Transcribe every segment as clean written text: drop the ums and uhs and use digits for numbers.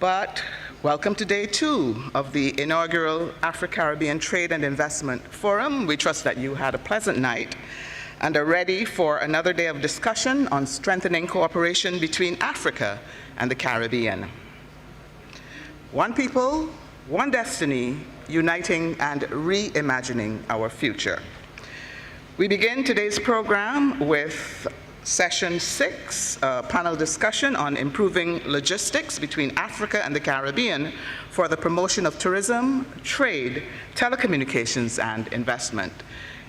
But welcome to day 2 of the inaugural Africaribbean Trade and Investment Forum. We trust that you had a pleasant night and are ready for another day of discussion on strengthening cooperation between Africa and the Caribbean. One people, one destiny, uniting and reimagining our future. We begin today's program with Session 6, a panel discussion on improving logistics between Africa and the Caribbean for the promotion of tourism, trade, telecommunications, and investment.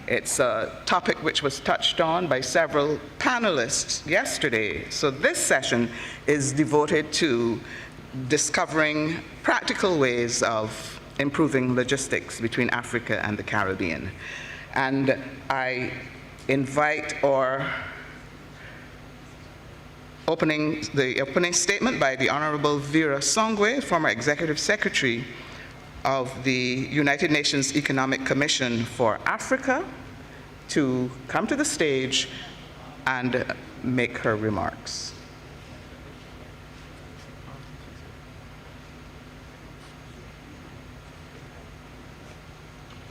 It's a topic which was touched on by several panelists yesterday. So this session is devoted to discovering practical ways of improving logistics between Africa and the Caribbean. And I invite the opening statement by the Honorable Vera Songwe, former Executive Secretary of the United Nations Economic Commission for Africa, to come to the stage and make her remarks.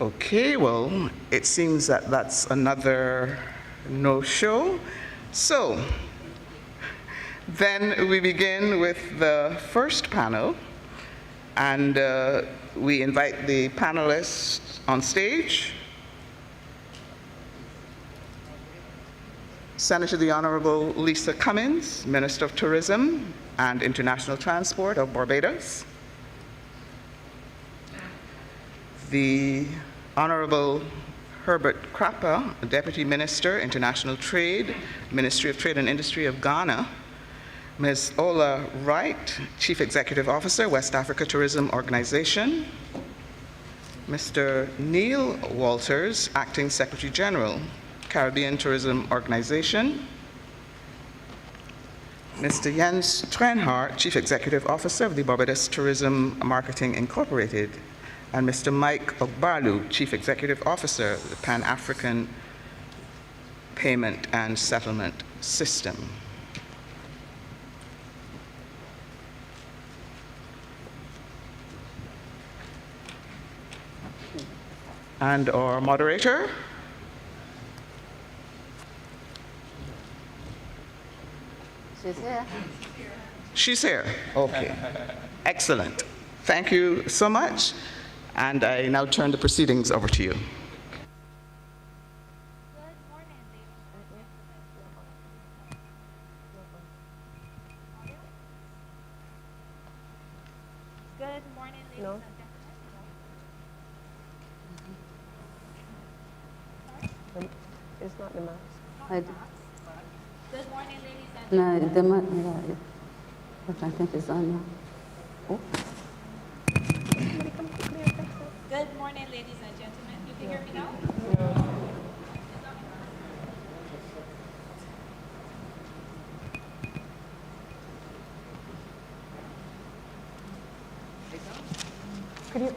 Okay, well, it seems that that's another no-show. So, then we begin with the first panel, and we invite the panelists on stage. Senator the Honorable Lisa Cummins, Minister of Tourism and International Transport of Barbados. The Honorable Herbert Krapa, Deputy Minister, International Trade, Ministry of Trade and Industry of Ghana. Ms. Ola Wright, Chief Executive Officer, West Africa Tourism Organization. Mr. Neil Walters, Acting Secretary General, Caribbean Tourism Organization. Mr. Jens Trenhart, Chief Executive Officer of the Barbados Tourism Marketing Incorporated. And Mr. Mike Ogbalu, Chief Executive Officer of the Pan-African Payment and Settlement System. And our moderator. She's here. She's here. Okay. Excellent. Thank you so much. And I now turn the proceedings over to you. Good morning, ladies and gentlemen. It's not the mask. Good morning, ladies and gentlemen. No, but I think it's on now. Oh. Good morning, ladies and gentlemen. You can hear me now? Could you?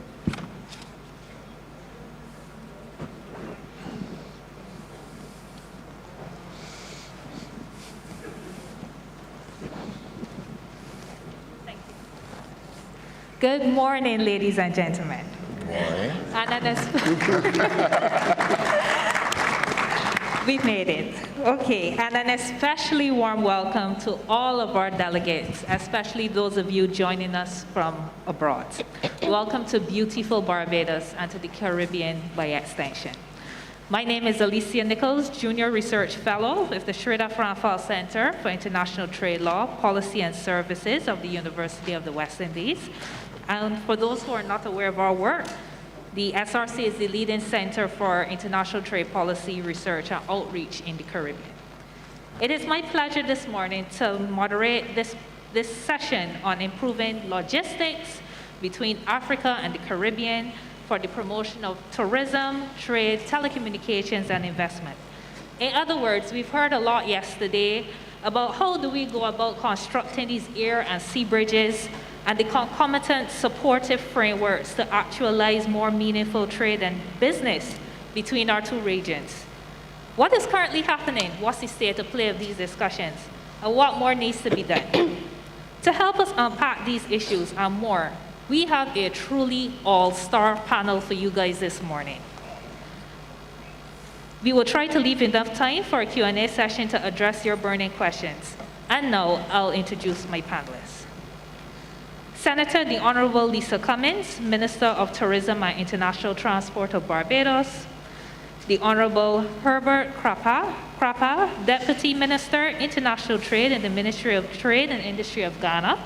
Good morning, ladies and gentlemen. Morning. We've made it. Okay, and an especially warm welcome to all of our delegates, especially those of you joining us from abroad. Welcome to beautiful Barbados and to the Caribbean by extension. My name is Alicia Nichols, Junior Research Fellow with the Shreda Franfal Center for International Trade Law, Policy and Services of the University of the West Indies. And for those who are not aware of our work, the SRC is the leading center for international trade policy research and outreach in the Caribbean. It is my pleasure this morning to moderate this session on improving logistics between Africa and the Caribbean for the promotion of tourism, trade, telecommunications, and investment. In other words, we've heard a lot yesterday about how do we go about constructing these air and sea bridges and the concomitant supportive frameworks to actualize more meaningful trade and business between our two regions. What is currently happening? What's the state of play of these discussions? And what more needs to be done? To help us unpack these issues and more, we have a truly all-star panel for you guys this morning. We will try to leave enough time for a Q&A session to address your burning questions. And now I'll introduce my panelists. Senator the Honorable Lisa Cummins, Minister of Tourism and International Transport of Barbados. The Honorable Herbert Krapa, Deputy Minister, International Trade in the Ministry of Trade and Industry of Ghana.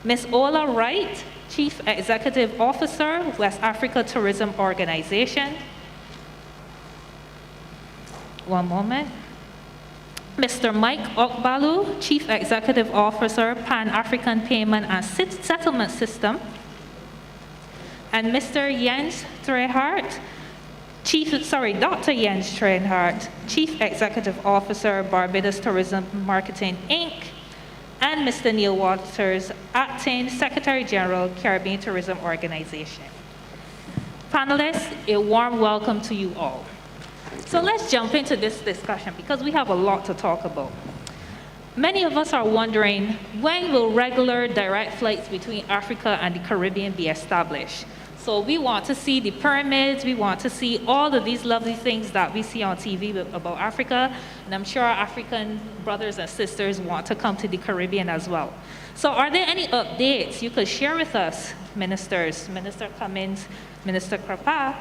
Ms. Ola Wright, Chief Executive Officer, West Africa Tourism Organization. One moment. Mr. Mike Okbalu, Chief Executive Officer, Pan-African Payment and Settlement System. And Mr. Jens Trehart, Dr. Jens Trehart, Chief Executive Officer, Barbados Tourism Marketing, Inc. And Mr. Neil Waters, Acting Secretary General, Caribbean Tourism Organization. Panelists, a warm welcome to you all. So let's jump into this discussion because we have a lot to talk about. Many of us are wondering, when will regular direct flights between Africa and the Caribbean be established? So we want to see the pyramids, we want to see all of these lovely things that we see on TV about Africa, and I'm sure our African brothers and sisters want to come to the Caribbean as well. So are there any updates you could share with us, ministers, Minister Cummins, Minister Krapa,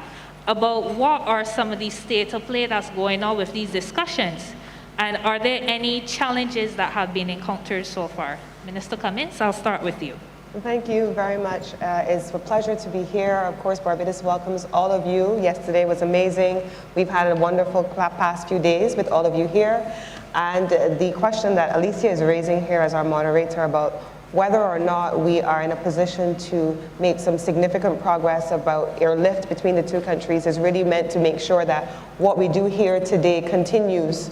about what are some of these state of play that's going on with these discussions? And are there any challenges that have been encountered so far? Minister Cummins, I'll start with you. Thank you very much. It's a pleasure to be here. Of course, Barbados welcomes all of you. Yesterday was amazing. We've had a wonderful past few days with all of you here. And the question that Alicia is raising here as our moderator about whether or not we are in a position to make some significant progress about airlift between the two countries is really meant to make sure that what we do here today continues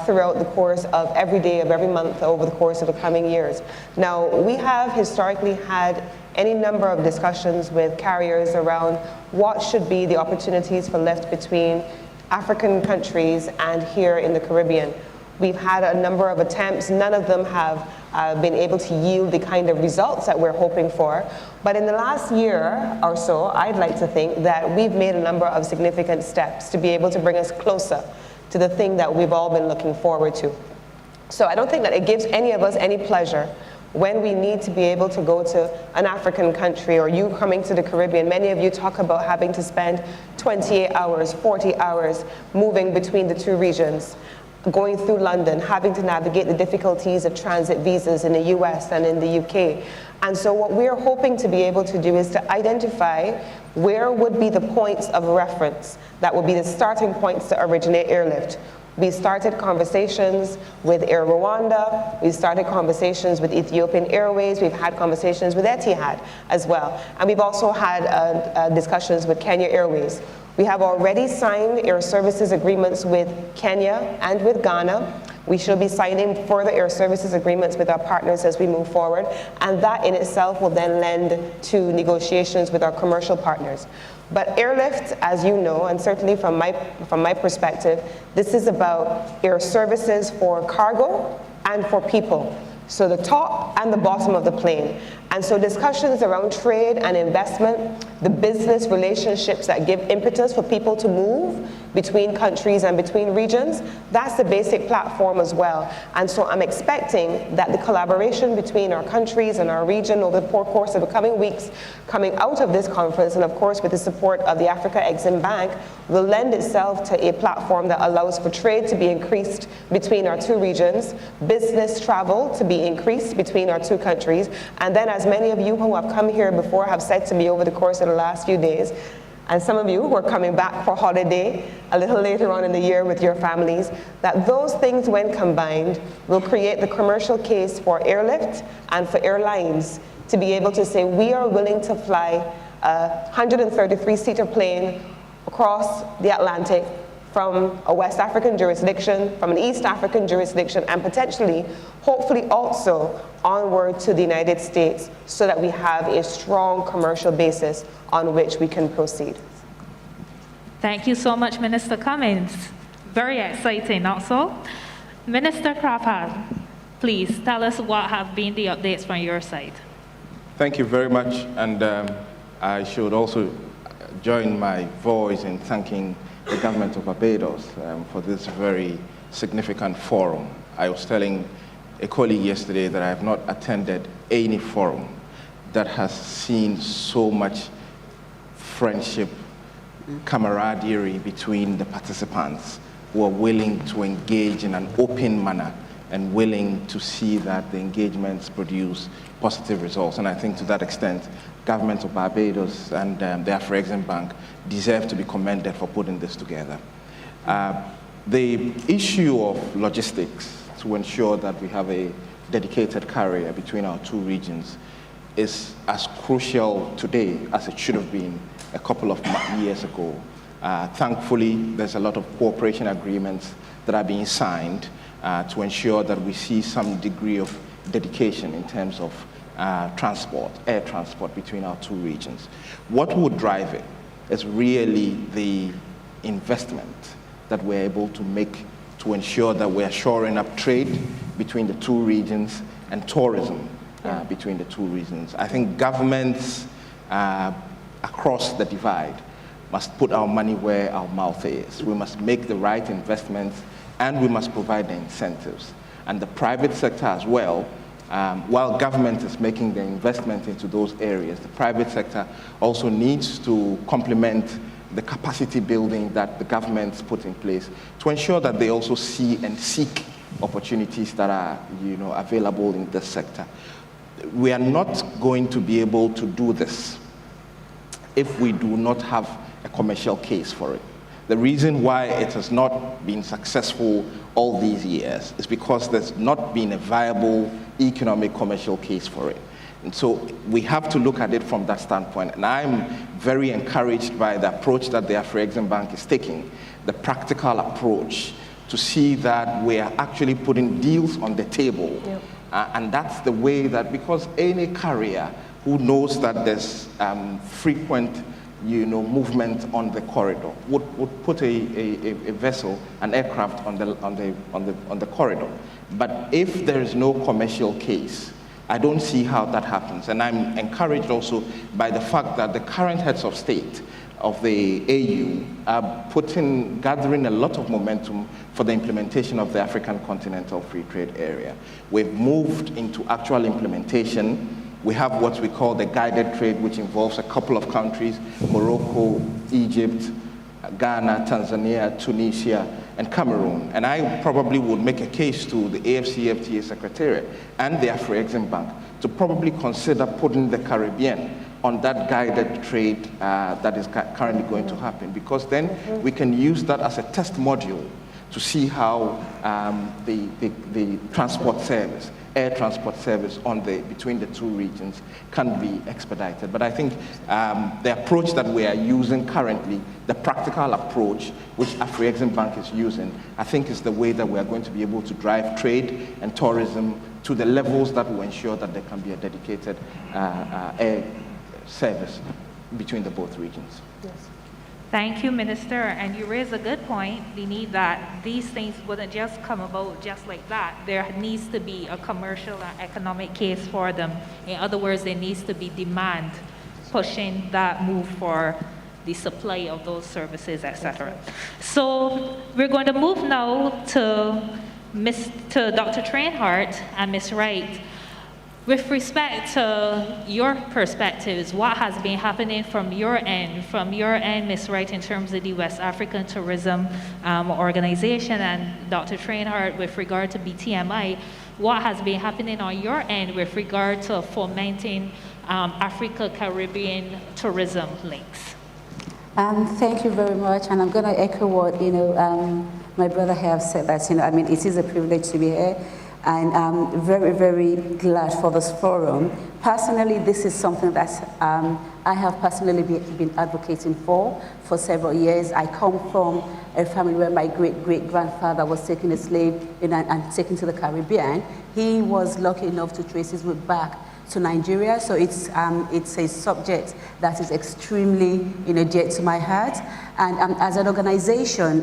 throughout the course of every day of every month over the course of the coming years. Now, we have historically had any number of discussions with carriers around what should be the opportunities for lift between African countries and here in the Caribbean. We've had a number of attempts. None of them have been able to yield the kind of results that we're hoping for. But in the last year or so, I'd like to think that we've made a number of significant steps to be able to bring us closer to the thing that we've all been looking forward to. So I don't think that it gives any of us any pleasure when we need to be able to go to an African country, or you coming to the Caribbean. Many of you talk about having to spend 28 hours, 40 hours moving between the two regions, going through London, having to navigate the difficulties of transit visas in the US and in the UK. And so what we're hoping to be able to do is to identify where would be the points of reference that would be the starting points to originate airlift. We started conversations with Air Rwanda, we started conversations with Ethiopian Airways, we've had conversations with Etihad as well. And we've also had discussions with Kenya Airways. We have already signed air services agreements with Kenya and with Ghana. We should be signing further air services agreements with our partners as we move forward, and that in itself will then lend to negotiations with our commercial partners. But airlift, as you know, and certainly from my perspective, this is about air services for cargo and for people. So the top and the bottom of the plane. And so discussions around trade and investment, the business relationships that give impetus for people to move between countries and between regions, that's the basic platform as well. And so I'm expecting that the collaboration between our countries and our region over the course of the coming weeks, coming out of this conference, and of course with the support of the Africa Exim Bank, will lend itself to a platform that allows for trade to be increased between our two regions, business travel to be increased between our two countries, and then as many of you who have come here before have said to me over the course of the last few days, and some of you who are coming back for holiday a little later on in the year with your families, that those things when combined will create the commercial case for airlift and for airlines to be able to say we are willing to fly a 133-seater plane across the Atlantic from a West African jurisdiction, from an East African jurisdiction, and potentially, hopefully also onward to the United States so that we have a strong commercial basis on which we can proceed. Thank you so much, Minister Cummins. Very exciting also. Minister Krapa, Please tell us what have been the updates from your side. Thank you very much, and I should also join my voice in thanking the government of Barbados for this very significant forum. I was telling a colleague yesterday that I have not attended any forum that has seen so much friendship, camaraderie between the participants who are willing to engage in an open manner and willing to see that the engagements produce positive results. And I think to that extent, government of Barbados and the Africaribbean Bank deserve to be commended for putting this together. The issue of logistics to ensure that we have a dedicated carrier between our two regions is as crucial today as it should have been a couple of years ago. Thankfully, there's a lot of cooperation agreements that are being signed to ensure that we see some degree of dedication in terms of transport, air transport between our two regions. What would drive it is really the investment that we're able to make to ensure that we're shoring up trade between the two regions and tourism between the two regions. I think governments across the divide must put our money where our mouth is. We must make the right investments and we must provide the incentives. And the private sector as well, while government is making the investment into those areas, the private sector also needs to complement the capacity building that the government's put in place to ensure that they also see and seek opportunities that are available in this sector. We are not going to be able to do this if we do not have a commercial case for it. The reason why it has not been successful all these years is because there's not been a viable economic commercial case for it. And so we have to look at it from that standpoint. And I'm very encouraged by the approach that the Africaribbean Bank is taking, the practical approach to see that we are actually putting deals on the table. Yep. And that's the way that, because any carrier who knows that there's frequent movement on the corridor would put a vessel, an aircraft on the corridor. But if there is no commercial case, I don't see how that happens. And I'm encouraged also by the fact that the current heads of state of the AU are gathering a lot of momentum for the implementation of the African Continental Free Trade Area. We've moved into actual implementation. We have what we call the guided trade, which involves a couple of countries, Morocco, Egypt, Ghana, Tanzania, Tunisia, and Cameroon. And I probably would make a case to the AFCFTA Secretariat and the Africaribbean Bank to probably consider putting the Caribbean on that guided trade that is currently going to happen, because then we can use that as a test module to see how the transport service, air transport service between the two regions can be expedited. But I think the approach that we are using currently, the practical approach which Africaribbean Bank is using, I think is the way that we are going to be able to drive trade and tourism to the levels that will ensure that there can be a dedicated air service between the both regions. Yes. Thank you, Minister. And you raise a good point. We need that these things wouldn't just come about just like that. There needs to be a commercial and economic case for them. In other words, there needs to be demand pushing that move for the supply of those services, etc. So we're going to move now to Dr. Trainhart and Ms. Wright. With respect to your perspectives, what has been happening from your end, Ms. Wright, in terms of the West African Tourism Organization, and Dr. Trainhart with regard to BTMI, what has been happening on your end with regard to fomenting Africa-Caribbean tourism links? Thank you very much, and I'm going to echo what my brother have said. That it is a privilege to be here. And I'm very, very glad for this forum. Personally, this is something that I have personally been advocating for several years. I come from a family where my great-great-grandfather was taken a slave and taken to the Caribbean. He was lucky enough to trace his way back to Nigeria, so it's a subject that is extremely, dear to my heart. And as an organization,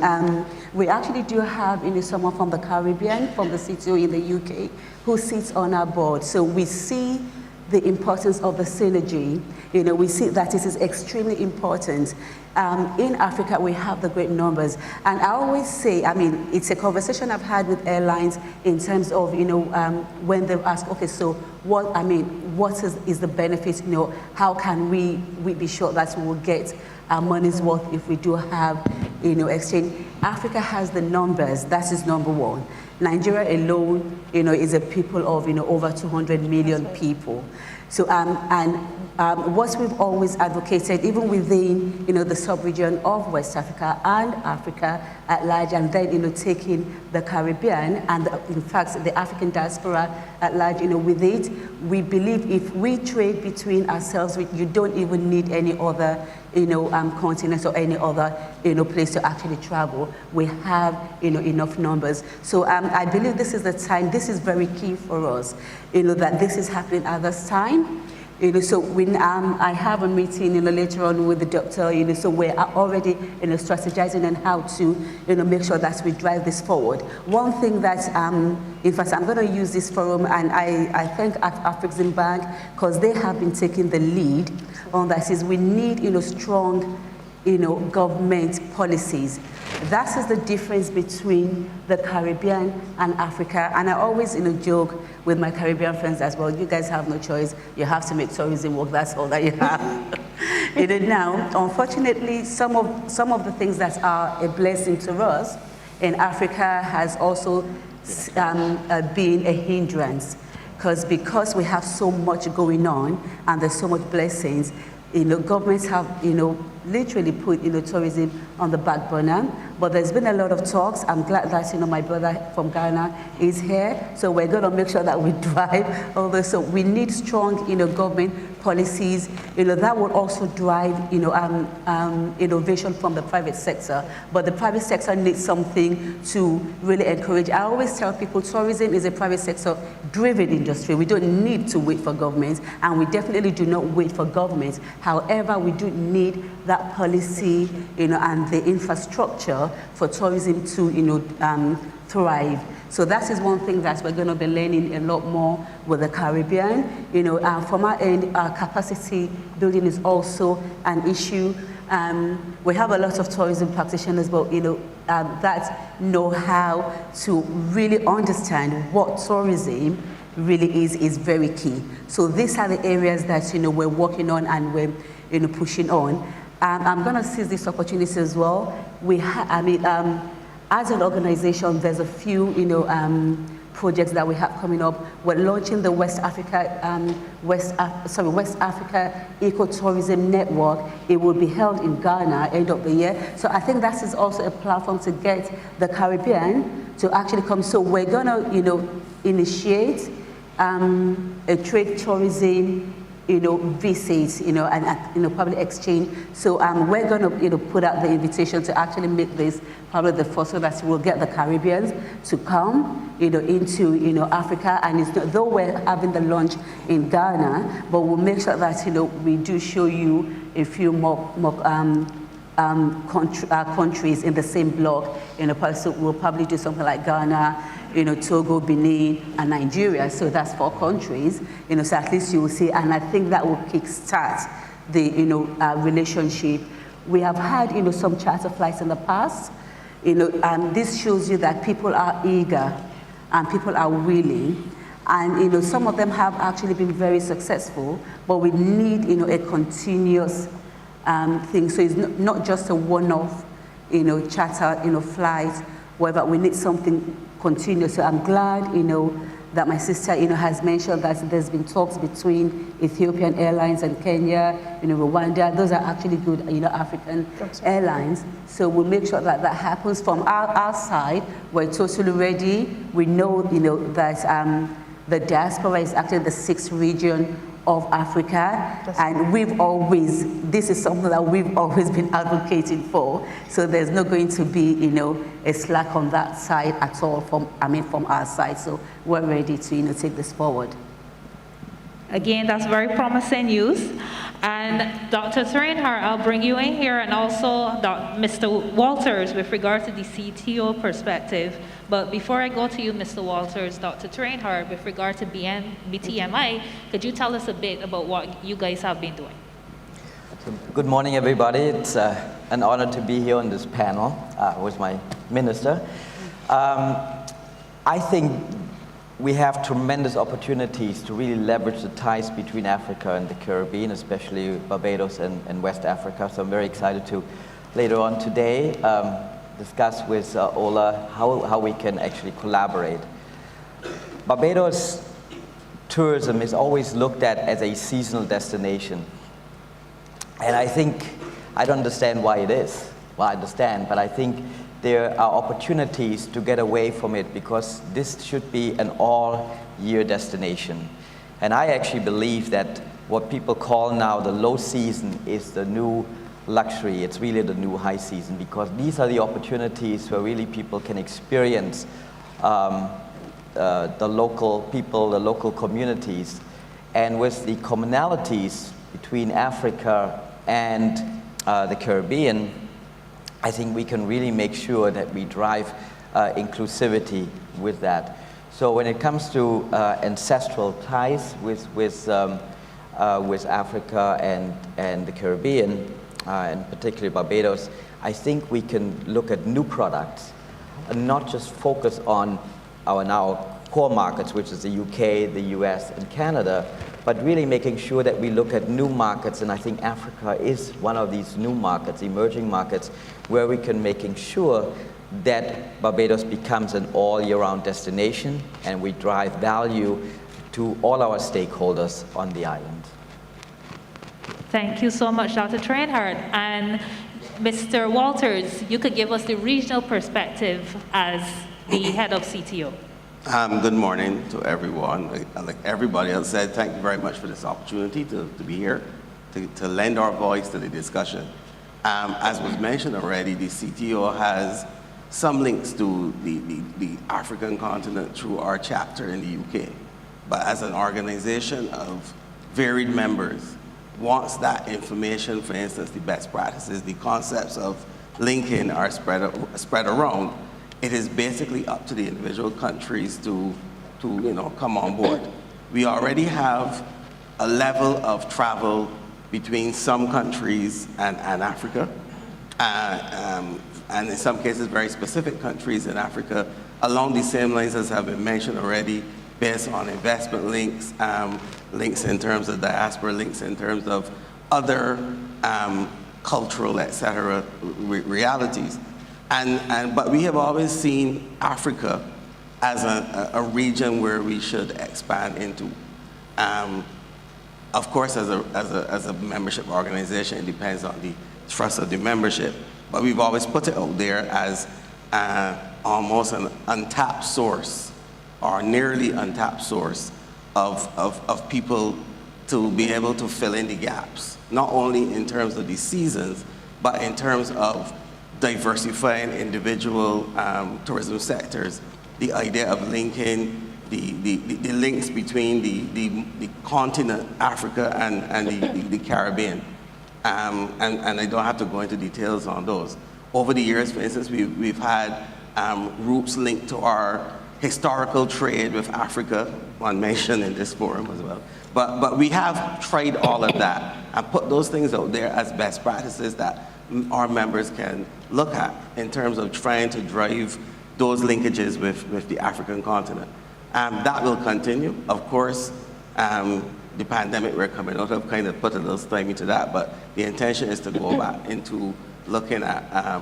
we actually do have, someone from the Caribbean, from the CTO in the UK, who sits on our board. So we see the importance of the synergy. We see that it is extremely important. In Africa, we have the great numbers. And I always say, it's a conversation I've had with airlines in terms of, when they ask, okay, so what is the benefit, how can we be sure that we will get our money's worth if we do have, exchange? Africa has the numbers, that is number one. Nigeria alone, is a people of, over 200 million people. So, what we've always advocated, even within, the sub-region of West Africa and Africa at large, and then, taking the Caribbean and, in fact, the African diaspora at large, with it, we believe if we trade between ourselves, you don't even need any other, continent or any other, place to actually travel. We have, enough numbers. So I believe this is the time, this is very key for us, that this is happening at this time. So when I have a meeting, later on with the doctor, so we're already, strategizing on how to, make sure that we drive this forward. One thing that, in fact, I'm going to use this forum, and I thank Africaribbean Bank, because they have been taking the lead on that, is we need, strong, government policies. That is the difference between the Caribbean and Africa. And I always, joke with my Caribbean friends as well, you guys have no choice. You have to make tourism work, that's all that you have. Now, unfortunately, some of the things that are a blessing to us in Africa has also been a hindrance. Because we have so much going on and there's so much blessings, governments have, literally put, tourism on the back burner. But there's been a lot of talks. I'm glad that, my brother from Ghana is here. So we're going to make sure that we drive all this. So we need strong, government policies, that will also drive, innovation from the private sector. But the private sector needs something to really encourage. I always tell people tourism is a private sector driven industry. We don't need to wait for government, and we definitely do not wait for government. However, we do need that policy, and the infrastructure for tourism to, thrive. So that is one thing that we're going to be learning a lot more with the Caribbean. From our end, our capacity building is also an issue. We have a lot of tourism practitioners, but that know how to really understand what tourism really is very key. So these are the areas that we're working on and we're pushing on. I'm going to seize this opportunity as well. As an organization, there's a few, projects that we have coming up. We're launching the West Africa Ecotourism Network. It will be held in Ghana end of the year. So I think that is also a platform to get the Caribbean to actually come. So we're gonna, initiate a trade tourism, visits, and probably exchange. So we're going to, put out the invitation to actually make this probably the first, so that we'll get the Caribbeans to come, into, Africa. And though we're having the launch in Ghana, but we'll make sure that, we do show you a few more countries in the same block. So we'll probably do something like Ghana, Togo, Benin, and Nigeria. So that's 4 countries. So at least you will see, and I think that will kickstart the relationship. We have had some charter flights in the past. This shows you that people are eager and people are willing. And some of them have actually been very successful, but we need a continuous thing. So it's not just a one-off charter flight, whether we need something continuous. So I'm glad that my sister has mentioned that there's been talks between Ethiopian Airlines and Kenya, Rwanda. Those are actually good African airlines. So we'll make sure that that happens. From our side, we're totally ready. We know that the diaspora is actually the 6th region of Africa, and this is something that we've always been advocating for. So there's not going to be, a slack on that side at all from our side. So we're ready to, take this forward. Again, that's very promising news. And Dr. Reinhardt, I'll bring you in here, and also Mr. Walters with regard to the CTO perspective. But before I go to you, Mr. Walters, Dr. Reinhardt, with regard to BTMI, could you tell us a bit about what you guys have been doing? Good morning, everybody. It's an honor to be here on this panel with my minister. I think we have tremendous opportunities to really leverage the ties between Africa and the Caribbean, especially Barbados and West Africa. So I'm very excited to, later on today, discuss with Ola how we can actually collaborate. Barbados tourism is always looked at as a seasonal destination. And I don't understand why it is. Well, I understand, but I think there are opportunities to get away from it, because this should be an all-year destination. And I actually believe that what people call now the low season is the new luxury. It's really the new high season, because these are the opportunities where really people can experience the local people, the local communities. And with the commonalities between Africa and the Caribbean, I think we can really make sure that we drive inclusivity with that. So when it comes to ancestral ties with Africa and the Caribbean, and particularly Barbados, I think we can look at new products and not just focus on our now core markets, which is the UK, the US, and Canada, but really making sure that we look at new markets. And I think Africa is one of these new markets, emerging markets, where we can making sure that Barbados becomes an all-year-round destination, and we drive value to all our stakeholders on the island. Thank you so much, Dr. Reinhardt. And Mr. Walters, you could give us the regional perspective as the head of CTO. Good morning to everyone. Like everybody else said, thank you very much for this opportunity to be here, to lend our voice to the discussion. As was mentioned already, the CTO has some links to the African continent through our chapter in the UK. But as an organization of varied members, once that information, for instance, the best practices, the concepts of linking are spread around, it is basically up to the individual countries to come on board. We already have a level of travel between some countries and Africa, and in some cases very specific countries in Africa along the same lines as have been mentioned already, based on investment links, links in terms of diaspora, links in terms of other cultural, etc. realities. But we have always seen Africa as a region where we should expand into. Of course, as a membership organization, it depends on the trust of the membership. But we've always put it out there as almost an untapped source, or nearly untapped source of people to be able to fill in the gaps, not only in terms of the seasons, but in terms of diversifying individual tourism sectors. The idea of linking the links between the continent, Africa, and the Caribbean. And I don't have to go into details on those. Over the years, for instance, we've had routes linked to our historical trade with Africa, one mentioned in this forum as well. But we have tried all of that and put those things out there as best practices that our members can look at in terms of trying to drive those linkages with the African continent. That will continue. Of course, the pandemic we're coming out of kind of put a little stymie to that, but the intention is to go back into looking at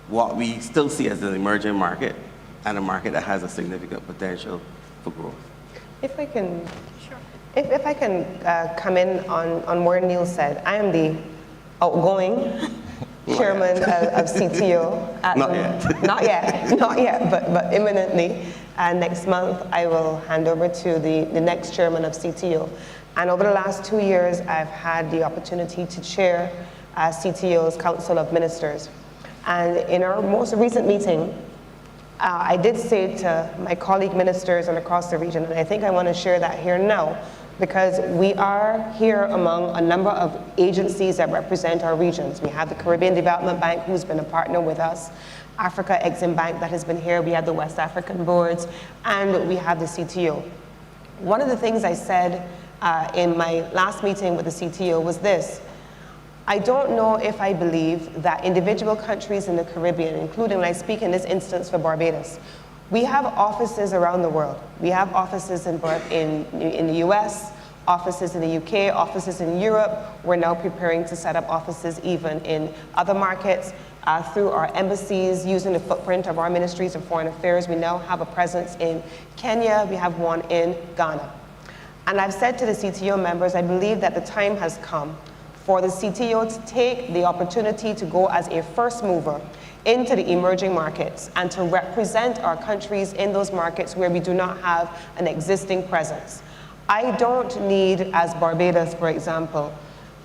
what we still see as an emerging market, and a market that has a significant potential for growth. If I can, sure. If I can come in on where Neil said, I am the outgoing chairman of CTO. Not yet, but imminently. Next month, I will hand over to the next chairman of CTO. And over the last 2 years, I've had the opportunity to chair CTO's Council of Ministers. And in our most recent meeting, I did say to my colleague ministers and across the region, and I think I want to share that here now, because we are here among a number of agencies that represent our regions. We have the Caribbean Development Bank, who's been a partner with us, Africa Exim Bank that has been here, we have the West African boards, and we have the CTO. One of the things I said in my last meeting with the CTO was this: I don't know if I believe that individual countries in the Caribbean, including, I speak in this instance for Barbados, we have offices around the world. We have offices in the US, offices in the UK, offices in Europe. We're now preparing to set up offices even in other markets through our embassies, using the footprint of our ministries of foreign affairs. We now have a presence in Kenya, we have one in Ghana. And I've said to the CTO members, I believe that the time has come for the CTO to take the opportunity to go as a first mover into the emerging markets and to represent our countries in those markets where we do not have an existing presence. I don't need, as Barbados, for example,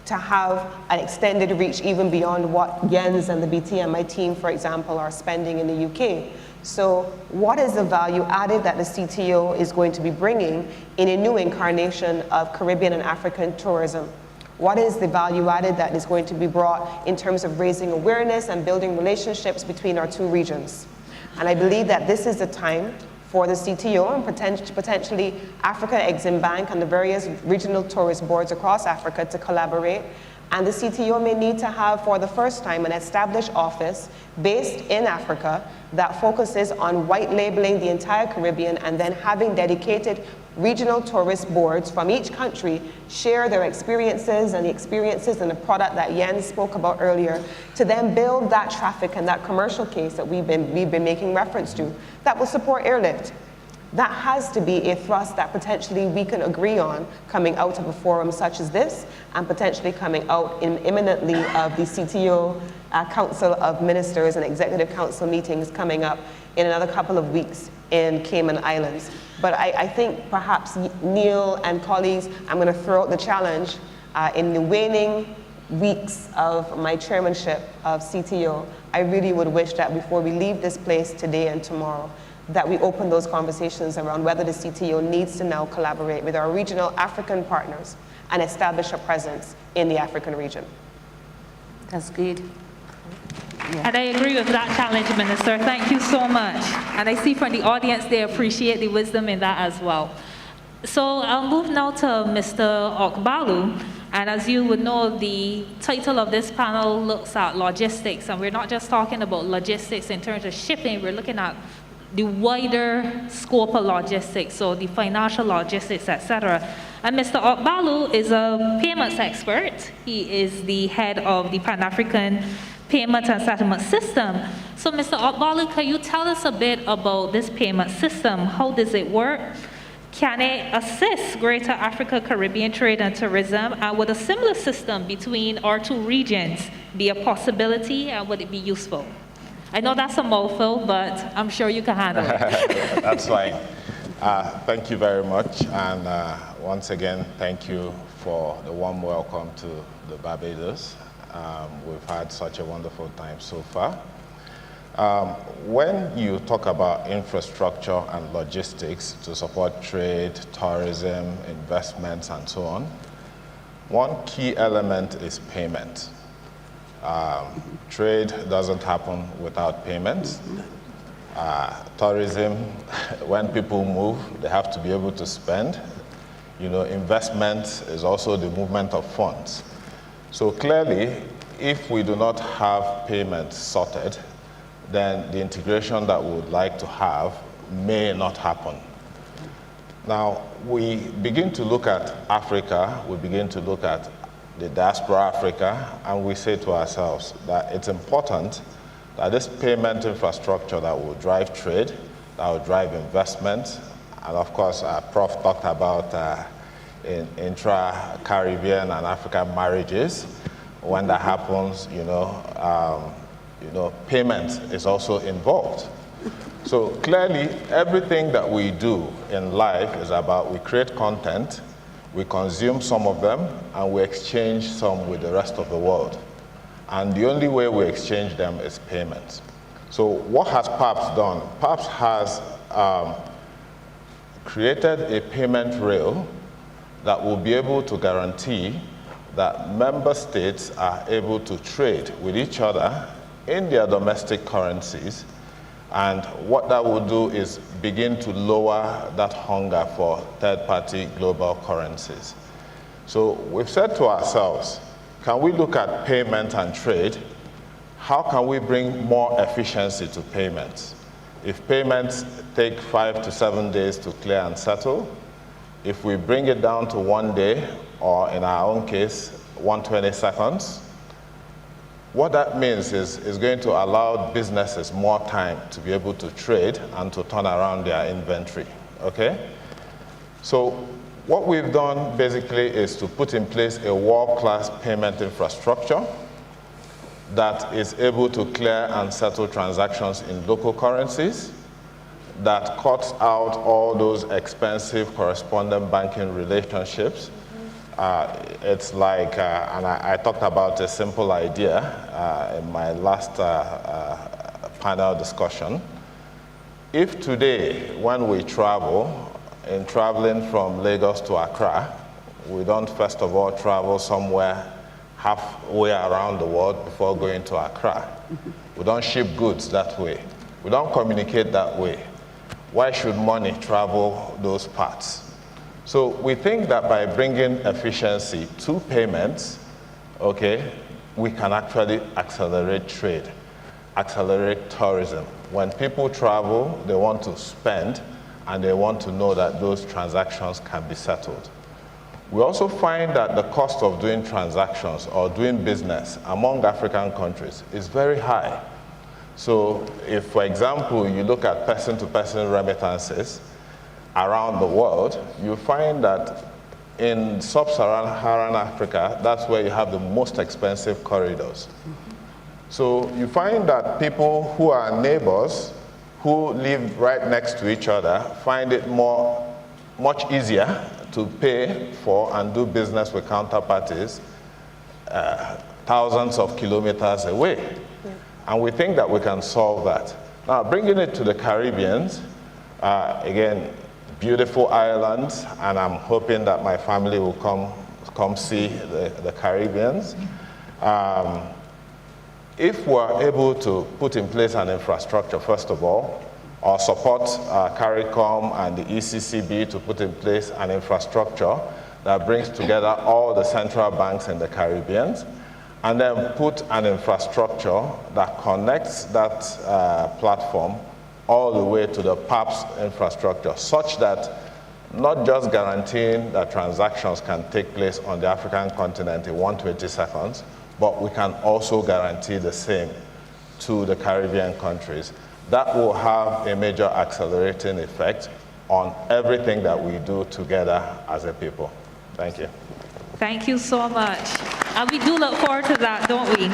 to have an extended reach even beyond what Jens and the BT and my team, for example, are spending in the UK. So what is the value added that the CTO is going to be bringing in a new incarnation of Caribbean and African tourism? What is the value added that is going to be brought in terms of raising awareness and building relationships between our two regions? And I believe that this is the time for the CTO and potentially Africa Exim Bank and the various regional tourist boards across Africa to collaborate. And the CTO may need to have, for the first time, an established office based in Africa that focuses on white labeling the entire Caribbean and then having dedicated regional tourist boards from each country share their experiences and the product that Jens spoke about earlier, to then build that traffic and that commercial case that we've been making reference to that will support airlift. That has to be a thrust that potentially we can agree on coming out of a forum such as this, and potentially coming out imminently of the CTO Council of Ministers and Executive Council meetings coming up in another couple of weeks in Cayman Islands. But I think perhaps Neil and colleagues, I'm going to throw out the challenge in the waning weeks of my chairmanship of CTO. I really would wish that before we leave this place today and tomorrow, that we open those conversations around whether the CTO needs to now collaborate with our regional African partners and establish a presence in the African region. That's good. And I agree with that challenge, Minister. Thank you so much. And I see from the audience they appreciate the wisdom in that as well. So I'll move now to Mr. Okbalu. And as you would know, the title of this panel looks at logistics. And we're not just talking about logistics in terms of shipping, we're looking at the wider scope of logistics, so the financial logistics, etc. And Mr. Okbalu is a payments expert. He is the head of the Pan-African Payment and Settlement System. So Mr. Okbalu, can you tell us a bit about this payment system? How does it work? Can it assist Greater Africa Caribbean trade and tourism? And would a similar system between our two regions be a possibility, and would it be useful? I know that's a mouthful, but I'm sure you can handle it. That's fine. Thank you very much. And once again, thank you for the warm welcome to the Barbados. We've had such a wonderful time so far. When you talk about infrastructure and logistics to support trade, tourism, investments, and so on, one key element is payment. Trade doesn't happen without payments. Tourism, when people move, they have to be able to spend. You know, investment is also the movement of funds. So clearly, if we do not have payments sorted, then the integration that we would like to have may not happen. Now, we begin to look at Africa, we begin to look at the diaspora Africa, and we say to ourselves that it's important that this payment infrastructure that will drive trade, that will drive investment, and of course, Prof talked about in intra-Caribbean and African marriages. When that happens, payment is also involved. So clearly, everything that we do in life is about we create content, we consume some of them, and we exchange some with the rest of the world. And the only way we exchange them is payment. So what has PAPS done? PAPS has created a payment rail that will be able to guarantee that member states are able to trade with each other in their domestic currencies. And what that will do is begin to lower that hunger for third-party global currencies. So we've said to ourselves, can we look at payment and trade? How can we bring more efficiency to payments? If payments take 5 to 7 days to clear and settle, if we bring it down to 1 day, or in our own case, 120 seconds, what that means is going to allow businesses more time to be able to trade and to turn around their inventory, okay? So what we've done basically is to put in place a world-class payment infrastructure that is able to clear and settle transactions in local currencies, that cuts out all those expensive correspondent banking relationships. It's like, and I talked about a simple idea in my last panel discussion. If today, when we travel, in traveling from Lagos to Accra, we don't first of all travel somewhere halfway around the world before going to Accra. We don't ship goods that way. We don't communicate that way. Why should money travel those parts? So we think that by bringing efficiency to payments, okay, we can actually accelerate trade, accelerate tourism. When people travel, they want to spend, and they want to know that those transactions can be settled. We also find that the cost of doing transactions or doing business among African countries is very high. So if, for example, you look at person-to-person remittances around the world, you find that in sub-Saharan Africa, that's where you have the most expensive corridors. So you find that people who are neighbors, who live right next to each other, find it much easier to pay for and do business with counterparties thousands of kilometers away. Yeah. And we think that we can solve that. Now, bringing it to the Caribbean, again, beautiful islands, and I'm hoping that my family will come see the Caribbeans. If we're able to put in place an infrastructure, first of all, or support CARICOM and the ECCB to put in place an infrastructure that brings together all the central banks in the Caribbean, and then put an infrastructure that connects that platform all the way to the PAPS infrastructure, such that not just guaranteeing that transactions can take place on the African continent in 120 seconds, but we can also guarantee the same to the Caribbean countries. That will have a major accelerating effect on everything that we do together as a people. Thank you. Thank you so much. And we do look forward to that, don't we?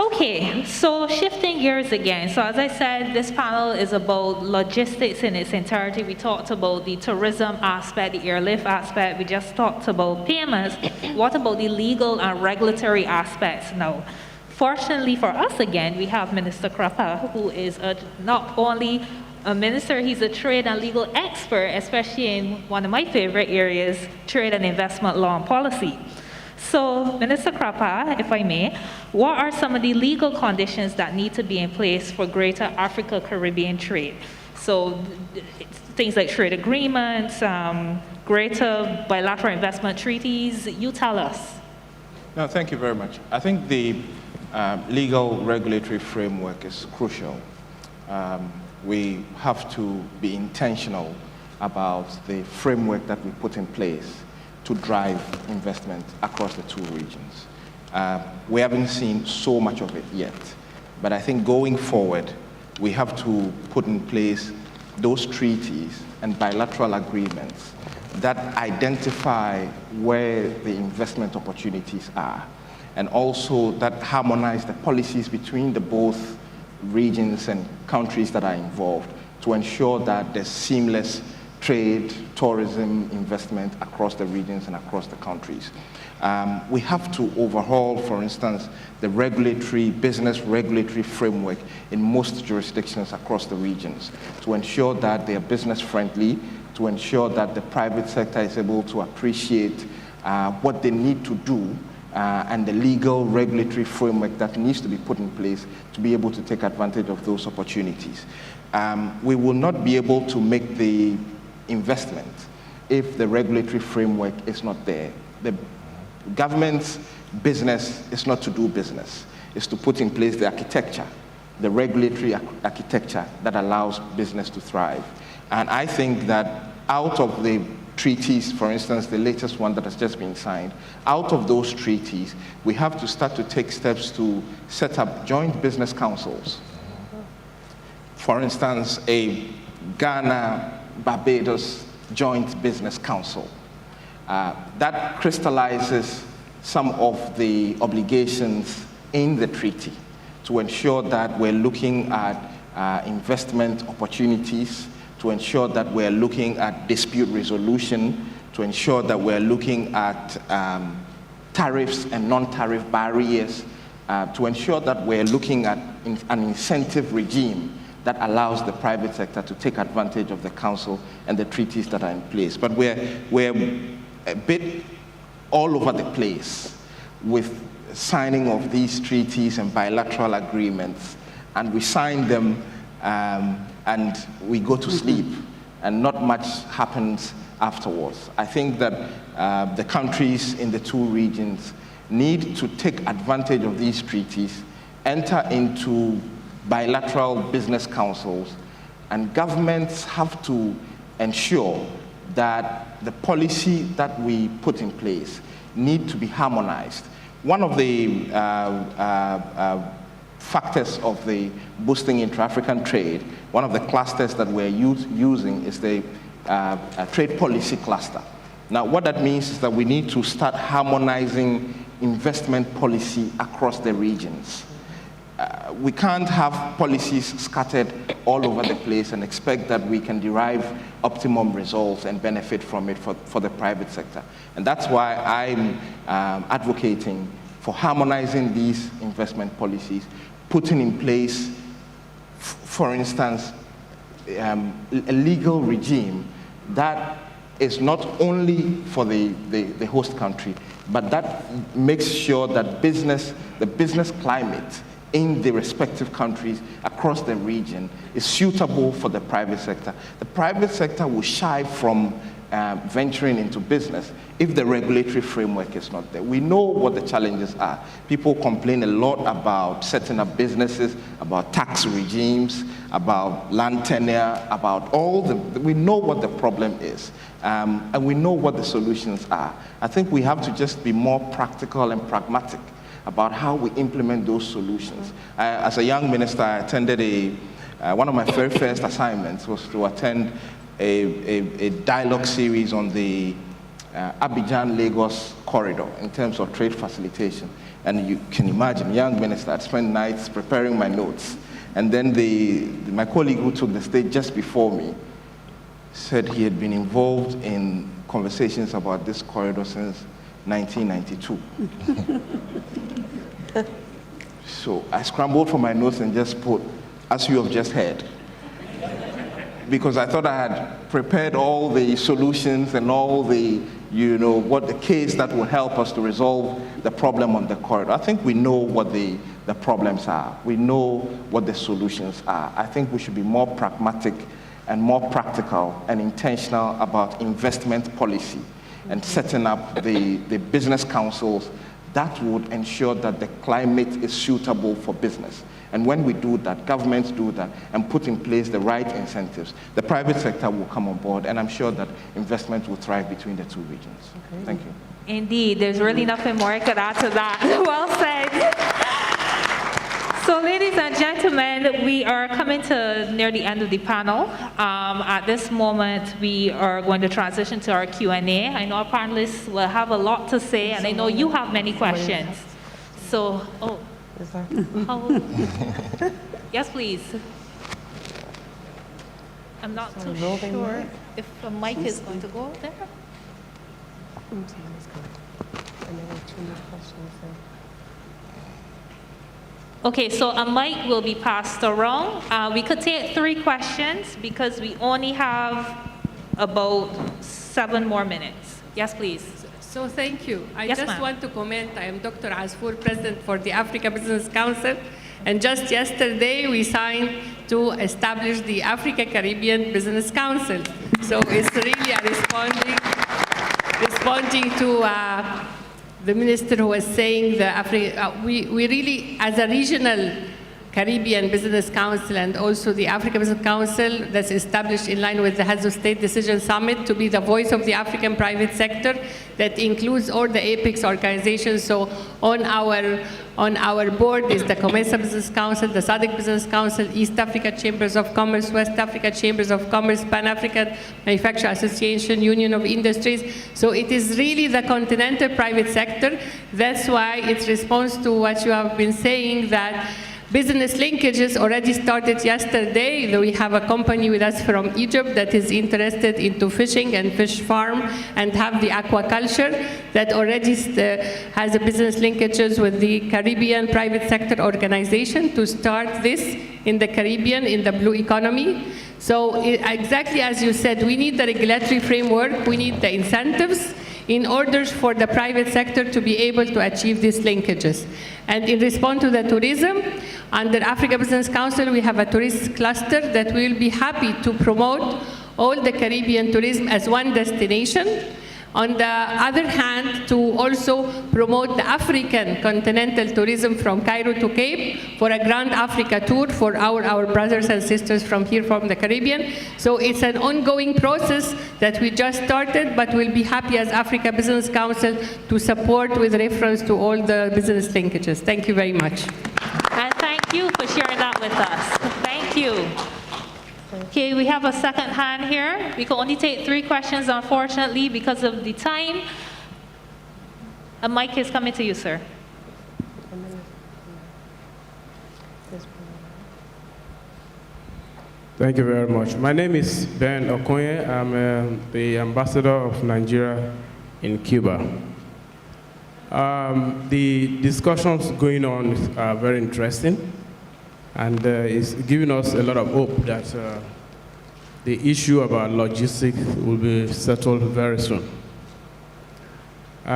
Okay, so shifting gears again. So as I said, this panel is about logistics in its entirety. We talked about the tourism aspect, the airlift aspect. We just talked about payments. What about the legal and regulatory aspects now? Fortunately for us, again, we have Minister Krapa, who is not only a minister, he's a trade and legal expert, especially in one of my favorite areas, trade and investment law and policy. So, Minister Krapa, if I may, what are some of the legal conditions that need to be in place for greater Africa-Caribbean trade? So, things like trade agreements, greater bilateral investment treaties, you tell us. No, thank you very much. I think the legal regulatory framework is crucial. We have to be intentional about the framework that we put in place to drive investment across the two regions. We haven't seen so much of it yet, but I think going forward, we have to put in place those treaties and bilateral agreements that identify where the investment opportunities are, and also that harmonize the policies between the both regions and countries that are involved to ensure that there's seamless trade, tourism, investment across the regions and across the countries. We have to overhaul, for instance, the business regulatory framework in most jurisdictions across the regions to ensure that they are business friendly, to ensure that the private sector is able to appreciate what they need to do and the legal regulatory framework that needs to be put in place to be able to take advantage of those opportunities. We will not be able to make the investment if the regulatory framework is not there. The government's business is not to do business. It's to put in place the architecture, the regulatory architecture that allows business to thrive. And I think that out of the treaties, for instance, the latest one that has just been signed, out of those treaties, we have to start to take steps to set up joint business councils. For instance, a Ghana-Barbados joint business council. That crystallizes some of the obligations in the treaty to ensure that we're looking at investment opportunities, to ensure that we're looking at dispute resolution, to ensure that we're looking at tariffs and non-tariff barriers, to ensure that we're looking at an incentive regime that allows the private sector to take advantage of the council and the treaties that are in place. But we're a bit all over the place with signing of these treaties and bilateral agreements, and we sign them and we go to sleep, and not much happens afterwards. I think that the countries in the two regions need to take advantage of these treaties, enter into bilateral business councils, and governments have to ensure that the policy that we put in place need to be harmonized. One of the factors of the boosting intra-African trade, one of the clusters that we're using is the trade policy cluster. Now, what that means is that we need to start harmonizing investment policy across the regions. We can't have policies scattered all over the place and expect that we can derive optimum results and benefit from it for the private sector. And that's why I'm advocating for harmonizing these investment policies, putting in place, for instance, a legal regime that is not only for the host country, but that makes sure that the business climate in the respective countries across the region is suitable for the private sector. The private sector will shy from venturing into business if the regulatory framework is not there. We know what the challenges are. People complain a lot about setting up businesses, about tax regimes, about land tenure, about we know what the problem is, and we know what the solutions are. I think we have to just be more practical and pragmatic about how we implement those solutions. As a young minister, I attended one of my very first assignments was to attend a dialogue series on the Abidjan-Lagos corridor in terms of trade facilitation. And you can imagine, young minister, I'd spent nights preparing my notes. And then my colleague who took the stage just before me said he had been involved in conversations about this corridor since 1992. So I scrambled for my notes and just put, as you have just heard, because I thought I had prepared all the solutions and all the, what the case that will help us to resolve the problem on the corridor. I think we know what the problems are. We know what the solutions are. I think we should be more pragmatic and more practical and intentional about investment policy and setting up the business councils that would ensure that the climate is suitable for business. And when we do that, governments do that, and put in place the right incentives, the private sector will come on board, and I'm sure that investment will thrive between the two regions. Okay. Thank you. Indeed, there's really nothing more I could add to that. Well said. So ladies and gentlemen, we are coming to near the end of the panel. At this moment, we are going to transition to our Q&A. I know our panelists will have a lot to say, and I know you have many questions. So, yes, please. I'm not too sure if a mic is going to go there. Okay, so a mic will be passed around. We could take 3 questions because we only have about 7 more minutes. Yes, please. So thank you. I Yes, just ma'am. want to comment. I am Dr. Asfour, President for the Africa Business Council. And just yesterday, we signed to establish the Africa-Caribbean Business Council. So it's really responding to the minister who was saying that we really, as a regional Caribbean Business Council and also the Africa Business Council that's established in line with the Heads of State Decision Summit to be the voice of the African private sector that includes all the APEX organizations. So on our board is the COMESA Business Council, the SADC Business Council, East Africa Chambers of Commerce, West Africa Chambers of Commerce, Pan-African Manufacturer Association, Union of Industries. So it is really the continental private sector. That's why it's response to what you have been saying, that business linkages already started yesterday. We have a company with us from Egypt that is interested into fishing and fish farm and have the aquaculture that already has a business linkages with the Caribbean private sector organization to start this in the Caribbean, in the blue economy. So exactly as you said, we need the regulatory framework, we need the incentives in order for the private sector to be able to achieve these linkages. And in response to the tourism, under Africa Business Council, we have a tourist cluster that will be happy to promote all the Caribbean tourism as one destination. On the other hand, to also promote the African continental tourism from Cairo to Cape for a Grand Africa tour for our brothers and sisters from here from the Caribbean. So it's an ongoing process that we just started, but we'll be happy as Africa Business Council to support with reference to all the business linkages. Thank you very much. And thank you for sharing that with us. Thank you. Okay, we have a second hand here. We can only take 3 questions, unfortunately, because of the time. A mic is coming to you, sir. Thank you very much. My name is Ben Okoye. I'm the ambassador of Nigeria in Cuba. The discussions going on are very interesting, and it's giving us a lot of hope that the issue about logistics will be settled very soon.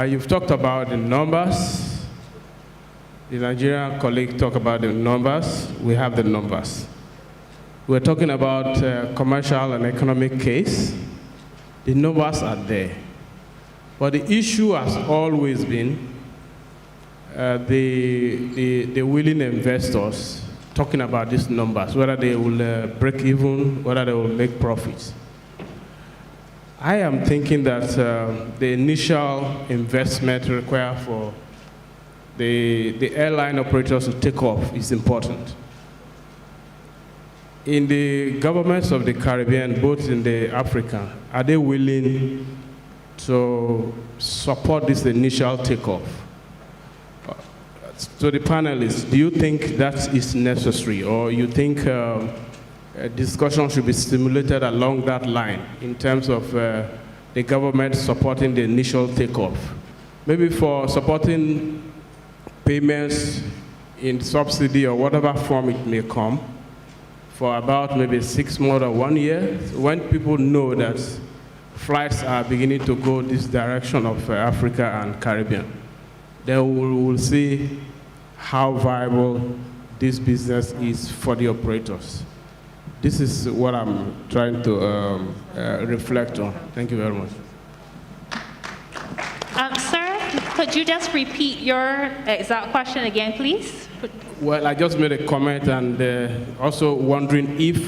You've talked about the numbers. The Nigerian colleague talked about the numbers. We have the numbers. We're talking about commercial and economic case. The numbers are there. But the issue has always been the willing investors talking about these numbers, whether they will break even, whether they will make profits. I am thinking that the initial investment required for the airline operators to take off is important. In the governments of the Caribbean, both in the Africa, are they willing to support this initial takeoff? To the panelists, do you think that is necessary, or you think a discussion should be stimulated along that line in terms of the government supporting the initial takeoff? Maybe for supporting payments in subsidy or whatever form it may come for about maybe 6 months or 1 year, when people know that flights are beginning to go this direction of Africa and Caribbean. Then we will see how viable this business is for the operators. This is what I'm trying to reflect on. Thank you very much. Sir, could you just repeat your exact question again, please? Well, I just made a comment, and also wondering if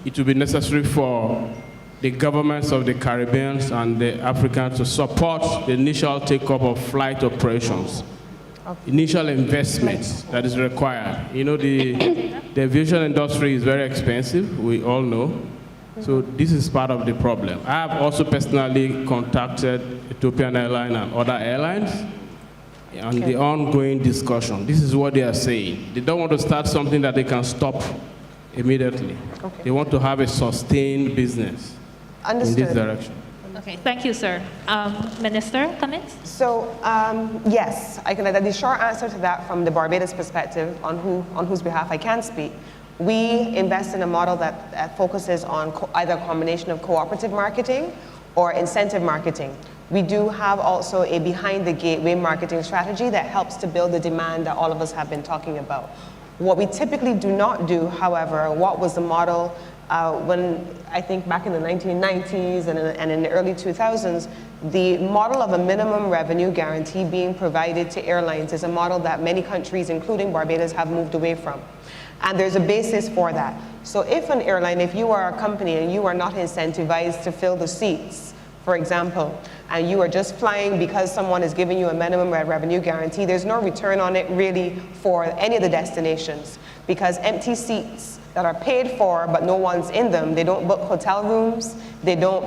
it would be necessary for the governments of the Caribbean and the Africans to support the initial take-up of flight operations. Initial investments that is required. You know, the aviation industry is very expensive, we all know. So this is part of the problem. I have also personally contacted Ethiopian Airlines and other airlines on the ongoing discussion. This is what they are saying. They don't want to start something that they can stop immediately. Okay. They want to have a sustained business in this direction. Okay, thank you, sir. Minister, comments? So, yes, I can. The short answer to that from the Barbados perspective, on whose behalf I can speak, We invest in a model that focuses on either a combination of cooperative marketing or incentive marketing. We do have also a behind the gateway marketing strategy that helps to build the demand that all of us have been talking about. What we typically do not do, however, what was the model when I think back in the 1990s and in the early 2000s, the model of a minimum revenue guarantee being provided to airlines is a model that many countries, including Barbados, have moved away from. And there's a basis for that. So if an airline, if you are a company and you are not incentivized to fill the seats, for example, and you are just flying because someone is giving you a minimum revenue guarantee, there's no return on it really for any of the destinations, because empty seats that are paid for but no one's in them, they don't book hotel rooms, they don't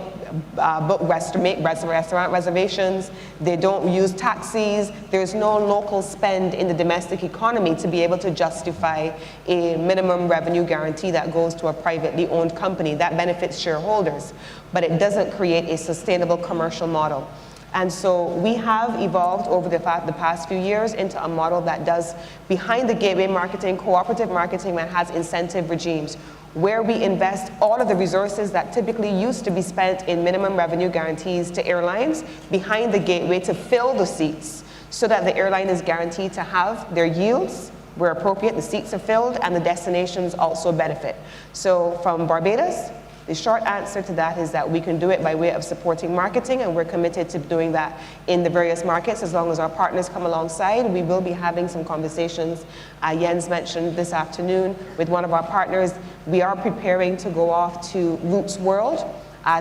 book restaurant reservations, they don't use taxis, there's no local spend in the domestic economy to be able to justify a minimum revenue guarantee that goes to a privately owned company. That benefits shareholders, but it doesn't create a sustainable commercial model. And so we have evolved over the past few years into a model that does behind the gateway marketing, cooperative marketing that has incentive regimes, where we invest all of the resources that typically used to be spent in minimum revenue guarantees to airlines behind the gateway to fill the seats, so that the airline is guaranteed to have their yields where appropriate, the seats are filled, and the destinations also benefit. So from Barbados, the short answer to that is that we can do it by way of supporting marketing, and we're committed to doing that in the various markets as long as our partners come alongside. We will be having some conversations, Jens mentioned this afternoon, with one of our partners. We are preparing to go off to Roots World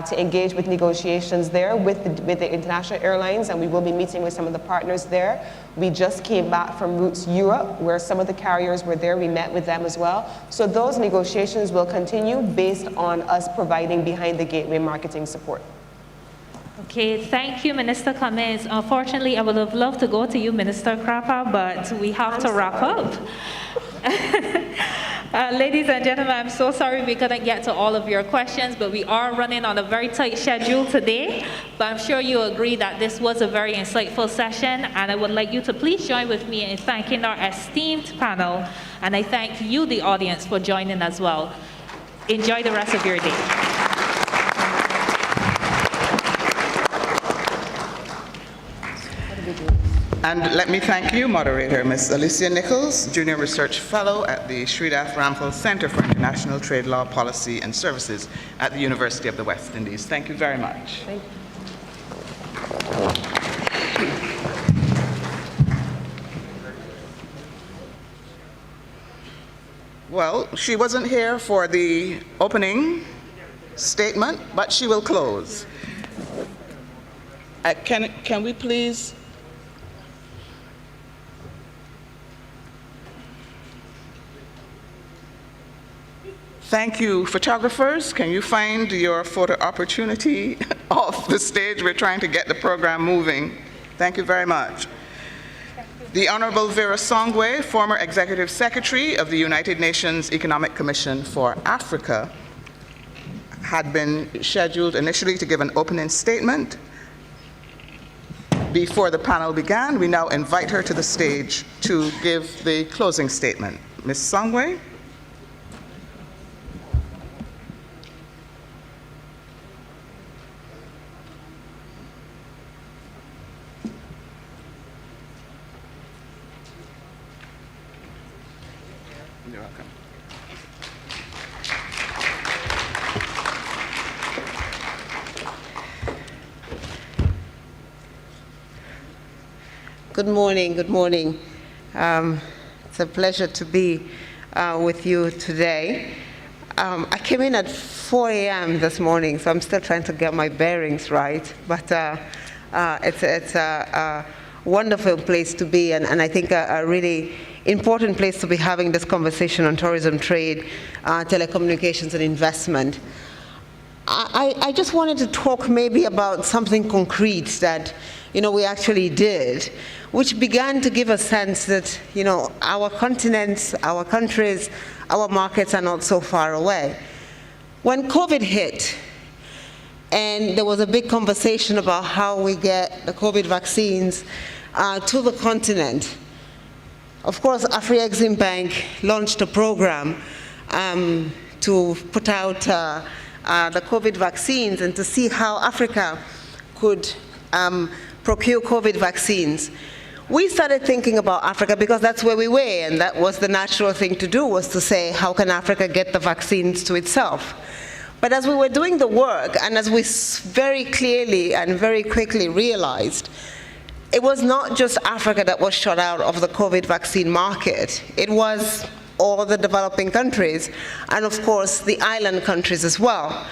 to engage with negotiations there with the international airlines, and we will be meeting with some of the partners there. We just came back from Roots Europe, where some of the carriers were there. We met with them as well. So those negotiations will continue based on us providing behind the gateway marketing support. Okay, thank you, Minister Cummins. Unfortunately, I would have loved to go to you, Minister Crapper, but we have to wrap up. Ladies and gentlemen, I'm so sorry we couldn't get to all of your questions, but we are running on a very tight schedule today. But I'm sure you agree that this was a very insightful session, and I would like you to please join with me in thanking our esteemed panel, and I thank you, the audience, for joining as well. Enjoy the rest of your day. And let me thank you, moderator, Ms. Alicia Nichols, Junior Research Fellow at the Sridath Ramphal Center for International Trade Law Policy and Services at the University of the West Indies. Thank you very much. Thank you. Well, she wasn't here for the opening statement, but she will close. Can we please... Thank you, photographers. Can you find your photo opportunity off the stage? We're trying to get the program moving. Thank you very much. The Honorable Vera Songwe, former Executive Secretary of the United Nations Economic Commission for Africa, had been scheduled initially to give an opening statement. Before the panel began, we now invite her to the stage to give the closing statement. Ms. Songwe? You're welcome. Good morning, good morning. It's a pleasure to be with you today. I came in at 4 a.m. this morning, so I'm still trying to get my bearings right, but it's a wonderful place to be, and I think a really important place to be having this conversation on tourism, trade, telecommunications, and investment. I just wanted to talk maybe about something concrete that we actually did, which began to give a sense that our continents, our countries, our markets are not so far away. When COVID hit, and there was a big conversation about how we get the COVID vaccines to the continent, of course, Afrexim Bank launched a program to put out the COVID vaccines and to see how Africa could procure COVID vaccines, we started thinking about Africa because that's where we were, and that was the natural thing to do, was to say, how can Africa get the vaccines to itself? But as we were doing the work, and as we very clearly and very quickly realized, it was not just Africa that was shut out of the COVID vaccine market. It was all the developing countries, and of course, the island countries as well.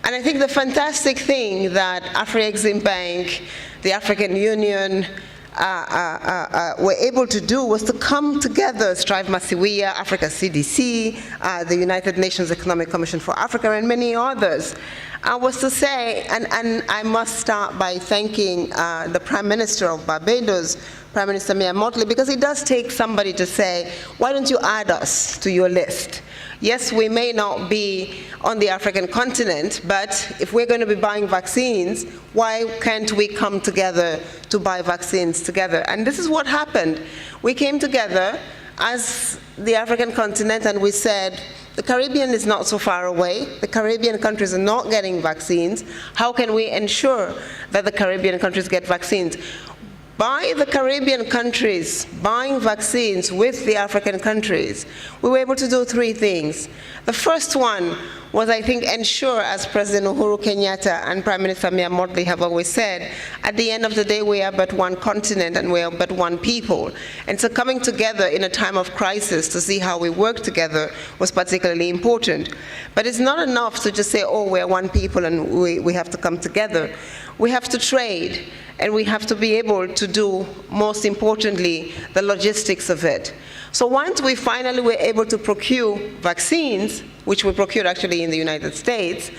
And I think the fantastic thing that Afrexim Bank, the African Union, were able to do was to come together, Strive Masiwia, Africa CDC, the United Nations Economic Commission for Africa, and many others, was to say, and I must start by thanking the Prime Minister of Barbados, Prime Minister Mia Mottley, because it does take somebody to say, why don't you add us to your list? Yes, we may not be on the African continent, but if we're going to be buying vaccines, why can't we come together to buy vaccines together? And this is what happened. We came together as the African continent and we said, the Caribbean is not so far away. The Caribbean countries are not getting vaccines. How can we ensure that the Caribbean countries get vaccines? By the Caribbean countries buying vaccines with the African countries, we were able to do three things. The first one was, I think, ensure, as President Uhuru Kenyatta and Prime Minister Mia Mottley have always said, at the end of the day, we are but one continent and we are but one people. And so coming together in a time of crisis to see how we work together was particularly important. But it's not enough to just say, oh, we're one people and we have to come together. We have to trade, and we have to be able to do, most importantly, the logistics of it. So once we finally were able to procure vaccines, which we procured actually in the United States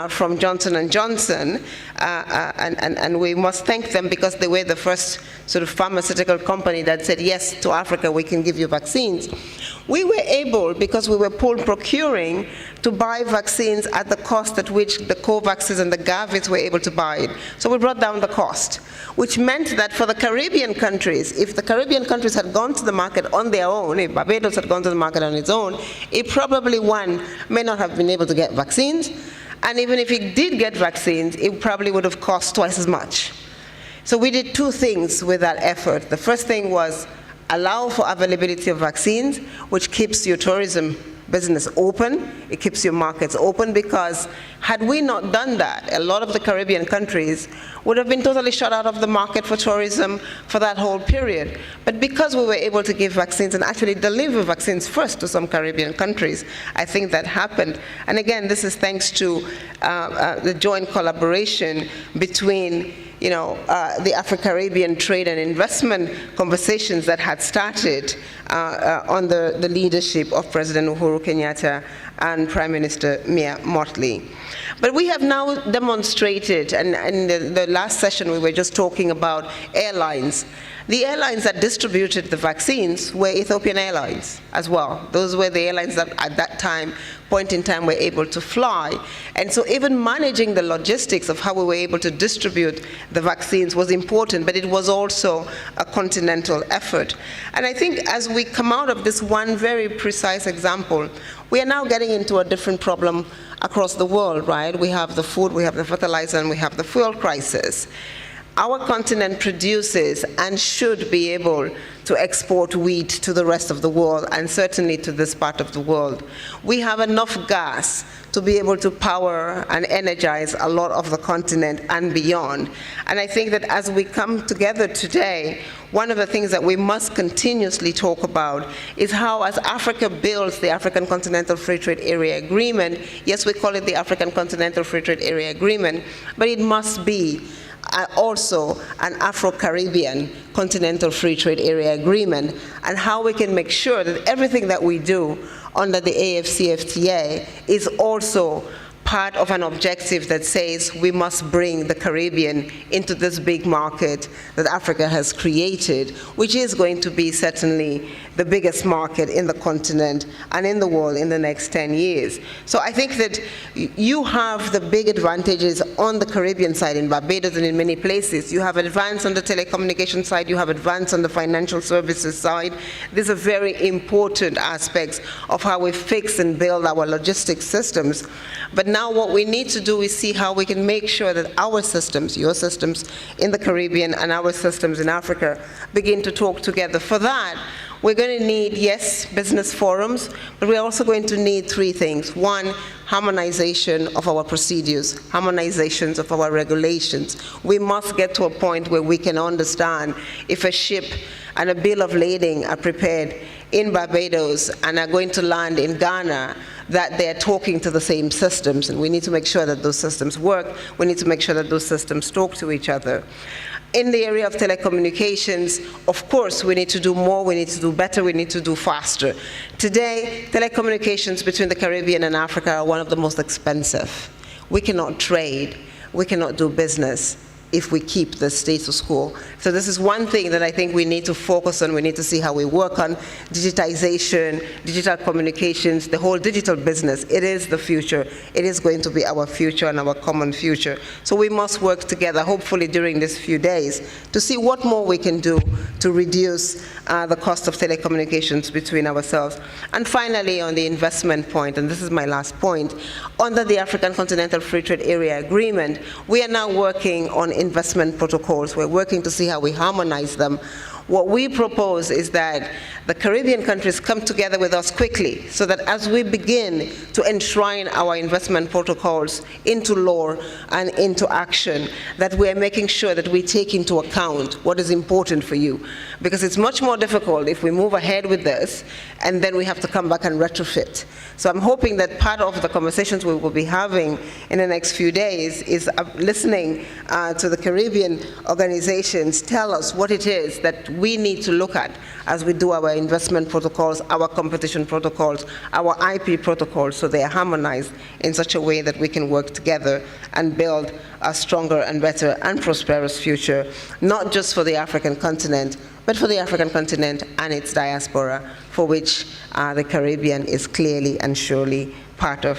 from Johnson & Johnson, and we must thank them because they were the first sort of pharmaceutical company that said, yes, to Africa, we can give you vaccines. We were able, because we were procuring, to buy vaccines at the cost at which the COVAXes and the Gavis were able to buy it. So we brought down the cost, which meant that for the Caribbean countries, if the Caribbean countries had gone to the market on their own, if Barbados had gone to the market on its own, it probably, one, may not have been able to get vaccines, and even if it did get vaccines, it probably would have cost twice as much. So we did two things with that effort. The first thing was allow for availability of vaccines, which keeps your tourism business open, it keeps your markets open, because had we not done that, a lot of the Caribbean countries would have been totally shut out of the market for tourism for that whole period. But because we were able to give vaccines and actually deliver vaccines first to some Caribbean countries, I think that happened. And again, this is thanks to the joint collaboration between the Africaribbean trade and investment conversations that had started under the leadership of President Uhuru Kenyatta and Prime Minister Mia Mottley. But we have now demonstrated, and in the last session we were just talking about airlines. The airlines that distributed the vaccines were Ethiopian Airlines as well. Those were the airlines that at that point in time were able to fly. And so even managing the logistics of how we were able to distribute the vaccines was important, but it was also a continental effort. And I think as we come out of this one very precise example, we are now getting into a different problem across the world, right? We have the food, we have the fertilizer, and we have the fuel crisis. Our continent produces and should be able to export wheat to the rest of the world, and certainly to this part of the world. We have enough gas to be able to power and energize a lot of the continent and beyond. And I think that as we come together today, one of the things that we must continuously talk about is how, as Africa builds the African Continental Free Trade Area Agreement, yes, we call it the African Continental Free Trade Area Agreement, but it must be also an Afro-Caribbean Continental Free Trade Area Agreement, and how we can make sure that everything that we do under the AFCFTA is also part of an objective that says we must bring the Caribbean into this big market that Africa has created, which is going to be certainly the biggest market in the continent and in the world in the next 10 years. So I think that you have the big advantages on the Caribbean side, in Barbados and in many places. You have advance on the telecommunication side, you have advance on the financial services side. These are very important aspects of how we fix and build our logistics systems. But now what we need to do is see how we can make sure that our systems, your systems in the Caribbean and our systems in Africa, begin to talk together. For that, we're going to need, yes, business forums, but we're also going to need three things. One, harmonization of our procedures, harmonizations of our regulations. We must get to a point where we can understand if a ship and a bill of lading are prepared in Barbados and are going to land in Ghana, that they're talking to the same systems, and we need to make sure that those systems work. We need to make sure that those systems talk to each other. In the area of telecommunications, of course, we need to do more, we need to do better, we need to do faster. Today, telecommunications between the Caribbean and Africa are one of the most expensive. We cannot trade, we cannot do business if we keep the status quo. So this is one thing that I think we need to focus on. We need to see how we work on digitization, digital communications, the whole digital business. It is the future. It is going to be our future and our common future. So we must work together, hopefully during these few days, to see what more we can do to reduce the cost of telecommunications between ourselves. And finally, on the investment point, and this is my last point, under the African Continental Free Trade Area Agreement, we are now working on investment protocols. We're working to see how we harmonize them. What we propose is that the Caribbean countries come together with us quickly so that as we begin to enshrine our investment protocols into law and into action, that we're making sure that we take into account what is important for you. Because it's much more difficult if we move ahead with this and then we have to come back and retrofit. So I'm hoping that part of the conversations we will be having in the next few days is listening to the Caribbean organizations tell us what it is that we need to look at as we do our investment protocols, our competition protocols, our IP protocols, so they are harmonized in such a way that we can work together and build a stronger and better and prosperous future, not just for the African continent, but for the African continent and its diaspora, for which the Caribbean is clearly and surely part of.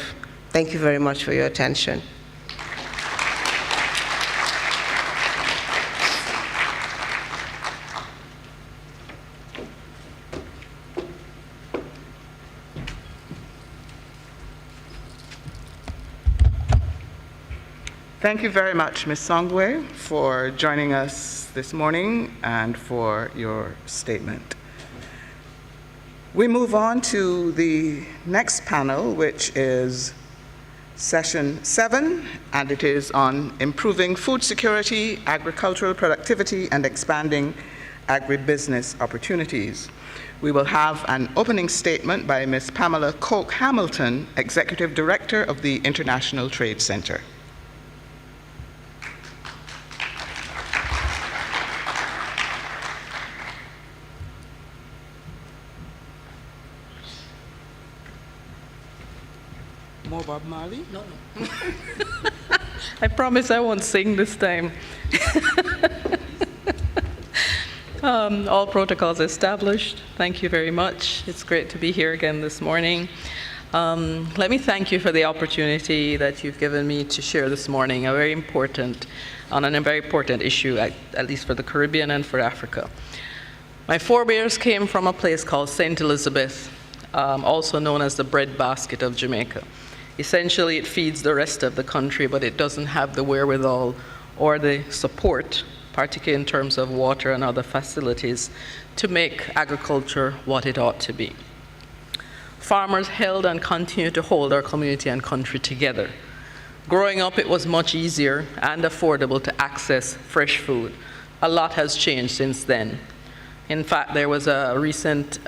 Thank you very much for your attention. Thank you very much, Ms. Songwe, for joining us this morning and for your statement. We move on to the next panel, which is session 7, and it is on improving food security, agricultural productivity, and expanding agribusiness opportunities. We will have an opening statement by Ms. Pamela Koch Hamilton, Executive Director of the International Trade Center. More Bob Marley? No. I promise I won't sing this time. All protocols established. Thank you very much. It's great to be here again this morning. Let me thank you for the opportunity that you've given me to share this morning, on a very important issue, at least for the Caribbean and for Africa. My forebears came from a place called St. Elizabeth, also known as the breadbasket of Jamaica. Essentially, it feeds the rest of the country, but it doesn't have the wherewithal or the support, particularly in terms of water and other facilities, to make agriculture what it ought to be. Farmers held and continue to hold our community and country together. Growing up, it was much easier and affordable to access fresh food. A lot has changed since then. In fact, there was a recent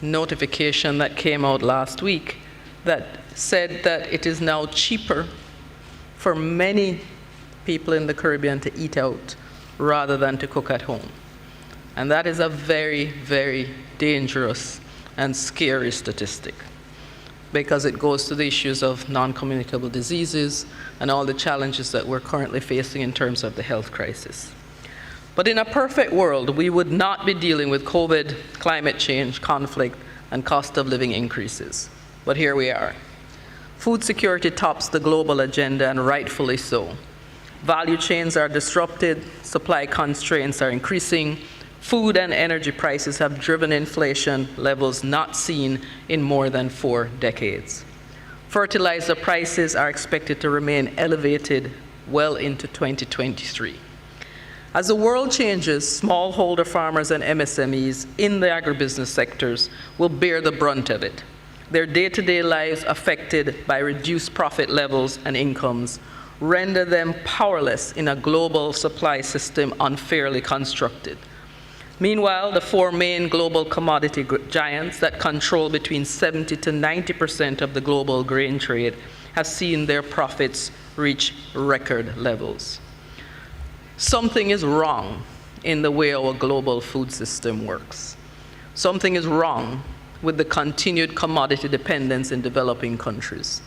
notification that came out last week that said that it is now cheaper for many people in the Caribbean to eat out rather than to cook at home. And that is a very, very dangerous and scary statistic. because it goes to the issues of non-communicable diseases and all the challenges that we're currently facing in terms of the health crisis. But in a perfect world, we would not be dealing with COVID, climate change, conflict, and cost of living increases. But here we are. Food security tops the global agenda, and rightfully so. Value chains are disrupted, supply constraints are increasing, food and energy prices have driven inflation levels not seen in more than 4 decades. Fertilizer prices are expected to remain elevated well into 2023. As the world changes, smallholder farmers and MSMEs in the agribusiness sectors will bear the brunt of it. Their day-to-day lives affected by reduced profit levels and incomes render them powerless in a global supply system unfairly constructed. Meanwhile, the 4 main global commodity giants that control between 70 to 90% of the global grain trade have seen their profits reach record levels. Something is wrong in the way our global food system works. Something is wrong with the continued commodity dependence in developing countries.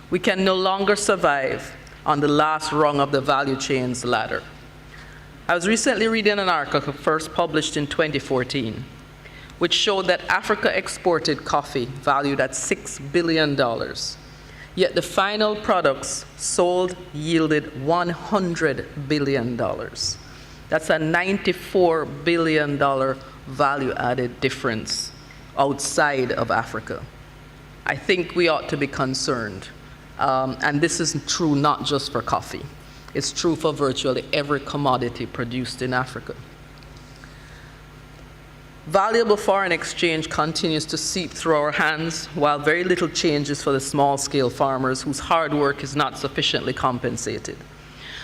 We can no longer survive on the last rung of the value chain's ladder. I was recently reading an article first published in 2014, which showed that Africa exported coffee valued at $6 billion. Yet the final products sold yielded $100 billion. That's a $94 billion value-added difference outside of Africa. I think we ought to be concerned. And this is true not just for coffee. It's true for virtually every commodity produced in Africa. Valuable foreign exchange continues to seep through our hands, while very little changes for the small-scale farmers whose hard work is not sufficiently compensated.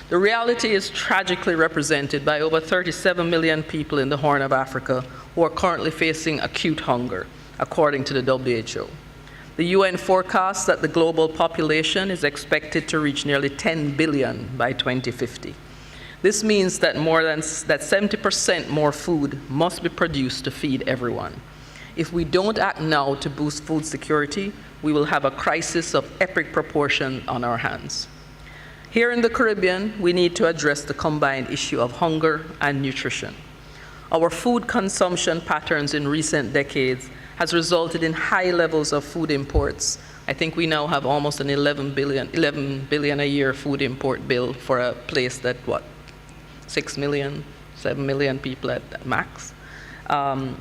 The reality is tragically represented by over 37 million people in the Horn of Africa who are currently facing acute hunger, according to the WHO. The UN forecasts that the global population is expected to reach nearly 10 billion by 2050. This means that 70% more food must be produced to feed everyone. If we don't act now to boost food security, we will have a crisis of epic proportion on our hands. Here in the Caribbean, we need to address the combined issue of hunger and nutrition. Our food consumption patterns in recent decades has resulted in high levels of food imports. I think we now have almost an 11 billion a year food import bill for a place that, 6 million, 7 million people at max,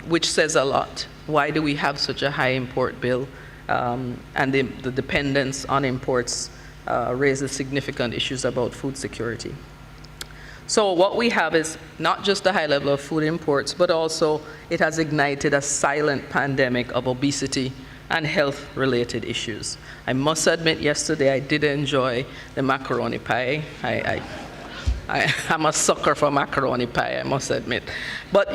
which says a lot. Why do we have such a high import bill? And the dependence on imports raises significant issues about food security. So what we have is not just a high level of food imports, but also it has ignited a silent pandemic of obesity and health-related issues. I must admit, yesterday I did enjoy the macaroni pie. I'm a sucker for macaroni pie, I must admit. But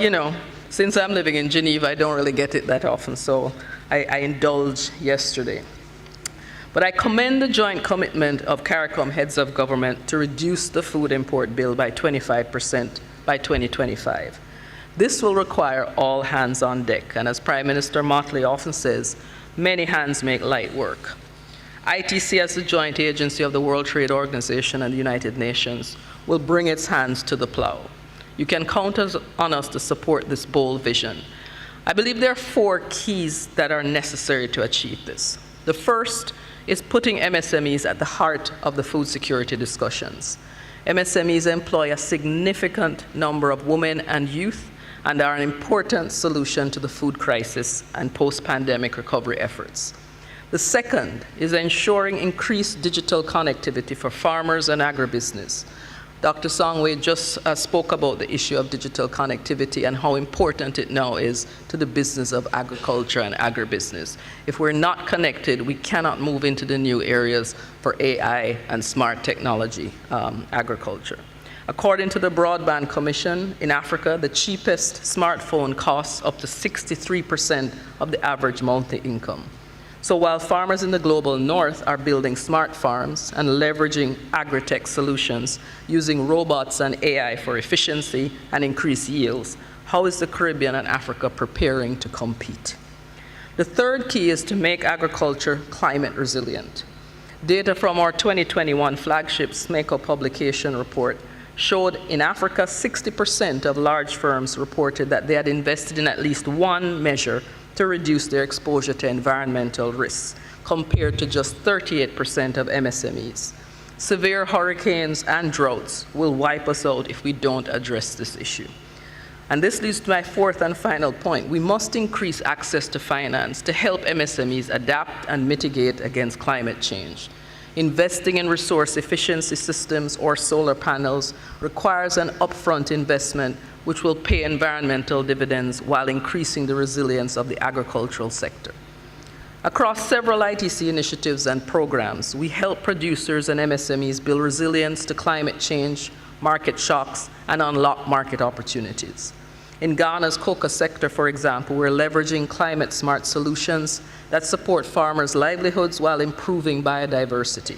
since I'm living in Geneva, I don't really get it that often, so I indulged yesterday. But I commend the joint commitment of CARICOM heads of government to reduce the food import bill by 25% by 2025. This will require all hands on deck, and as Prime Minister Motley often says, many hands make light work. ITC, as the joint agency of the World Trade Organization and the United Nations, will bring its hands to the plow. You can count on us to support this bold vision. I believe there are 4 keys that are necessary to achieve this. The first is putting MSMEs at the heart of the food security discussions. MSMEs employ a significant number of women and youth and are an important solution to the food crisis and post-pandemic recovery efforts. The second is ensuring increased digital connectivity for farmers and agribusiness. Dr. Songwe just spoke about the issue of digital connectivity and how important it now is to the business of agriculture and agribusiness. If we're not connected, we cannot move into the new areas for AI and smart technology agriculture. According to the Broadband Commission, in Africa, the cheapest smartphone costs up to 63% of the average monthly income. So while farmers in the global north are building smart farms and leveraging agri-tech solutions using robots and AI for efficiency and increased yields, how is the Caribbean and Africa preparing to compete? The third key is to make agriculture climate resilient. Data from our 2021 flagship SMECO publication report showed in Africa 60% of large firms reported that they had invested in at least one measure to reduce their exposure to environmental risks, compared to just 38% of MSMEs. Severe hurricanes and droughts will wipe us out if we don't address this issue. And this leads to my fourth and final point. We must increase access to finance to help MSMEs adapt and mitigate against climate change. Investing in resource efficiency systems or solar panels requires an upfront investment which will pay environmental dividends while increasing the resilience of the agricultural sector. Across several ITC initiatives and programs, we help producers and MSMEs build resilience to climate change, market shocks, and unlock market opportunities. In Ghana's cocoa sector, for example, we're leveraging climate-smart solutions that support farmers' livelihoods while improving biodiversity.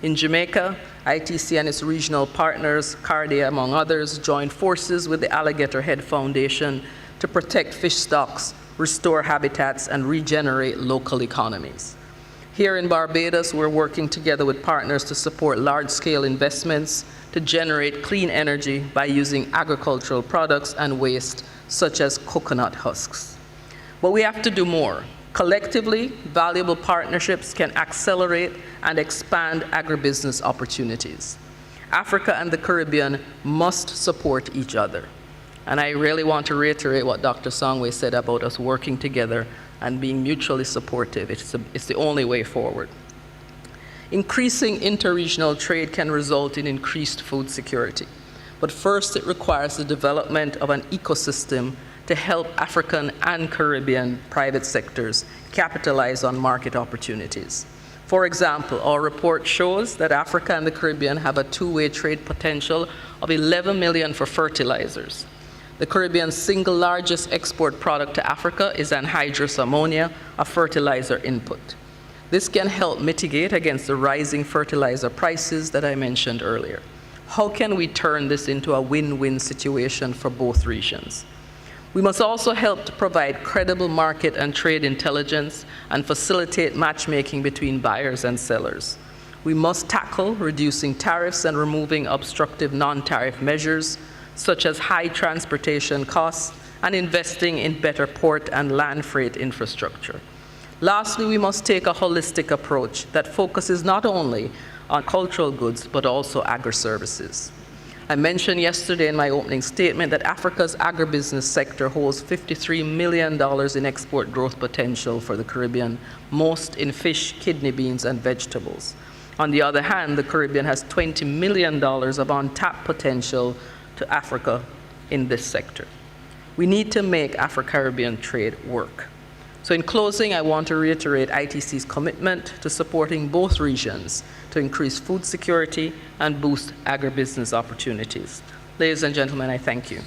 In Jamaica, ITC and its regional partners, CARDIA among others, joined forces with the Alligator Head Foundation to protect fish stocks, restore habitats, and regenerate local economies. Here in Barbados, we're working together with partners to support large-scale investments to generate clean energy by using agricultural products and waste, such as coconut husks. But we have to do more. Collectively, valuable partnerships can accelerate and expand agribusiness opportunities. Africa and the Caribbean must support each other. And I really want to reiterate what Dr. Songwe said about us working together and being mutually supportive. It's the only way forward. Increasing interregional trade can result in increased food security. But first, it requires the development of an ecosystem to help African and Caribbean private sectors capitalize on market opportunities. For example, our report shows that Africa and the Caribbean have a two-way trade potential of 11 million for fertilizers. The Caribbean's single largest export product to Africa is anhydrous ammonia, a fertilizer input. This can help mitigate against the rising fertilizer prices that I mentioned earlier. How can we turn this into a win-win situation for both regions? We must also help to provide credible market and trade intelligence and facilitate matchmaking between buyers and sellers. We must tackle reducing tariffs and removing obstructive non-tariff measures, such as high transportation costs and investing in better port and land freight infrastructure. Lastly, we must take a holistic approach that focuses not only on cultural goods, but also agri-services. I mentioned yesterday in my opening statement that Africa's agribusiness sector holds $53 million in export growth potential for the Caribbean, most in fish, kidney beans, and vegetables. On the other hand, the Caribbean has $20 million of untapped potential to Africa in this sector. We need to make Africaribbean trade work. So in closing, I want to reiterate ITC's commitment to supporting both regions to increase food security and boost agribusiness opportunities. Ladies and gentlemen, I thank you.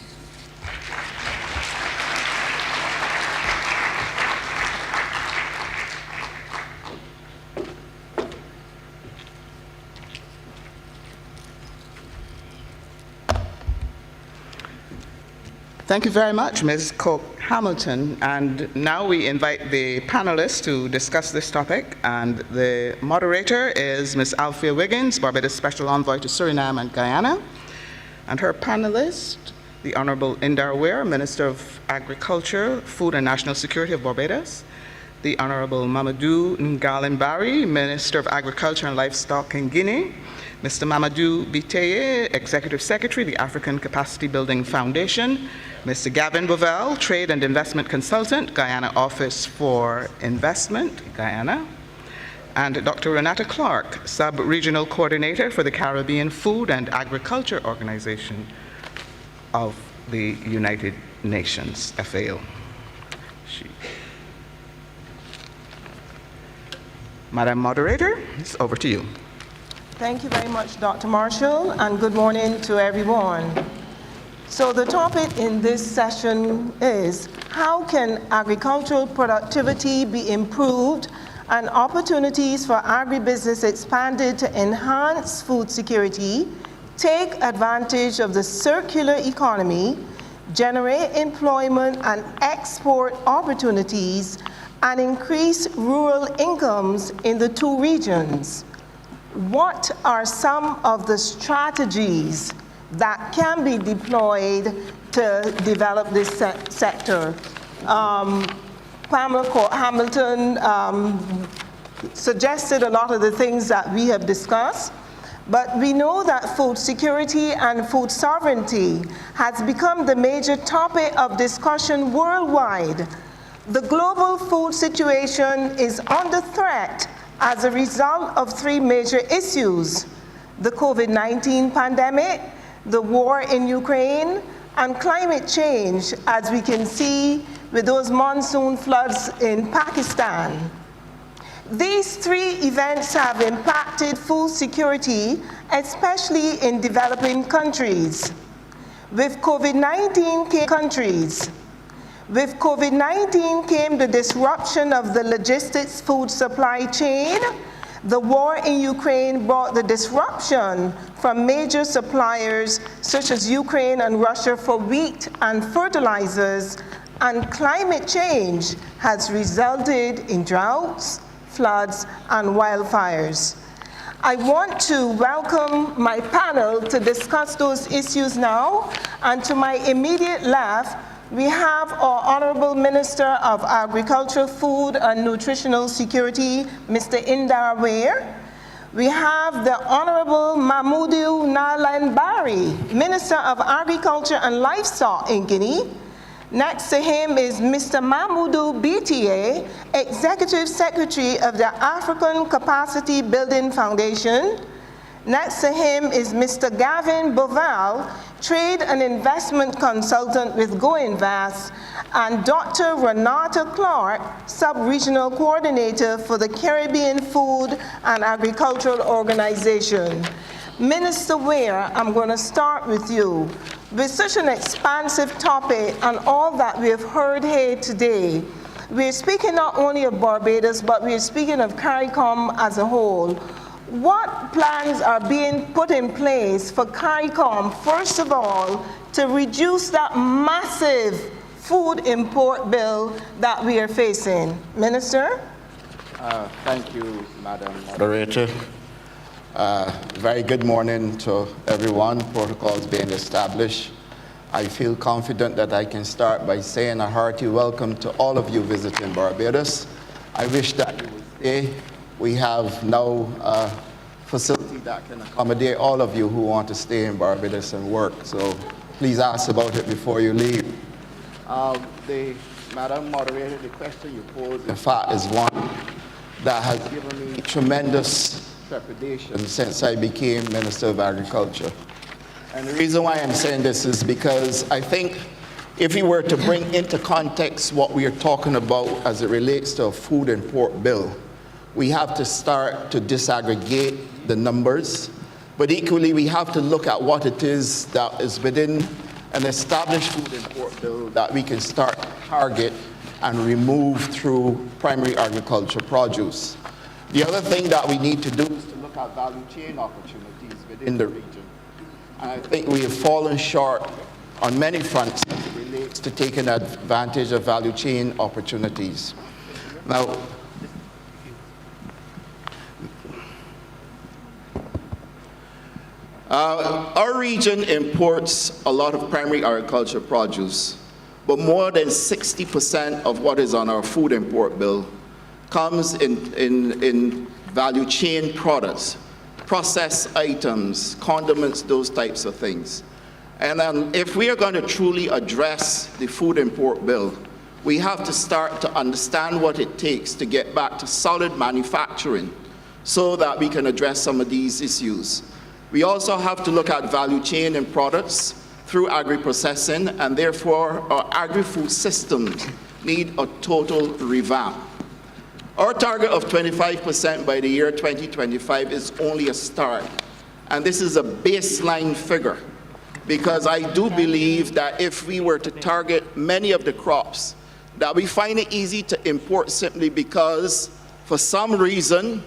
Thank you very much, Ms. Cook-Hamilton. And now we invite the panelists to discuss this topic. And the moderator is Ms. Althea Wiggins, Barbados Special Envoy to Suriname and Guyana. And her panelist, the Honorable Indar Weir, Minister of Agriculture, Food and National Security of Barbados. The Honorable Mamadou Ngalen-Barry, Minister of Agriculture and Livestock in Guinea. Mr. Mamadou Biteye, Executive Secretary, the African Capacity Building Foundation. Mr. Gavin Bovell, Trade and Investment Consultant, Guyana Office for Investment, Guyana. And Dr. Renata Clark, Sub-Regional Coordinator for the Caribbean Food and Agriculture Organization of the United Nations, FAO. Madam Moderator, it's over to you. Thank you very much, Dr. Marshall, and good morning to everyone. So the topic in this session is, how can agricultural productivity be improved and opportunities for agribusiness expanded to enhance food security, take advantage of the circular economy, generate employment and export opportunities, and increase rural incomes in the two regions. What are some of the strategies that can be deployed to develop this sector? Pamela Court Hamilton suggested a lot of the things that we have discussed, but we know that food security and food sovereignty has become the major topic of discussion worldwide. The global food situation is under threat as a result of three major issues: the COVID-19 pandemic, the war in Ukraine, and climate change, as we can see with those monsoon floods in Pakistan. These three events have impacted food security, especially in developing countries. With COVID-19 came the disruption of the logistics food supply chain. The war in Ukraine brought the disruption from major suppliers such as Ukraine and Russia for wheat and fertilizers, and climate change has resulted in droughts, floods, and wildfires. I want to welcome my panel to discuss those issues now, and to my immediate left, we have our Honorable Minister of Agriculture, Food and Nutritional Security, Mr. Indar Ware. We have the Honorable Mamoudou Nalan Bari, Minister of Agriculture and Livestock in Guinea. Next to him is Mr. Mamoudou Bitiye, Executive Secretary of the African Capacity Building Foundation. Next to him is Mr. Gavin Boval, Trade and Investment Consultant with GoInvest, and Dr. Renata Clark, Sub-Regional Coordinator for the Caribbean Food and Agricultural Organization. Minister Ware, I'm going to start with you. With such an expansive topic and all that we have heard here today, we're speaking not only of Barbados, but we're speaking of CARICOM as a whole. What plans are being put in place for CARICOM, first of all, to reduce that massive food import bill that we are facing? Minister? Thank you, Madam Moderator. Very good morning to everyone. Protocols being established. I feel confident that I can start by saying a hearty welcome to all of you visiting Barbados. I wish that you would stay. We have now a facility that can accommodate all of you who want to stay in Barbados and work. So please ask about it before you leave. Madam Moderator, the question you posed, in fact, is one that has given me tremendous trepidation since I became Minister of Agriculture. And the reason why I'm saying this is because I think if we were to bring into context what we are talking about as it relates to a food import bill, we have to start to disaggregate the numbers, but equally we have to look at what it is that is within an established food import bill that we can start to target and remove through primary agriculture produce. The other thing that we need to do is to look at value chain opportunities within the region. And I think we have fallen short on many fronts as it relates to taking advantage of value chain opportunities. Now, our region imports a lot of primary agriculture produce, but more than 60% of what is on our food import bill comes in value chain products, processed items, condiments, those types of things. And if we are going to truly address the food import bill, we have to start to understand what it takes to get back to solid manufacturing so that we can address some of these issues. We also have to look at value chain in products through agri-processing, and therefore our agri-food systems need a total revamp. Our target of 25% by the year 2025 is only a start, and this is a baseline figure, because I do believe that if we were to target many of the crops, that we find it easy to import simply because for some reason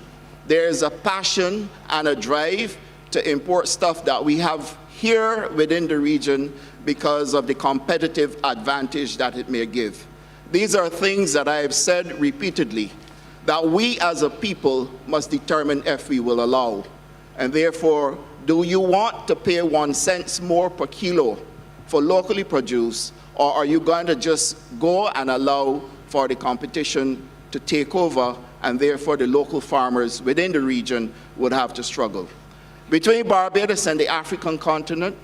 there's a passion and a drive to import stuff that we have here within the region because of the competitive advantage that it may give. These are things that I have said repeatedly, that we as a people must determine if we will allow. And therefore, do you want to pay 1 cent more per kilo for locally produced, or are you going to just go and allow for the competition to take over, and therefore the local farmers within the region would have to struggle? Between Barbados and the African continent,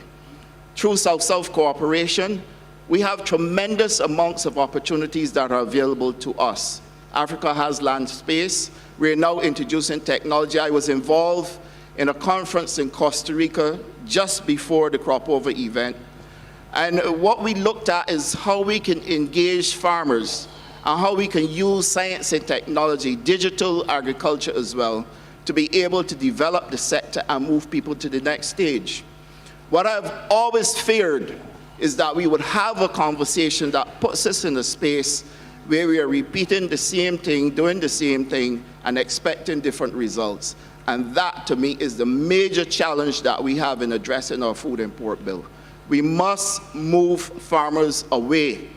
through South-South cooperation, we have tremendous amounts of opportunities that are available to us. Africa has land space. We're now introducing technology. I was involved in a conference in Costa Rica just before the crop over event. And what we looked at is how we can engage farmers and how we can use science and technology, digital agriculture as well, to be able to develop the sector and move people to the next stage. What I've always feared is that we would have a conversation that puts us in a space where we are repeating the same thing, doing the same thing, and expecting different results. And that, to me, is the major challenge that we have in addressing our food import bill. We must move farmers away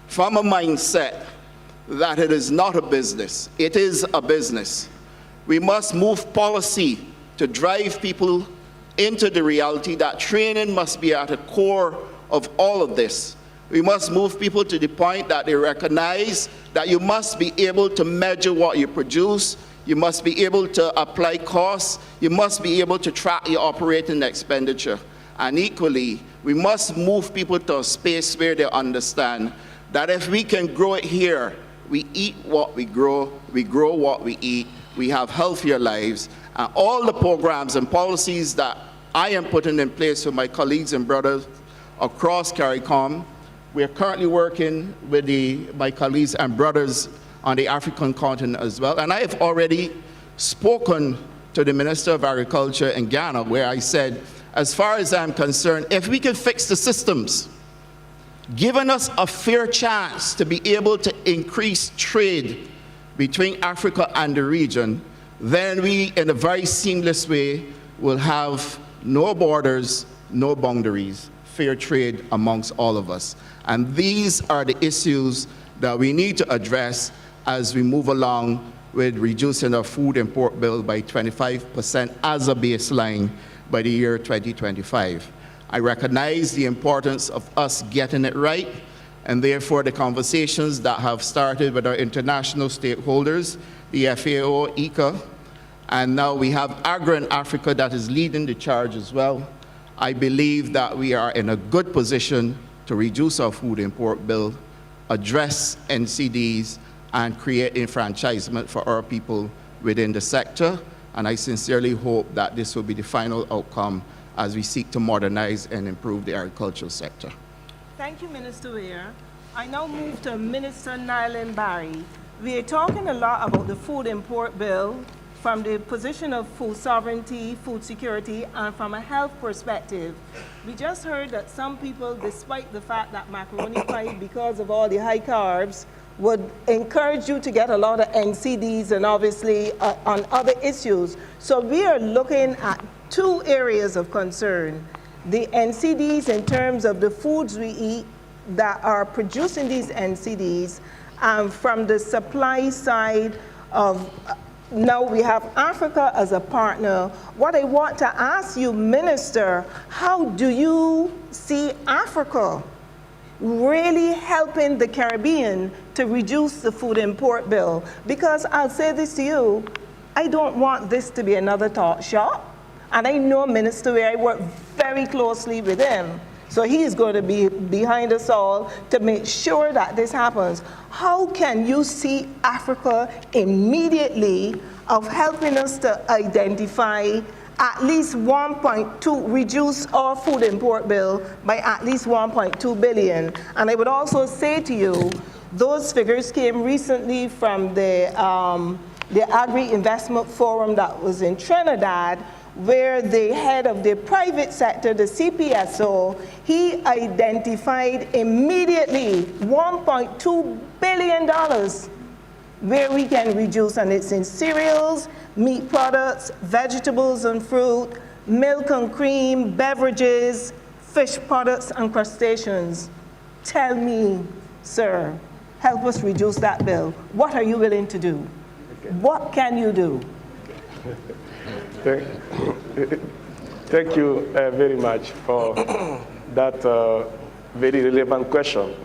from a mindset that it is not a business. It is a business. We must move policy to drive people into the reality that training must be at the core of all of this. We must move people to the point that they recognize that you must be able to measure what you produce, you must be able to apply costs, you must be able to track your operating expenditure. And equally, we must move people to a space where they understand that if we can grow it here, we eat what we grow what we eat, we have healthier lives, and all the programs and policies that I am putting in place with my colleagues and brothers across CARICOM. We are currently working with my colleagues and brothers on the African continent as well. And I have already spoken to the Minister of Agriculture in Ghana, where I said, as far as I'm concerned, if we can fix the systems, giving us a fair chance to be able to increase trade between Africa and the region, then we, in a very seamless way, will have no borders, no boundaries, fair trade amongst all of us. And these are the issues that we need to address as we move along with reducing our food import bill by 25% as a baseline by the year 2025. I recognize the importance of us getting it right, and therefore the conversations that have started with our international stakeholders, the FAO, ICA, and now we have Agri in Africa that is leading the charge as well. I believe that we are in a good position to reduce our food import bill, address NCDs, and create enfranchisement for our people within the sector. And I sincerely hope that this will be the final outcome as we seek to modernize and improve the agricultural sector. Thank you, Minister Weir. I now move to Minister Nyland Barry. We are talking a lot about the food import bill from the position of food sovereignty, food security, and from a health perspective. We just heard that some people, despite the fact that macaroni pie, because of all the high carbs, would encourage you to get a lot of NCDs and obviously on other issues. So we are looking at two areas of concern. The NCDs in terms of the foods we eat that are producing these NCDs, from the supply side of, now we have Africa as a partner. What I want to ask you, Minister, how do you see Africa really helping the Caribbean to reduce the food import bill? Because I'll say this to you, I don't want this to be another talk shop. And I know Minister Weir, I work very closely with him. So he is going to be behind us all to make sure that this happens. How can you see Africa immediately of helping us to identify at least 1.2, reduce our food import bill by at least 1.2 billion? And I would also say to you, those figures came recently from the Agri-Investment Forum that was in Trinidad, where the head of the private sector, the CPSO, he identified immediately $1.2 billion where we can reduce, and it's in cereals, meat products, vegetables and fruit, milk and cream, beverages, fish products, and crustaceans. Tell me, sir, help us reduce that bill. What are you willing to do? What can you do? Thank you very much for that very relevant question.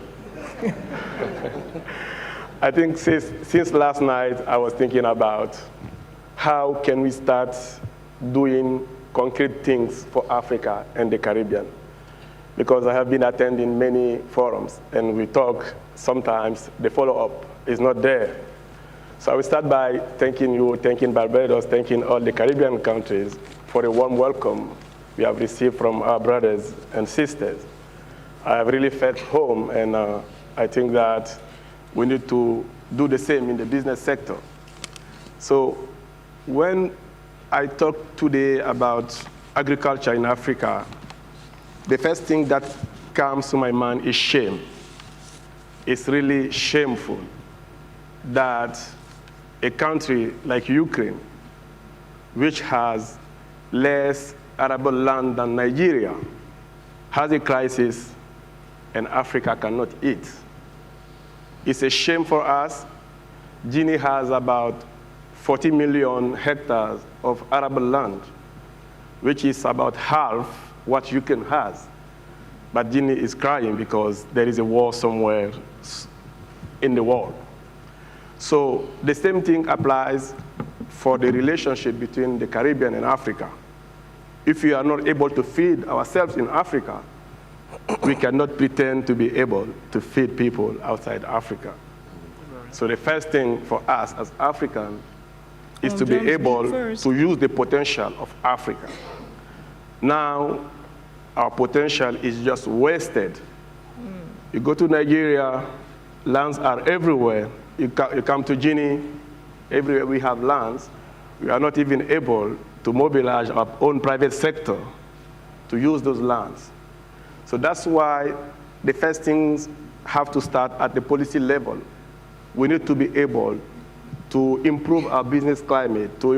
I think since last night, I was thinking about how can we start doing concrete things for Africa and the Caribbean. Because I have been attending many forums, and we talk, sometimes the follow-up is not there. So I will start by thanking you, thanking Barbados, thanking all the Caribbean countries for the warm welcome we have received from our brothers and sisters. I have really felt home, and I think that we need to do the same in the business sector. So when I talk today about agriculture in Africa, the first thing that comes to my mind is shame. It's really shameful that a country like Ukraine, which has less arable land than Nigeria, has a crisis and Africa cannot eat. It's a shame for us. Guinea has about 40 million hectares of arable land, which is about half what Ukraine has. But Guinea is crying because there is a war somewhere in the world. So the same thing applies for the relationship between the Caribbean and Africa. If we are not able to feed ourselves in Africa, we cannot pretend to be able to feed people outside Africa. So the first thing for us as Africans is to be able to use the potential of Africa. Now, our potential is just wasted. You go to Nigeria, lands are everywhere. You come to Guinea, everywhere we have lands. We are not even able to mobilize our own private sector to use those lands. So that's why the first things have to start at the policy level. We need to be able to improve our business climate, to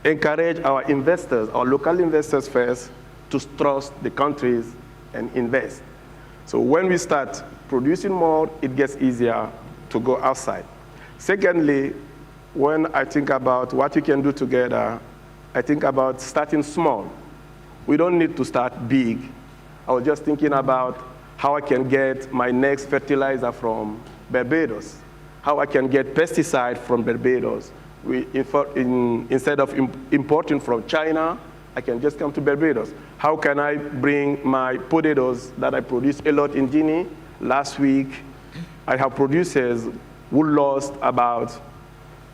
encourage our investors, our local investors first, to trust the countries and invest. So when we start producing more, it gets easier to go outside. Secondly, when I think about what we can do together, I think about starting small. We don't need to start big. I was just thinking about how I can get my next fertilizer from Barbados, how I can get pesticide from Barbados. Instead of importing from China, I can just come to Barbados. How can I bring my potatoes that I produce a lot in Guinea? Last week, I have producers who lost about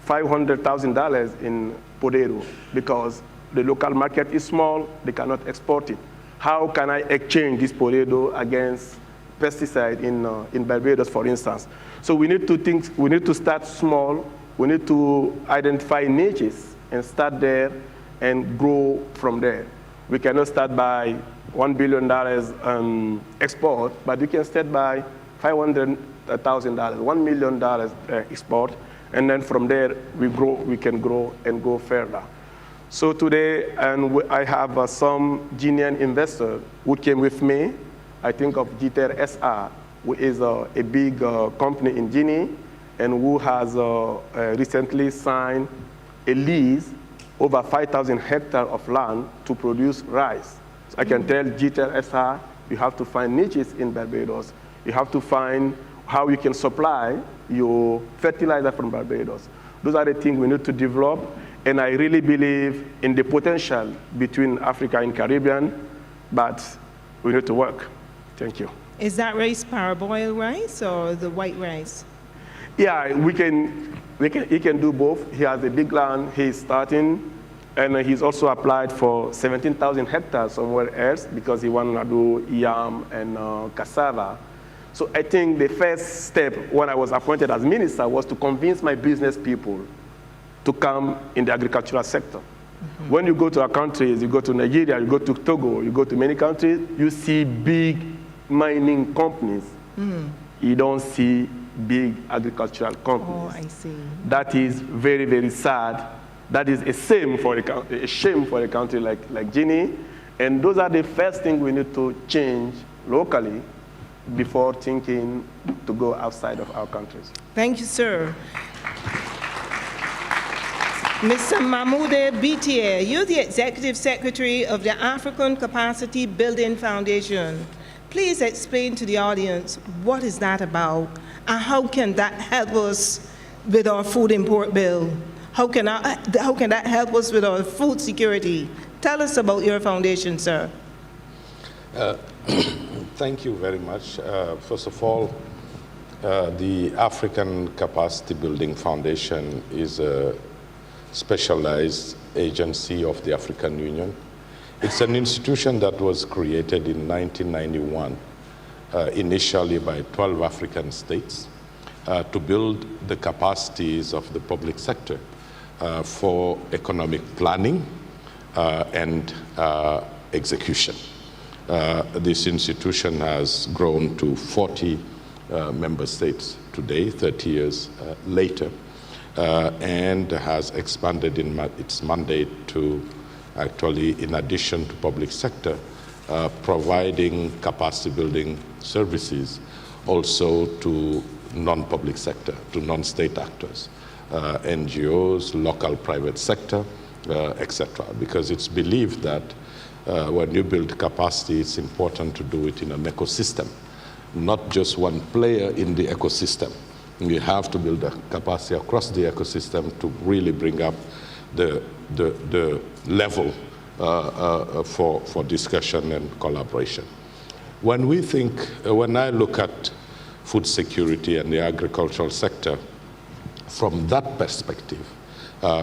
$500,000 in potato because the local market is small, they cannot export it. How can I exchange this potato against pesticide in Barbados, for instance? So we need to start small. We need to identify niches and start there and grow from there. We cannot start by $1 billion export, but we can start by $500,000, $1 million export, and then from there we can grow and go further. So today, I have some Guinean investor who came with me. I think of GTR SR, who is a big company in Guinea, and who has recently signed a lease over 5,000 hectares of land to produce rice. So I can tell GTR SR, you have to find niches in Barbados. You have to find how you can supply your fertilizer from Barbados. Those are the things we need to develop, and I really believe in the potential between Africa and Caribbean, but we need to work. Thank you. Is that rice parboiled rice or the white rice? Yeah, he can do both. He has a big land, he's starting, and he's also applied for 17,000 hectares somewhere else because he wants to do yam and cassava. So I think the first step when I was appointed as minister was to convince my business people to come in the agricultural sector. Mm-hmm. When you go to our countries, you go to Nigeria, you go to Togo, you go to many countries, you see big mining companies. Mm. You don't see big agricultural companies. Oh, I see. That is very, very sad. That is a shame for a country like Guinea. And those are the first things we need to change locally before thinking to go outside of our countries. Thank you, sir. Mr. Mahmoud Bitier, you're the Executive Secretary of the African Capacity Building Foundation. Please explain to the audience what is that about and how can that help us with our food import bill? How can that help us with our food security? Tell us about your foundation, sir. Thank you very much. First of all, the African Capacity Building Foundation is a specialized agency of the African Union. It's an institution that was created in 1991, initially by 12 African states, to build the capacities of the public sector for economic planning and execution. This institution has grown to 40 member states today, 30 years later, and has expanded in its mandate to actually, in addition to public sector, providing capacity building services also to non-public sector, to non-state actors, NGOs, local private sector, etc. Because it's believed that when you build capacity, it's important to do it in an ecosystem, not just one player in the ecosystem. You have to build a capacity across the ecosystem to really bring up the level for discussion and collaboration. When I look at food security and the agricultural sector from that perspective,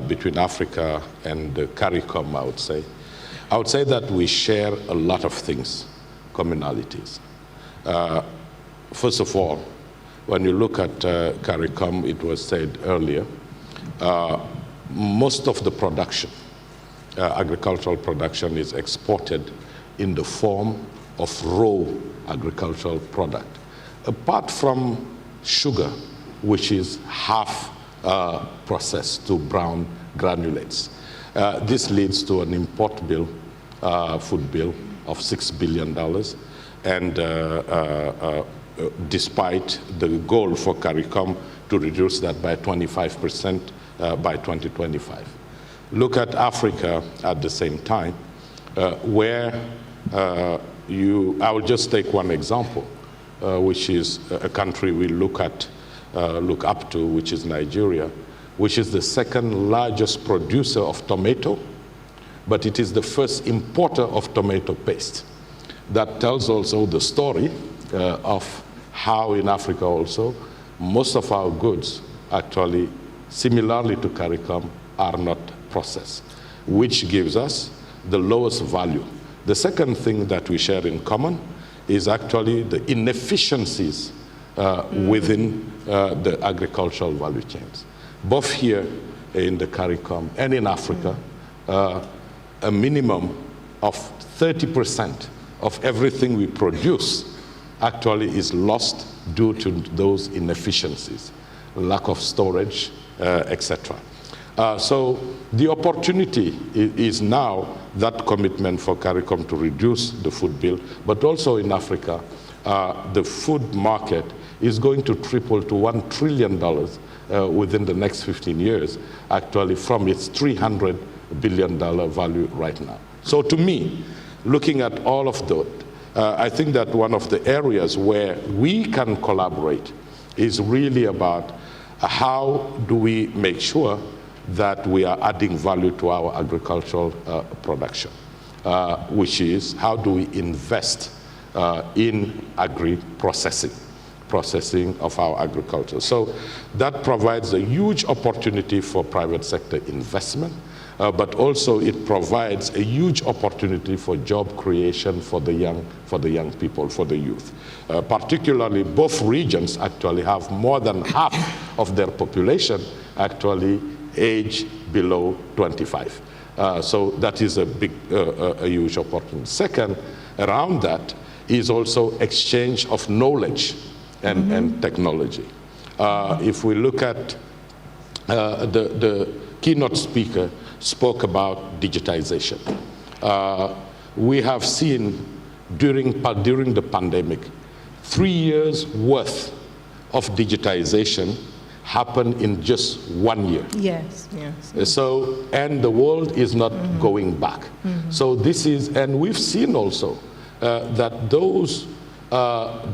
between Africa and the CARICOM, I would say that we share a lot of things, commonalities. First of all, when you look at CARICOM, it was said earlier, most of the production, agricultural production, is exported in the form of raw agricultural product. Apart from sugar, which is half processed to brown granulates. This leads to an import bill, food bill of $6 billion, and despite the goal for CARICOM to reduce that by 25% by 2025. Look at Africa at the same time, where I will just take one example, which is a country we look up to, which is Nigeria, which is the second largest producer of tomato, but it is the first importer of tomato paste. That tells also the story of how in Africa also, most of our goods actually, similarly to CARICOM, are not processed, which gives us the lowest value. The second thing that we share in common is actually the inefficiencies within the agricultural value chains. Both here in the CARICOM and in Africa, a minimum of 30% of everything we produce actually is lost due to those inefficiencies, lack of storage, etc. So the opportunity is now that commitment for CARICOM to reduce the food bill, but also in Africa, the food market is going to triple to $1 trillion within the next 15 years, actually from its $300 billion value right now. So to me, looking at all of that, I think that one of the areas where we can collaborate is really about how do we make sure that we are adding value to our agricultural production, which is how do we invest in processing of our agriculture. So that provides a huge opportunity for private sector investment, but also it provides a huge opportunity for job creation for the young people, for the youth. Particularly, both regions actually have more than half of their population actually age below 25. So that is a huge opportunity. Second, around that is also exchange of knowledge and technology. If we look at the keynote speaker spoke about digitization. We have seen during the pandemic 3 years worth of digitization happened in just 1 year. Yes, yes. So, and the world is not going back. So this is, and we've seen also that those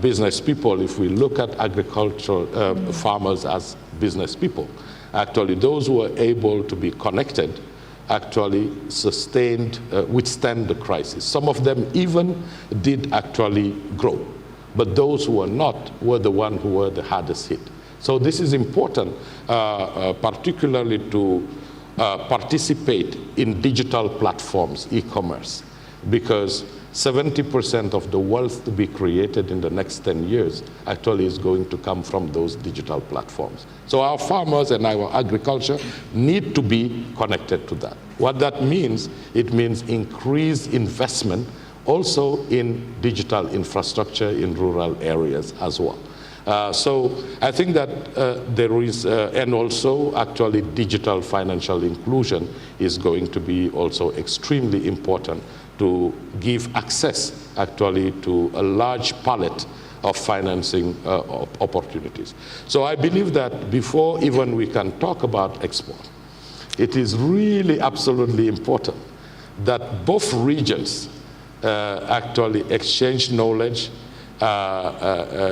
business people, if we look at agricultural farmers as business people, actually those who were able to be connected actually withstand the crisis. Some of them even did actually grow, but those who were not were the ones who were the hardest hit. So this is important, particularly to participate in digital platforms, e-commerce, because 70% of the wealth to be created in the next 10 years actually is going to come from those digital platforms. So our farmers and our agriculture need to be connected to that. What that means, it means increased investment also in digital infrastructure in rural areas as well. So I think that there is, and also actually digital financial inclusion is going to be also extremely important to give access actually to a large palette of financing opportunities. So I believe that before even we can talk about export, it is really absolutely important that both regions actually exchange knowledge,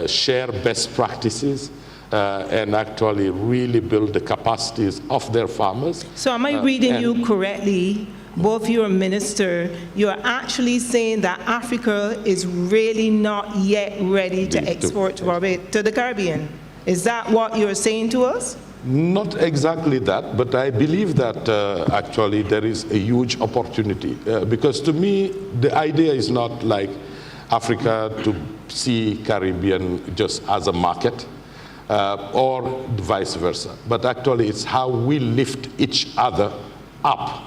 share best practices, and actually really build the capacities of their farmers. So am I reading you correctly? Both you and Minister, you're actually saying that Africa is really not yet ready to export to the Caribbean. Is that what you're saying to us? Not exactly that, but I believe that actually there is a huge opportunity. Because to me, the idea is not like Africa to see Caribbean just as a market or vice versa, but actually it's how we lift each other up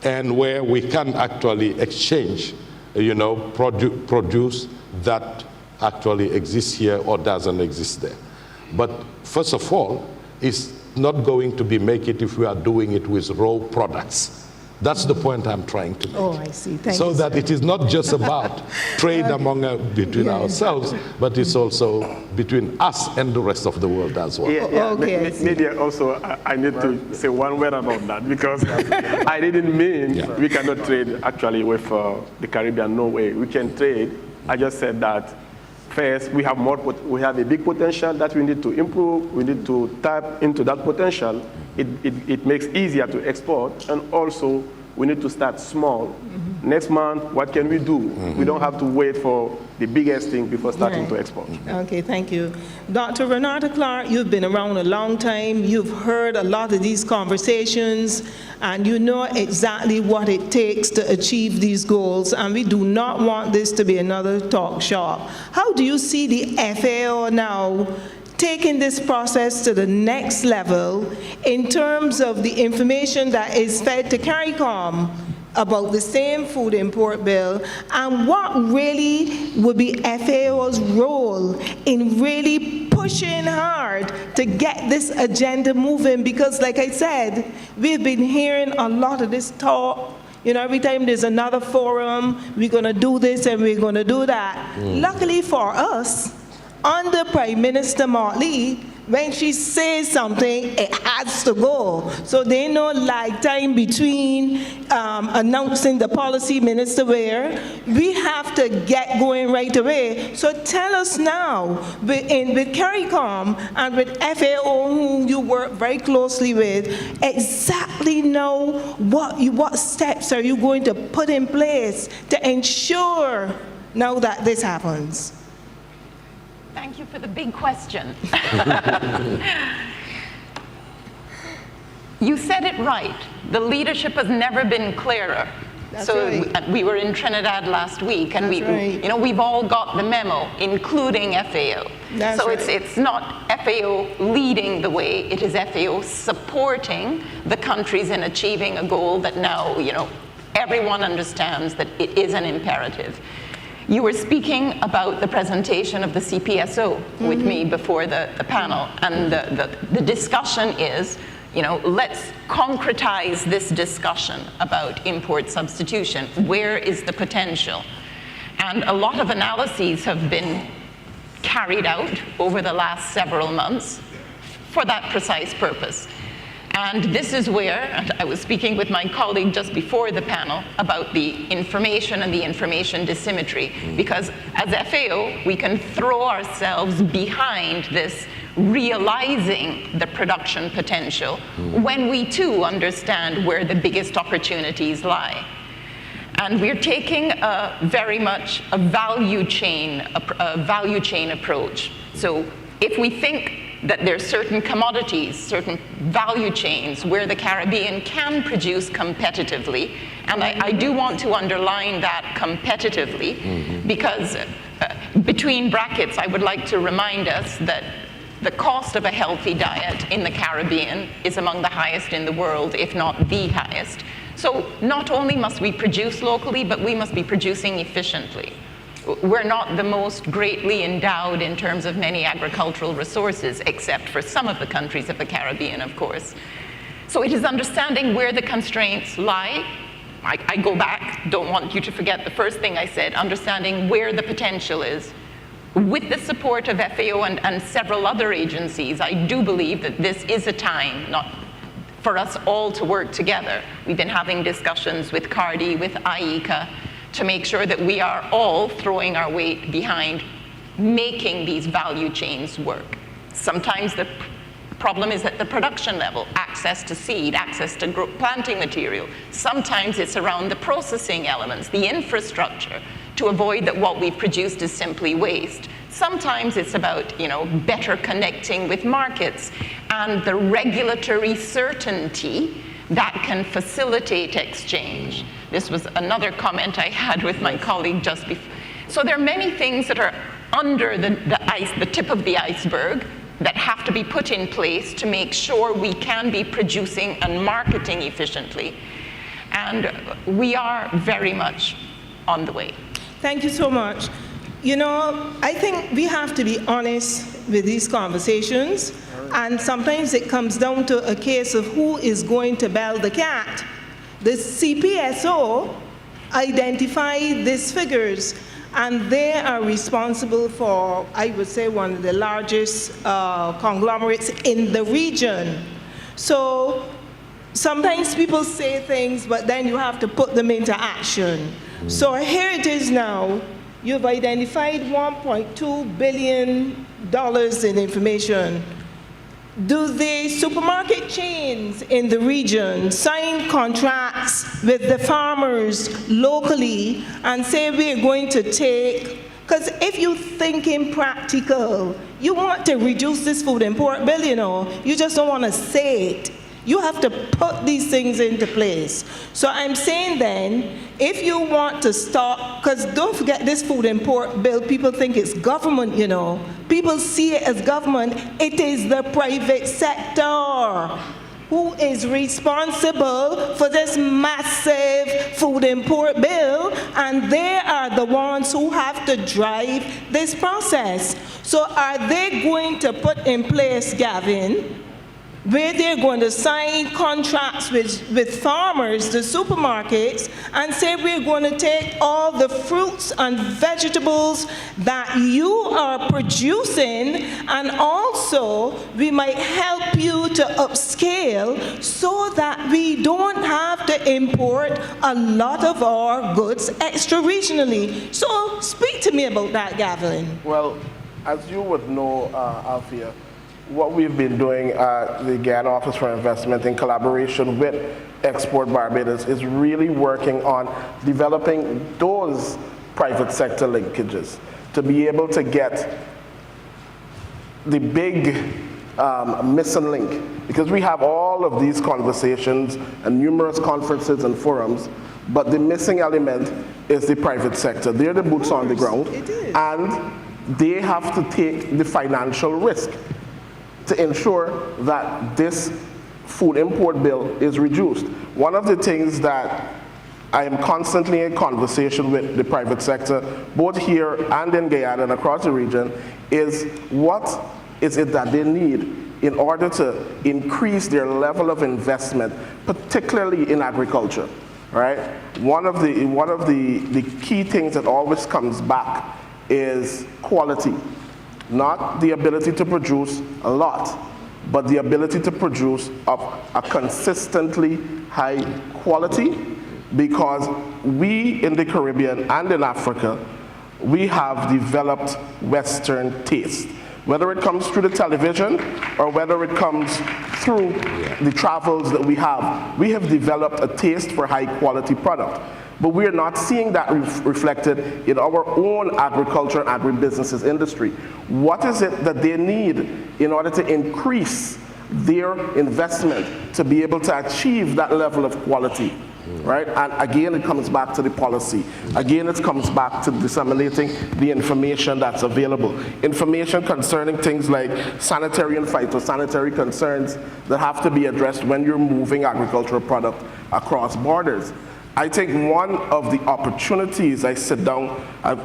and where we can actually exchange, produce that actually exists here or doesn't exist there. But first of all, it's not going to make it if we are doing it with raw products. That's the point I'm trying to make. Oh, I see. Thank so you, that it is not just about trade between ourselves, but it's also between us and the rest of the world as well. Okay. Maybe also I need to say one word about that, because I didn't mean we cannot trade actually with the Caribbean. No way. We can trade. I just said that first, we have a big potential that we need to improve. We need to tap into that potential. It makes it easier to export, and also we need to start small. Next month, what can we do? We don't have to wait for the biggest thing before starting to export. Okay, thank you. Dr. Renata Clark, you've been around a long time. You've heard a lot of these conversations, and you know exactly what it takes to achieve these goals, and we do not want this to be another talk shop. How do you see the FAO now taking this process to the next level in terms of the information that is fed to CARICOM about the same food import bill, and what really would be FAO's role in really pushing hard to get this agenda moving? Because like I said, we've been hearing a lot of this talk. Every time there's another forum, we're going to do this and we're going to do that. Luckily for us, under Prime Minister Motley, when she says something, it has to go. So they know lag time between announcing the policy, Minister Ware. We have to get going right away. So tell us now, with CARICOM and with FAO, whom you work very closely with, exactly know what steps are you going to put in place to ensure now that this happens? Thank you for the big question. You said it right. The leadership has never been clearer. That's so right. We were in Trinidad last week, and we've all got the memo, including FAO. That's so right. it's not FAO leading the way; it is FAO supporting the countries in achieving a goal that now everyone understands that it is an imperative. You were speaking about the presentation of the CPSO with me before the panel, and the discussion is, let's concretize this discussion about import substitution. Where is the potential? And a lot of analyses have been carried out over the last several months for that precise purpose. And this is where, and I was speaking with my colleague just before the panel about the information and the information dissymmetry, because as FAO, we can throw ourselves behind this realizing the production potential when we too understand where the biggest opportunities lie. And we're taking very much a value chain approach. So if we think that there's certain commodities, certain value chains where the Caribbean can produce competitively, and I do want to underline that competitively, because between brackets, I would like to remind us that the cost of a healthy diet in the Caribbean is among the highest in the world, if not the highest. So not only must we produce locally, but we must be producing efficiently. We're not the most greatly endowed in terms of many agricultural resources, except for some of the countries of the Caribbean, of course. So it is understanding where the constraints lie. I go back, don't want you to forget the first thing I said, understanding where the potential is. With the support of FAO and several other agencies, I do believe that this is a time for us all to work together. We've been having discussions with CARDI, with IECA, to make sure that we are all throwing our weight behind making these value chains work. Sometimes the problem is at the production level, access to seed, access to planting material. Sometimes it's around the processing elements, the infrastructure, to avoid that what we've produced is simply waste. Sometimes it's about, better connecting with markets and the regulatory certainty that can facilitate exchange. This was another comment I had with my colleague just before. So there are many things that are under the tip of the iceberg that have to be put in place to make sure we can be producing and marketing efficiently. And we are very much on the way. Thank you so much. I think we have to be honest with these conversations, and sometimes it comes down to a case of who is going to bell the cat. The CPSO identified these figures, and they are responsible for, I would say, one of the largest conglomerates in the region. So sometimes people say things, but then you have to put them into action. So here it is now. You've identified $1.2 billion in information. Do the supermarket chains in the region sign contracts with the farmers locally and say we're going to take, because if you're thinking practical, you want to reduce this food import bill, you just don't want to say it. You have to put these things into place. So I'm saying then, if you want to stop, because don't forget this food import bill, people think it's government, People see it as government. It is the private sector who is responsible for this massive food import bill, and they are the ones who have to drive this process. So are they going to put in place, Gavin, where they're going to sign contracts with farmers, the supermarkets, and say we're going to take all the fruits and vegetables that you are producing, and also we might help you to upscale so that we don't have to import a lot of our goods extra-regionally. So speak to me about that, Gavin. Well, as you would know, Althea, what we've been doing at the Ghana Office for Investment in collaboration with Export Barbados is really working on developing those private sector linkages to be able to get the big missing link. Because we have all of these conversations and numerous conferences and forums, but the missing element is the private sector. They're the boots on the ground, and they have to take the financial risk to ensure that this food import bill is reduced. One of the things that I am constantly in conversation with the private sector, both here and in Guyana and across the region, is what is it that they need in order to increase their level of investment, particularly in agriculture, right? One of the key things that always comes back is quality. not the ability to produce a lot, but the ability to produce of a consistently high quality, because we in the Caribbean and in Africa, we have developed Western taste. Whether it comes through the television or whether it comes through the travels that we have developed a taste for high quality product. But we're not seeing that reflected in our own agriculture and agribusinesses industry. What is it that they need in order to increase their investment to be able to achieve that level of quality? Right? And again, it comes back to the policy. Again, it comes back to disseminating the information that's available. Information concerning things like sanitary and phytosanitary concerns that have to be addressed when you're moving agricultural product across borders. I think one of the opportunities, I sit down, I've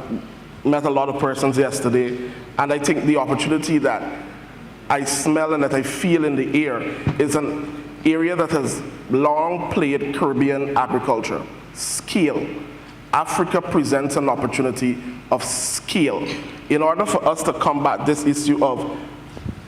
met a lot of persons yesterday, and I think the opportunity that I smell and that I feel in the air is an area that has long played Caribbean agriculture, scale. Africa presents an opportunity of scale. In order for us to combat this issue of,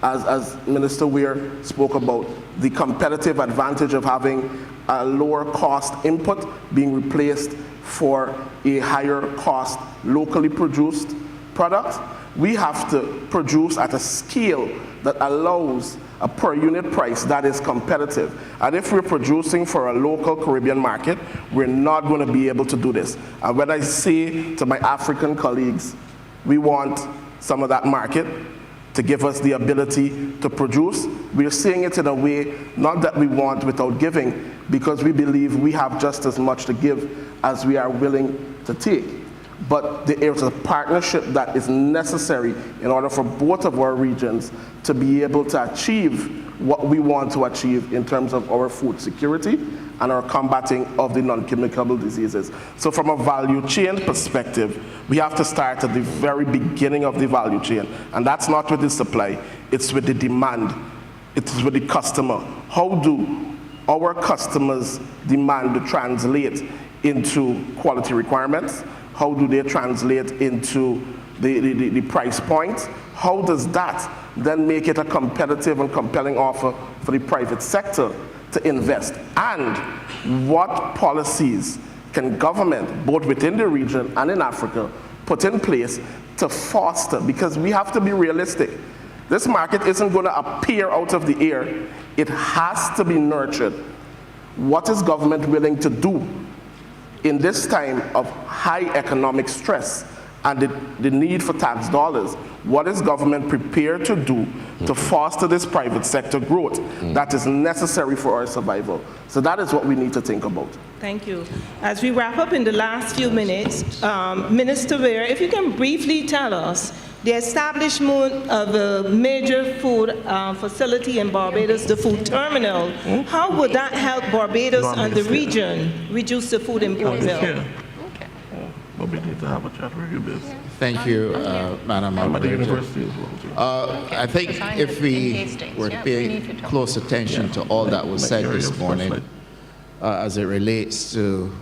as Minister Weir spoke about, the competitive advantage of having a lower cost input being replaced for a higher cost locally produced product, we have to produce at a scale that allows a per unit price that is competitive. And if we're producing for a local Caribbean market, we're not going to be able to do this. And when I say to my African colleagues, we want some of that market to give us the ability to produce, we're saying it in a way, not that we want without giving, because we believe we have just as much to give as we are willing to take. But there is a partnership that is necessary in order for both of our regions to be able to achieve what we want to achieve in terms of our food security and our combating of the non-communicable diseases. So from a value chain perspective, we have to start at the very beginning of the value chain. And that's not with the supply, it's with the demand. It's with the customer. How do our customers' demand translate into quality requirements? How do they translate into the price point? How does that then make it a competitive and compelling offer for the private sector to invest? And what policies can government, both within the region and in Africa, put in place to foster? Because we have to be realistic. This market isn't going to appear out of the air. It has to be nurtured. What is government willing to do in this time of high economic stress and the need for tax dollars? What is government prepared to do to foster this private sector growth that is necessary for our survival? So that is what we need to think about. Thank you. As we wrap up in the last few minutes, Minister Weir, if you can briefly tell us the establishment of a major food facility in Barbados, the food terminal, how would that help Barbados and the region reduce the food import bill? But we need to have a chat review this. Thank you, Madam Moderator. I think if we were to pay close attention to all that was said this morning as it relates to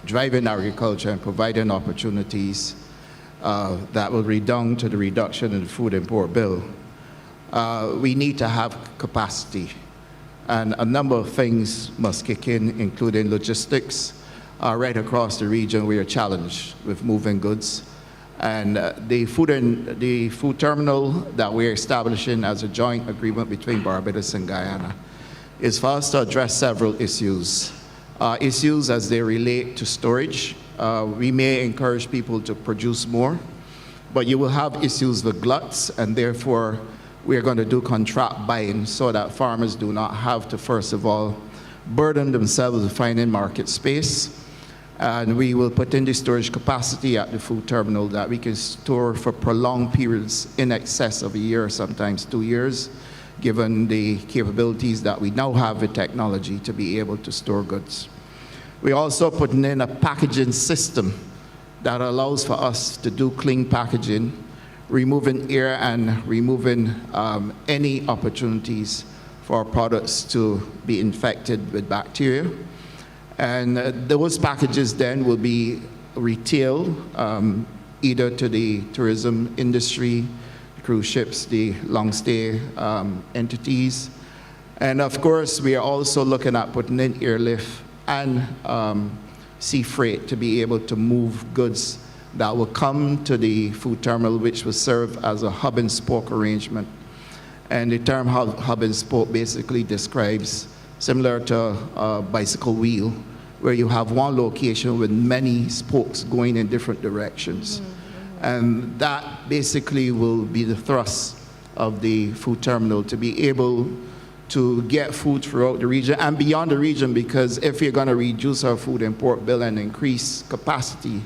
driving agriculture and providing opportunities that will redound to the reduction in the food import bill, we need to have capacity. And a number of things must kick in, including logistics. Right across the region, we are challenged with moving goods. And the food terminal that we're establishing as a joint agreement between Barbados and Guyana is for us to address several issues. Issues as they relate to storage. We may encourage people to produce more, but you will have issues with gluts, and therefore we're going to do contract buying so that farmers do not have to, first of all, burden themselves with finding market space. And we will put in the storage capacity at the food terminal that we can store for prolonged periods in excess of a year, sometimes 2 years, given the capabilities that we now have with technology to be able to store goods. We're also putting in a packaging system that allows for us to do clean packaging, removing air and removing any opportunities for our products to be infected with bacteria. And those packages then will be retailed either to the tourism industry, the cruise ships, the long stay entities. And of course, we are also looking at putting in airlift and sea freight to be able to move goods that will come to the food terminal, which will serve as a hub and spoke arrangement. And the term hub and spoke basically describes, similar to a bicycle wheel, where you have one location with many spokes going in different directions. And that basically will be the thrust of the food terminal, to be able to get food throughout the region and beyond the region, because if you're going to reduce our food import bill and increase capacity,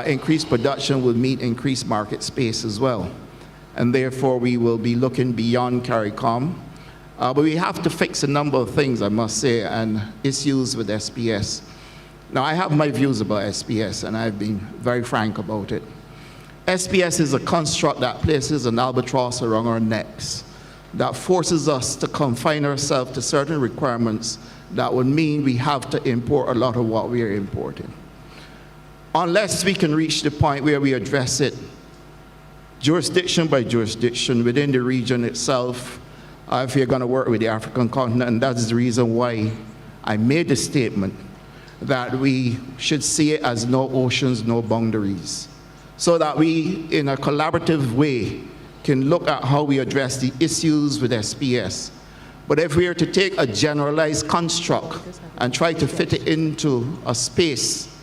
increased production will mean increased market space as well. And therefore, we will be looking beyond CARICOM. But we have to fix a number of things, I must say, and issues with SPS. Now, I have my views about SPS, and I've been very frank about it. SPS is a construct that places an albatross around our necks, that forces us to confine ourselves to certain requirements that would mean we have to import a lot of what we are importing. Unless we can reach the point where we address it jurisdiction by jurisdiction within the region itself, if you're going to work with the African continent, and that's the reason why I made the statement that we should see it as no oceans, no boundaries, so that we, in a collaborative way, can look at how we address the issues with SPS. But if we are to take a generalized construct and try to fit it into a space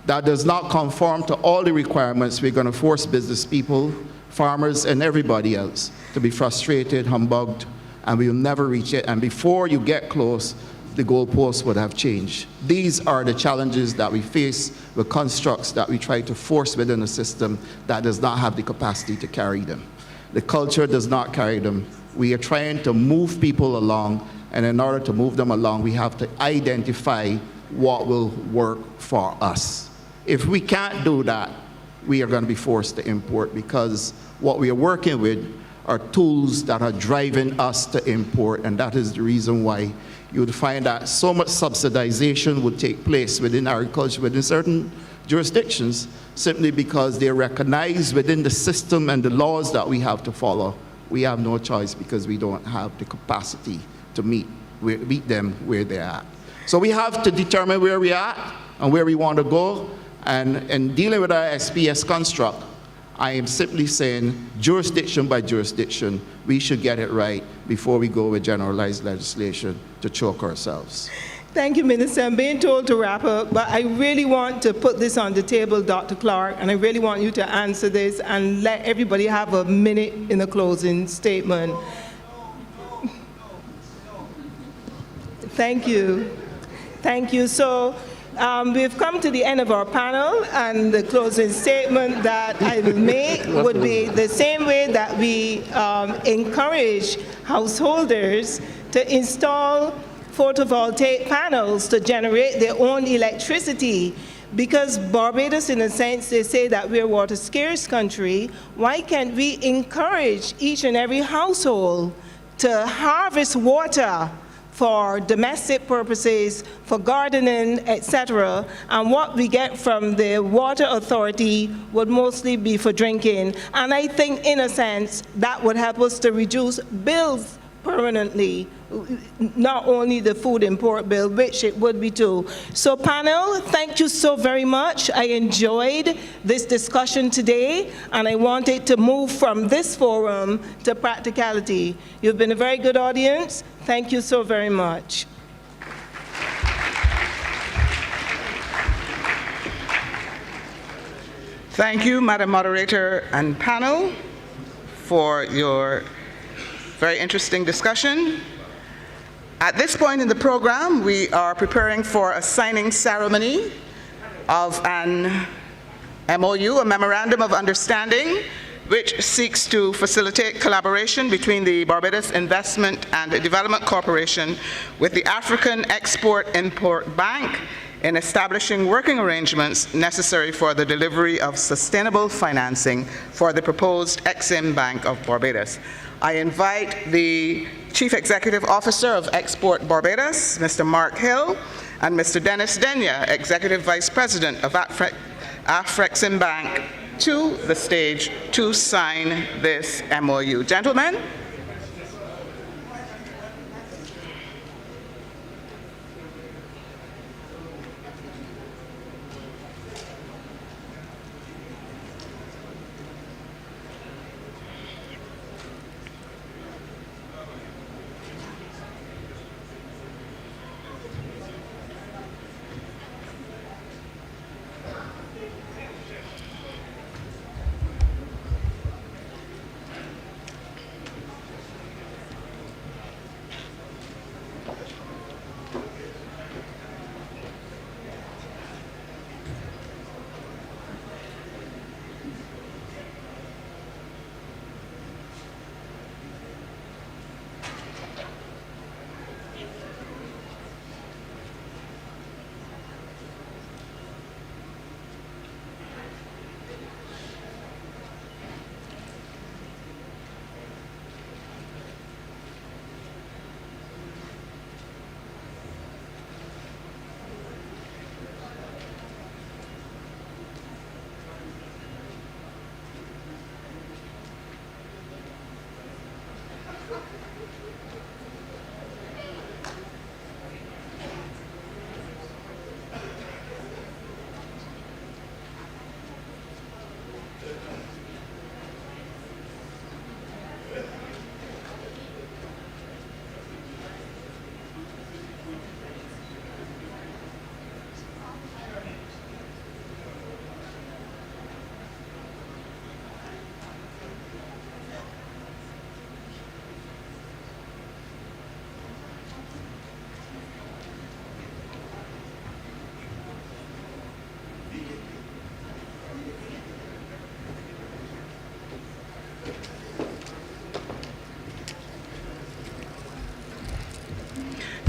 that does not conform to all the requirements, we're going to force business people, farmers, and everybody else to be frustrated, humbugged, and we will never reach it. And before you get close, the goalposts would have changed. These are the challenges that we face with constructs that we try to force within a system that does not have the capacity to carry them. The culture does not carry them. We are trying to move people along, and in order to move them along, we have to identify what will work for us. If we can't do that, we are going to be forced to import, because what we are working with are tools that are driving us to import, and that is the reason why you would find that so much subsidization would take place within agriculture, within certain jurisdictions, simply because they recognize within the system and the laws that we have to follow, we have no choice because we don't have the capacity to meet them where they're at. So we have to determine where we're at and where we want to go. And in dealing with our SPS construct, I am simply saying, jurisdiction by jurisdiction, we should get it right before we go with generalized legislation to choke ourselves. Thank you, Minister. I'm being told to wrap up, but I really want to put this on the table, Dr. Clark, and I really want you to answer this and let everybody have a minute in the closing statement. Thank you. Thank you. So we've come to the end of our panel, and the closing statement that I will make would be the same way that we encourage householders to install photovoltaic panels to generate their own electricity. Because Barbados, in a sense, they say that we're a water scarce country, why can't we encourage each and every household to harvest water for domestic purposes, for gardening, etc., and what we get from the water authority would mostly be for drinking. And I think, in a sense, that would help us to reduce bills permanently, not only the food import bill, which it would be too. So panel, thank you so very much. I enjoyed this discussion today, and I wanted to move from this forum to practicality. You've been a very good audience. Thank you so very much. Thank you, Madam Moderator and panel, for your very interesting discussion. At this point in the program, we are preparing for a signing ceremony of an MOU, a Memorandum of Understanding, which seeks to facilitate collaboration between the Barbados Investment and Development Corporation with the African Export-Import Bank in establishing working arrangements necessary for the delivery of sustainable financing for the proposed Exim Bank of Barbados. I invite the Chief Executive Officer of Export Barbados, Mr. Mark Hill, and Mr. Dennis Denya, Executive Vice President of Afrexim Bank, to the stage to sign this MOU. Gentlemen?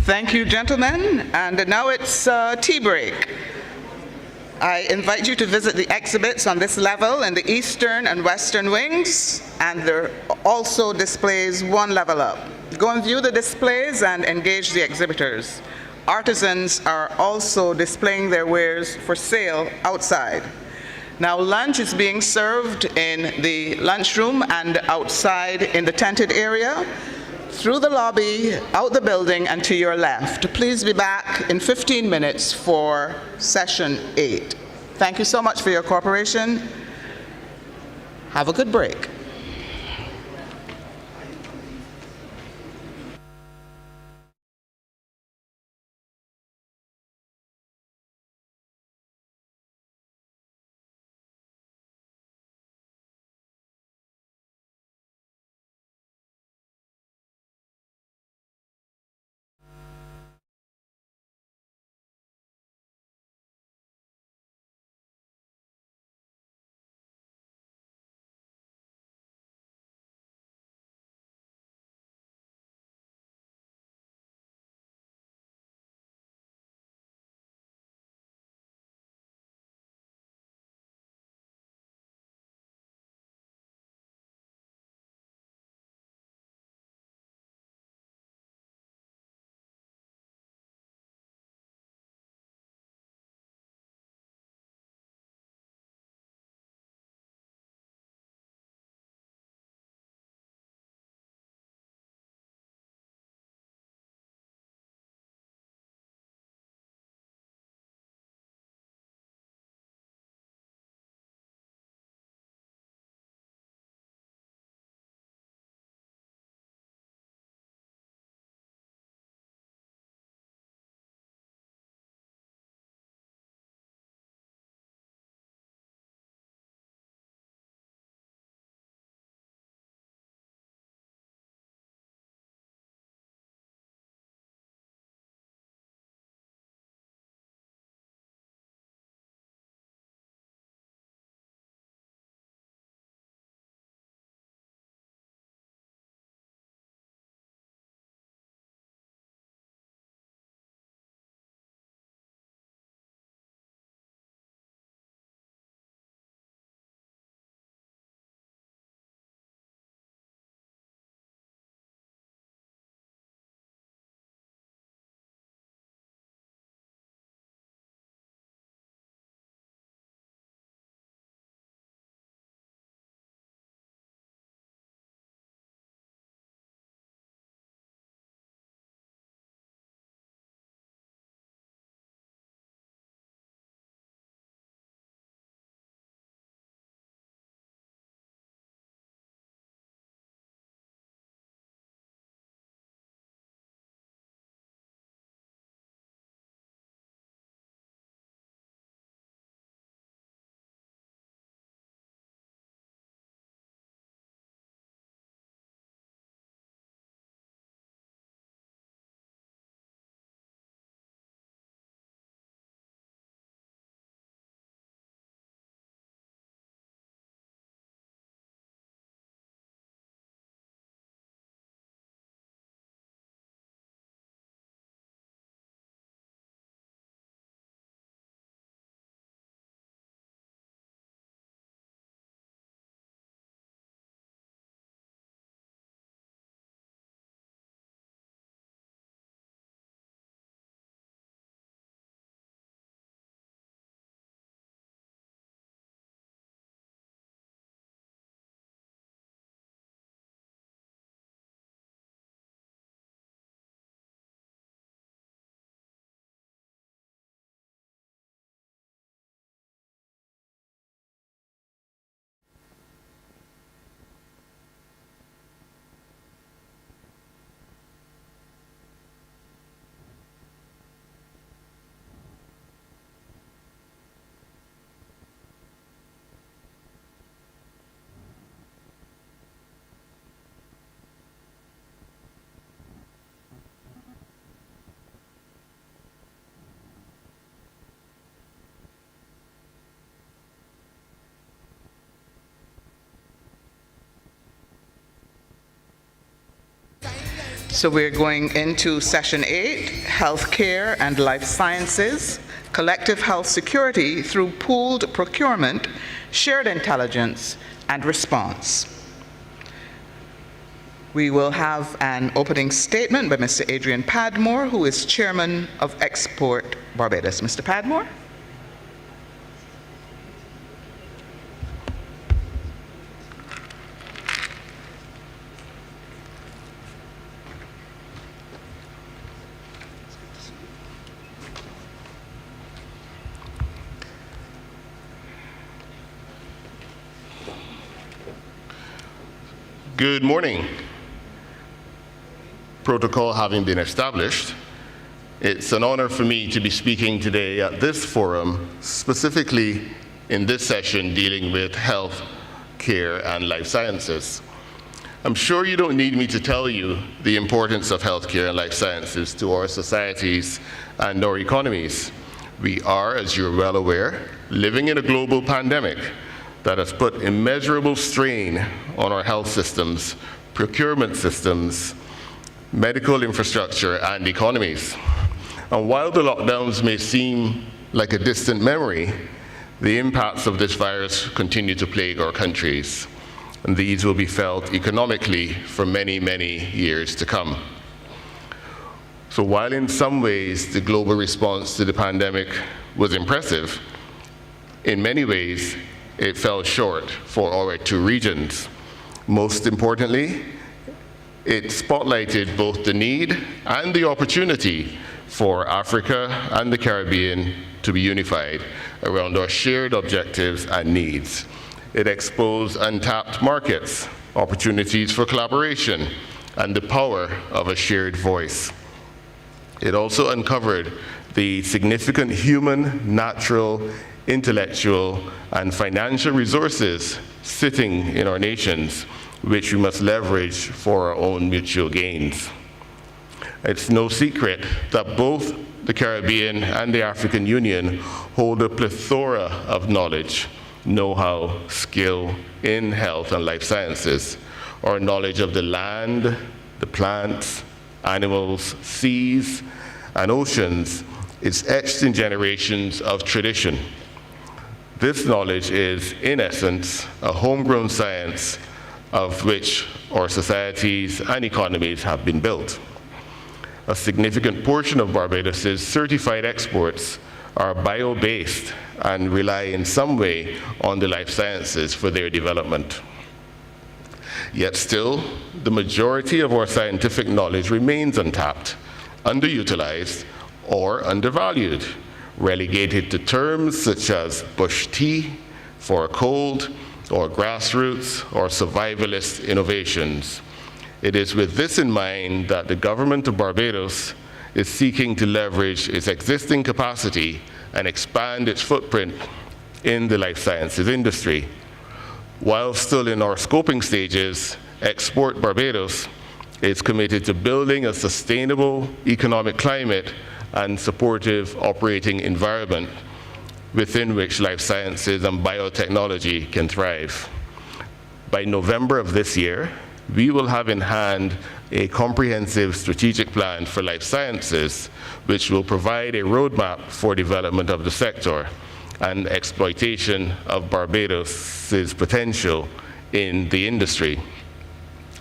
Thank you, gentlemen. And now it's tea break. I invite you to visit the exhibits on this level in the eastern and western wings, and there also displays one level up. Go and view the displays and engage the exhibitors. Artisans are also displaying their wares for sale outside. Now, lunch is being served in the lunchroom and outside in the tented area, through the lobby, out the building, and to your left. Please be back in 15 minutes for session 8. Thank you so much for your cooperation. Have a good break. So we're going into session 8, healthcare and life sciences, collective health security through pooled procurement, shared intelligence, and response. We will have an opening statement by Mr. Adrian Padmore, who is chairman of Export Barbados. Mr. Padmore? Good morning. Protocol having been established, it's an honor for me to be speaking today at this forum, specifically in this session dealing with health, care, and life sciences. I'm sure you don't need me to tell you the importance of healthcare and life sciences to our societies and our economies. We are, as you're well aware, living in a global pandemic that has put immeasurable strain on our health systems, procurement systems, medical infrastructure, and economies. And while the lockdowns may seem like a distant memory, the impacts of this virus continue to plague our countries. And these will be felt economically for many, many years to come. So while in some ways the global response to the pandemic was impressive, in many ways it fell short for our two regions. Most importantly, it spotlighted both the need and the opportunity for Africa and the Caribbean to be unified around our shared objectives and needs. It exposed untapped markets, opportunities for collaboration, and the power of a shared voice. It also uncovered the significant human, natural, intellectual, and financial resources sitting in our nations, which we must leverage for our own mutual gains. It's no secret that both the Caribbean and the African Union hold a plethora of knowledge, know-how, skill in health and life sciences. Our knowledge of the land, the plants, animals, seas, and oceans is etched in generations of tradition. This knowledge is, in essence, a homegrown science of which our societies and economies have been built. A significant portion of Barbados's certified exports are bio-based and rely in some way on the life sciences for their development. Yet still, the majority of our scientific knowledge remains untapped, underutilized, or undervalued, relegated to terms such as bush tea for a cold, or grassroots, or survivalist innovations. It is with this in mind that the government of Barbados is seeking to leverage its existing capacity and expand its footprint in the life sciences industry. While still in our scoping stages, Export Barbados is committed to building a sustainable economic climate and supportive operating environment within which life sciences and biotechnology can thrive. By November of this year, we will have in hand a comprehensive strategic plan for life sciences, which will provide a roadmap for development of the sector and exploitation of Barbados's potential in the industry.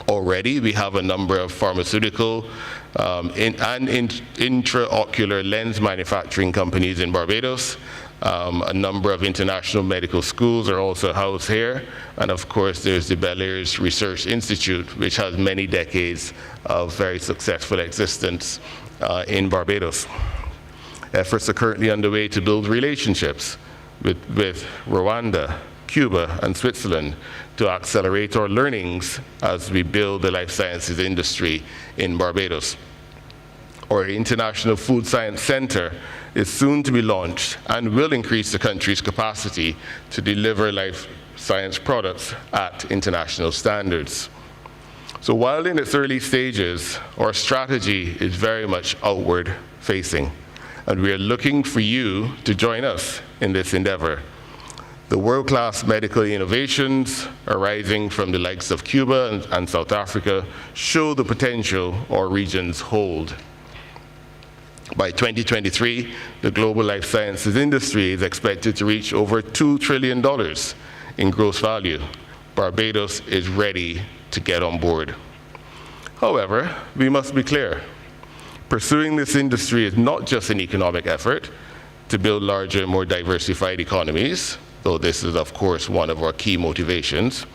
Already, we have a number of pharmaceutical and intraocular lens manufacturing companies in Barbados. A number of international medical schools are also housed here. And of course, there's the Bel Air's Research Institute, which has many decades of very successful existence in Barbados. Efforts are currently underway to build relationships with Rwanda, Cuba, and Switzerland to accelerate our learnings as we build the life sciences industry in Barbados. Our International Food Science Center is soon to be launched and will increase the country's capacity to deliver life science products at international standards. So while in its early stages, our strategy is very much outward facing, and we are looking for you to join us in this endeavor. The world-class medical innovations arising from the likes of Cuba and South Africa show the potential our regions hold. By 2023, the global life sciences industry is expected to reach over $2 trillion in gross value. Barbados is ready to get on board. However, we must be clear. Pursuing this industry is not just an economic effort to build larger, more diversified economies, though this is, of course, one of our key motivations.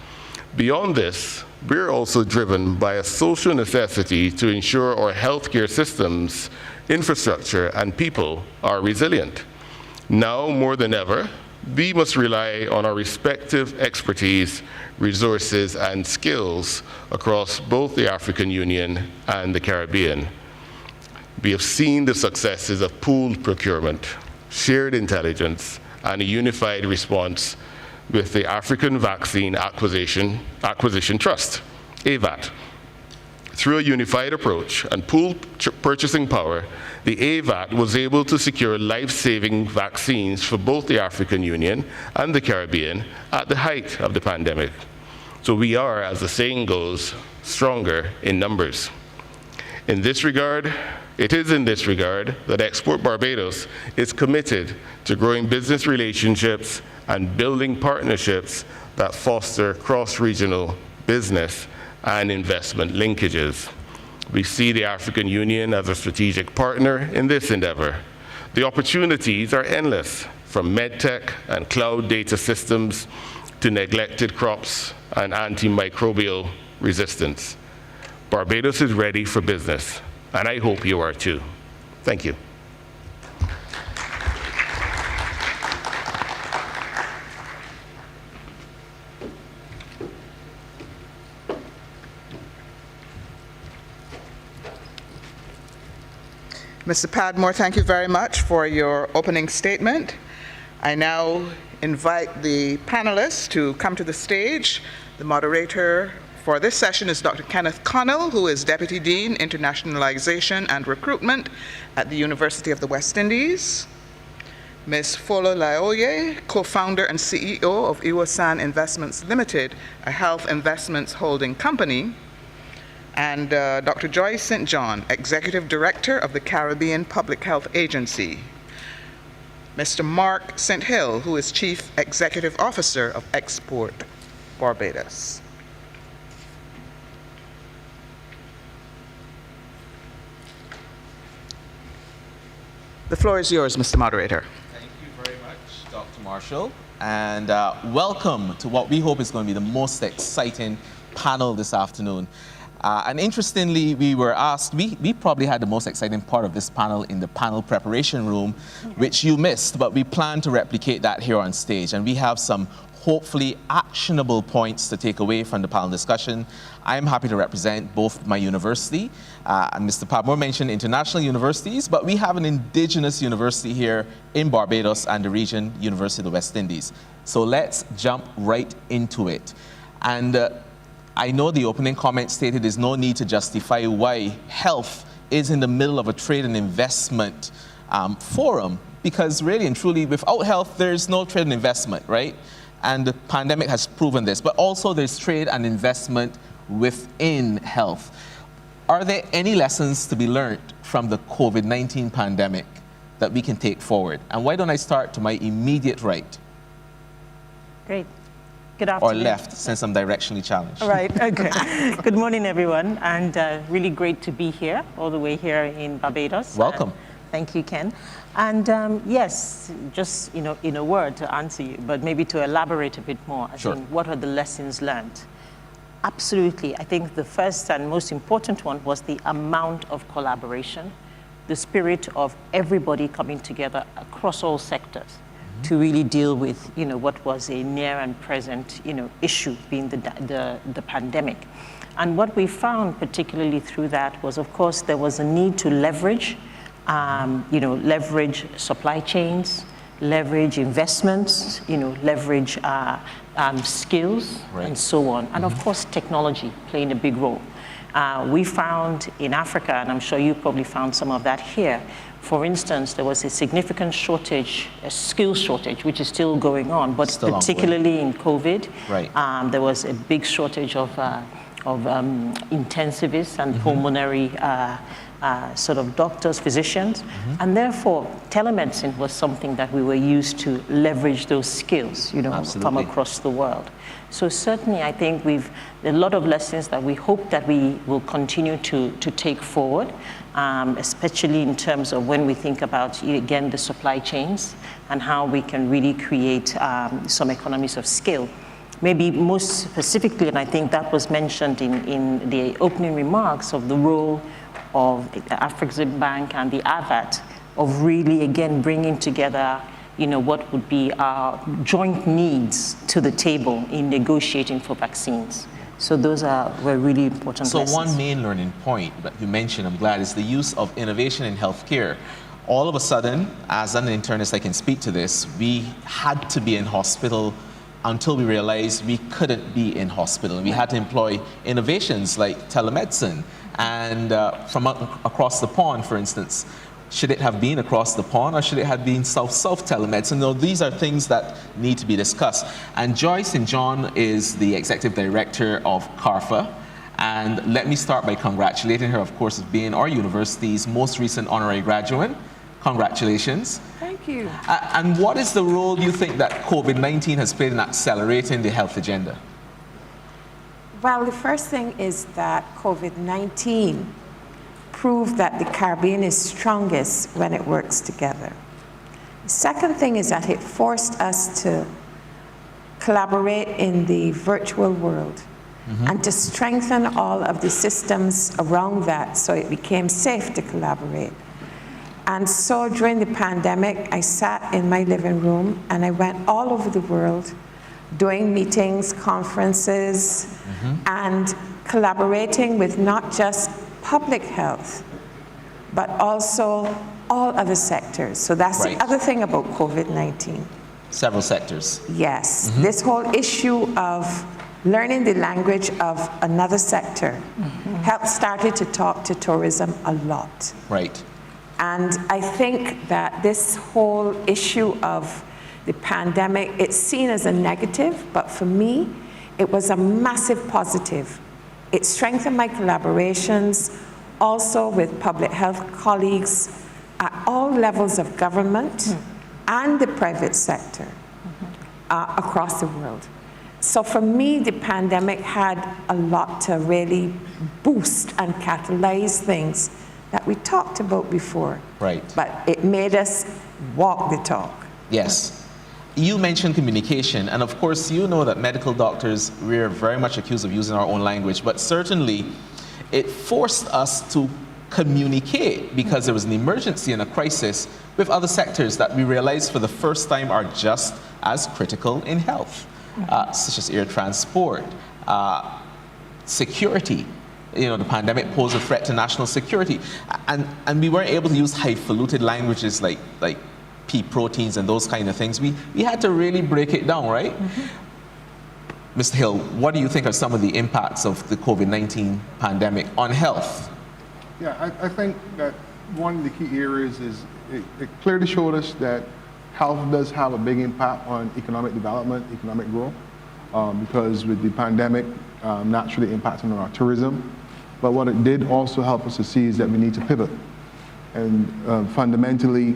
Beyond this, we're also driven by a social necessity to ensure our healthcare systems, infrastructure, and people are resilient. Now more than ever, we must rely on our respective expertise, resources, and skills across both the African Union and the Caribbean. We have seen the successes of pooled procurement, shared intelligence, and a unified response with the African Vaccine Acquisition Trust, AVAT. Through a unified approach and pooled purchasing power, the AVAT was able to secure life-saving vaccines for both the African Union and the Caribbean at the height of the pandemic. So we are, as the saying goes, stronger in numbers. In this regard, it is in this regard that Export Barbados is committed to growing business relationships and building partnerships that foster cross-regional business and investment linkages. We see the African Union as a strategic partner in this endeavor. The opportunities are endless, from medtech and cloud data systems to neglected crops and antimicrobial resistance. Barbados is ready for business, and I hope you are too. Thank you. Mr. Padmore, thank you very much for your opening statement. I now invite the panelists to come to the stage. The moderator for this session is Dr. Kenneth Connell, who is Deputy Dean, Internationalization and Recruitment at the University of the West Indies. Ms. Fola Laoye, co-founder and CEO of Iwasan Investments Limited, a health investments holding company. And Dr. Joy St. John, Executive Director of the Caribbean Public Health Agency. Mr. Mark St. Hill, who is Chief Executive Officer of Export Barbados. The floor is yours, Mr. Moderator. Thank you very much, Dr. Marshall, and welcome to what we hope is going to be the most exciting panel this afternoon. And interestingly, we were asked, we probably had the most exciting part of this panel in the panel preparation room, which you missed, but we plan to replicate that here on stage. And we have some hopefully actionable points to take away from the panel discussion. I am happy to represent both my university, and Mr. Padmore mentioned international universities, but we have an indigenous university here in Barbados and the region, University of the West Indies. So let's jump right into it. And I know the opening comment stated there's no need to justify why health is in the middle of a trade and investment forum, because really and truly, without health, there's no trade and investment, right? And the pandemic has proven this, but also there's trade and investment within health. Are there any lessons to be learned from the COVID-19 pandemic that we can take forward? And why don't I start to my immediate right? Great. Good afternoon. Or left, since I'm directionally challenged. Right, okay. Good morning, everyone, and really great to be here, all the way here in Barbados. Welcome. Thank you, Ken. And yes, just in a word to answer you, but maybe to elaborate a bit more, I think, what are the lessons learned? Absolutely. I think the first and most important one was the amount of collaboration, the spirit of everybody coming together across all sectors to really deal with, what was a near and present, issue being the pandemic. And what we found particularly through that was, of course, there was a need to leverage, leverage supply chains, leverage investments, leverage skills, and so on. And of course, technology playing a big role. We found in Africa, and I'm sure you probably found some of that here, for instance, there was a significant shortage, a skill shortage, which is still going on, but Still particularly in COVID, Right. there was a big shortage of intensivists and pulmonary sort of doctors, physicians, and therefore telemedicine was something that we were used to leverage those skills, from Absolutely. across the world. So certainly I think we've a lot of lessons that we hope that we will continue to take forward, especially in terms of when we think about, again, the supply chains and how we can really create some economies of scale. Maybe most specifically, and I think that was mentioned in the opening remarks, of the role of the Africaribbean Bank and the AVAT of really, again, bringing together what would be our joint needs to the table in negotiating for vaccines. So those were really important lessons. So one main learning point that you mentioned, I'm glad, is the use of innovation in healthcare. All of a sudden, as an internist, I can speak to this, we had to be in hospital until we realized we couldn't be in hospital. We had to employ innovations like telemedicine. And from across the pond, for instance, should it have been across the pond or should it have been south-south telemedicine? No, these are things that need to be discussed. And Joyce St. John is the executive director of CARFA. And let me start by congratulating her, of course, as being our university's most recent honorary graduate. Congratulations. Thank you. And what is the role you think that COVID-19 has played in accelerating the health agenda? Well, the first thing is that COVID-19 proved that the Caribbean is strongest when it works together. The second thing is that it forced us to collaborate in the virtual world and to strengthen all of the systems around that so it became safe to collaborate. And so during the pandemic, I sat in my living room and I went all over the world doing meetings, conferences, and collaborating with not just public health, but also all other sectors. So that's the other thing about COVID-19. Several sectors. Yes, this whole issue of learning the language of another sector started to talk to tourism a lot. Right. And I think that this whole issue of the pandemic, it's seen as a negative, but for me, it was a massive positive. It strengthened my collaborations also with public health colleagues at all levels of government and the private sector across the world. So for me, the pandemic had a lot to really boost and catalyze things that we talked about before. Right. But it made us walk the talk. Yes. You mentioned communication, and of course you know that medical doctors, we're very much accused of using our own language, but certainly it forced us to communicate because there was an emergency and a crisis with other sectors that we realized for the first time are just as critical in health, such as air transport, security. The pandemic posed a threat to national security, and we weren't able to use highfalutin languages like pea proteins and those kind of things. We had to really break it down, right? Mr. Hill, what do you think are some of the impacts of the COVID-19 pandemic on health? Yeah, I think that one of the key areas is it clearly showed us that health does have a big impact on economic development, economic growth, because with the pandemic naturally impacting on our tourism. But what it did also help us to see is that we need to pivot. And fundamentally,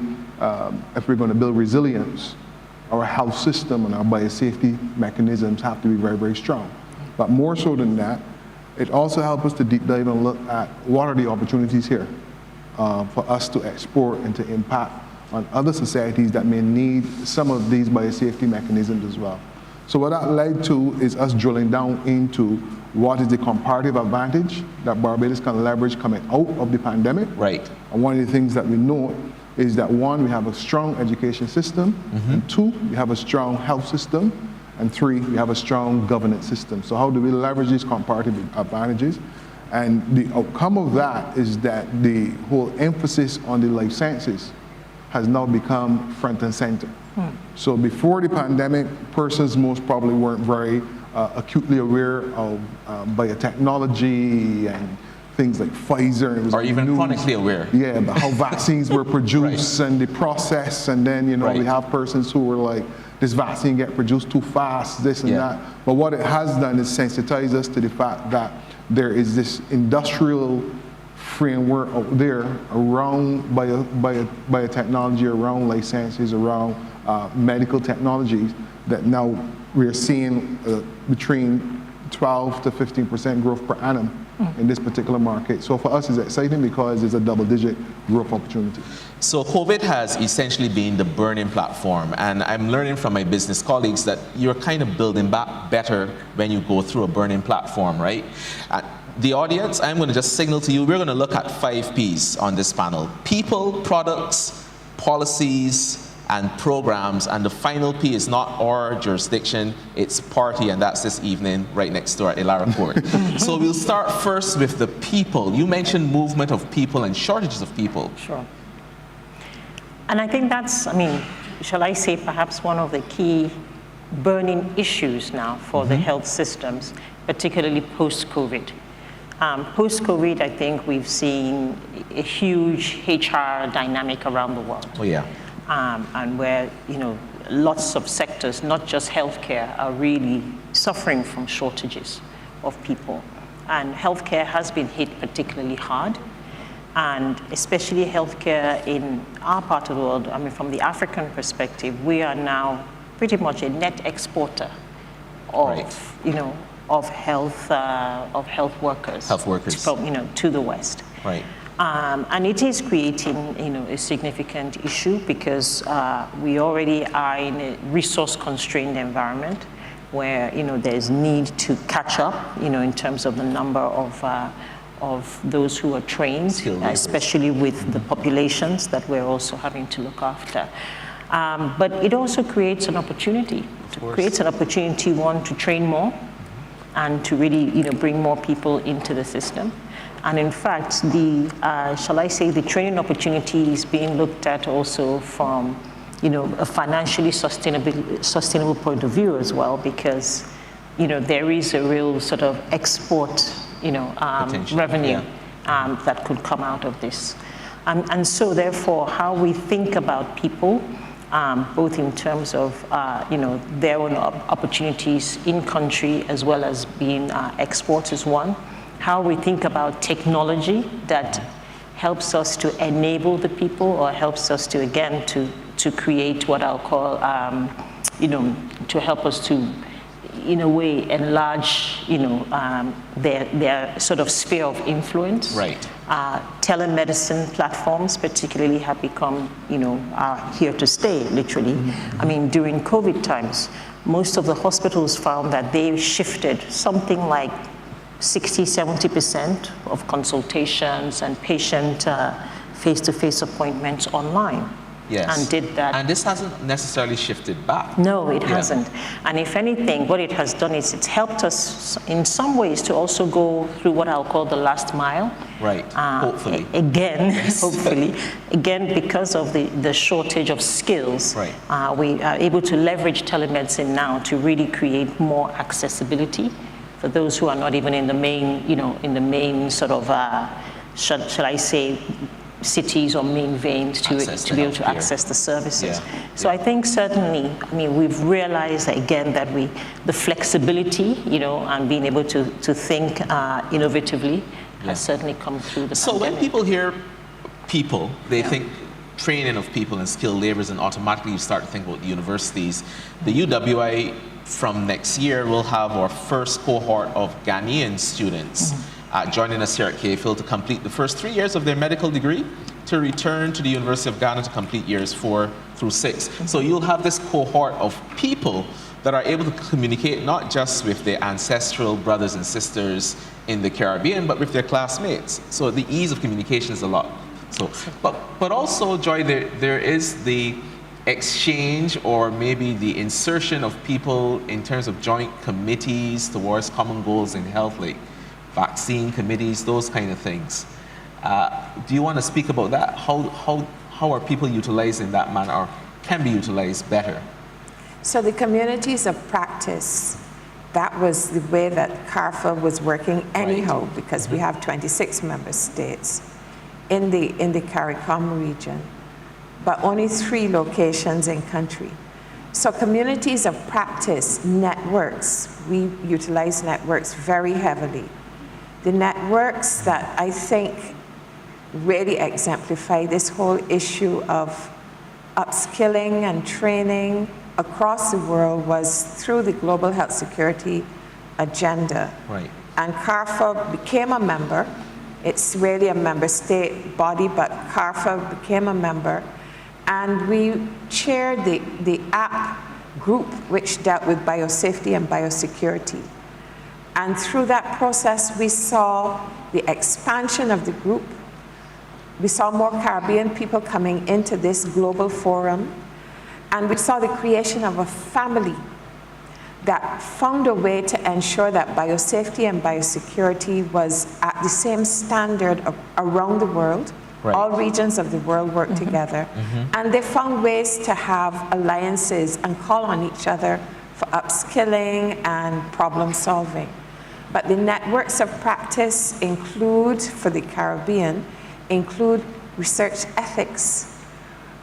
if we're going to build resilience, our health system and our biosafety mechanisms have to be very, very strong. But more so than that, it also helped us to deep dive and look at what are the opportunities here for us to export and to impact on other societies that may need some of these biosafety mechanisms as well. So what that led to is us drilling down into what is the comparative advantage that Barbados can leverage coming out of the pandemic. Right. And one of the things that we know is that one, we have a strong education system, and two, we have a strong health system, and three, we have a strong governance system. So how do we leverage these comparative advantages? And the outcome of that is that the whole emphasis on the life sciences has now become front and center. So before the pandemic, persons most probably weren't very acutely aware of biotechnology and things like Pfizer. It was or even news. chronically aware. Yeah, but how vaccines were produced and the process, and then we have persons who were like, this vaccine get produced too fast, this and that. But what it has done is sensitize us to the fact that there is this industrial framework out there around biotechnology, around life sciences, around medical technologies that now we're seeing between 12 to 15% growth per annum in this particular market. So for us, it's exciting because it's a double-digit growth opportunity. So COVID has essentially been the burning platform, and I'm learning from my business colleagues that you're kind of building back better when you go through a burning platform, right? The audience, I'm going to just signal to you, we're going to look at 5 Ps on this panel: people, products, policies, and programs, and the final P is not our jurisdiction, it's party, and that's this evening right next door at Ilara Court. So we'll start first with the people. You mentioned movement of people and shortages of people. Sure. And I think that's, shall I say, perhaps one of the key burning issues now for the health systems, particularly post-COVID. Post-COVID, I think we've seen a huge HR dynamic around the world. Oh, yeah. And where, lots of sectors, not just healthcare, are really suffering from shortages of people. And healthcare has been hit particularly hard, and especially healthcare in our part of the world. From the African perspective, we are now pretty much a net exporter of, of health workers. Health workers. To the West. Right. And it is creating, a significant issue because we already are in a resource-constrained environment where, there's need to catch up, in terms of the number of those who are trained, especially with the populations that we're also having to look after. But it also creates an opportunity. One, to train more and to really, bring more people into the system. And in fact, the training opportunity is being looked at also from, a financially sustainable point of view as well, because, there is a real sort of export, revenue that could come out of this. And so therefore, how we think about people, both in terms of, their own opportunities in country as well as being export is one. How we think about technology that helps us to enable the people or helps us to, again, to create what I'll call, to help us to, in a way, enlarge, their sort of sphere of influence. Right. Telemedicine platforms particularly have become, are here to stay, literally. During COVID times, most of the hospitals found that they shifted something like 60-70% of consultations and patient face-to-face appointments online. Yes. And did that. And this hasn't necessarily shifted back. No, it hasn't. And if anything, what it has done is it's helped us in some ways to also go through what I'll call the last mile. Right, hopefully. Again, hopefully. Again, because of the shortage of skills, right. We are able to leverage telemedicine now to really create more accessibility for those who are not even in the main, in the main sort of, shall I say, cities or main veins to be able to access the services. Yeah. So I think certainly, we've realized that, again, that the flexibility, and being able to think innovatively has certainly come through the So pandemic. when people hear people, they think training of people and skilled laborers, and automatically you start to think about the universities. The UWI from next year will have our first cohort of Ghanaian students joining us here at K-Phil to complete the first 3 years of their medical degree to return to the University of Ghana to complete years 4 through 6. So you'll have this cohort of people that are able to communicate not just with their ancestral brothers and sisters in the Caribbean, but with their classmates. So the ease of communication is a lot. So, but also, Joy, there is the exchange or maybe the insertion of people in terms of joint committees towards common goals in health, like vaccine committees, those kind of things. Do you want to speak about that? How are people utilized in that manner, or can be utilized better? So the communities of practice that was the way that CARFA was working anyhow, because we have 26 member states in the CARICOM region, but only 3 locations in country. So communities of practice, networks, we utilize networks very heavily. The networks that I think really exemplify this whole issue of upskilling and training across the world was through the Global Health Security Agenda. Right. And CARFA became a member. It's really a member state body, but CARFA became a member. And we chaired the app group, which dealt with biosafety and biosecurity. And through that process, we saw the expansion of the group. We saw more Caribbean people coming into this global forum. And we saw the creation of a family that found a way to ensure that biosafety and biosecurity was at the same standard around the world. Right. All regions of the world work together. And they found ways to have alliances and call on each other for upskilling and problem solving. But the networks of practice include, for the Caribbean, include research ethics,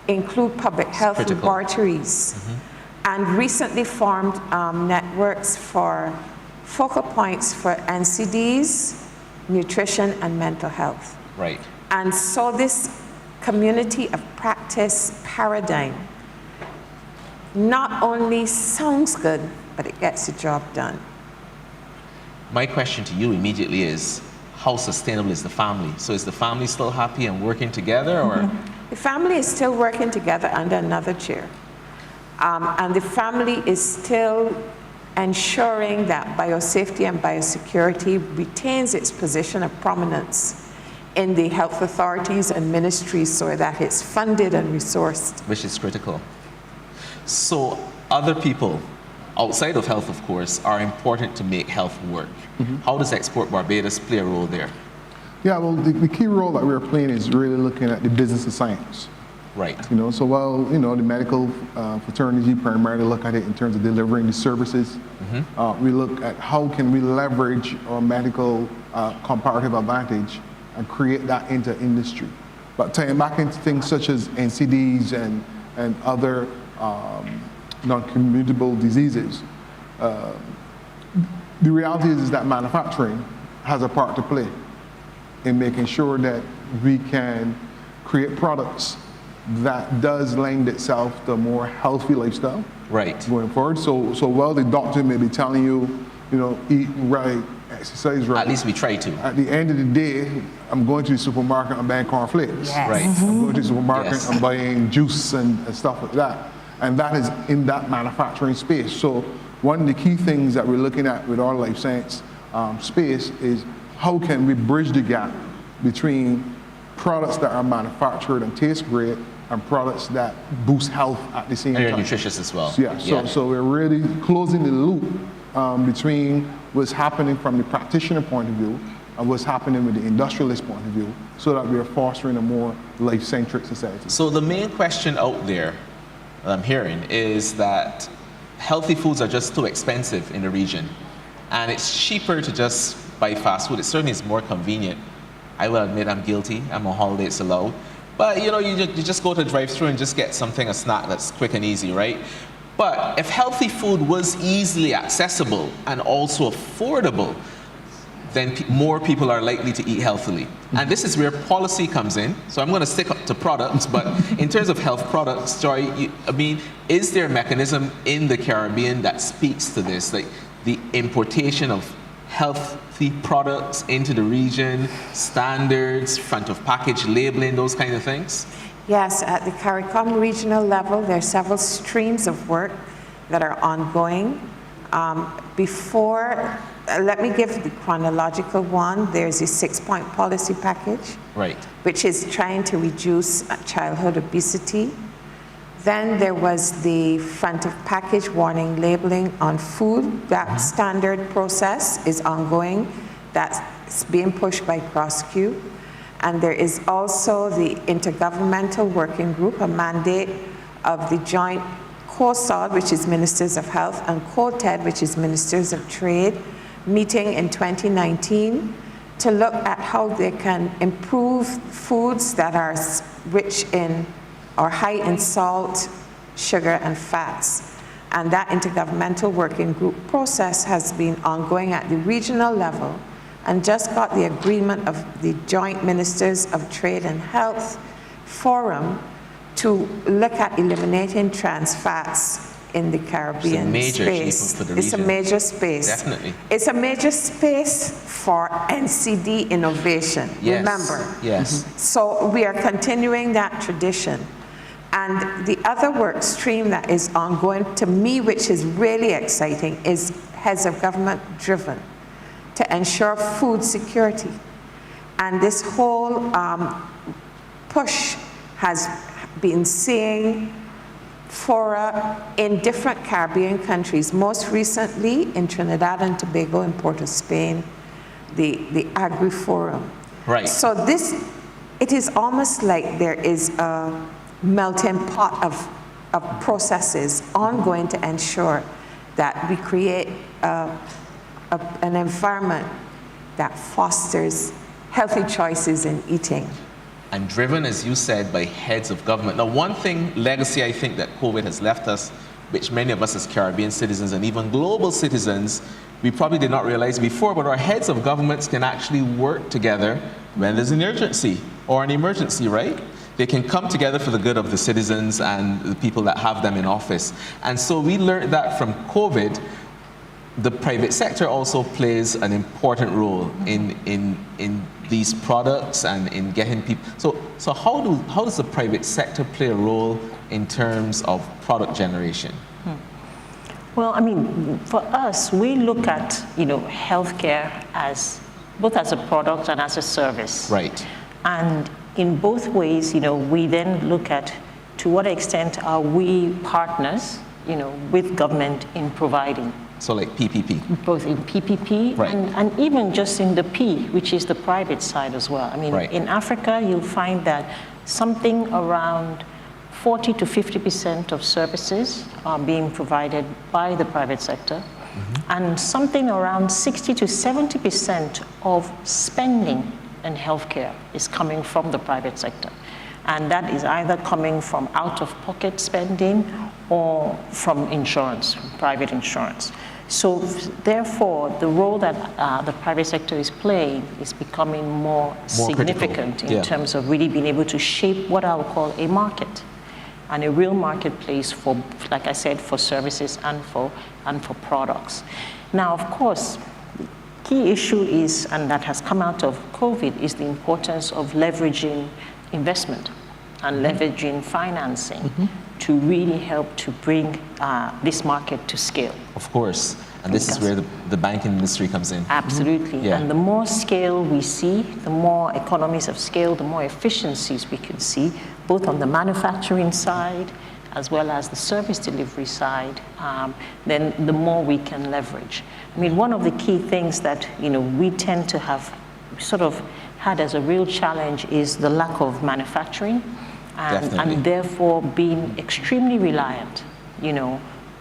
include public health laboratories, and recently formed networks for focal points for NCDs, nutrition, and mental health. Right. And so this community of practice paradigm not only sounds good, but it gets the job done. My question to you immediately is, how sustainable is the family? So is the family still happy and working together, or? The family is still working together under another chair. And the family is still ensuring that biosafety and biosecurity retains its position of prominence in the health authorities and ministries so that it's funded and resourced. Which is critical. So other people outside of health, of course, are important to make health work. How does Export Barbados play a role there? Yeah, well, the key role that we're playing is really looking at the business of science. Right. You know, so while, you know, the medical fraternity primarily look at it in terms of delivering the services, we look at how can we leverage our medical comparative advantage and create that into industry. But tying back into things such as NCDs and other non-communicable diseases, the reality is that manufacturing has a part to play in making sure that we can create products that does lend itself to a more healthy lifestyle. Right. Going forward. So while the doctor may be telling you, you know, eat right, exercise right. At least we try to. At the end of the day, I'm going to the supermarket, I'm buying cornflakes. Yes. Right. I'm going to the supermarket, Yes. I'm buying juice and stuff like that. And that is in that manufacturing space. So one of the key things that we're looking at with our life science space is how can we bridge the gap between products that are manufactured and taste great and products that boost health at the same time. And are nutritious as well. Yeah, so we're really closing the loop between what's happening from the practitioner point of view and what's happening with the industrialist point of view so that we're fostering a more life-centric society. So the main question out there that I'm hearing is that healthy foods are just too expensive in the region. And it's cheaper to just buy fast food. It certainly is more convenient. I will admit I'm guilty. I'm on holiday, it's allowed. But you know, you just go to the drive-thru and just get something, a snack that's quick and easy, right? But if healthy food was easily accessible and also affordable, then more people are likely to eat healthily. And this is where policy comes in. So I'm going to stick up to products, but in terms of health products, Joy, I mean, is there a mechanism in the Caribbean that speaks to this, like the importation of healthy products into the region, standards, front of package labeling, those kind of things? Yes, at the CARICOM regional level, there are several streams of work that are ongoing. Let me give the chronological one. There's a 6-point policy package, right, which is trying to reduce childhood obesity. Then there was the front of package warning labeling on food. That standard process is ongoing. That's being pushed by CrossQ. And there is also the Intergovernmental Working Group, a mandate of the Joint COSOD, which is Ministers of Health, and COTED, which is Ministers of Trade, meeting in 2019 to look at how they can improve foods that are rich in or high in salt, sugar, and fats. And that intergovernmental working group process has been ongoing at the regional level and just got the agreement of the Joint Ministers of Trade and Health Forum to look at eliminating trans fats in the Caribbean space. It's a major space. Definitely. It's a major space for NCD innovation, yes. remember. Yes. So we are continuing that tradition. And the other work stream that is ongoing to me, which is really exciting, is heads of government driven to ensure food security. And this whole push has been seeing fora in different Caribbean countries, most recently in Trinidad and Tobago and Port of Spain, the Agri-Forum. Right. So it is almost like there is a melting pot of processes ongoing to ensure that we create an environment that fosters healthy choices in eating. And driven, as you said, by heads of government. Now, one thing, legacy I think that COVID has left us, which many of us as Caribbean citizens and even global citizens, we probably did not realize before, but our heads of governments can actually work together when there's an urgency or an emergency, right? They can come together for the good of the citizens and the people that have them in office. And so we learned that from COVID. The private sector also plays an important role in these products and in getting people. So how does the private sector play a role in terms of product generation? Well, I mean, for us, we look at healthcare as both as a product and as a service. Right. And in both ways, we then look at to what extent are we partners, with government in providing. So like PPP? Both in PPP right. and even just in the P, which is the private side as well. I mean, right. in Africa, you'll find that something around 40 to 50% of services are being provided by the private sector, and something around 60 to 70% of spending in healthcare is coming from the private sector. And that is either coming from out-of-pocket spending or from insurance, private insurance. So therefore, the role that the private sector is playing is becoming more significant in terms of really being able to shape what I would call a market, and a real marketplace for, like I said, for services and for products. Now, of course, the key issue is, and that has come out of COVID, is the importance of leveraging investment and leveraging financing to really help to bring this market to scale. Of course, and this is where the banking industry comes in. Absolutely, Yeah. And the more scale we see, the more economies of scale, the more efficiencies we can see, both on the manufacturing side as well as the service delivery side, then the more we can leverage. I mean, one of the key things that we tend to have sort of had as a real challenge is the lack of manufacturing, and therefore being extremely reliant,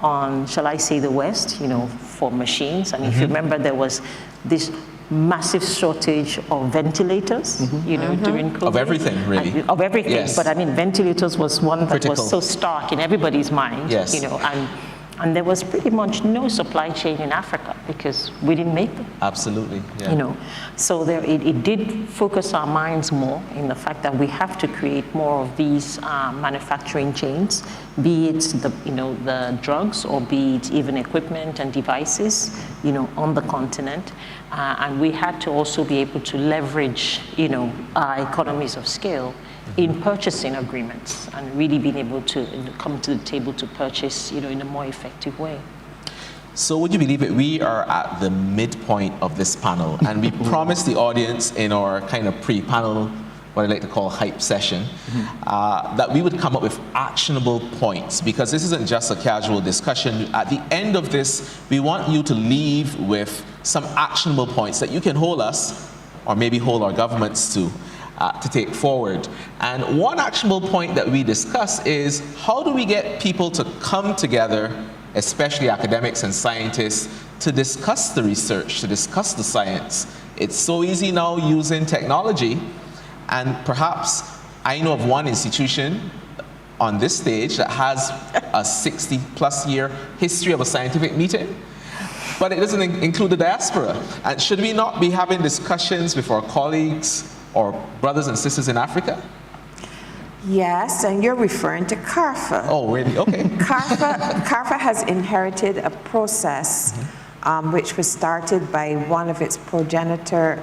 on, shall I say, the West, for machines. And if you remember, there was this massive shortage of ventilators, during COVID. Of everything, really. Of everything, Yes. but I mean, ventilators was one that Critical. was so stark in everybody's mind, Yes. and there was pretty much no supply chain in Africa because we didn't make them. Absolutely, yeah. So it did focus our minds more in the fact that we have to create more of these manufacturing chains, be it the drugs or be it even equipment and devices, on the continent. And we had to also be able to leverage, our economies of scale in purchasing agreements and really being able to come to the table to purchase, in a more effective way. So would you believe it, we are at the midpoint of this panel, and we promised the audience in our kind of pre-panel, what I like to call hype session, that we would come up with actionable points, because this isn't just a casual discussion. At the end of this, we want you to leave with some actionable points that you can hold us, or maybe hold our governments to, to take forward. And one actionable point that we discuss is how do we get people to come together, especially academics and scientists, to discuss the research, to discuss the science. It's so easy now using technology, and perhaps I know of one institution on this stage that has a 60-plus year history of a scientific meeting, but it doesn't include the diaspora. And should we not be having discussions with our colleagues or brothers and sisters in Africa? Yes, and you're referring to CARFA. Oh, really? Okay. CARFA has inherited a process which was started by one of its progenitor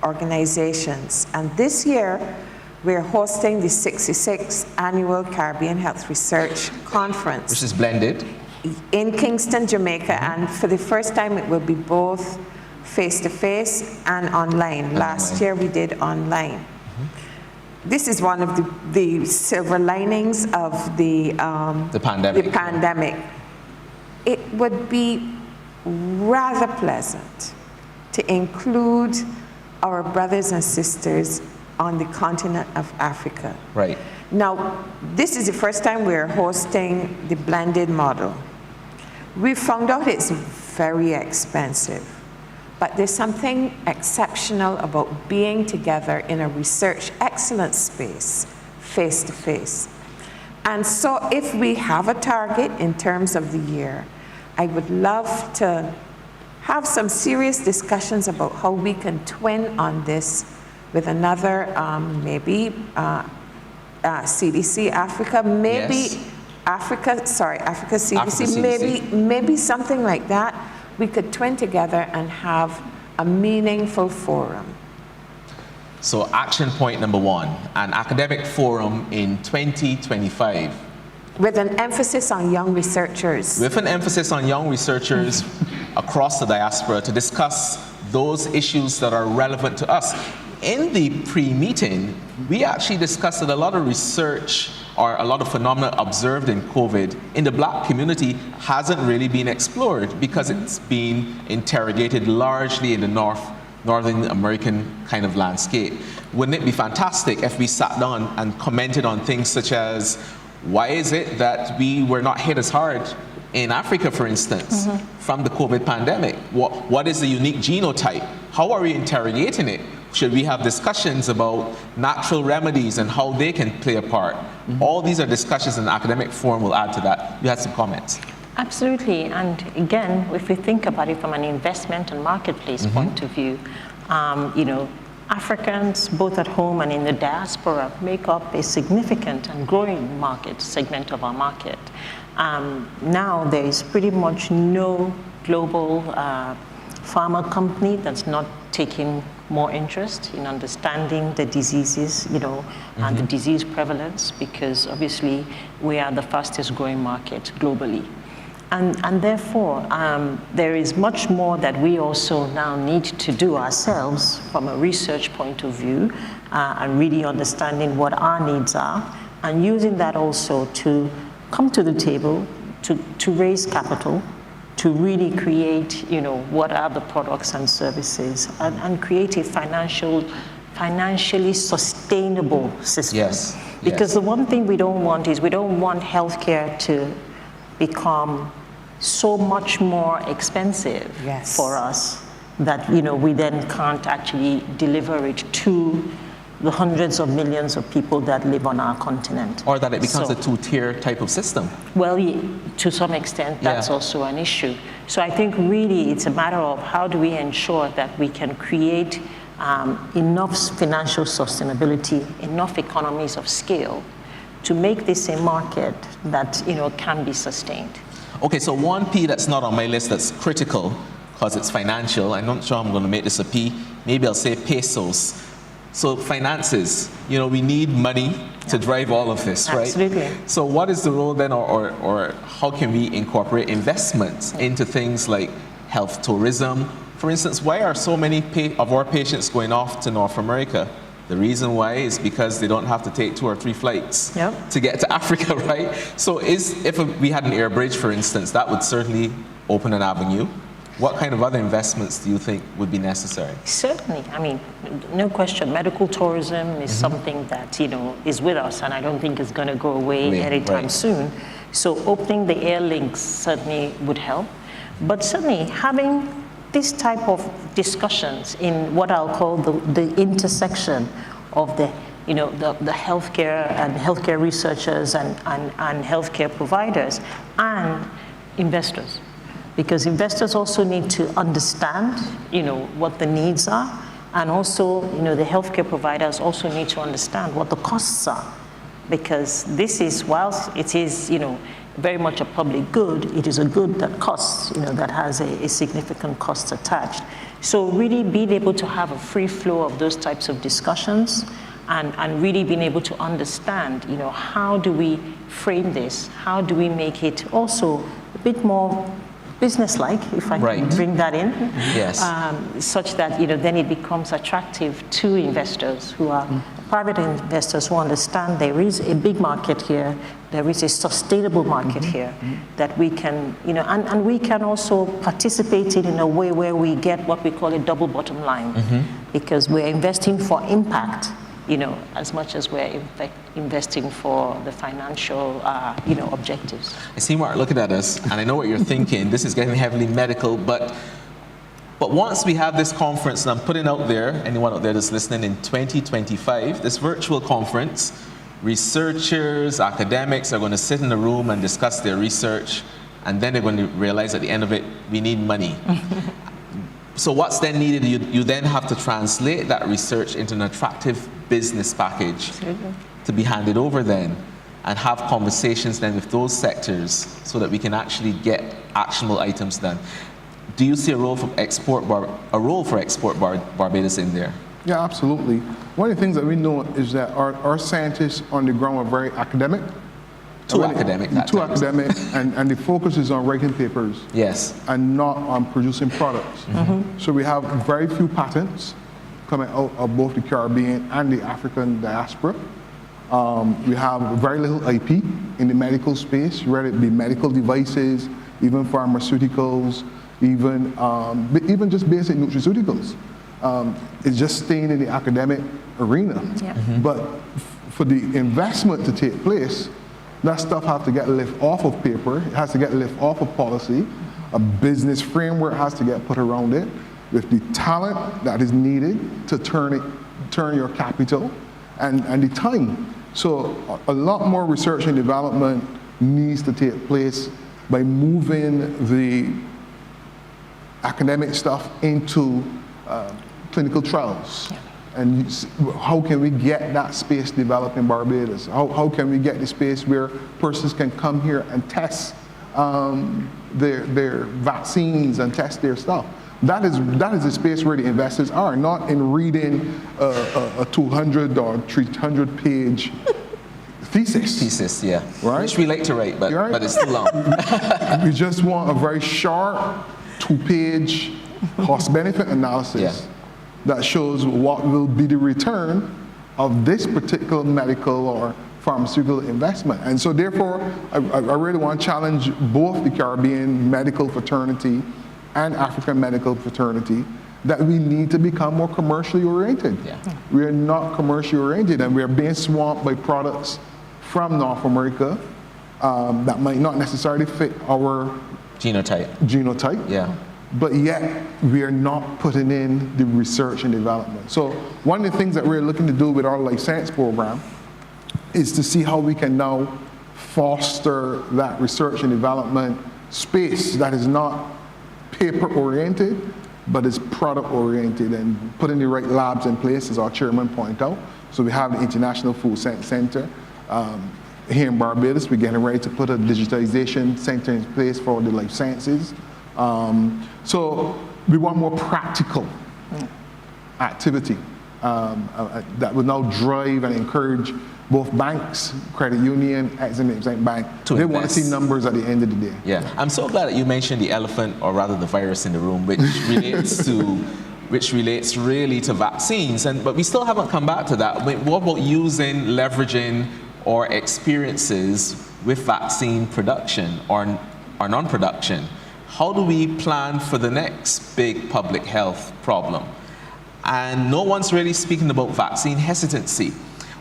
organizations. And this year, we're hosting the 66th Annual Caribbean Health Research Conference. Which is blended. In Kingston, Jamaica, and for the first time, it will be both face-to-face and online. Last year, we did online. This is one of the silver linings of the pandemic. It would be rather pleasant to include our brothers and sisters on the continent of Africa. Right. Now, this is the first time we're hosting the blended model. We found out it's very expensive, but there's something exceptional about being together in a research excellence space, face to face. And so if we have a target in terms of the year, I would love to have some serious discussions about how we can twin on this with another, maybe CDC Africa, maybe Yes. Africa CDC, Africa CDC. maybe something like that. We could twin together and have a meaningful forum. So action point number one, an academic forum in 2025. With an emphasis on young researchers. With an emphasis on young researchers across the diaspora to discuss those issues that are relevant to us. In the pre-meeting, we actually discussed that a lot of research or a lot of phenomena observed in COVID in the Black community hasn't really been explored because it's been interrogated largely in the Northern American kind of landscape. Wouldn't it be fantastic if we sat down and commented on things such as, why is it that we were not hit as hard in Africa, for instance, from the COVID pandemic? What is the unique genotype? How are we interrogating it? Should we have discussions about natural remedies and how they can play a part? All these are discussions, and the academic forum will add to that. You had some comments. Absolutely, and again, if we think about it from an investment and marketplace point of view, you know, Africans, both at home and in the diaspora, make up a significant and growing market segment of our market. Now there is pretty much no global pharma company that's not taking more interest in understanding the diseases, you know, and the disease prevalence, because obviously we are the fastest growing market globally. And therefore, there is much more that we also now need to do ourselves from a research point of view, and really understanding what our needs are, and using that also to come to the table to raise capital, to really create, you know, what are the products and services, and create a financially sustainable system. Yes. Because the one thing we don't want is we don't want healthcare to become so much more expensive for us that, you know, we then can't actually deliver it to the hundreds of millions of people that live on our continent. Or that it becomes a two-tier type of system. Well, to some extent, that's also an issue. So I think really it's a matter of how do we ensure that we can create enough financial sustainability, enough economies of scale to make this a market that, you know, can be sustained. Okay, so one P that's not on my list that's critical because it's financial. I'm not sure I'm going to make this a P. Maybe I'll say pesos. So finances, you know, we need money to drive all of this, right? Absolutely. So what is the role then, or how can we incorporate investments into things like health tourism? For instance, why are so many of our patients going off to North America? The reason why is because they don't have to take 2 or 3 flights to get to Africa, right? So if we had an air bridge, for instance, that would certainly open an avenue. What kind of other investments do you think would be necessary? Certainly. I mean, no question, medical tourism is something that, is with us, and I don't think it's going to go away anytime soon. So opening the air links certainly would help. But certainly having this type of discussions in what I'll call the intersection of the healthcare and healthcare researchers and healthcare providers and investors. Because investors also need to understand, what the needs are, and also, the healthcare providers also need to understand what the costs are. Because this is, whilst it is, very much a public good, it is a good that costs, that has a significant cost attached. So really being able to have a free flow of those types of discussions and really being able to understand, how do we frame this? How do we make it also a bit more business-like, if I can bring that in, yes. Such that then it becomes attractive to investors who are private investors who understand there is a big market here, there is a sustainable market here that we can, and we can also participate in a way where we get what we call a double bottom line, because we're investing for impact, as much as we're investing for the financial, objectives. I see Mark looking at us, and I know what you're thinking. This is getting heavily medical, but once we have this conference, and I'm putting out there, anyone out there that's listening, in 2025, this virtual conference, researchers, academics are going to sit in a room and discuss their research, and then they're going to realize at the end of it, we need money. So what's then needed? You then have to translate that research into an attractive business package to be handed over then, and have conversations then with those sectors so that we can actually get actionable items done. Do you see a role for export Barbados in there? Yeah, absolutely. One of the things that we know is that our scientists on the ground are very academic. Too academic, and the focus is on writing papers. Yes. And not on producing products. So we have very few patents coming out of both the Caribbean and the African diaspora. We have very little IP in the medical space, whether it be medical devices, even pharmaceuticals, even just basic nutraceuticals. It's just staying in the academic arena. But for the investment to take place, that stuff has to get lifted off of paper, it has to get lifted off of policy, a business framework has to get put around it, with the talent that is needed to turn your capital, and the time. So a lot more research and development needs to take place by moving the academic stuff into clinical trials. And how can we get that space developed in Barbados? How can we get the space where persons can come here and test their vaccines and test their stuff? That is the space where the investors are, not in reading a 200 or 300 page thesis. Yeah. Right? Which we like to write, but it's too long. We just want a very sharp 2-page cost-benefit analysis that shows what will be the return of this particular medical or pharmaceutical investment. And so therefore, I really want to challenge both the Caribbean medical fraternity and African medical fraternity that we need to become more commercially oriented. We are not commercially oriented, and we are being swamped by products from North America that might not necessarily fit our genotype. But yet we are not putting in the research and development. So one of the things that we're looking to do with our life science program is to see how we can now foster that research and development space that is not paper oriented, but is product oriented, and putting the right labs in place, as our chairman pointed out. So we have the International Food Center here in Barbados. We're getting ready to put a digitization center in place for the life sciences. So we want more practical activity that will now drive and encourage both banks, credit union, Exim Bank. They want to see numbers at the end of the day. Yeah, I'm so glad that you mentioned the elephant, or rather the virus in the room, which relates really to vaccines. But we still haven't come back to that. What about leveraging or experiences with vaccine production or non-production? how do we plan for the next big public health problem? And no one's really speaking about vaccine hesitancy.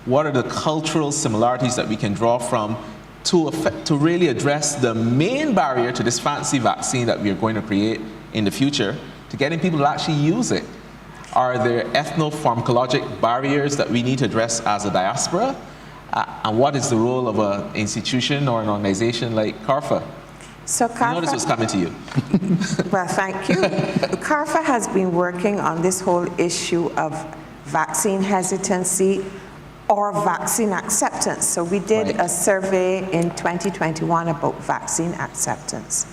What are the cultural similarities that we can draw from to really address the main barrier to this fancy vaccine that we are going to create in the future, to getting people to actually use it? Are there ethnopharmacologic barriers that we need to address as a diaspora? And what is the role of an institution or an organization like CARFA? So CARFA, you notice what's coming to you. Well, thank you. CARFA has been working on this whole issue of vaccine hesitancy or vaccine acceptance. So we did a survey in 2021 about vaccine acceptance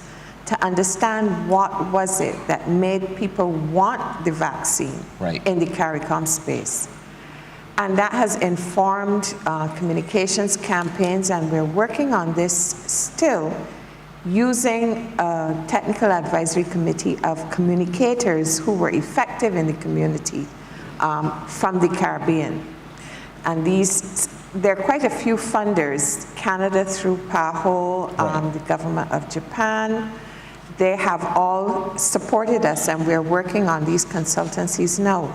to understand what was it that made people want the vaccine in the CARICOM space. And that has informed communications campaigns, and we're working on this still using a technical advisory committee of communicators who were effective in the community from the Caribbean. And there are quite a few funders, Canada through PAHO, the government of Japan. They have all supported us, and we're working on these consultancies now.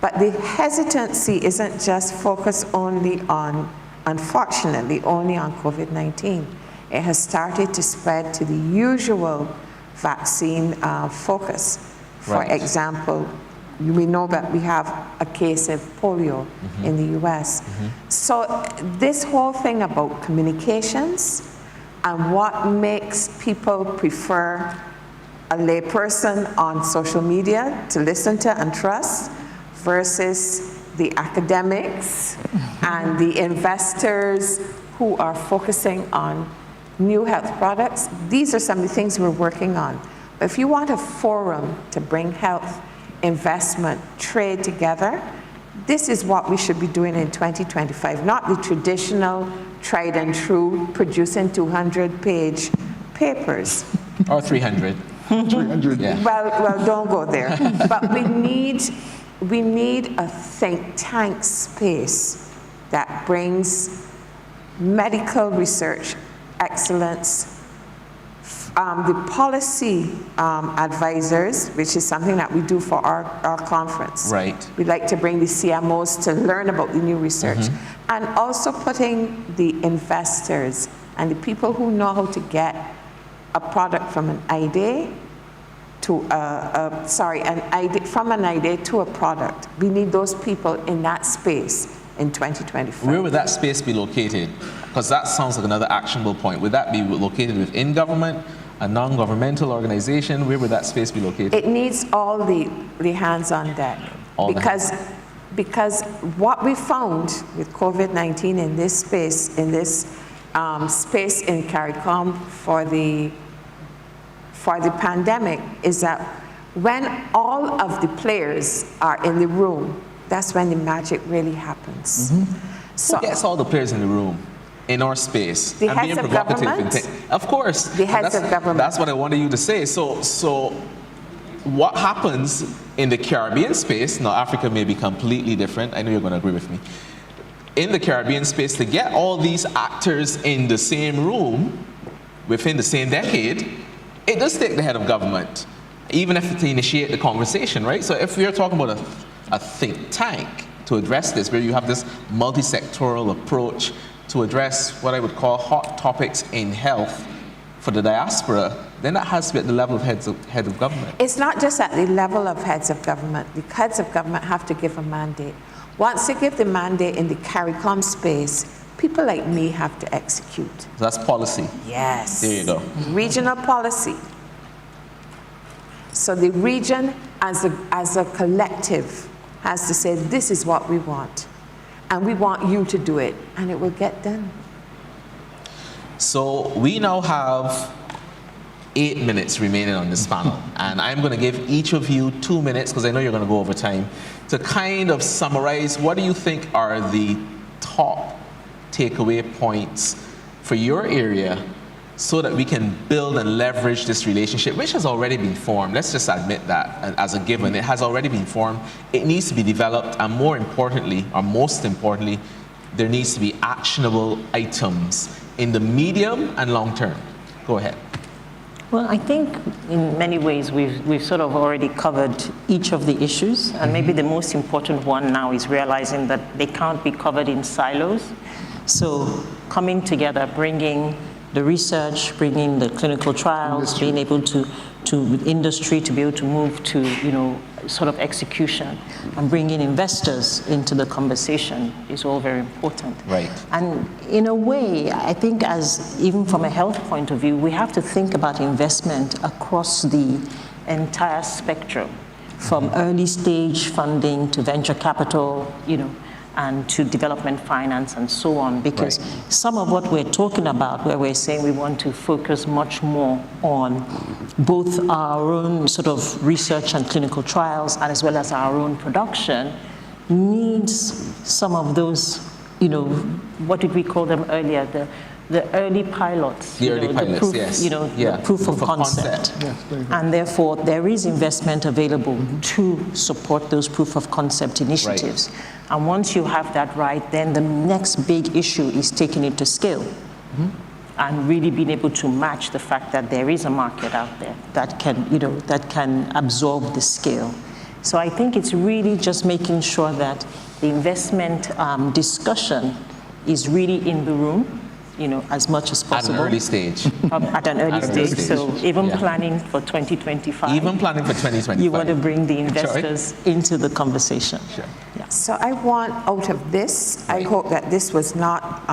But the hesitancy isn't just focused only on, unfortunately, only on COVID-19. It has started to spread to the usual vaccine focus. For example, we know that we have a case of polio in the US. So this whole thing about communications and what makes people prefer a layperson on social media to listen to and trust versus the academics and the investors who are focusing on new health products. These are some of the things we're working on. But if you want a forum to bring health, investment, trade together, this is what we should be doing in 2025, not the traditional tried and true producing 200-page papers. Or 300. 300. Yeah. Well, don't go there. But we need a think tank space that brings medical research excellence, the policy advisors, which is something that we do for our conference. We like to bring the CMOs to learn about the new research. And also putting the investors and the people who know how to get a product from an idea to from an idea to a product. We need those people in that space in 2025. Where would that space be located? Because that sounds like another actionable point. Would that be located within government, a non-governmental organization? Where would that space be located? It needs all the hands on deck. Because what we found with COVID-19 in this space, space in CARICOM for the pandemic, is that when all of the players are in the room, that's when the magic really happens. So who gets all the players in the room? In our space. The heads of government. Of course. The heads of government. That's what I wanted you to say. So what happens in the Caribbean space, now Africa may be completely different, I know you're going to agree with me. In the Caribbean space, to get all these actors in the same room within the same decade, it does take the head of government, even if to initiate the conversation, right? So if we're talking about a think tank to address this, where you have this multi-sectoral approach to address what I would call hot topics in health for the diaspora, then that has to be at the level of head of government. It's not just at the level of heads of government. The heads of government have to give a mandate. Once they give the mandate in the CARICOM space, people like me have to execute. So that's policy. Yes. There you go. Regional policy. So the region as a collective has to say, this is what we want. And we want you to do it, and it will get done. So we now have 8 minutes remaining on this panel, and I'm going to give each of you 2 minutes, because I know you're going to go over time, to kind of summarize what do you think are the top takeaway points for your area so that we can build and leverage this relationship, which has already been formed. Let's just admit that as a given. It has already been formed. It needs to be developed, and more importantly, or most importantly, there needs to be actionable items in the medium and long term. Go ahead. Well, I think in many ways we've sort of already covered each of the issues, and maybe the most important one now is realizing that they can't be covered in silos. So coming together, bringing the research, bringing the clinical trials, being able to with industry to be able to move to, sort of execution, and bringing investors into the conversation is all very important. Right. And in a way, I think even from a health point of view, we have to think about investment across the entire spectrum, from early stage funding to venture capital, and to development finance and so on, because some of what we're talking about, where we're saying we want to focus much more on both our own sort of research and clinical trials, and as well as our own production, needs some of those, what did we call them earlier, the early pilots. The early pilots, proof, yes. The proof of concept. Yes, and therefore, there is investment available to support those proof of concept initiatives. Right. And once you have that right, then the next big issue is taking it to scale. And really being able to match the fact that there is a market out there that can absorb the scale. So I think it's really just making sure that the investment discussion is really in the room, as much as possible. At an early stage. At an early stage. So even planning for 2025. Even planning for 2025. You want to bring the investors into the conversation. Sure. Yeah. So I want out of this, I hope that this was not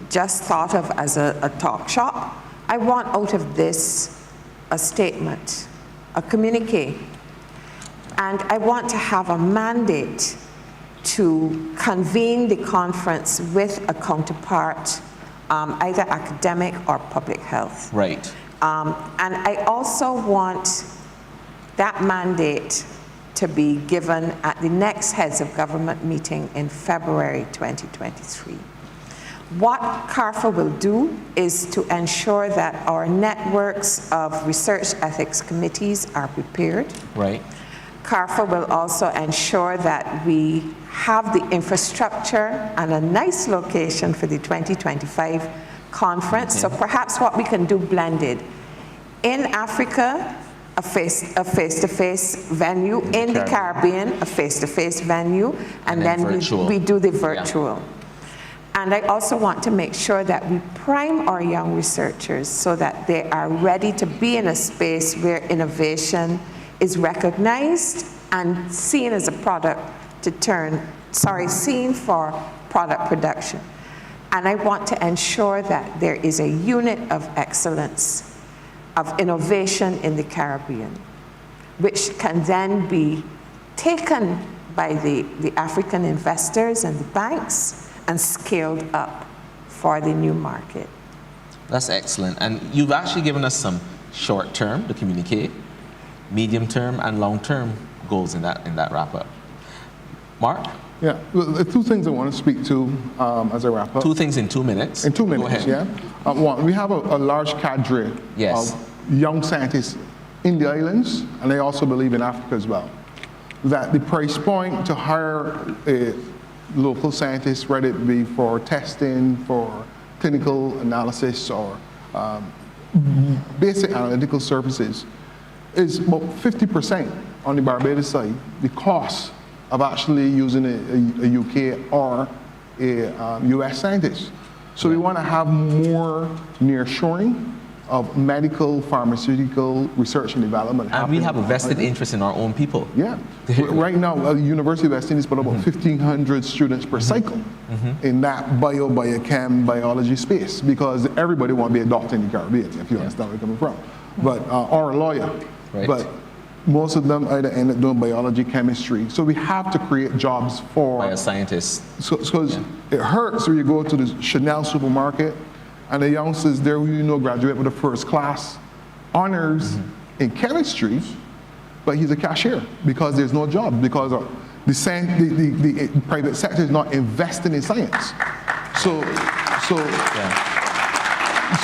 just thought of as a talk shop. I want out of this a statement, a communique. And I want to have a mandate to convene the conference with a counterpart, either academic or public health. Right. And I also want that mandate to be given at the next Heads of Government meeting in February 2023. What CARFA will do is to ensure that our networks of research ethics committees are prepared. Right. CARFA will also ensure that we have the infrastructure and a nice location for the 2025 conference. So perhaps what we can do blended. In Africa, a face-to-face venue. In the Caribbean, a face-to-face venue. And then we do the virtual. Yeah. And I also want to make sure that we prime our young researchers so that they are ready to be in a space where innovation is recognized and seen as a product seen for product production. And I want to ensure that there is a unit of excellence, of innovation in the Caribbean, which can then be taken by the African investors and the banks and scaled up for the new market. That's excellent. And you've actually given us some short-term, the communique, medium-term and long-term goals in that wrap-up. Mark? Yeah, well, the two things I want to speak to as I wrap up. Two things in 2 minutes. In 2 minutes, Go ahead. yeah. One, we have a large cadre of young scientists in the islands, and I also believe in Africa as well, that the price point to hire a local scientist, whether it be for testing, for clinical analysis, or basic analytical services, is about 50% on the Barbados side, the cost of actually using a UK or a US scientist. So we want to have more nearshoring of medical, pharmaceutical research and development. And we have a vested interest in our own people. Yeah. Right now, the University of West Indies put about 1,500 students per cycle in that biochem, biology space, because everybody wants to be a doctor in the Caribbean, if you understand where I'm coming from, but or a lawyer. Right. But most of them either end up doing biology, chemistry. So we have to create jobs for bioscientists. Because it hurts when you go to the Chanel supermarket and the youngsters there who graduate with a first class honors in chemistry, but he's a cashier because there's no job, because the private sector is not investing in science. So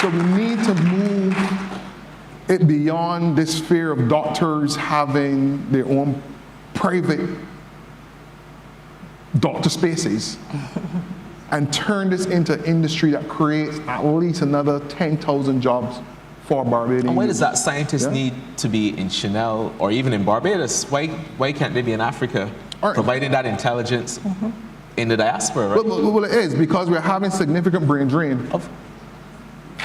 we need to move it beyond this fear of doctors having their own private doctor spaces and turn this into industry that creates at least another 10,000 jobs for Barbadian. And why does that scientist need to be in Chanel or even in Barbados? Why can't they be in Africa, providing that intelligence in the diaspora, right? Well, it is, because we're having significant brain drain.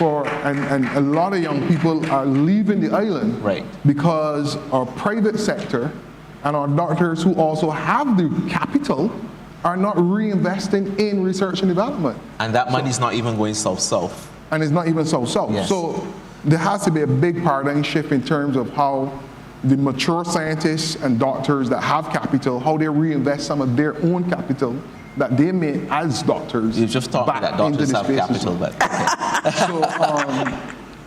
And a lot of young people are leaving the island because our private sector and our doctors who also have the capital are not reinvesting in research and development. And that money is not even going south-south. And it's not even south-south. Yes. So there has to be a big paradigm shift in terms of how the mature scientists and doctors that have capital, how they reinvest some of their own capital that they made as doctors. You just taught me that doctors have capital, but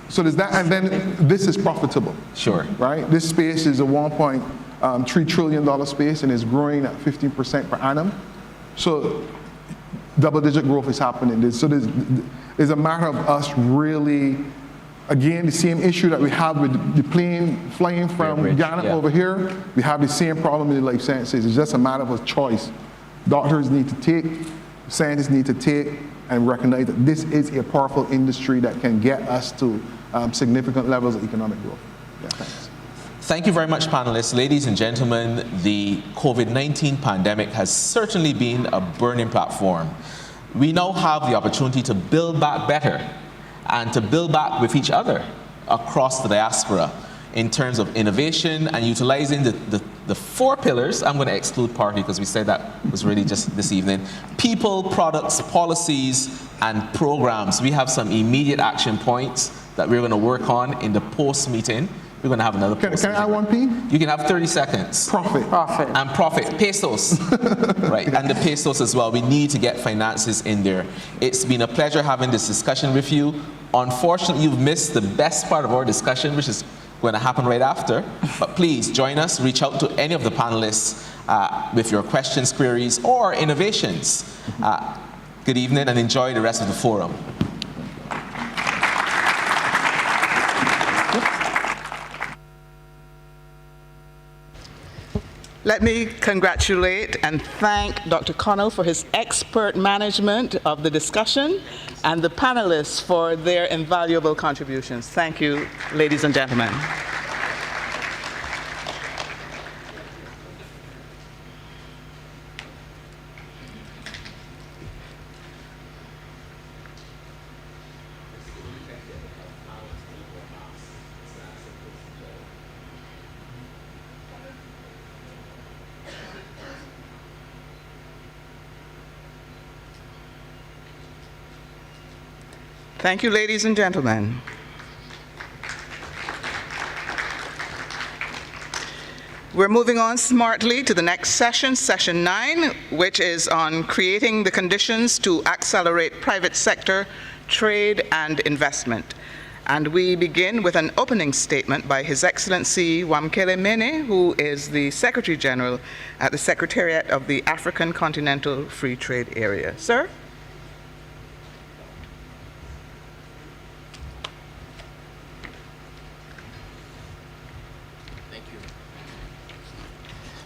so there's that, and then this is profitable. Sure. Right? This space is a $1.3 trillion space and is growing at 15% per annum. So double-digit growth is happening. So there's a matter of us really, again, the same issue that we have with the plane flying from Ghana over here, we have the same problem in the life sciences. It's just a matter of a choice. Doctors need to take, scientists need to take, and recognize that this is a powerful industry that can get us to significant levels of economic growth. Yeah, thanks. Thank you very much, panelists. Ladies and gentlemen, the COVID-19 pandemic has certainly been a burning platform. We now have the opportunity to build back better and to build back with each other across the diaspora in terms of innovation and utilizing the four pillars. I'm going to exclude party because we said that was really just this evening. People, products, policies, and programs. We have some immediate action points that we're going to work on in the post-meeting. We're going to have another post-meeting. Can I add one P? You can have 30 seconds. Profit. And profit. Pesos. Right. And the pesos as well. We need to get finances in there. It's been a pleasure having this discussion with you. Unfortunately, you've missed the best part of our discussion, which is going to happen right after. But please join us, reach out to any of the panelists with your questions, queries, or innovations. Good evening and enjoy the rest of the forum. Let me congratulate and thank Dr. Connell for his expert management of the discussion and the panelists for their invaluable contributions. Thank you, ladies and gentlemen. Thank you, ladies and gentlemen. We're moving on smartly to the next session, session 9, which is on creating the conditions to accelerate private sector trade and investment. And we begin with an opening statement by His Excellency Wamkele Mene, who is the Secretary General at the Secretariat of the African Continental Free Trade Area. Sir?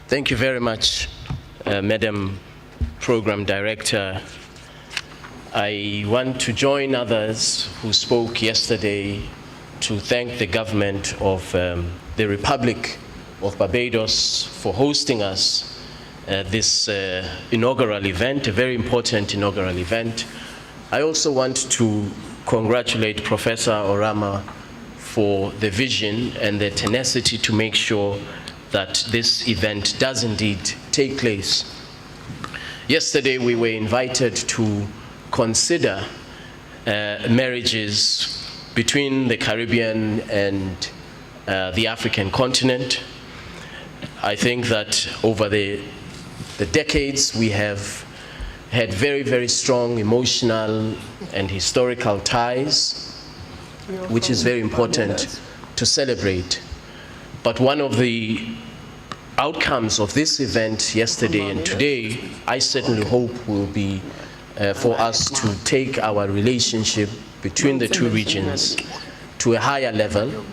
Thank you very much, Madam Program Director. I want to join others who spoke yesterday to thank the government of the Republic of Barbados for hosting us this inaugural event, a very important inaugural event. I also want to congratulate Professor Orama for the vision and the tenacity to make sure that this event does indeed take place. Yesterday we were invited to consider marriages between the Caribbean and the African continent. I think that over the decades we have had very, very strong emotional and historical ties, which is very important to celebrate. But one of the outcomes of this event yesterday and today, I certainly hope will be for us to take our relationship between the two regions to a higher level,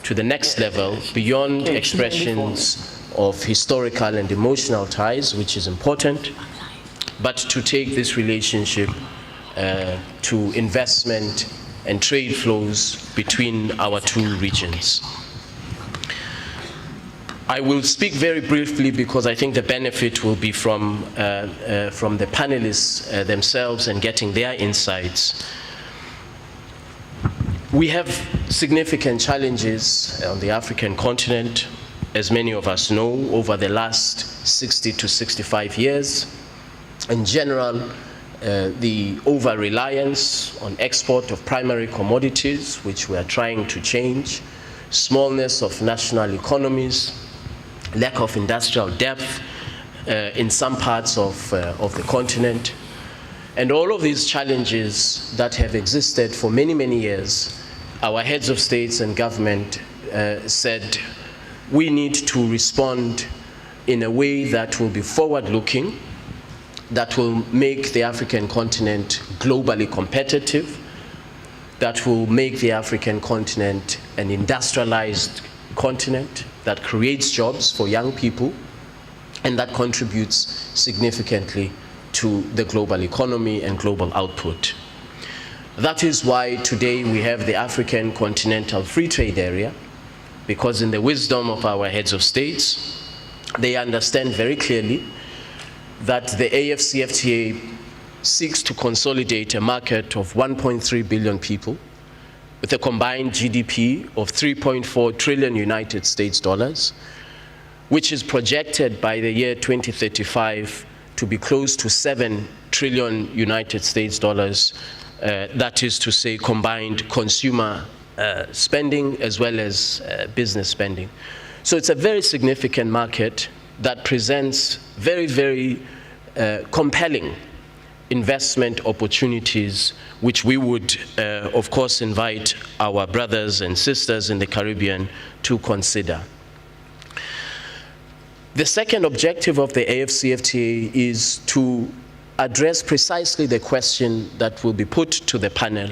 to the next level, beyond expressions of historical and emotional ties, which is important, but to take this relationship to investment and trade flows between our two regions. I will speak very briefly because I think the benefit will be from the panelists themselves and getting their insights. We have significant challenges on the African continent, as many of us know, over the last 60 to 65 years. In general, the over-reliance on export of primary commodities, which we are trying to change, smallness of national economies, lack of industrial depth in some parts of the continent. And all of these challenges that have existed for many, many years, our heads of states and government said we need to respond in a way that will be forward-looking, that will make the African continent globally competitive, that will make the African continent an industrialized continent that creates jobs for young people and that contributes significantly to the global economy and global output. That is why today we have the African Continental Free Trade Area, because in the wisdom of our heads of states, they understand very clearly that the AFCFTA seeks to consolidate a market of 1.3 billion people with a combined GDP of 3.4 trillion United States dollars, which is projected by the year 2035 to be close to 7 trillion United States dollars. That is to say, combined consumer spending as well as business spending. So it's a very significant market that presents very, very compelling investment opportunities, which we would, of course, invite our brothers and sisters in the Caribbean to consider. The second objective of the AFCFTA is to address precisely the question that will be put to the panel,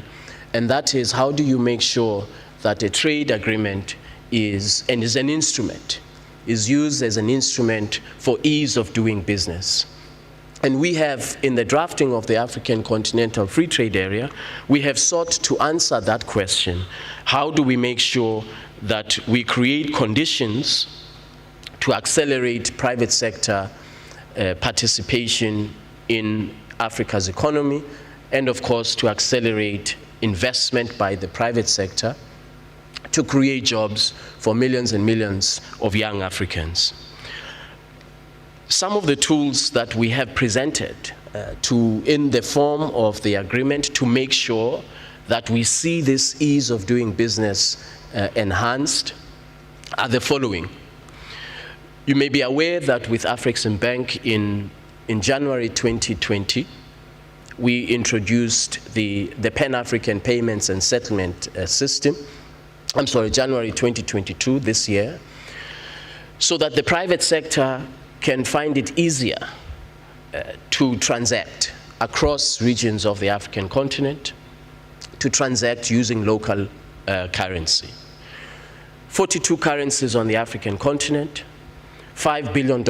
and that is, how do you make sure that a trade agreement is used as an instrument for ease of doing business? And we have, in the drafting of the African Continental Free Trade Area, we have sought to answer that question. How do we make sure that we create conditions to accelerate private sector participation in Africa's economy, and of course to accelerate investment by the private sector to create jobs for millions and millions of young Africans? Some of the tools that we have presented in the form of the agreement to make sure that we see this ease of doing business enhanced are the following. You may be aware that with Africaribbean in January 2020, we introduced the Pan-African Payments and Settlement System. I'm sorry, January 2022, this year, so that the private sector can find it easier to transact across regions of the African continent, to transact using local currency. 42 currencies on the African continent, $5 billion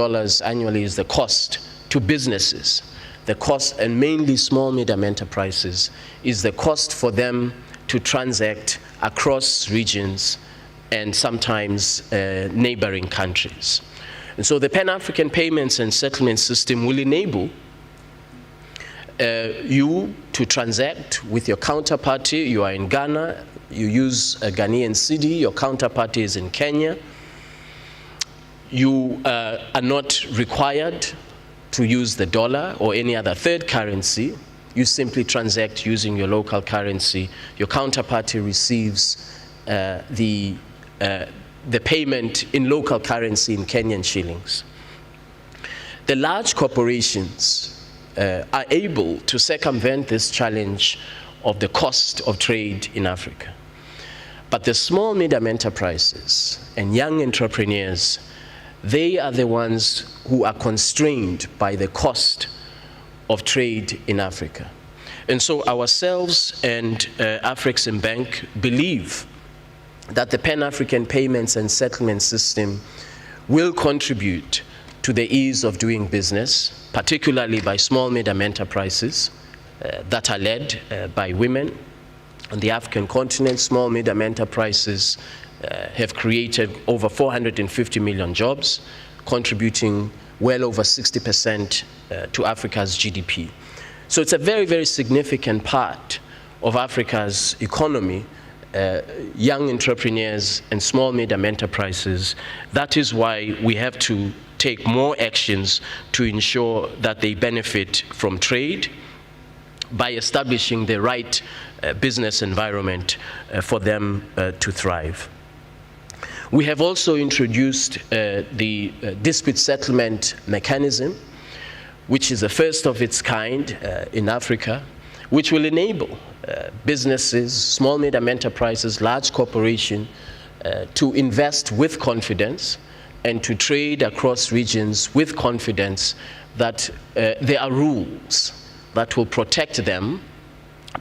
annually is the cost to businesses. The cost, and mainly small, medium enterprises, is the cost for them to transact across regions and sometimes neighboring countries. And so the Pan-African Payments and Settlement System will enable you to transact with your counterparty. You are in Ghana, you use a Ghanaian cedi, your counterparty is in Kenya. You are not required to use the dollar or any other third currency. You simply transact using your local currency. Your counterparty receives the payment in local currency in Kenyan shillings. The large corporations are able to circumvent this challenge of the cost of trade in Africa. But the small, medium enterprises and young entrepreneurs, they are the ones who are constrained by the cost of trade in Africa. And so ourselves and Africaribbean believe that the Pan-African Payments and Settlement System will contribute to the ease of doing business, particularly by small, medium enterprises that are led by women, on the African continent, small, medium enterprises have created over 450 million jobs, contributing well over 60% to Africa's GDP. So it's a very, very significant part of Africa's economy, young entrepreneurs and small, medium enterprises. That is why we have to take more actions to ensure that they benefit from trade by establishing the right business environment for them to thrive. We have also introduced the dispute settlement mechanism, which is the first of its kind in Africa, which will enable businesses, small, medium enterprises, large corporations to invest with confidence and to trade across regions with confidence that there are rules that will protect them,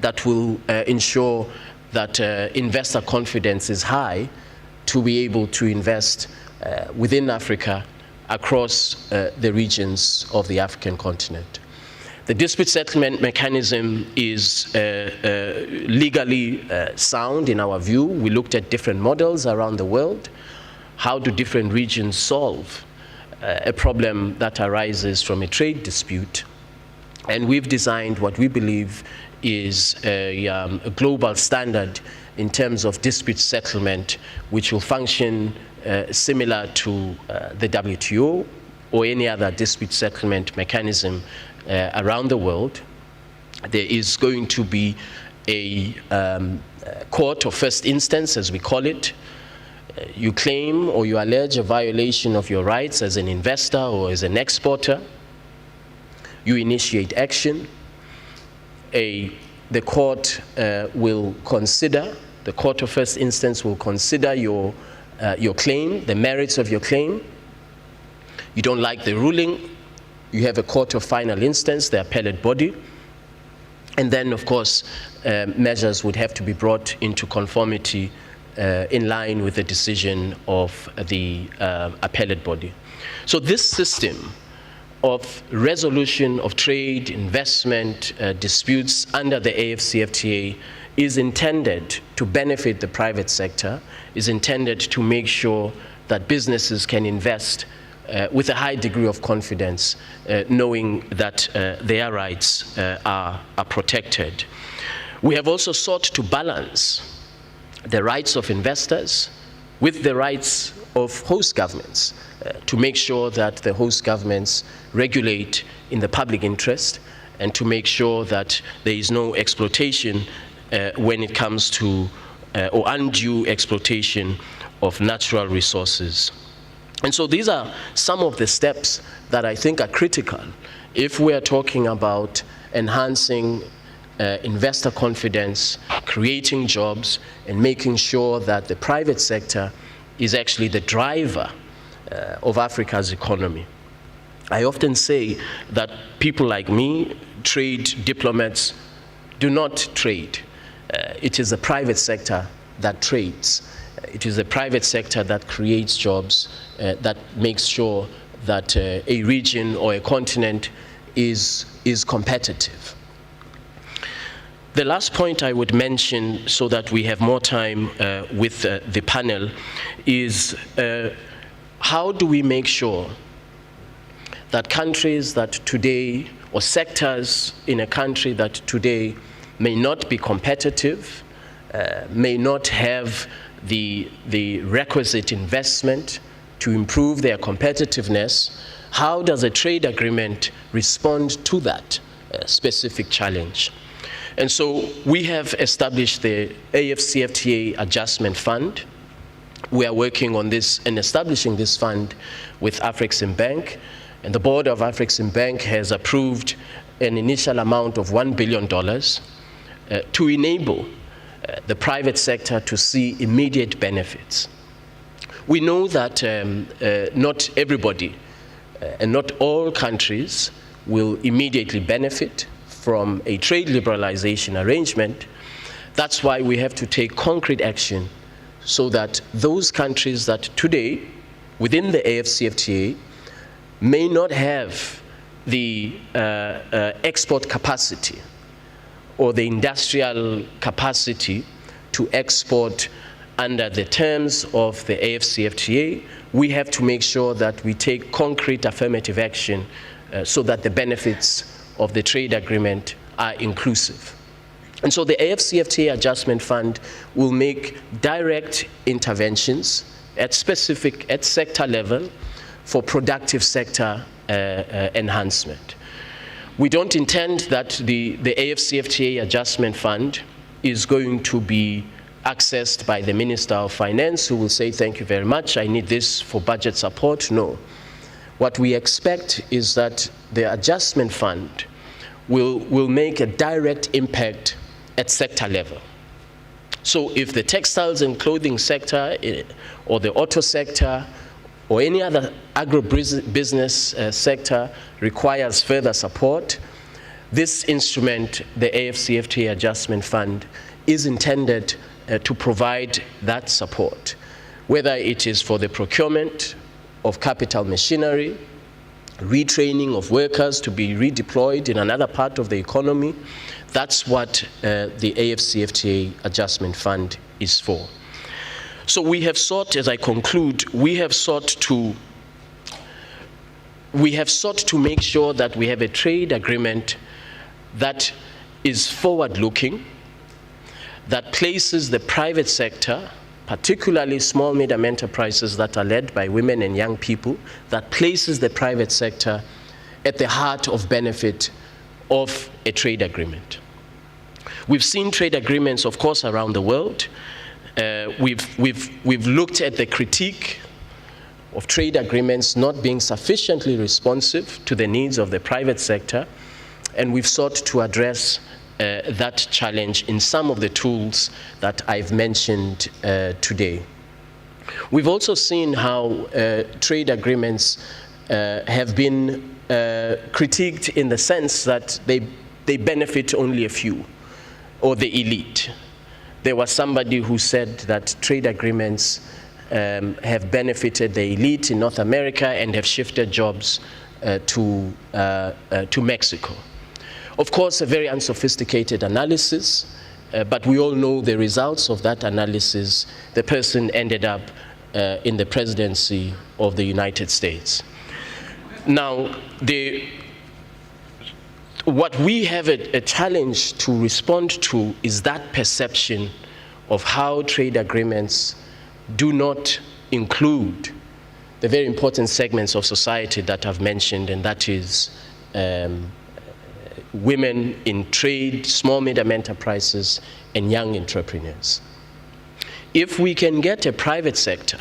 that will ensure that investor confidence is high to be able to invest within Africa across the regions of the African continent. The dispute settlement mechanism is legally sound in our view. We looked at different models around the world. How do different regions solve a problem that arises from a trade dispute? And we've designed what we believe is a global standard in terms of dispute settlement, which will function similar to the WTO or any other dispute settlement mechanism around the world. There is going to be a court of first instance, as we call it. You claim or you allege a violation of your rights as an investor or as an exporter. You initiate action. The court will consider, the court of first instance will consider your claim, the merits of your claim. You don't like the ruling, you have a court of final instance, the appellate body. And then, of course, measures would have to be brought into conformity in line with the decision of the appellate body. So this system of resolution of trade, investment, disputes under the AFCFTA is intended to benefit the private sector, is intended to make sure that businesses can invest with a high degree of confidence, knowing that their rights are protected. We have also sought to balance the rights of investors with the rights of host governments to make sure that the host governments regulate in the public interest and to make sure that there is no exploitation when it comes to or undue exploitation of natural resources. And so these are some of the steps that I think are critical if we are talking about enhancing investor confidence, creating jobs, and making sure that the private sector is actually the driver of Africa's economy. I often say that people like me, trade diplomats, do not trade. It is the private sector that trades. It is the private sector that creates jobs, that makes sure that a region or a continent is competitive. The last point I would mention, so that we have more time with the panel, is how do we make sure that countries that today, or sectors in a country that today may not be competitive, may not have the requisite investment to improve their competitiveness, how does a trade agreement respond to that specific challenge? And so we have established the AFCFTA Adjustment Fund. We are working on this and establishing this fund with Africaribbean, and the board of Africaribbean has approved an initial amount of $1 billion to enable the private sector to see immediate benefits. We know that not everybody and not all countries will immediately benefit from a trade liberalization arrangement. That's why we have to take concrete action so that those countries that today, within the AFCFTA, may not have the export capacity or the industrial capacity to export under the terms of the AFCFTA, we have to make sure that we take concrete affirmative action so that the benefits of the trade agreement are inclusive. And so the AFCFTA Adjustment Fund will make direct interventions at sector level for productive sector enhancement. We don't intend that the AFCFTA Adjustment Fund is going to be accessed by the Minister of Finance, who will say, thank you very much, I need this for budget support. No. What we expect is that the Adjustment Fund will make a direct impact at sector level. So if the textiles and clothing sector or the auto sector or any other agribusiness sector requires further support, this instrument, the AFCFTA Adjustment Fund, is intended to provide that support, whether it is for the procurement of capital machinery, retraining of workers to be redeployed in another part of the economy. That's what the AFCFTA Adjustment Fund is for. So we have sought, as I conclude, we have sought to make sure that we have a trade agreement that is forward-looking, that places the private sector, particularly small, medium enterprises that are led by women and young people, that places the private sector at the heart of benefit of a trade agreement. We've seen trade agreements, of course, around the world. We've looked at the critique of trade agreements not being sufficiently responsive to the needs of the private sector, and we've sought to address that challenge in some of the tools that I've mentioned today. We've also seen how trade agreements have been critiqued in the sense that they benefit only a few, or the elite. There was somebody who said that trade agreements have benefited the elite in North America and have shifted jobs to Mexico. Of course, a very unsophisticated analysis, but we all know the results of that analysis. The person ended up in the presidency of the United States. Now, what we have a challenge to respond to is that perception of how trade agreements do not include the very important segments of society that I've mentioned, and that is women in trade, small, medium enterprises, and young entrepreneurs. If we can get a private sector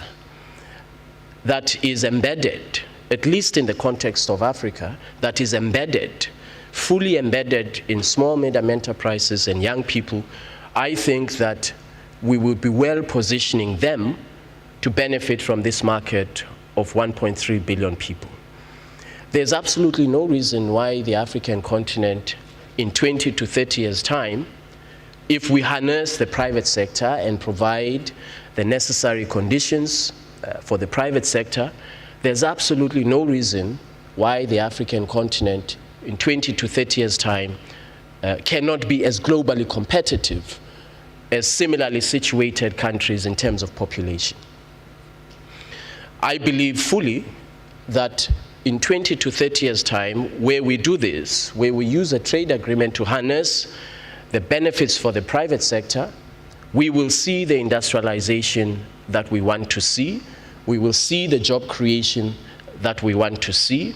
that is embedded, at least in the context of Africa, that is embedded, fully embedded in small, medium enterprises and young people, I think that we will be well positioning them to benefit from this market of 1.3 billion people. There's absolutely no reason why the African continent in 20 to 30 years' time, if we harness the private sector and provide the necessary conditions for the private sector, there's absolutely no reason why the African continent in 20 to 30 years' time cannot be as globally competitive as similarly situated countries in terms of population. I believe fully that in 20 to 30 years' time, where we do this, where we use a trade agreement to harness the benefits for the private sector, we will see the industrialization that we want to see, we will see the job creation that we want to see,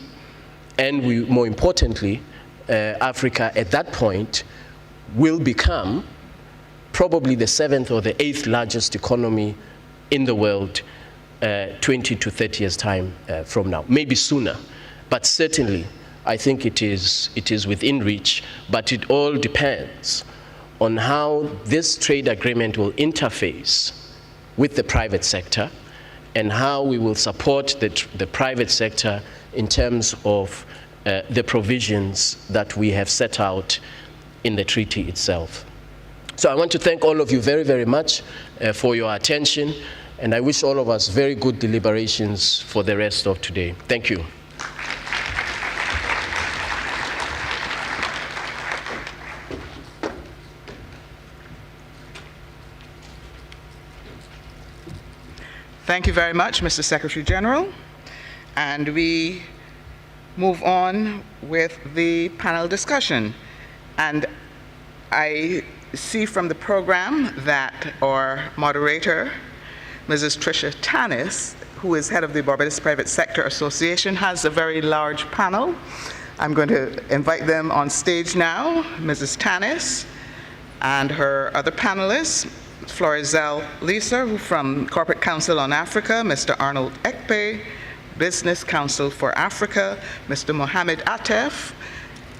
and we, more importantly, Africa at that point will become probably the 7th or the 8th largest economy in the world 20 to 30 years' time from now, maybe sooner. But certainly, I think it is within reach, but it all depends on how this trade agreement will interface with the private sector and how we will support the private sector in terms of the provisions that we have set out in the treaty itself. So I want to thank all of you very, very much for your attention, and I wish all of us very good deliberations for the rest of today. Thank you. Thank you very much, Mr. Secretary General. And we move on with the panel discussion. And I see from the program that our moderator, Mrs. Tricia Tannis, who is head of the Barbados Private Sector Association, has a very large panel. I'm going to invite them on stage now, Mrs. Tannis and her other panelists, Florizel Lisa, who from Corporate Council on Africa, Mr. Arnold Ekpe, Business Council for Africa, Mr. Mohamed Atef,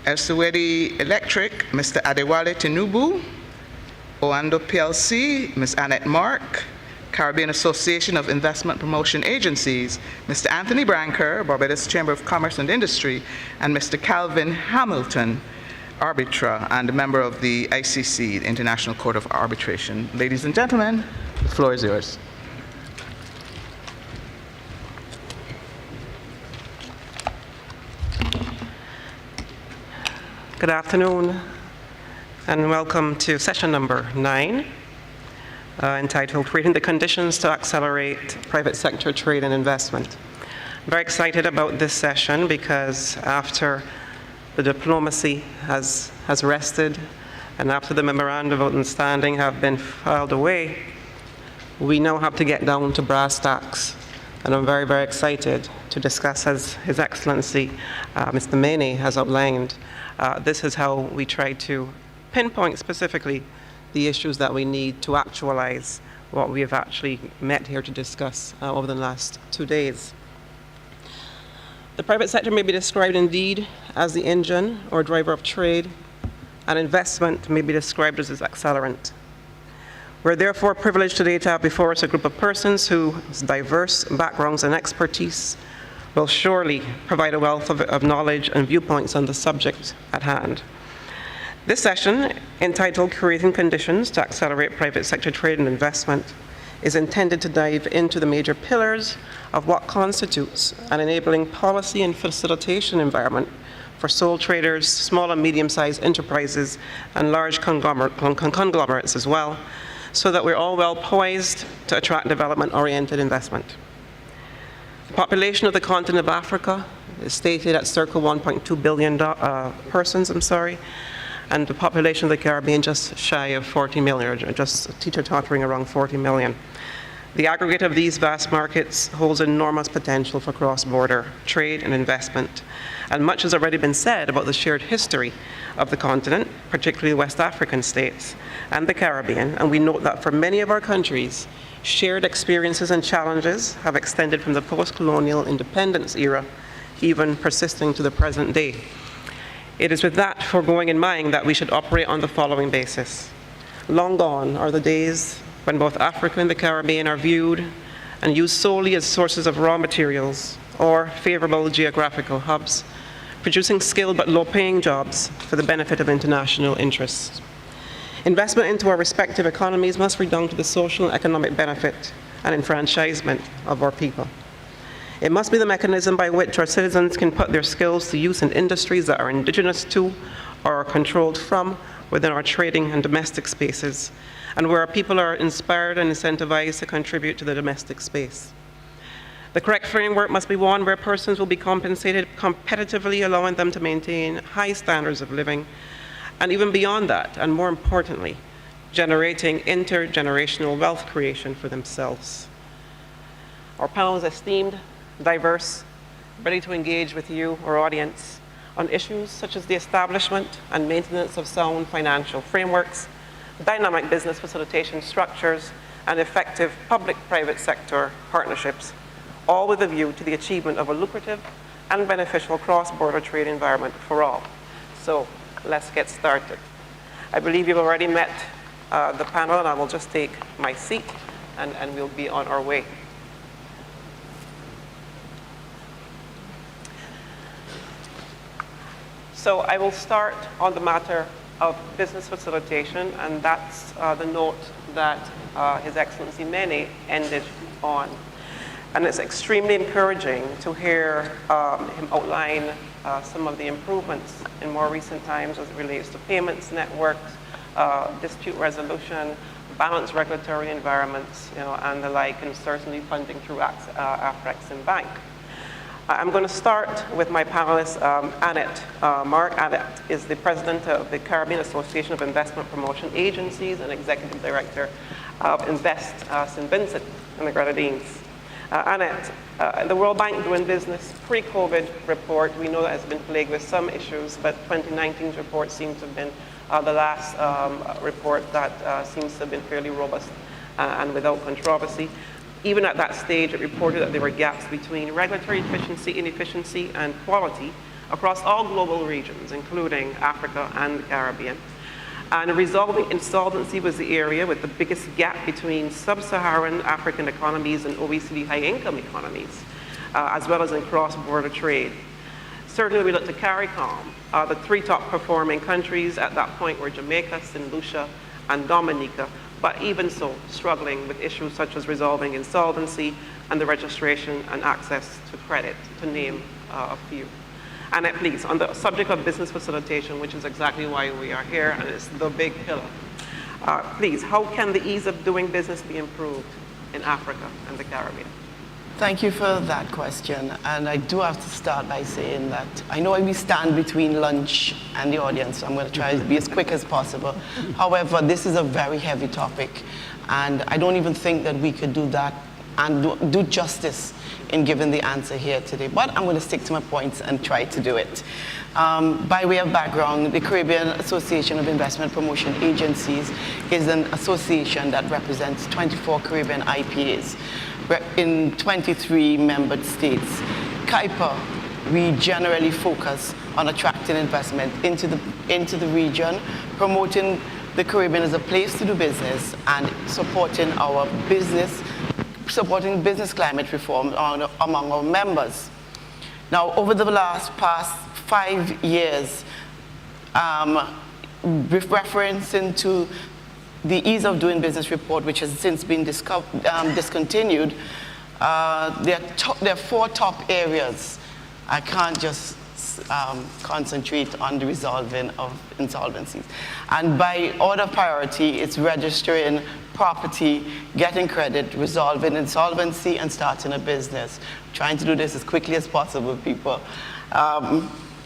Elsewedi Electric, Mr. Adewale Tinubu, Oando PLC, Ms. Annette Mark, Caribbean Association of Investment Promotion Agencies, Mr. Anthony Branker, Barbados Chamber of Commerce and Industry, and Mr. Calvin Hamilton, arbitra and a member of the ICC, the International Court of Arbitration. Ladies and gentlemen, the floor is yours. Good afternoon, and welcome to session number 9, entitled Creating the Conditions to Accelerate Private Sector Trade and Investment. I'm very excited about this session because after the diplomacy has rested and after the memorandum of understanding have been filed away, we now have to get down to brass tacks. And I'm very, very excited to discuss, as His Excellency Mr. Mene has outlined, this is how we try to pinpoint specifically the issues that we need to actualize what we have actually met here to discuss over the last 2 days. The private sector may be described indeed as the engine or driver of trade, and investment may be described as its accelerant. We're therefore privileged today to have before us a group of persons whose diverse backgrounds and expertise will surely provide a wealth of knowledge and viewpoints on the subject at hand. This session, entitled Creating Conditions to Accelerate Private Sector Trade and Investment, is intended to dive into the major pillars of what constitutes an enabling policy and facilitation environment for sole traders, small and medium-sized enterprises, and large conglomerates as well, so that we're all well poised to attract development-oriented investment. The population of the continent of Africa is stated at circa 1.2 billion persons, and the population of the Caribbean just shy of 40 million, or just teeter-tottering around 40 million. The aggregate of these vast markets holds enormous potential for cross-border trade and investment. And much has already been said about the shared history of the continent, particularly West African states and the Caribbean. And we note that for many of our countries, shared experiences and challenges have extended from the post-colonial independence era, even persisting to the present day. It is with that foregoing in mind that we should operate on the following basis. Long gone are the days when both Africa and the Caribbean are viewed and used solely as sources of raw materials or favorable geographical hubs, producing skilled but low-paying jobs for the benefit of international interests. Investment into our respective economies must redound to the social and economic benefit and enfranchisement of our people. It must be the mechanism by which our citizens can put their skills to use in industries that are indigenous to or are controlled from within our trading and domestic spaces, and where our people are inspired and incentivized to contribute to the domestic space. The correct framework must be one where persons will be compensated competitively, allowing them to maintain high standards of living, and even beyond that, and more importantly, generating intergenerational wealth creation for themselves. Our panel is esteemed, diverse, ready to engage with you, our audience, on issues such as the establishment and maintenance of sound financial frameworks, dynamic business facilitation structures, and effective public-private sector partnerships, all with a view to the achievement of a lucrative and beneficial cross-border trade environment for all. So let's get started. I believe you've already met the panel, and I will just take my seat, and we'll be on our way. So I will start on the matter of business facilitation, and that's the note that His Excellency Mene ended on. And it's extremely encouraging to hear him outline some of the improvements in more recent times as it relates to payments networks, dispute resolution, balanced regulatory environments, and the like, and certainly funding through Afrexim Bank. I'm going to start with my panelist, Annette. Mark Annette is the president of the Caribbean Association of Investment Promotion Agencies and executive director of Invest St. Vincent and the Grenadines. Annette, the World Bank Doing Business pre-COVID report, we know that has been plagued with some issues, but 2019's report seems to have been the last report that seems to have been fairly robust and without controversy. Even at that stage, it reported that there were gaps between regulatory efficiency, inefficiency, and quality across all global regions, including Africa and the Caribbean. And resolving insolvency was the area with the biggest gap between sub-Saharan African economies and OECD high-income economies, as well as in cross-border trade. Certainly, we looked to CARICOM. The three top performing countries at that point were Jamaica, St. Lucia, and Dominica, but even so, struggling with issues such as resolving insolvency and the registration and access to credit, to name a few. Annette, please, on the subject of business facilitation, which is exactly why we are here, and it's the big pillar, please, how can the ease of doing business be improved in Africa and the Caribbean? Thank you for that question. And I do have to start by saying that I know we stand between lunch and the audience, so I'm going to try to be as quick as possible. However, this is a very heavy topic, and I don't even think that we could do that and do justice in giving the answer here today. But I'm going to stick to my points and try to do it. By way of background, the Caribbean Association of Investment Promotion Agencies is an association that represents 24 Caribbean IPAs in 23 member states. CIPA, we generally focus on attracting investment into the region, promoting the Caribbean as a place to do business, and supporting business climate reform among our members. Now, over the past 5 years, referencing to the Ease of Doing Business report, which has since been discontinued, there are 4 top areas. I can't just concentrate on the resolving of insolvencies. And by order of priority, it's registering property, getting credit, resolving insolvency, and starting a business. Trying to do this as quickly as possible, people.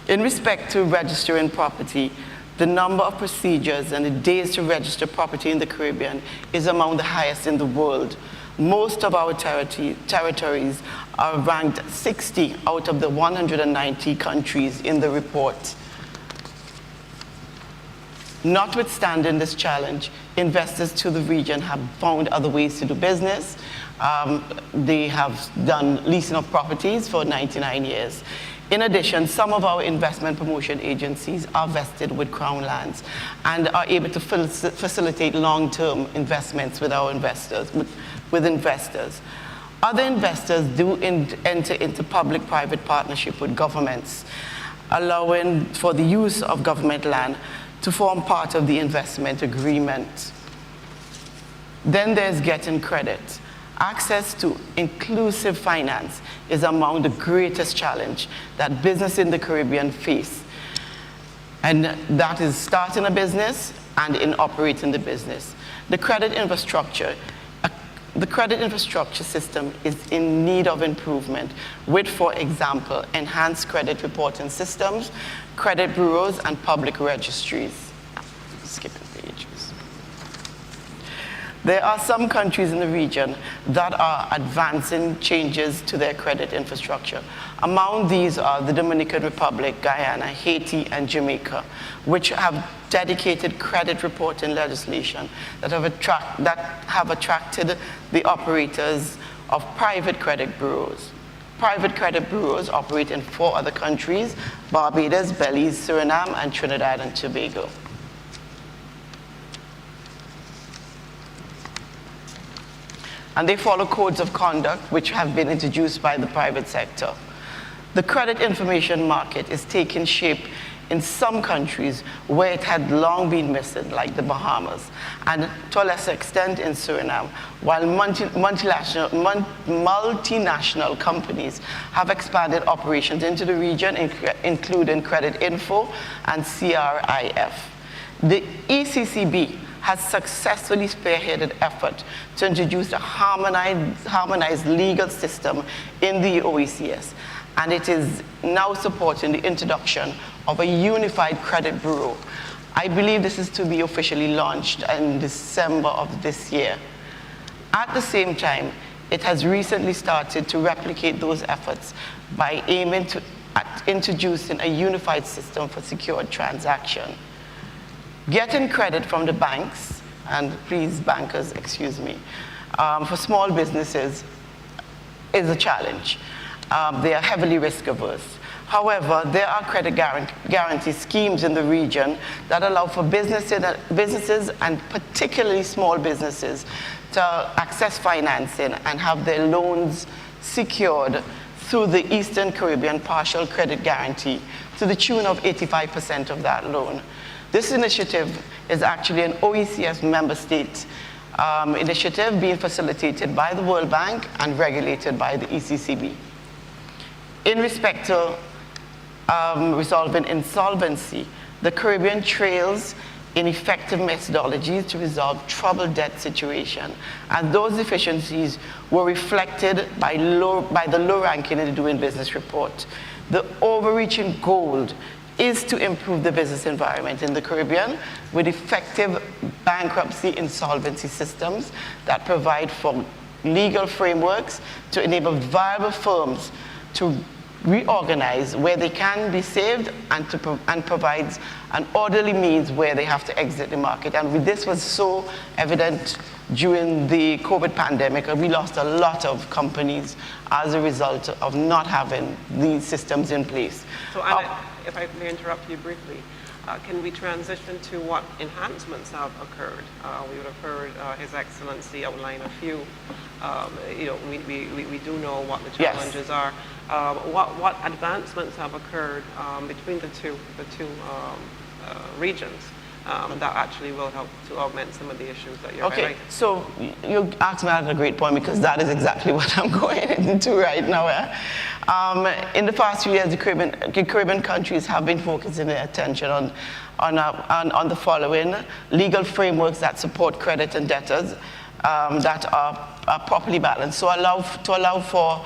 In respect to registering property, the number of procedures and the days to register property in the Caribbean is among the highest in the world. Most of our territories are ranked 60 out of the 190 countries in the report. Notwithstanding this challenge, investors to the region have found other ways to do business. They have done leasing of properties for 99 years. In addition, some of our investment promotion agencies are vested with Crown lands and are able to facilitate long-term investments with our investors, with investors. Other investors do enter into public-private partnership with governments, allowing for the use of government land to form part of the investment agreement. Then there's getting credit. Access to inclusive finance is among the greatest challenge that business in the Caribbean face. And that is starting a business and in operating the business. The credit infrastructure system is in need of improvement with, for example, enhanced credit reporting systems, credit bureaus, and public registries. Skipping pages. There are some countries in the region that are advancing changes to their credit infrastructure. Among these are the Dominican Republic, Guyana, Haiti, and Jamaica, which have dedicated credit reporting legislation that have attracted the operators of private credit bureaus. Private credit bureaus operate in 4 other countries: Barbados, Belize, Suriname, and Trinidad and Tobago. And they follow codes of conduct which have been introduced by the private sector. The credit information market is taking shape in some countries where it had long been missing, like the Bahamas, and to a lesser extent in Suriname, while multinational companies have expanded operations into the region, including Credit Info and CRIF. The ECCB has successfully spearheaded effort to introduce a harmonized legal system in the OECS, and it is now supporting the introduction of a unified credit bureau. I believe this is to be officially launched in December of this year. At the same time, it has recently started to replicate those efforts by aiming at introducing a unified system for secured transaction. Getting credit from the banks, and please bankers, excuse me, for small businesses is a challenge. They are heavily risk averse. However, there are credit guarantee schemes in the region that allow for businesses and particularly small businesses to access financing and have their loans secured through the Eastern Caribbean Partial Credit Guarantee to the tune of 85% of that loan. This initiative is actually an OECS member state initiative being facilitated by the World Bank and regulated by the ECCB. In respect to resolving insolvency, the Caribbean trails in effective methodologies to resolve troubled debt situation, and those deficiencies were reflected by the low ranking in the Doing Business report. The overreaching goal is to improve the business environment in the Caribbean with effective bankruptcy insolvency systems that provide for legal frameworks to enable viable firms to reorganize where they can be saved and provides an orderly means where they have to exit the market. And this was so evident during the COVID pandemic. We lost a lot of companies as a result of not having these systems in place. So Anna, if I may interrupt you briefly, can we transition to what enhancements have occurred? We would have heard His Excellency outline a few. We do know what the challenges are. What advancements have occurred between the two regions that actually will help to augment some of the issues that you're highlighting? So you asked me at a great point, because that is exactly what I'm going into right now. In the past few years, the Caribbean countries have been focusing their attention on the following: legal frameworks that support credit and debtors that are properly balanced, so to allow for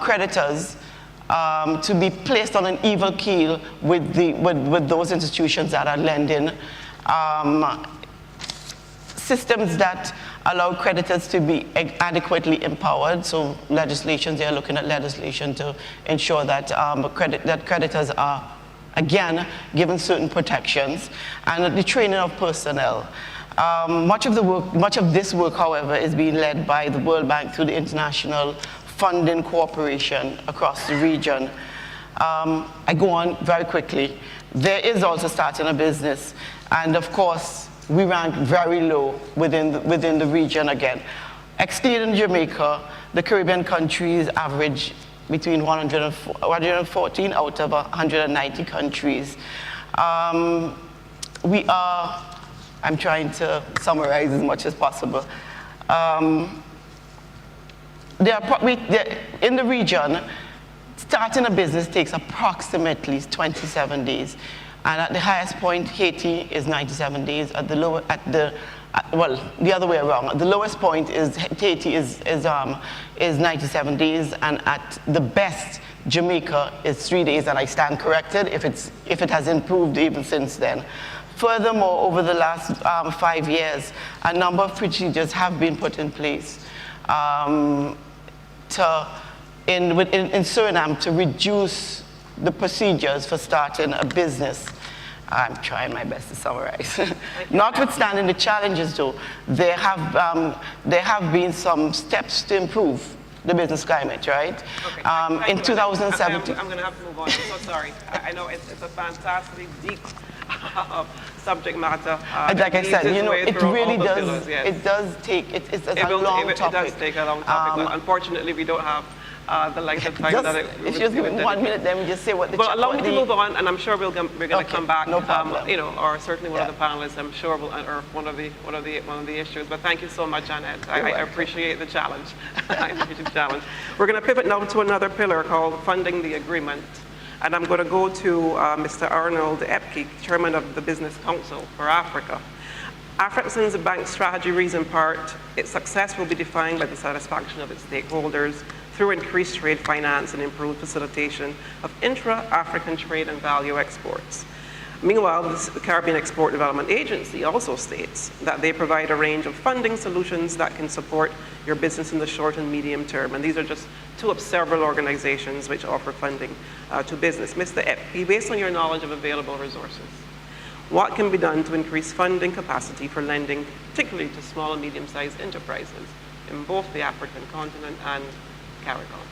creditors to be placed on an even keel with those institutions that are lending, systems that allow creditors to be adequately empowered. So legislation, they are looking at legislation to ensure that creditors are, again, given certain protections, and the training of personnel. Much of this work, however, is being led by the World Bank through the international funding cooperation across the region. I go on very quickly. There is also starting a business, and of course, we rank very low within the region again. Excluding Jamaica, the Caribbean countries average between 114 out of 190 countries. We are, I'm trying to summarize as much as possible. In the region, starting a business takes approximately 27 days. And at the highest point, Haiti is 97 days. The other way around. The lowest point is Haiti is 97 days, and at the best, Jamaica is 3 days, and I stand corrected if it has improved even since then. Furthermore, over the last 5 years, a number of procedures have been put in place in Suriname to reduce the procedures for starting a business. I'm trying my best to summarize. Notwithstanding the challenges, though, there have been some steps to improve the business climate, right? Okay. In 2017. I'm going to have to move on. I'm so sorry. I know it's a fantastically deep subject matter. Like I said, it really does. Pillars, yes. It does take. It's a long topic. It does take a long topic. But unfortunately, we don't have the length of time that it if you just give me 1 minute, then we just say what the. Well, allow me to move on, and I'm sure we're going to come back. No problem. Or certainly one of the panelists, I'm sure, or one of the issues. But thank you so much, Annette. I appreciate the challenge. I appreciate the challenge. We're going to pivot now to another pillar called funding the agreement, and I'm going to go to Mr. Arnold Epke, Chairman of the Business Council for Africa. Afrexim's bank strategy reads in part, its success will be defined by the satisfaction of its stakeholders through increased trade finance and improved facilitation of intra-African trade and value exports. Meanwhile, the Caribbean Export Development Agency also states that they provide a range of funding solutions that can support your business in the short and medium term. And these are just two of several organizations which offer funding to business. Mr. Epke, based on your knowledge of available resources, what can be done to increase funding capacity for lending, particularly to small and medium-sized enterprises in both the African continent and CARICOM?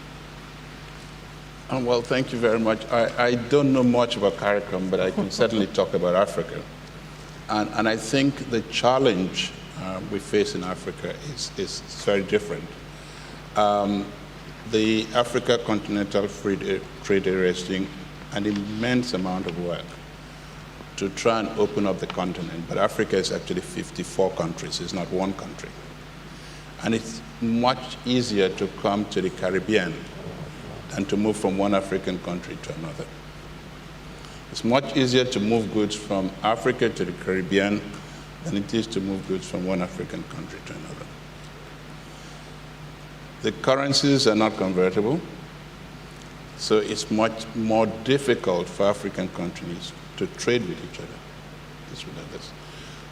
Well, thank you very much. I don't know much about CARICOM, but I can certainly talk about Africa. And I think the challenge we face in Africa is very different. The Africa Continental Free Trade Area is doing an immense amount of work to try and open up the continent, but Africa is actually 54 countries, it's not one country. And it's much easier to come to the Caribbean than to move from one African country to another. It's much easier to move goods from Africa to the Caribbean than it is to move goods from one African country to another. The currencies are not convertible, so it's much more difficult for African countries to trade with each other.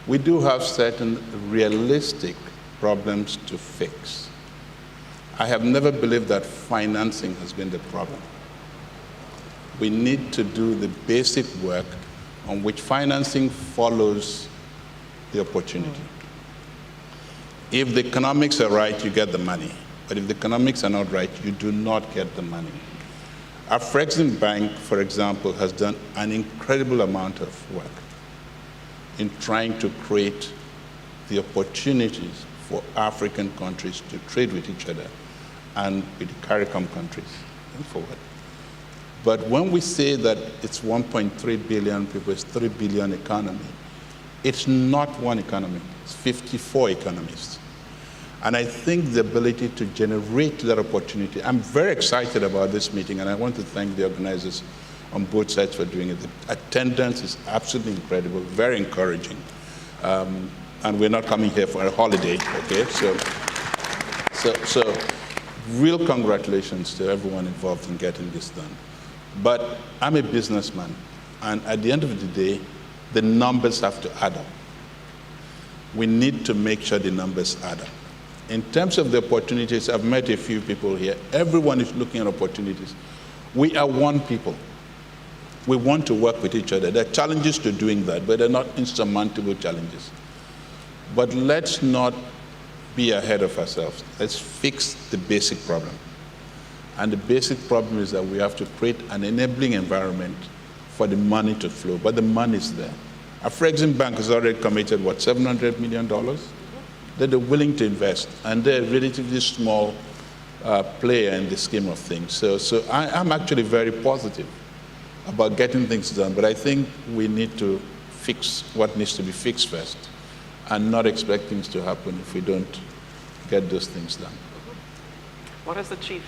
We do have certain realistic problems to fix. I have never believed that financing has been the problem. We need to do the basic work on which financing follows the opportunity. If the economics are right, you get the money. But if the economics are not right, you do not get the money. African Bank, for example, has done an incredible amount of work in trying to create the opportunities for African countries to trade with each other and with the CARICOM countries and forward. But when we say that it's 1.3 billion people, it's 3 billion economy, it's not one economy, it's 54 economies. And I think the ability to generate that opportunity, I'm very excited about this meeting, and I want to thank the organizers on both sides for doing it. The attendance is absolutely incredible, very encouraging. And we're not coming here for a holiday, okay? So real congratulations to everyone involved in getting this done. But I'm a businessman, and at the end of the day, the numbers have to add up. We need to make sure the numbers add up. In terms of the opportunities, I've met a few people here. Everyone is looking at opportunities. We are one people. We want to work with each other. There are challenges to doing that, but they're not insurmountable challenges. But let's not be ahead of ourselves. Let's fix the basic problem. And the basic problem is that we have to create an enabling environment for the money to flow, but the money is there. African Bank has already committed, what, $700 million? That they're willing to invest, and they're a relatively small player in the scheme of things. So I'm actually very positive about getting things done, but I think we need to fix what needs to be fixed first and not expect things to happen if we don't get those things done. What is the chief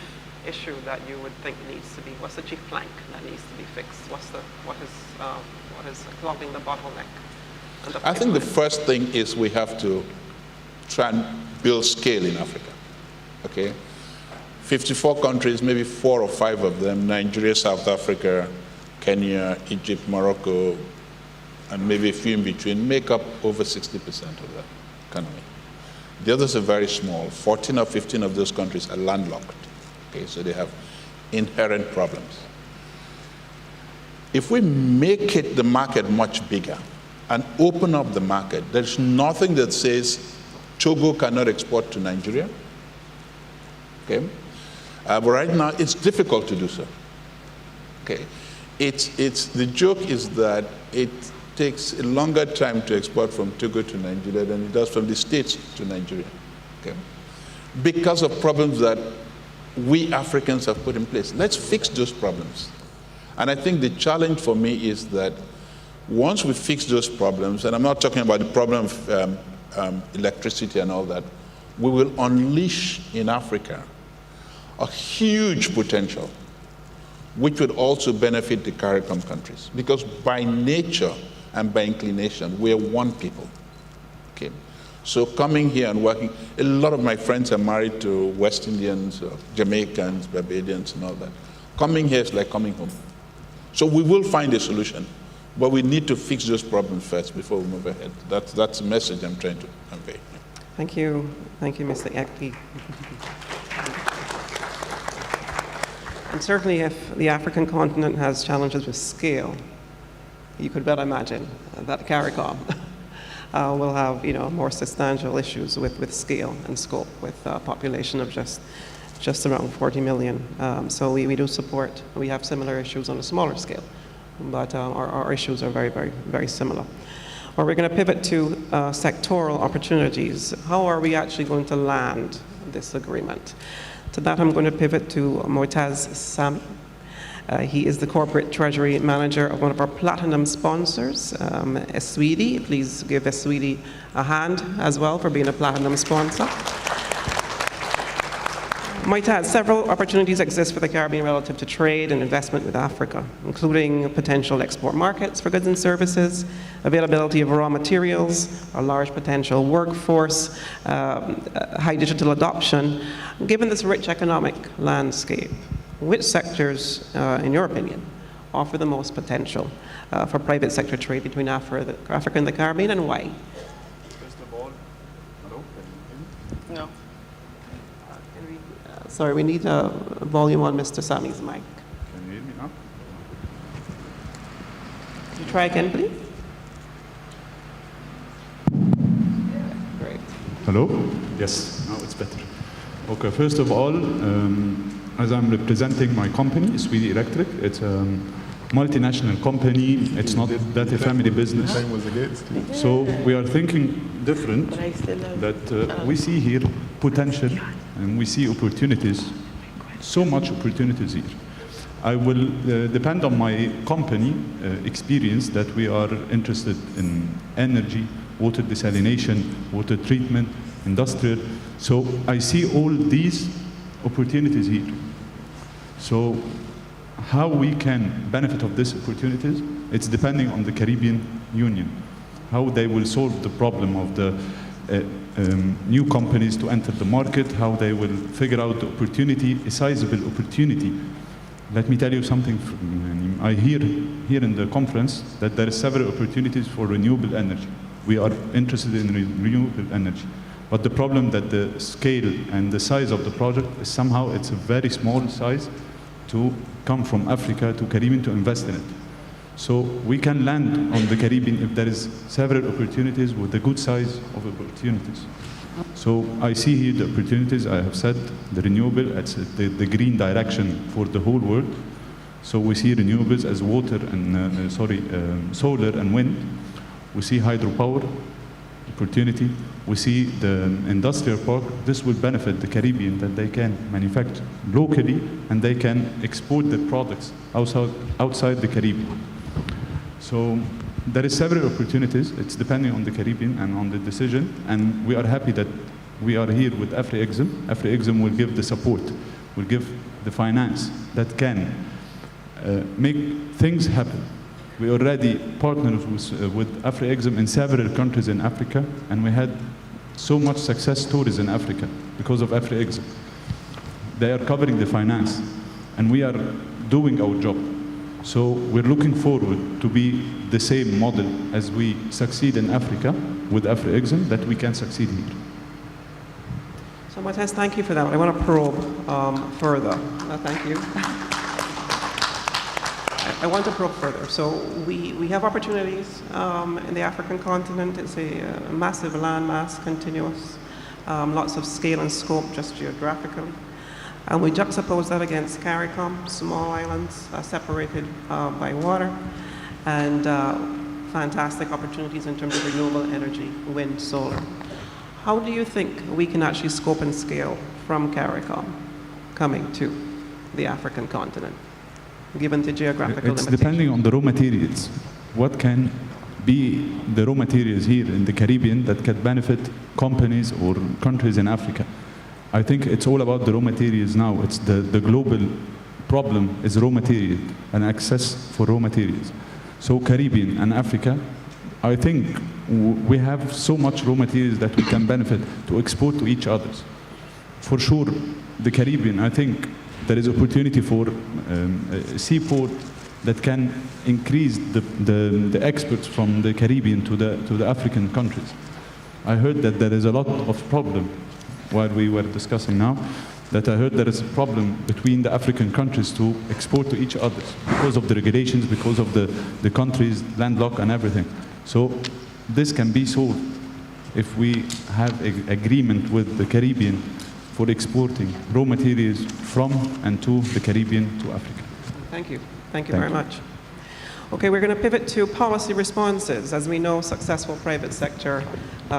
issue that you would think needs to be, what's the chief plank that needs to be fixed? What is clogging the bottleneck? I think the first thing is we have to try and build scale in Africa, okay? 54 countries, maybe 4 or 5 of them, Nigeria, South Africa, Kenya, Egypt, Morocco, and maybe a few in between, make up over 60% of the economy. The others are very small. 14 or 15 of those countries are landlocked, okay? So they have inherent problems. If we make it the market much bigger and open up the market, there's nothing that says Togo cannot export to Nigeria, okay? But right now, it's difficult to do so, okay? The joke is that it takes a longer time to export from Togo to Nigeria than it does from the States to Nigeria, okay? Because of problems that we Africans have put in place. Let's fix those problems. And I think the challenge for me is that once we fix those problems, and I'm not talking about the problem of electricity and all that, we will unleash in Africa a huge potential, which would also benefit the CARICOM countries. Because by nature and by inclination, we are one people. came. So coming here and working, a lot of my friends are married to West Indians, Jamaicans, Barbadians, and all that. Coming here is like coming home. So we will find a solution, but we need to fix those problems first before we move ahead. That's the message I'm trying to convey. Thank you. Thank you, Mr. Ekpe. And certainly if the African continent has challenges with scale, you could well imagine that CARICOM will have more substantial issues with scale and scope, with a population of just around 40 million. So we do support, we have similar issues on a smaller scale, but our issues are very, very, very similar. Well, we're going to pivot to sectoral opportunities. How are we actually going to land this agreement? To that, I'm going to pivot to Motaz Sami. He is the Corporate Treasury Manager of one of our platinum sponsors, Eswidi. Please give Eswidi a hand as well for being a platinum sponsor. Motaz, several opportunities exist for the Caribbean relative to trade and investment with Africa, including potential export markets for goods and services, availability of raw materials, a large potential workforce, high digital adoption. Given this rich economic landscape, which sectors, in your opinion, offer the most potential for private sector trade between Africa and the Caribbean, and why? First of all, hello? No. Sorry, we need a volume on Mr. Sami's mic. Can you hear me now? Could you try again, please? Great. Hello? Yes, now it's better. Okay, first of all, as I'm representing my company, Eswidi Electric, it's a multinational company. It's not that a family business. So we are thinking different, that we see here potential and we see opportunities, so much opportunities here. I will depend on my company experience that we are interested in energy, water desalination, water treatment, industrial. So I see all these opportunities here. So how we can benefit of these opportunities, it's depending on the Caribbean Union, how they will solve the problem of the new companies to enter the market, how they will figure out the opportunity, a sizable opportunity. Let me tell you something. I hear here in the conference that there are several opportunities for renewable energy. We are interested in renewable energy. But the problem that the scale and the size of the project is somehow it's a very small size to come from Africa to Caribbean to invest in it. So we can land on the Caribbean if there is several opportunities with a good size of opportunities. So I see here the opportunities. I have said the renewable, it's the green direction for the whole world. So we see renewables as water and solar and wind. We see hydropower opportunity. We see the industrial park. This will benefit the Caribbean that they can manufacture locally and they can export their products outside the Caribbean. So there is several opportunities. It's depending on the Caribbean and on the decision. And we are happy that we are here with Afriexim. Afriexim will give the support, will give the finance that can make things happen. We already partnered with Afriexim in several countries in Africa, and we had so much success stories in Africa because of Afriexim. They are covering the finance, and we are doing our job. So we're looking forward to be the same model as we succeed in Africa with Afriexim, that we can succeed here. So Motaz, thank you for that. I want to probe further. Thank you. I want to probe further. So we have opportunities in the African continent. It's a massive landmass, continuous, lots of scale and scope just geographically. And we juxtapose that against CARICOM, small islands separated by water, and fantastic opportunities in terms of renewable energy, wind, solar. How do you think we can actually scope and scale from CARICOM coming to the African continent, given the geographical limitations? It's depending on the raw materials. What can be the raw materials here in the Caribbean that can benefit companies or countries in Africa? I think it's all about the raw materials now. It's the global problem is raw material and access for raw materials. So Caribbean and Africa I think we have so much raw materials that we can benefit to export to each other. For sure, the Caribbean, I think there is opportunity for a seaport that can increase the exports from the Caribbean to the African countries. I heard that there is a lot of problem while we were discussing now, that I heard there is a problem between the African countries to export to each other because of the regulations, because of the countries landlocked and everything. So this can be solved if we have an agreement with the Caribbean for exporting raw materials from and to the Caribbean to Africa. Thank you. Thank you very much. Okay, we're going to pivot to policy responses. As we know, successful private sector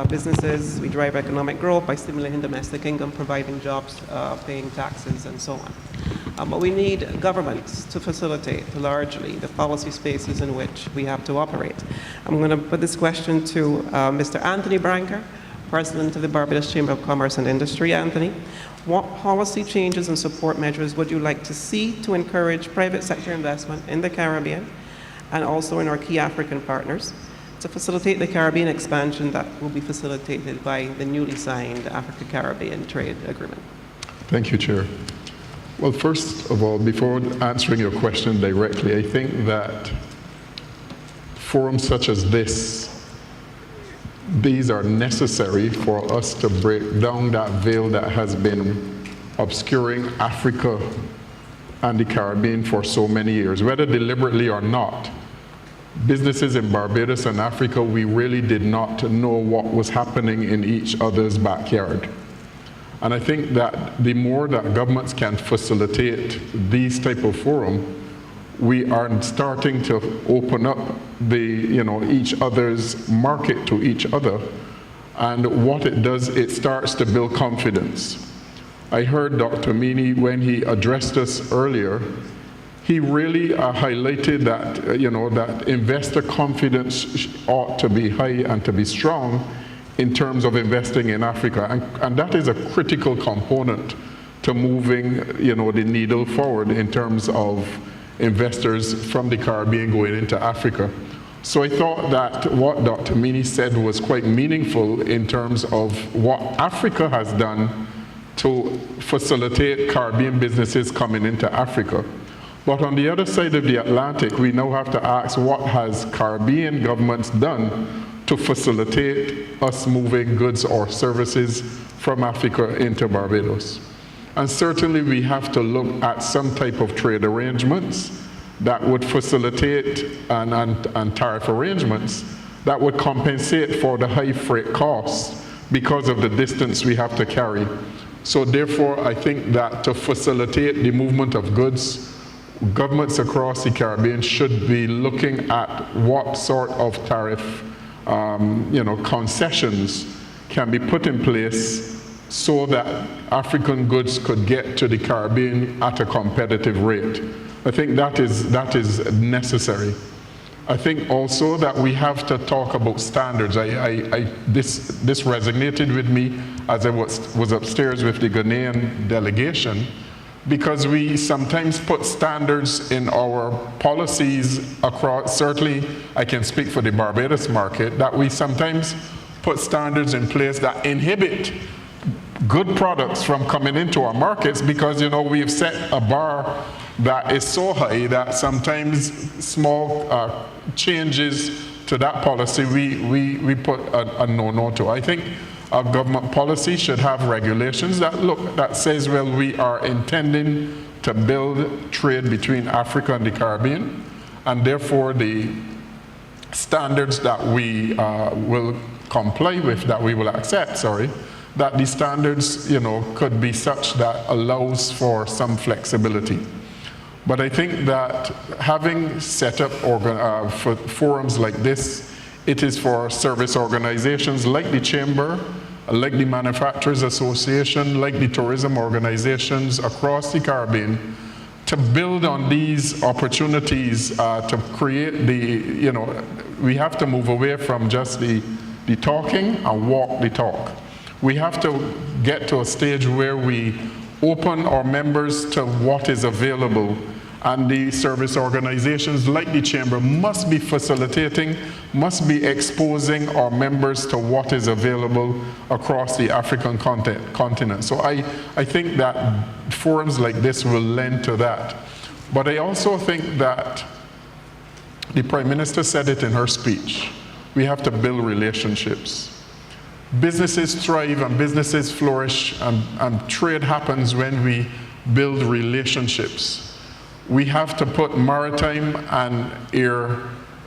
businesses, we drive economic growth by stimulating domestic income, providing jobs, paying taxes, and so on. But we need governments to facilitate largely the policy spaces in which we have to operate. I'm going to put this question to Mr. Anthony Branker, President of the Barbados Chamber of Commerce and Industry. Anthony, what policy changes and support measures would you like to see to encourage private sector investment in the Caribbean and also in our key African partners to facilitate the Caribbean expansion that will be facilitated by the newly signed Africa-Caribbean Trade Agreement? Thank you, Chair. Well, first of all, before answering your question directly, I think that forums such as this, these are necessary for us to break down that veil that has been obscuring Africa and the Caribbean for so many years, whether deliberately or not. Businesses in Barbados and Africa, we really did not know what was happening in each other's backyard. And I think that the more that governments can facilitate these type of forum, we are starting to open up each other's market to each other. And what it does, it starts to build confidence. I heard Dr. Meany, when he addressed us earlier, he really highlighted that, that investor confidence ought to be high and to be strong in terms of investing in Africa. And that is a critical component to moving, the needle forward in terms of investors from the Caribbean going into Africa. So I thought that what Dr. Meany said was quite meaningful in terms of what Africa has done to facilitate Caribbean businesses coming into Africa. But on the other side of the Atlantic, we now have to ask, what has Caribbean governments done to facilitate us moving goods or services from Africa into Barbados? And certainly we have to look at some type of trade arrangements that would facilitate and tariff arrangements that would compensate for the high freight costs because of the distance we have to carry. So therefore, I think that to facilitate the movement of goods, governments across the Caribbean should be looking at what sort of tariff concessions can be put in place so that African goods could get to the Caribbean at a competitive rate. I think that is necessary. I think also that we have to talk about standards. This resonated with me as I was upstairs with the Ghanaian delegation, because we sometimes put standards in our policies across, certainly I can speak for the Barbados market, that we sometimes put standards in place that inhibit good products from coming into our markets because, we've set a bar that is so high that sometimes small changes to that policy we put a no-no to. I think our government policy should have regulations that says, well, we are intending to build trade between Africa and the Caribbean, and therefore the standards that we will comply with, that we will accept, that the standards, could be such that allows for some flexibility. But I think that having set up for forums like this, it is for service organizations like the Chamber, like the Manufacturers Association, like the tourism organizations across the Caribbean, to build on these opportunities to create we have to move away from just the talking and walk the talk. We have to get to a stage where we open our members to what is available And the service organizations like the Chamber must be facilitating, must be exposing our members to what is available across the African continent. So I think that forums like this will lend to that. But I also think that the Prime Minister said it in her speech. We have to build relationships. Businesses thrive and businesses flourish and trade happens when we build relationships. We have to put maritime and air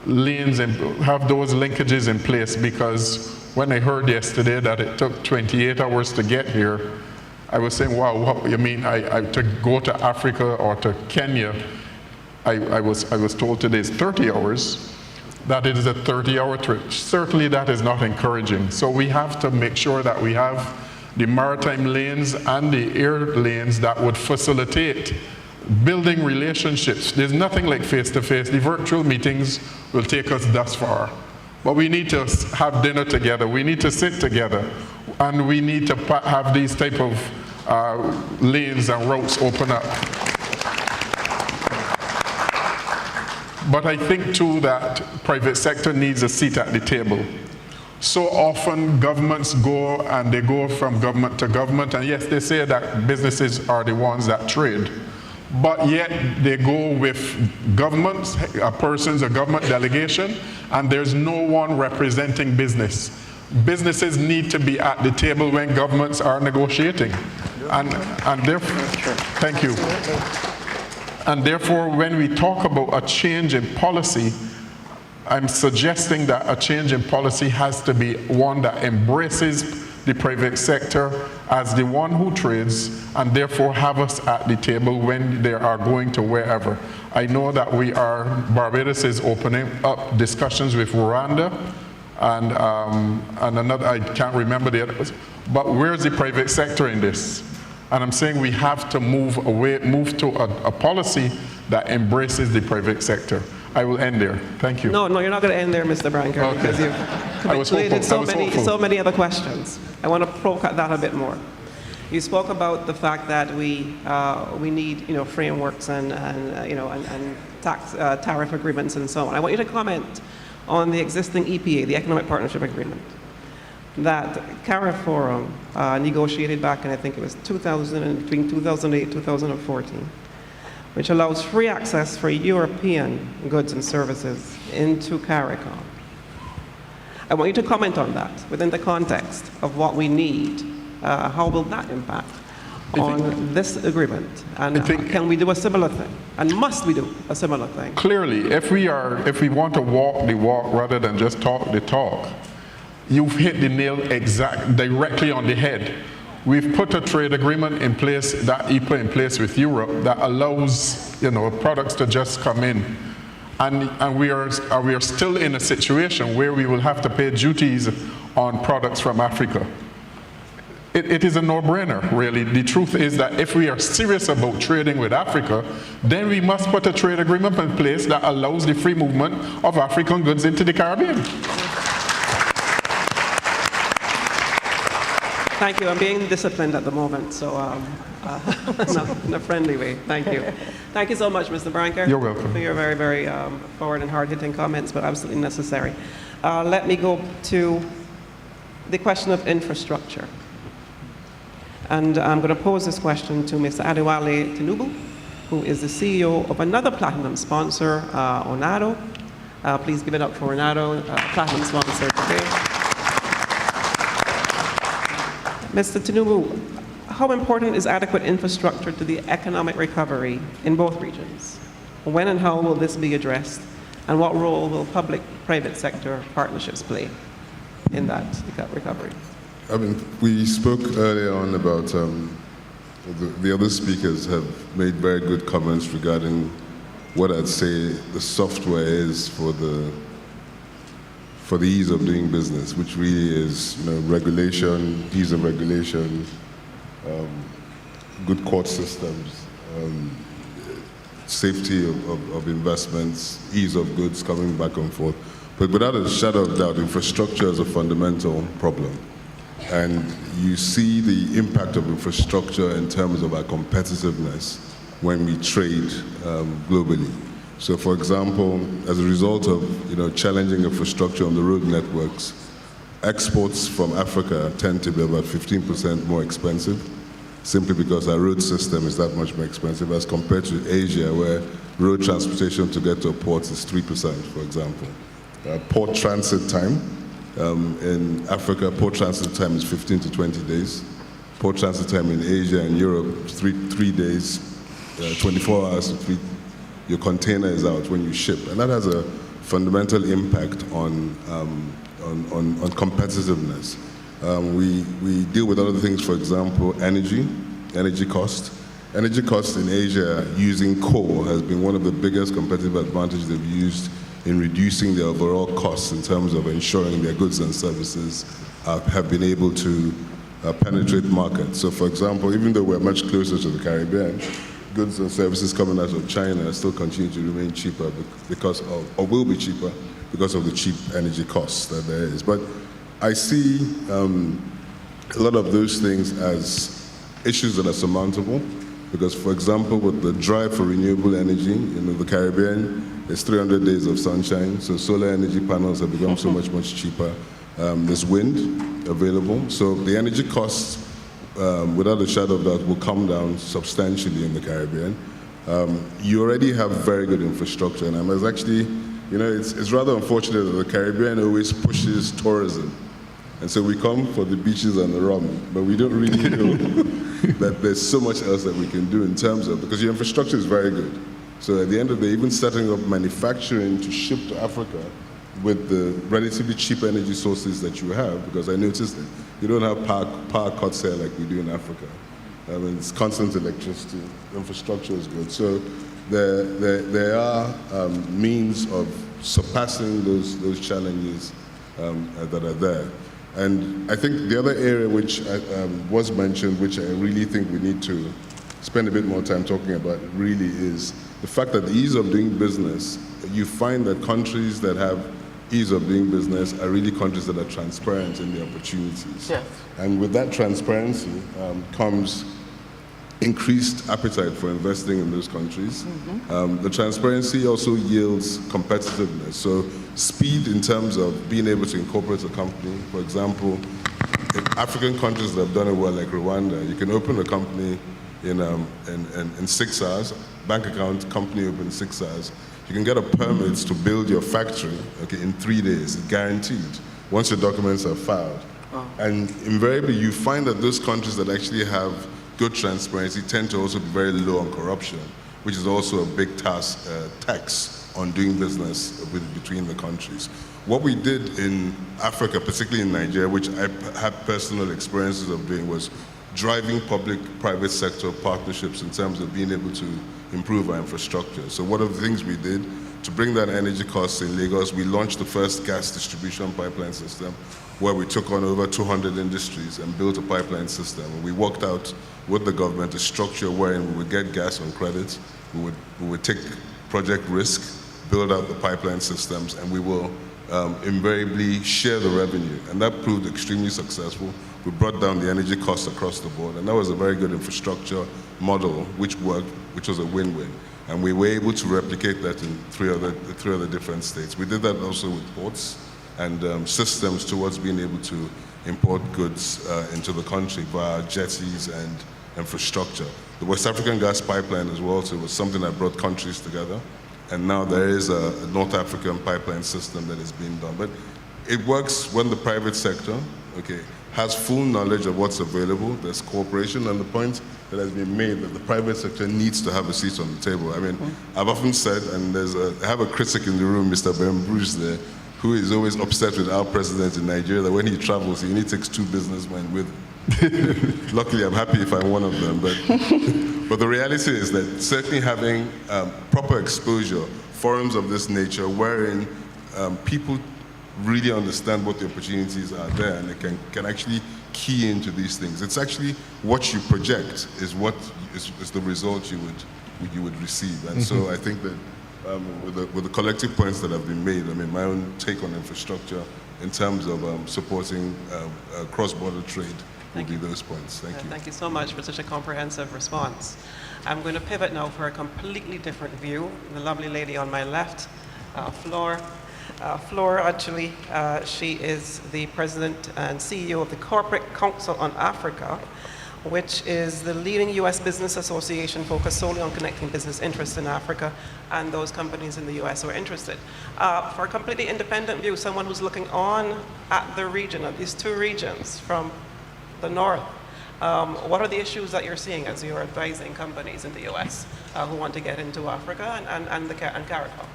lanes and have those linkages in place, because when I heard yesterday that it took 28 hours to get here, I was saying, wow, what you mean to go to Africa or to Kenya? I was told today is 30 hours. That it is a 30-hour trip. Certainly that is not encouraging. So we have to make sure that we have the maritime lanes and the air lanes that would facilitate building relationships. There's nothing like face-to-face. The virtual meetings will take us thus far. But we need to have dinner together. We need to sit together. And we need to have these type of lanes and routes open up. But I think too that private sector needs a seat at the table. So often governments go and they go from government to government, and yes, they say that businesses are the ones that trade. But yet they go with governments, persons, a government delegation, and there's no one representing business. Businesses need to be at the table when governments are negotiating. And therefore, thank you. And therefore, when we talk about a change in policy, I'm suggesting that a change in policy has to be one that embraces the private sector as the one who trades, and therefore have us at the table when they are going to wherever. I know that Barbados is opening up discussions with Rwanda and another, I can't remember the other, but where's the private sector in this? And I'm saying we have to move to a policy that embraces the private sector. I will end there. Thank you. No, you're not going to end there, Mr. Branker, okay. Because you've completed so many other questions. I want to probe at that a bit more. You spoke about the fact that we need frameworks and tax tariff agreements and so on. I want you to comment on the existing EPA, the Economic Partnership Agreement, that CARIFORUM negotiated back in, I think it was between 2008 and 2014, which allows free access for European goods and services into CARICOM. I want you to comment on that within the context of what we need. How will that impact on this agreement? And can we do a similar thing? And must we do a similar thing? Clearly, if we want to walk the walk rather than just talk the talk, you've hit the nail directly on the head. We've put a trade agreement in place, that EPA in place with Europe, that allows products to just come in. And we are still in a situation where we will have to pay duties on products from Africa. It is a no-brainer, really. The truth is that if we are serious about trading with Africa, then we must put a trade agreement in place that allows the free movement of African goods into the Caribbean. Thank you. I'm being disciplined at the moment, so in a friendly way. Thank you. Thank you so much, Mr. Branker. You're welcome. For your very, very forward and hard-hitting comments, but absolutely necessary. Let me go to the question of infrastructure. And I'm going to pose this question to Mr. Adewale Tinubu, who is the CEO of another platinum sponsor, Onado. Please give it up for Onado, platinum sponsor today. Mr. Tinubu, how important is adequate infrastructure to the economic recovery in both regions? When and how will this be addressed? And what role will public-private sector partnerships play in that recovery? I mean, we spoke earlier on about the other speakers have made very good comments regarding what I'd say the software is for the ease of doing business, which really is regulation, ease of regulation, good court systems, safety of investments, ease of goods coming back and forth. But without a shadow of doubt, infrastructure is a fundamental problem. And you see the impact of infrastructure in terms of our competitiveness when we trade globally. So for example, as a result of challenging infrastructure on the road networks, exports from Africa tend to be about 15% more expensive, simply because our road system is that much more expensive as compared to Asia, where road transportation to get to a port is 3%, for example. Port transit time, in Africa, port transit time is 15 to 20 days. Port transit time in Asia and Europe, three days, 24 hours, your container is out when you ship. And that has a fundamental impact on competitiveness. We deal with other things, for example, energy cost. Energy cost in Asia using coal has been one of the biggest competitive advantages they've used in reducing their overall costs in terms of ensuring their goods and services have been able to penetrate markets. So for example, even though we're much closer to the Caribbean, goods and services coming out of China still continue to remain cheaper because of, or will be cheaper because of the cheap energy costs that there is. But I see a lot of those things as issues that are surmountable, because for example, with the drive for renewable energy, the Caribbean, there's 300 days of sunshine, so solar energy panels have become so much cheaper. There's wind available, so the energy costs, without a shadow of doubt, will come down substantially in the Caribbean. You already have very good infrastructure, and I was actually, it's rather unfortunate that the Caribbean always pushes tourism. And so we come for the beaches and the rum, but we don't really know that there's so much else that we can do in terms of, because your infrastructure is very good. So at the end of the day, even setting up manufacturing to ship to Africa with the relatively cheap energy sources that you have, because I noticed that you don't have power cuts here like we do in Africa. I mean, it's constant electricity, infrastructure is good. So there are means of surpassing those challenges that are there. And I think the other area which was mentioned, which I really think we need to spend a bit more time talking about, really is the fact that the ease of doing business, you find that countries that have ease of doing business are really countries that are transparent in the opportunities. Yes. And with that transparency comes increased appetite for investing in those countries. The transparency also yields competitiveness. So speed in terms of being able to incorporate a company. For example, in African countries that have done it well, like Rwanda, you can open a company in 6 hours, bank account, company open 6 hours. You can get a permit to build your factory, in 3 days, guaranteed, once your documents are filed. And invariably, you find that those countries that actually have good transparency tend to also be very low on corruption, which is also a big tax on doing business between the countries. What we did in Africa, particularly in Nigeria, which I had personal experiences of doing, was driving public-private sector partnerships in terms of being able to improve our infrastructure. So one of the things we did to bring down energy costs in Lagos, we launched the first gas distribution pipeline system, where we took on over 200 industries and built a pipeline system. And we worked out with the government a structure wherein we would get gas on credit, we would take project risk, build out the pipeline systems, and we will invariably share the revenue. And that proved extremely successful. We brought down the energy costs across the board, and that was a very good infrastructure model which worked, which was a win-win. And we were able to replicate that in three other different states. We did that also with ports and systems towards being able to import goods into the country via jetties and infrastructure. The West African gas pipeline as well, so it was something that brought countries together. And now there is a North African pipeline system that is being done. But it works when the private sector, has full knowledge of what's available, there's cooperation, and the point that has been made that the private sector needs to have a seat on the table. I mean, I've often said, and I have a critic in the room, Mr. Ben Bruce there, who is always upset with our president in Nigeria, that when he travels, he only takes 2 businessmen with him. Luckily, I'm happy if I'm one of them, but the reality is that certainly having proper exposure, forums of this nature, wherein people really understand what the opportunities are there, and they can actually key into these things. It's actually what you project is what is the result you would receive. And so I think that with the collective points that have been made, I mean, my own take on infrastructure in terms of supporting cross-border trade will be those points. Thank you. Thank you so much for such a comprehensive response. I'm going to pivot now for a completely different view. The lovely lady on my left, Flor. Flor, actually, she is the president and CEO of the Corporate Council on Africa, which is the leading U.S. business association focused solely on connecting business interests in Africa and those companies in the U.S. who are interested. For a completely independent view, someone who's looking on at the region, at these two regions from the north, what are the issues that you're seeing as you're advising companies in the U.S. Who want to get into Africa and CARICOM?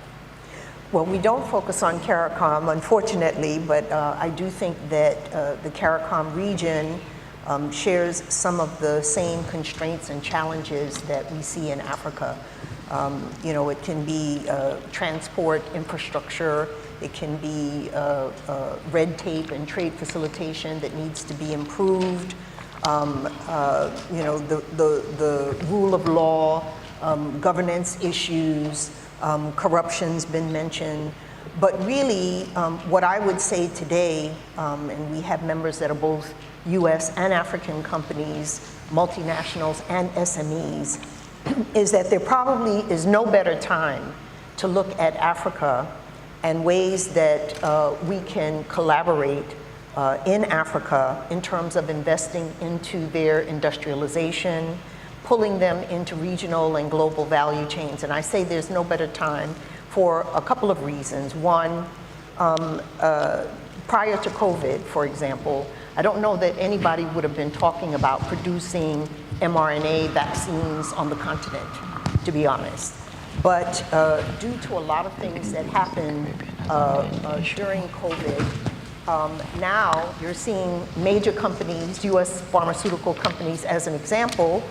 Well, we don't focus on CARICOM, unfortunately, but I do think that the CARICOM region shares some of the same constraints and challenges that we see in Africa. You know, it can be transport infrastructure, it can be red tape and trade facilitation that needs to be improved. You know, the rule of law, governance issues, corruption's been mentioned. But really, what I would say today, and we have members that are both US and African companies, multinationals and SMEs, is that there probably is no better time to look at Africa and ways that we can collaborate in Africa in terms of investing into their industrialization, pulling them into regional and global value chains. And I say there's no better time for a couple of reasons. One, prior to COVID, for example, I don't know that anybody would have been talking about producing mRNA vaccines on the continent, to be honest. But due to a lot of things that happened during COVID, now you're seeing major companies, US pharmaceutical companies as an example,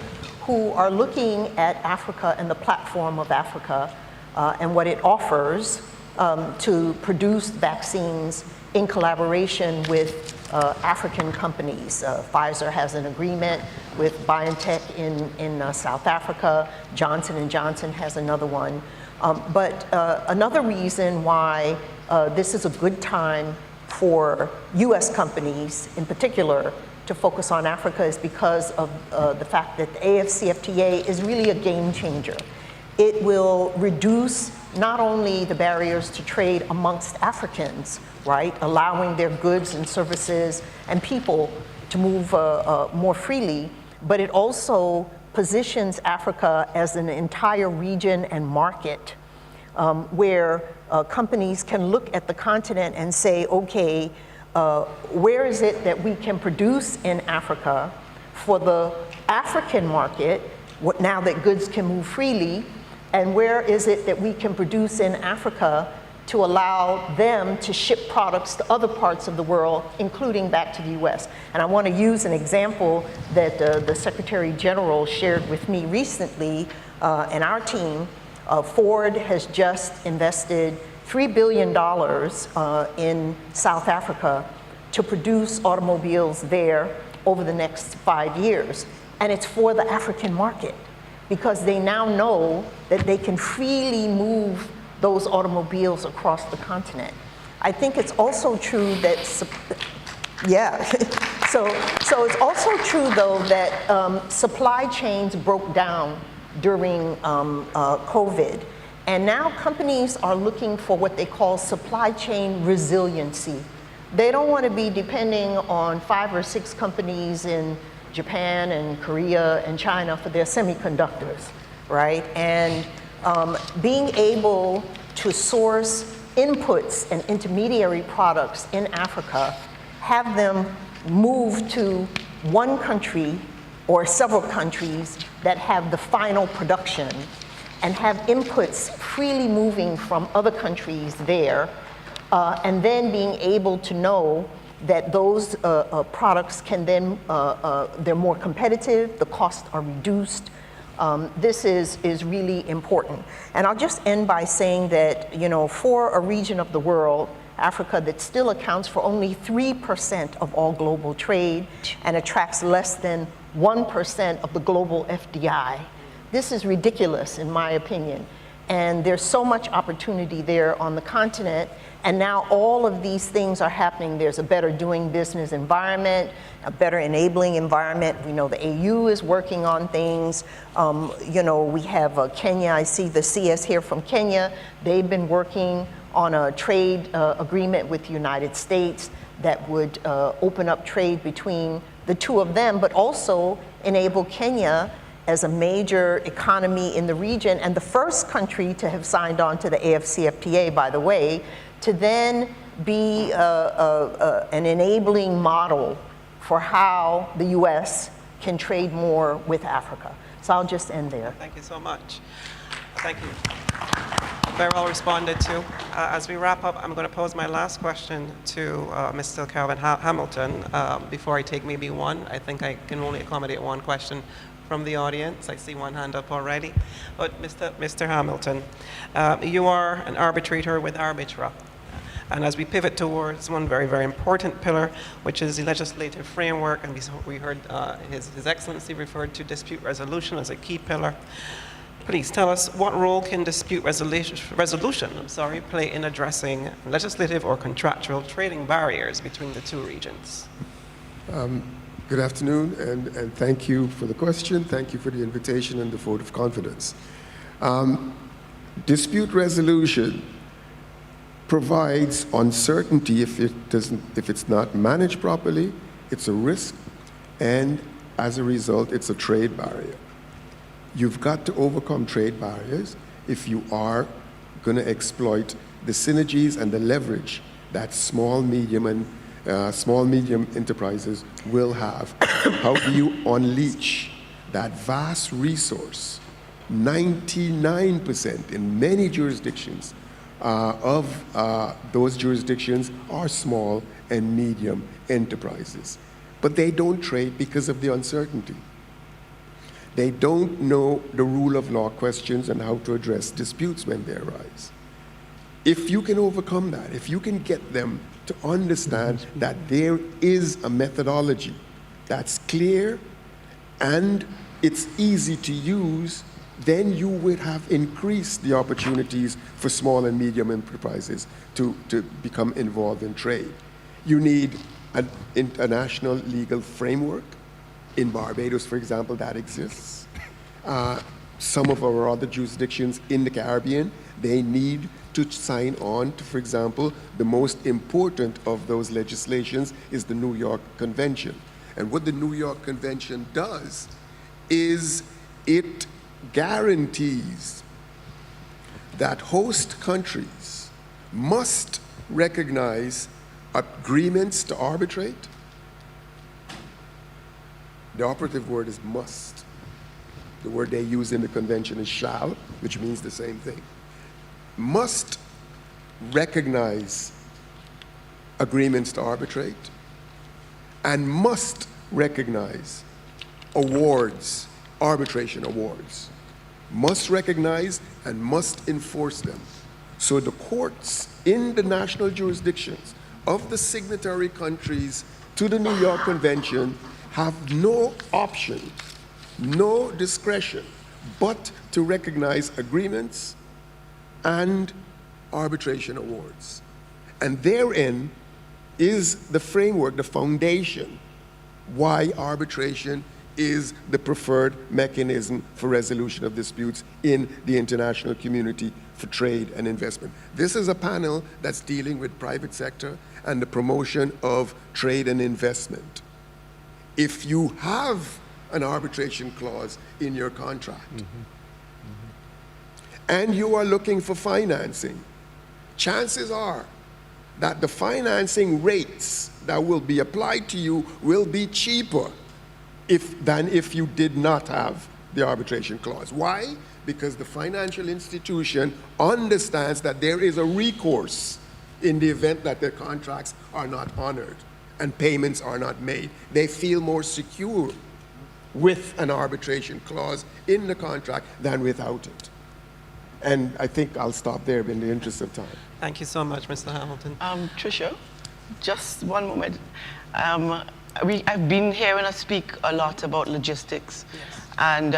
who are looking at Africa and the platform of Africa and what it offers to produce vaccines in collaboration with African companies. Pfizer has an agreement with BioNTech in South Africa. Johnson & Johnson has another one. But another reason why this is a good time for US companies in particular to focus on Africa is because of the fact that the AFCFTA is really a game changer. It will reduce not only the barriers to trade amongst Africans, right, allowing their goods and services and people to move more freely, but it also positions Africa as an entire region and market where companies can look at the continent and say, okay, where is it that we can produce in Africa for the African market, now that goods can move freely, and where is it that we can produce in Africa to allow them to ship products to other parts of the world, including back to the US. And I want to use an example that the Secretary General shared with me recently and our team. Ford has just invested $3 billion in South Africa to produce automobiles there over the next 5 years. And it's for the African market, because they now know that they can freely move those automobiles across the continent. I think it's also true that, yeah, so it's also true though that supply chains broke down during COVID. And now companies are looking for what they call supply chain resiliency. They don't want to be depending on 5 or 6 companies in Japan and Korea and China for their semiconductors, right? And being able to source inputs and intermediary products in Africa, have them move to one country or several countries that have the final production, and have inputs freely moving from other countries there, and then being able to know that those products can then, they're more competitive, the costs are reduced. This is really important. And I'll just end by saying that, you know, for a region of the world, Africa, that still accounts for only 3% of all global trade and attracts less than 1% of the global FDI. This is ridiculous, in my opinion. And there's so much opportunity there on the continent. And now all of these things are happening. There's a better doing business environment, a better enabling environment. We know the AU is working on things. You know, we have Kenya. I see the CS here from Kenya. They've been working on a trade agreement with the United States that would open up trade between the two of them, but also enable Kenya as a major economy in the region, and the first country to have signed on to the AFCFTA, by the way, to then be an enabling model for how the US can trade more with Africa. So I'll just end there. Thank you so much. Thank you. Very well responded to. As we wrap up, I'm going to pose my last question to Mr. Calvin Hamilton. Before I take maybe one, I think I can only accommodate one question from the audience. I see one hand up already. But Mr. Hamilton, you are an arbitrator with Arbitra. And as we pivot towards one very, very important pillar, which is the legislative framework, and we heard His Excellency referred to dispute resolution as a key pillar. Please tell us, what role can dispute resolution play in addressing legislative or contractual trading barriers between the two regions? Good afternoon, and thank you for the question. Thank you for the invitation and the vote of confidence. Dispute resolution provides uncertainty if it's not managed properly. It's a risk, and as a result, it's a trade barrier. You've got to overcome trade barriers if you are going to exploit the synergies and the leverage that small, medium enterprises will have. How do you unleash that vast resource? 99% in many jurisdictions of those jurisdictions are small and medium enterprises. But they don't trade because of the uncertainty. They don't know the rule of law questions and how to address disputes when they arise. If you can overcome that, if you can get them to understand that there is a methodology that's clear and it's easy to use, then you would have increased the opportunities for small and medium enterprises to become involved in trade. You need an international legal framework. In Barbados, for example, that exists. Some of our other jurisdictions in the Caribbean, they need to sign on to, for example, the most important of those legislations is the New York Convention. And what the New York Convention does is it guarantees that host countries must recognize agreements to arbitrate. The operative word is must. The word they use in the convention is shall, which means the same thing. Must recognize agreements to arbitrate and must recognize awards, arbitration awards. Must recognize and must enforce them. So the courts in the national jurisdictions of the signatory countries to the New York Convention have no option, no discretion, but to recognize agreements and arbitration awards. And therein is the framework, the foundation, why arbitration is the preferred mechanism for resolution of disputes in the international community for trade and investment. This is a panel that's dealing with private sector and the promotion of trade and investment. If you have an arbitration clause in your contract and you are looking for financing, chances are that the financing rates that will be applied to you will be cheaper than if you did not have the arbitration clause. Why? Because the financial institution understands that there is a recourse in the event that their contracts are not honored and payments are not made. They feel more secure with an arbitration clause in the contract than without it. And I think I'll stop there in the interest of time. Thank you so much, Mr. Hamilton. Tricia, just one moment. I've been hearing us speak a lot about logistics. Yes. And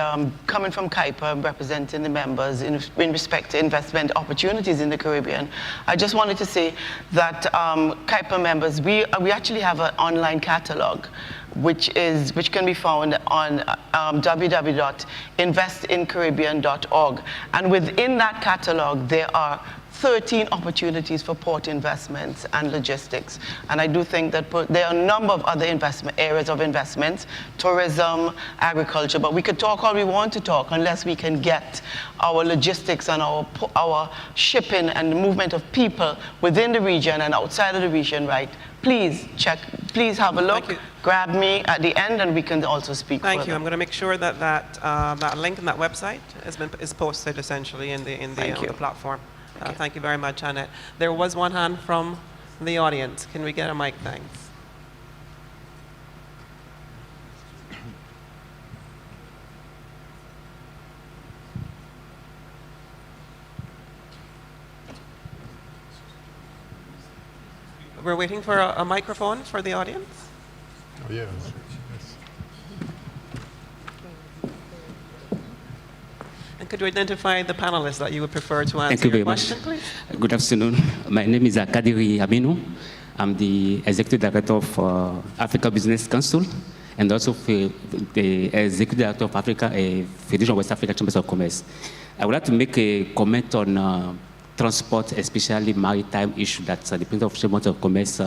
coming from Kuiper, representing the members in respect to investment opportunities in the Caribbean, I just wanted to say that Kuiper members, we actually have an online catalog which can be found on www.investincaribbean.org. And within that catalog, there are 13 opportunities for port investments and logistics. And I do think that there are a number of other areas of investments, tourism, agriculture, but we could talk all we want to talk unless we can get our logistics and our shipping and the movement of people within the region and outside of the region right. Please have a look, grab me at the end, and we can also speak Thank further. you. I'm going to make sure that that link in that website is posted essentially in the platform. Thank you very much, Annette. There was one hand from the audience. Can we get a mic, thanks? We're waiting for a microphone for the audience. Oh, yeah. And could you identify the panelists that you would prefer to answer Thank you very question, much. please? Good afternoon. My name is Kadiri Aminu. I'm the Executive Director of Africa Business Council and also the Executive Director of Africa, Federation of West Africa Chambers of Commerce. I would like to make a comment on transport, especially maritime issue that the President of Chambers of Commerce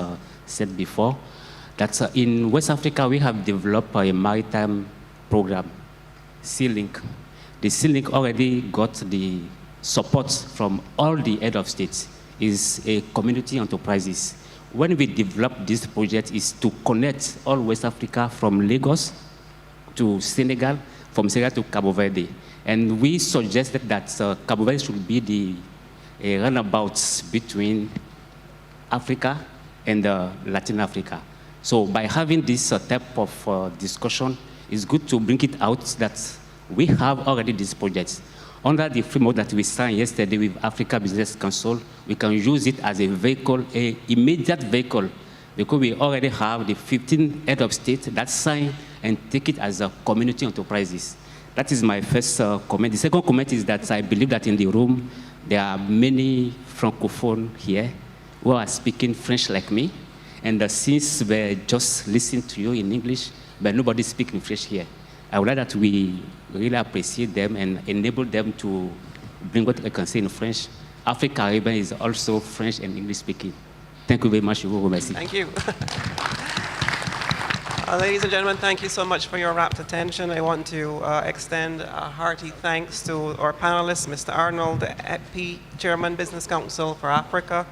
said before. That in West Africa, we have developed a maritime program, Sea-Link. The Sea-Link already got the support from all the head of states. It's a community enterprises. When we developed this project is to connect all West Africa from Lagos to Senegal, from Senegal to Cabo Verde. And we suggested that Cabo Verde should be the runabout between Africa and Latin Africa. So by having this type of discussion, it's good to bring it out that we have already these projects. Under the framework that we signed yesterday with Africa Business Council, we can use it as a vehicle, an immediate vehicle, because we already have the 15 head of state that sign and take it as a community enterprises. That is my first comment. The second comment is that I believe that in the room, there are many Francophones here who are speaking French like me. And since we just listen to you in English, but nobody speaks French here. I would like that we really appreciate them and enable them to bring what I can say in French. Africaribbean is also French and English speaking. Thank you very much. Thank you. Ladies and gentlemen, thank you so much for your rapt attention. I want to extend a hearty thanks to our panelists, Mr. Arnold, EP, Chairman, Business Council for Africa,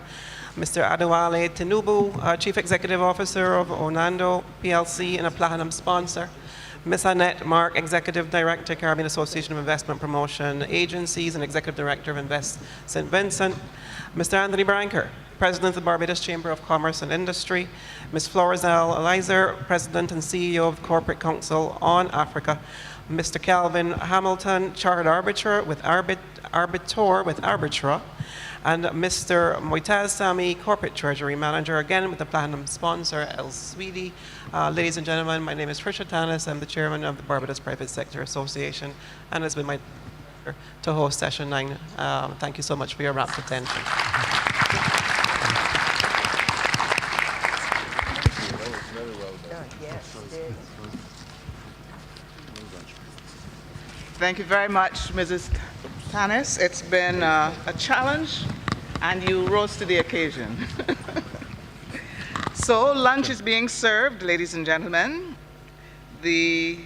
Mr. Adewale Tinubu, Chief Executive Officer of Onando PLC and a Platinum sponsor, Ms. Annette Mark, Executive Director, Caribbean Association of Investment Promotion Agencies and Executive Director of Invest St. Vincent, Mr. Anthony Branker, President of the Barbados Chamber of Commerce and Industry, Ms. Florizelle Elizer, President and CEO of the Corporate Council on Africa, Mr. Calvin Hamilton, Chartered Arbiter with Arbitra, and Mr. Moitaz Sami, Corporate Treasury Manager, again with the Platinum sponsor, El Swedi. Ladies and gentlemen, my name is Trisha Tanis. I'm the Chairman of the Barbados Private Sector Association, and it's been my pleasure to host Session 9. Thank you so much for your rapt attention. Thank you very much, Mrs. Tanis. It's been a challenge, and you rose to the occasion. So lunch is being served, ladies and gentlemen. The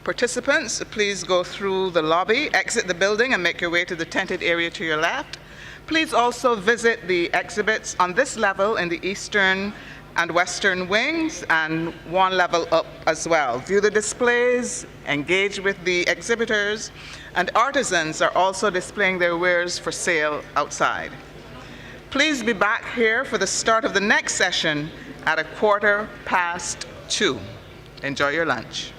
participants, please go through the lobby, exit the building, and make your way to the tented area to your left. Please also visit the exhibits on this level in the eastern and western wings, and one level up as well. View the displays, engage with the exhibitors, and artisans are also displaying their wares for sale outside. Please be back here for the start of the next session at 2:15. Enjoy your lunch.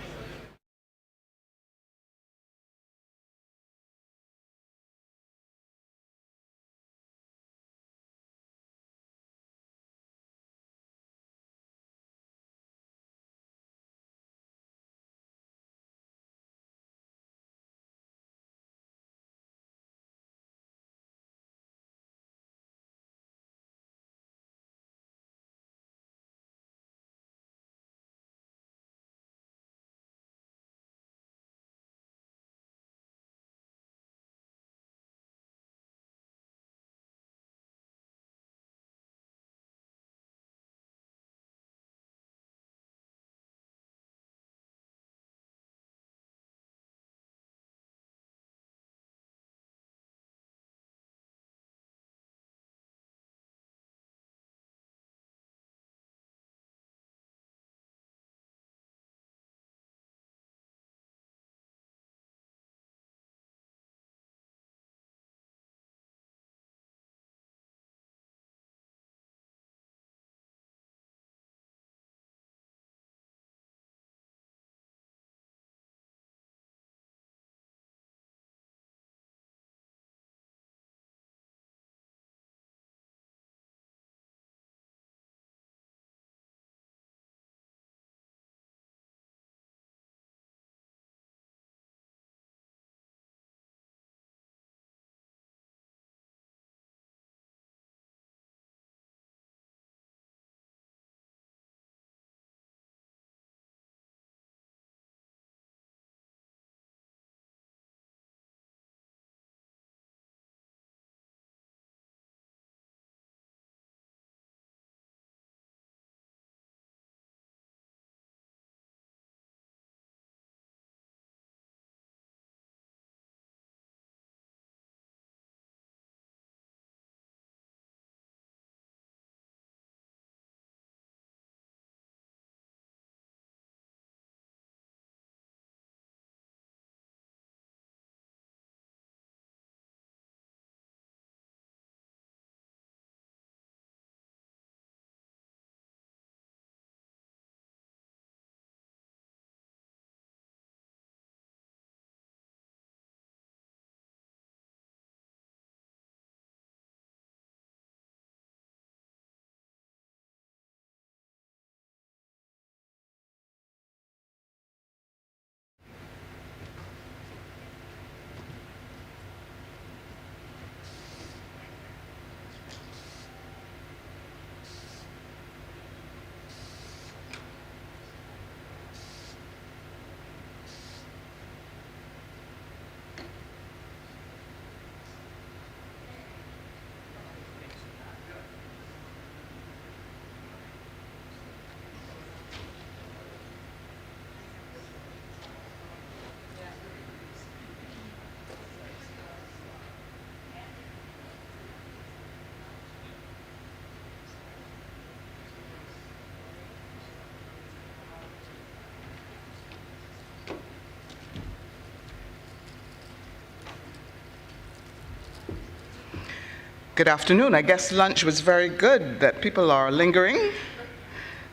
Good afternoon. I guess lunch was very good, that people are lingering.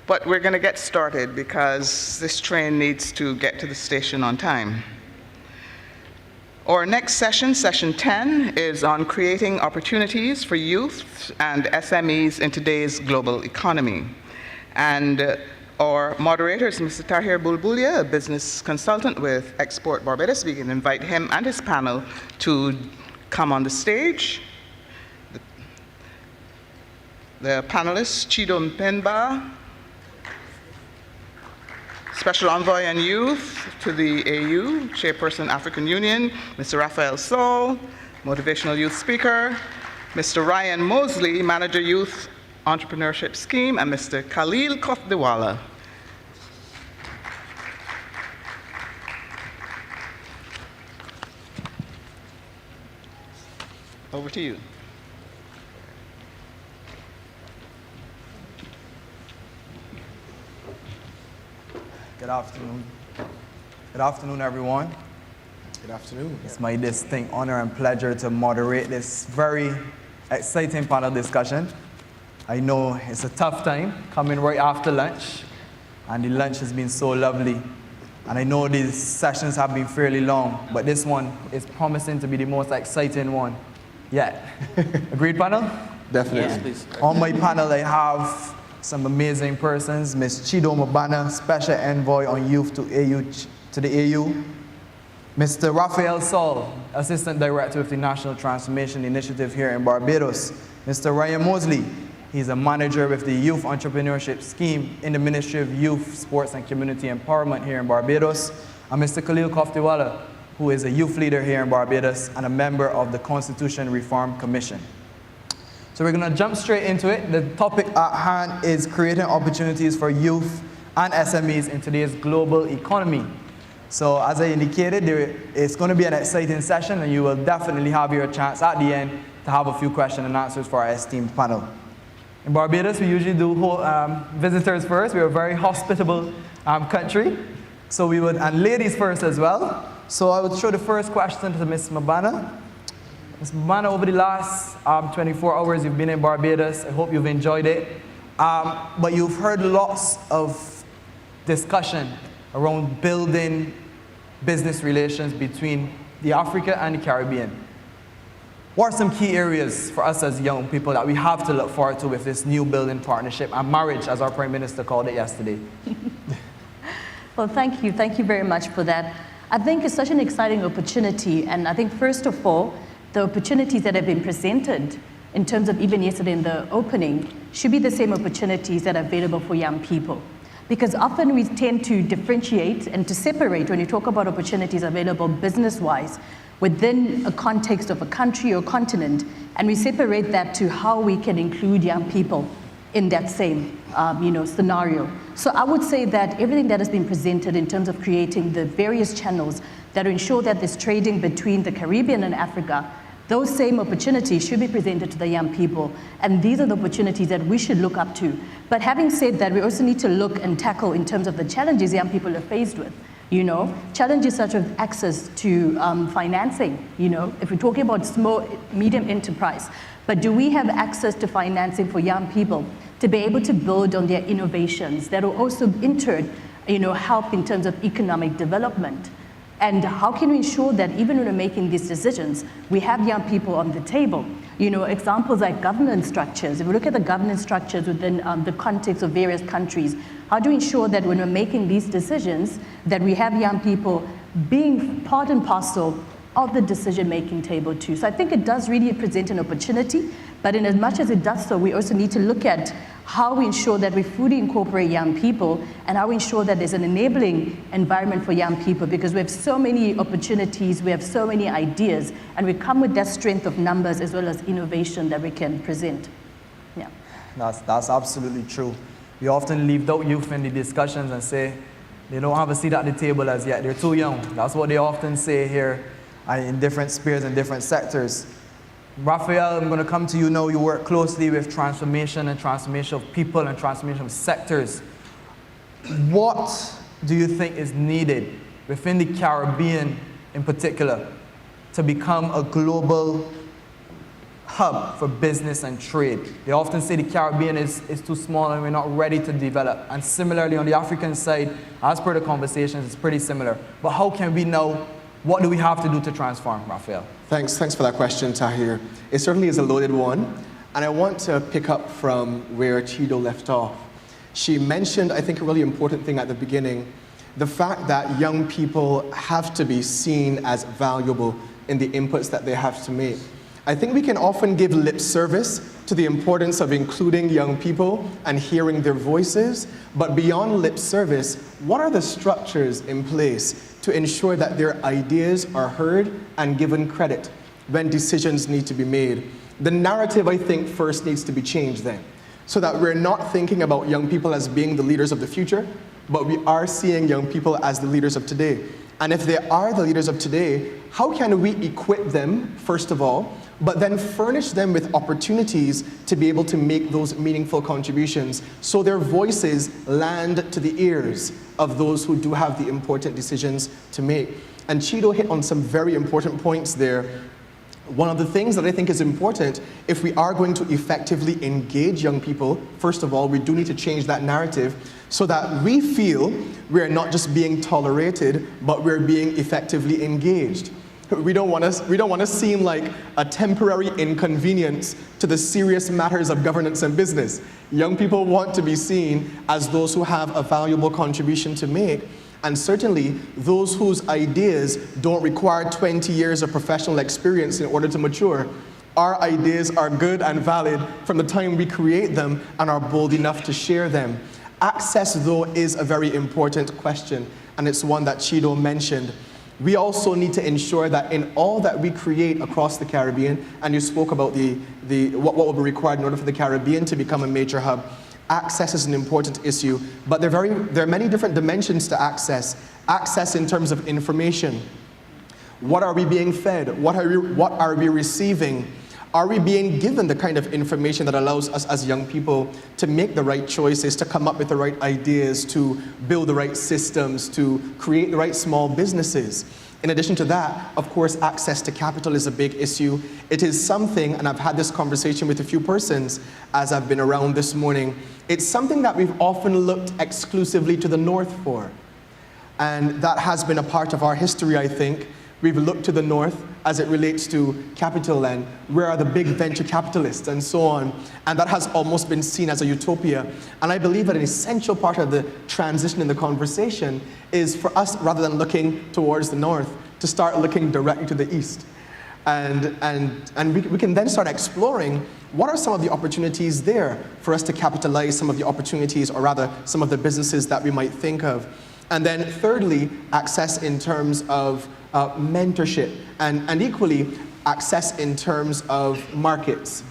But we're going to get started because this train needs to get to the station on time. Our next session, session 10, is on creating opportunities for youth and SMEs in today's global economy. And our moderator is Mr. Tahir Bulbulia, a business consultant with Export Barbados. We can invite him and his panel to come on the stage. The panelists, Chido Mpemba, Special Envoy on Youth to the AU, Chairperson African Union, Mr. Raphael Saul, Motivational Youth Speaker, Mr. Ryan Mosley, Manager Youth Entrepreneurship Scheme, and Mr. Khalil Kofdewala. Over to you. Good afternoon. Good afternoon, everyone. Good afternoon. It's my distinct honor and pleasure to moderate this very exciting panel discussion. I know it's a tough time coming right after lunch, and the lunch has been so lovely. And I know these sessions have been fairly long, but this one is promising to be the most exciting one yet. Agreed, panel? Definitely. Yes, please. On my panel, I have some amazing persons. Ms. Chido Mbana, Special Envoy on Youth to the AU. Mr. Raphael Saul, Assistant Director of the National Transformation Initiative here in Barbados. Mr. Ryan Mosley, he's a manager with the Youth Entrepreneurship Scheme in the Ministry of Youth, Sports and Community Empowerment here in Barbados. And Mr. Khalil Kofdewala, who is a youth leader here in Barbados and a member of the Constitution Reform Commission. So we're going to jump straight into it. The topic at hand is creating opportunities for youth and SMEs in today's global economy. So as I indicated, it's going to be an exciting session, and you will definitely have your chance at the end to have a few questions and answers for our esteemed panel. In Barbados, we usually do visitors first. We're a very hospitable country. So we would, and ladies first as well. So I would throw the first question to Ms. Mbana. Ms. Mbana, over the last 24 hours you've been in Barbados, I hope you've enjoyed it. But you've heard lots of discussion around building business relations between the Africa and the Caribbean. What are some key areas for us as young people that we have to look forward to with this new building partnership and marriage, as our Prime Minister called it yesterday? Well, thank you. Thank you very much for that. I think it's such an exciting opportunity, and I think first of all, the opportunities that have been presented in terms of even yesterday in the opening should be the same opportunities that are available for young people. Because often we tend to differentiate and to separate when you talk about opportunities available business-wise within a context of a country or continent, and we separate that to how we can include young people in that same scenario. So I would say that everything that has been presented in terms of creating the various channels that ensure that there's trading between the Caribbean and Africa, those same opportunities should be presented to the young people. And these are the opportunities that we should look up to. But having said that, we also need to look and tackle in terms of the challenges young people are faced with. Challenges such as access to financing, if we're talking about small, medium enterprise. But do we have access to financing for young people to be able to build on their innovations that will also in turn, help in terms of economic development? And how can we ensure that even when we're making these decisions, we have young people on the table? Examples like governance structures. If we look at the governance structures within the context of various countries, how do we ensure that when we're making these decisions, that we have young people being part and parcel of the decision-making table too? So I think it does really present an opportunity, but in as much as it does so, we also need to look at how we ensure that we fully incorporate young people and how we ensure that there's an enabling environment for young people, because we have so many opportunities, we have so many ideas, and we come with that strength of numbers as well as innovation that we can present. Yeah. That's absolutely true. We often leave out youth in the discussions and say they don't have a seat at the table as yet. They're too young. That's what they often say here in different spheres and different sectors. Raphael, I'm going to come to you now. You work closely with transformation and transformation of people and transformation of sectors. What do you think is needed within the Caribbean in particular to become a global hub for business and trade. They often say the Caribbean is too small and we're not ready to develop. And similarly, on the African side, as per the conversations, it's pretty similar. But how can we know, what do we have to do to transform, Raphael? Thanks for that question, Tahir. It certainly is a loaded one. And I want to pick up from where Chido left off. She mentioned, I think, a really important thing at the beginning, the fact that young people have to be seen as valuable in the inputs that they have to make. I think we can often give lip service to the importance of including young people and hearing their voices, but beyond lip service, what are the structures in place to ensure that their ideas are heard and given credit when decisions need to be made? The narrative, I think, first needs to be changed then, so that we're not thinking about young people as being the leaders of the future, but we are seeing young people as the leaders of today. And if they are the leaders of today, how can we equip them, first of all, but then furnish them with opportunities to be able to make those meaningful contributions so their voices land to the ears of those who do have the important decisions to make. And Chido hit on some very important points there. One of the things that I think is important, if we are going to effectively engage young people, first of all, we do need to change that narrative so that we feel we're not just being tolerated, but we're being effectively engaged. We don't want to seem like a temporary inconvenience to the serious matters of governance and business. Young people want to be seen as those who have a valuable contribution to make, and certainly those whose ideas don't require 20 years of professional experience in order to mature. Our ideas are good and valid from the time we create them and are bold enough to share them. Access, though, is a very important question, and it's one that Chido mentioned. We also need to ensure that in all that we create across the Caribbean, and you spoke about what will be required in order for the Caribbean to become a major hub, access is an important issue, but there are many different dimensions to access. Access in terms of information. What are we being fed? What are we receiving? Are we being given the kind of information that allows us as young people to make the right choices, to come up with the right ideas, to build the right systems, to create the right small businesses? In addition to that, of course, access to capital is a big issue. It is something, and I've had this conversation with a few persons as I've been around this morning, it's something that we've often looked exclusively to the North for. And that has been a part of our history, I think. We've looked to the North as it relates to capital and where are the big venture capitalists and so on. And that has almost been seen as a utopia. And I believe that an essential part of the transition in the conversation is for us, rather than looking towards the North, to start looking directly to the East. And we can then start exploring what are some of the opportunities there for us to capitalize some of the opportunities, or rather some of the businesses that we might think of. And then thirdly, access in terms of mentorship, and equally access in terms of markets.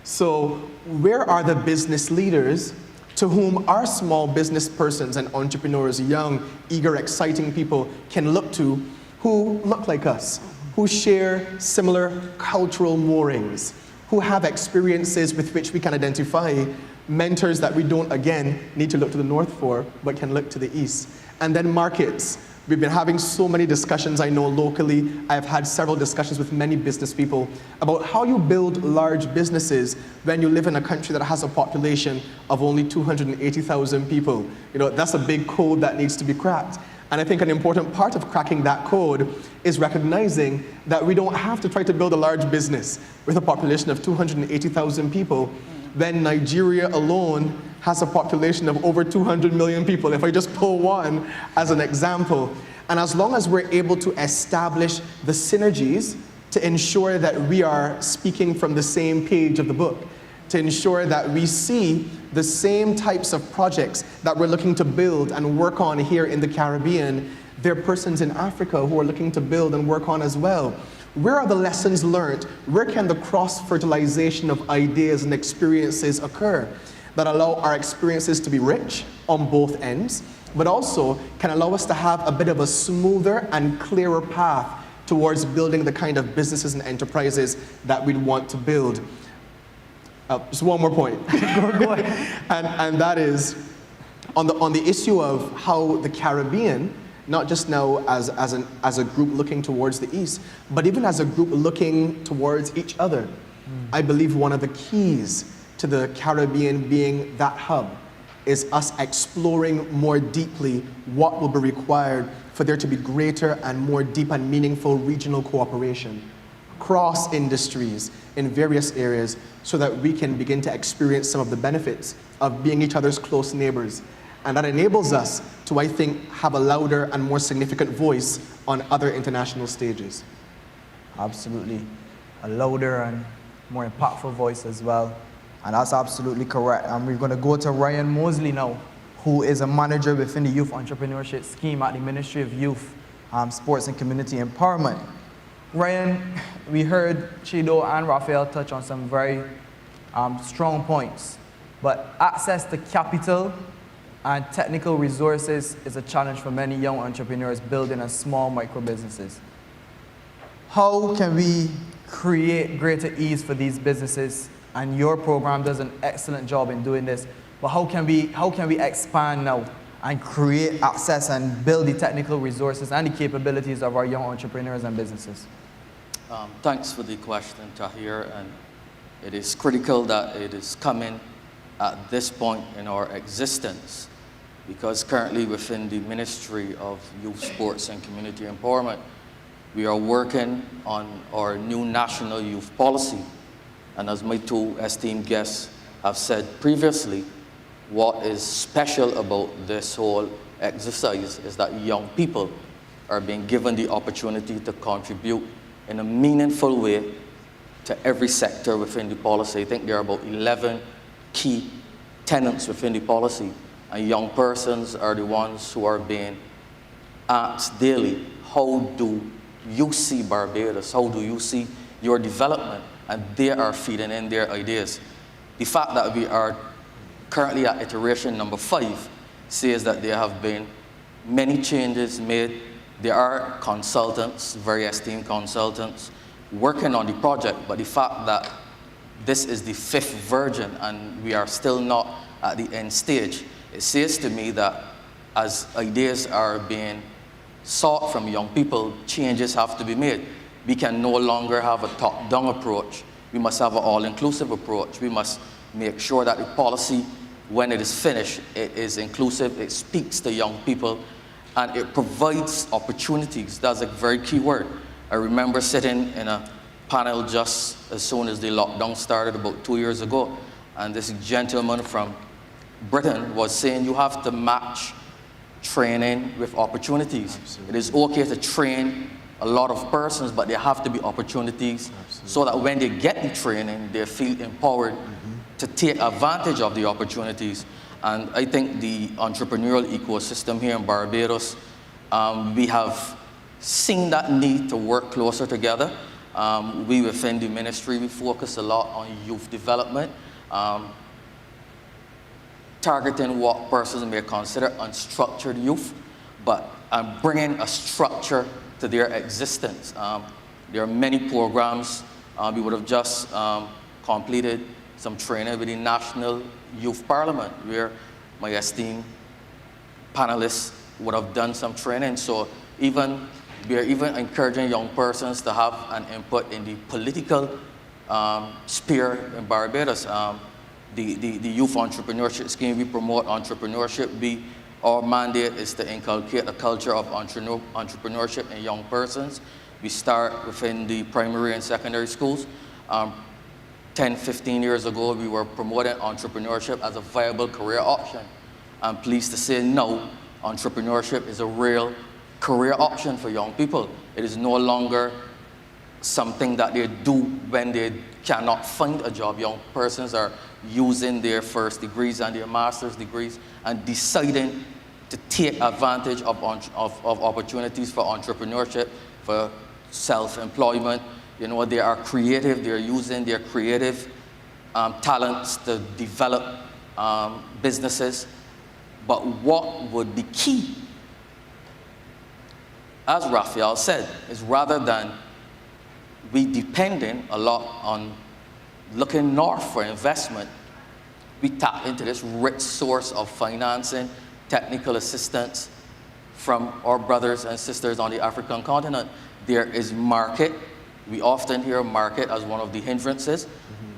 So where are the business leaders to whom our small business persons and entrepreneurs, young, eager, exciting people can look to, who look like us, who share similar cultural moorings, who have experiences with which we can identify, mentors that we don't, again, need to look to the North for, but can look to the East. And then markets. We've been having so many discussions, I know locally. I've had several discussions with many business people about how you build large businesses when you live in a country that has a population of only 280,000 people. You know, that's a big code that needs to be cracked. And I think an important part of cracking that code is recognizing that we don't have to try to build a large business with a population of 280,000 people when Nigeria alone has a population of over 200 million people, if I just pull one as an example. And as long as we're able to establish the synergies to ensure that we are speaking from the same page of the book, to ensure that we see the same types of projects that we're looking to build and work on here in the Caribbean, there are persons in Africa who are looking to build and work on as well. Where are the lessons learned? Where can the cross-fertilization of ideas and experiences occur that allow our experiences to be rich on both ends, but also can allow us to have a bit of a smoother and clearer path towards building the kind of businesses and enterprises that we'd want to build? Just one more point. Go ahead. And that is on the issue of how the Caribbean, not just now as a group looking towards the East, but even as a group looking towards each other. I believe one of the keys to the Caribbean being that hub is us exploring more deeply what will be required for there to be greater and more deep and meaningful regional cooperation across industries in various areas so that we can begin to experience some of the benefits of being each other's close neighbors. And that enables us to, I think, have a louder and more significant voice on other international stages. Absolutely. A louder and more impactful voice as well. And that's absolutely correct. And we're going to go to Ryan Mosley now, who is a manager within the Youth Entrepreneurship Scheme at the Ministry of Youth, Sports and Community Empowerment. Ryan, we heard Chido and Raphael touch on some very strong points, but access to capital and technical resources is a challenge for many young entrepreneurs building small micro businesses. How can we create greater ease for these businesses? And your program does an excellent job in doing this, but how can we expand now and create access and build the technical resources and the capabilities of our young entrepreneurs and businesses? Thanks for the question, Tahir, and it is critical that it is coming at this point in our existence, because currently within the Ministry of Youth, Sports and Community Empowerment, we are working on our new national youth policy. And as my two esteemed guests have said previously, what is special about this whole exercise is that young people are being given the opportunity to contribute in a meaningful way to every sector within the policy. I think there are about 11 key tenets within the policy, and young persons are the ones who are being asked daily, how do you see Barbados? How do you see your development? And they are feeding in their ideas. The fact that we are currently at iteration number 5 says that there have been many changes made. There are consultants, very esteemed consultants, working on the project, but the fact that this is the 5th version and we are still not at the end stage, it says to me that as ideas are being sought from young people, changes have to be made. We can no longer have a top-down approach. We must have an all-inclusive approach. We must make sure that the policy, when it is finished, it is inclusive, it speaks to young people, and it provides opportunities. That's a very key word. I remember sitting in a panel just as soon as the lockdown started about 2 years ago, and this gentleman from Britain was saying you have to match training with opportunities. Absolutely. It is okay to train a lot of persons, but there have to be opportunities. Absolutely. So that when they get the training, they feel empowered to take advantage of the opportunities. And I think the entrepreneurial ecosystem here in Barbados, we have seen that need to work closer together. We within the ministry, we focus a lot on youth development, targeting what persons may consider unstructured youth, but bringing a structure to their existence. There are many programs. We would have just completed some training with the National Youth Parliament, where my esteemed panelists would have done some training. So we are even encouraging young persons to have an input in the political sphere in Barbados. The Youth Entrepreneurship Scheme, we promote entrepreneurship. Our mandate is to inculcate a culture of entrepreneurship in young persons. We start within the primary and secondary schools. 10, 15 years ago, we were promoting entrepreneurship as a viable career option. I'm pleased to say now, entrepreneurship is a real career option for young people. It is no longer something that they do when they cannot find a job. Young persons are using their first degrees and their master's degrees and deciding to take advantage of opportunities for entrepreneurship, for self-employment. You know, they are creative, they're using their creative talents to develop businesses. But what would be key, as Raphael said, is rather than we depending a lot on looking north for investment, we tap into this rich source of financing, technical assistance from our brothers and sisters on the African continent. There is market. We often hear market as one of the hindrances,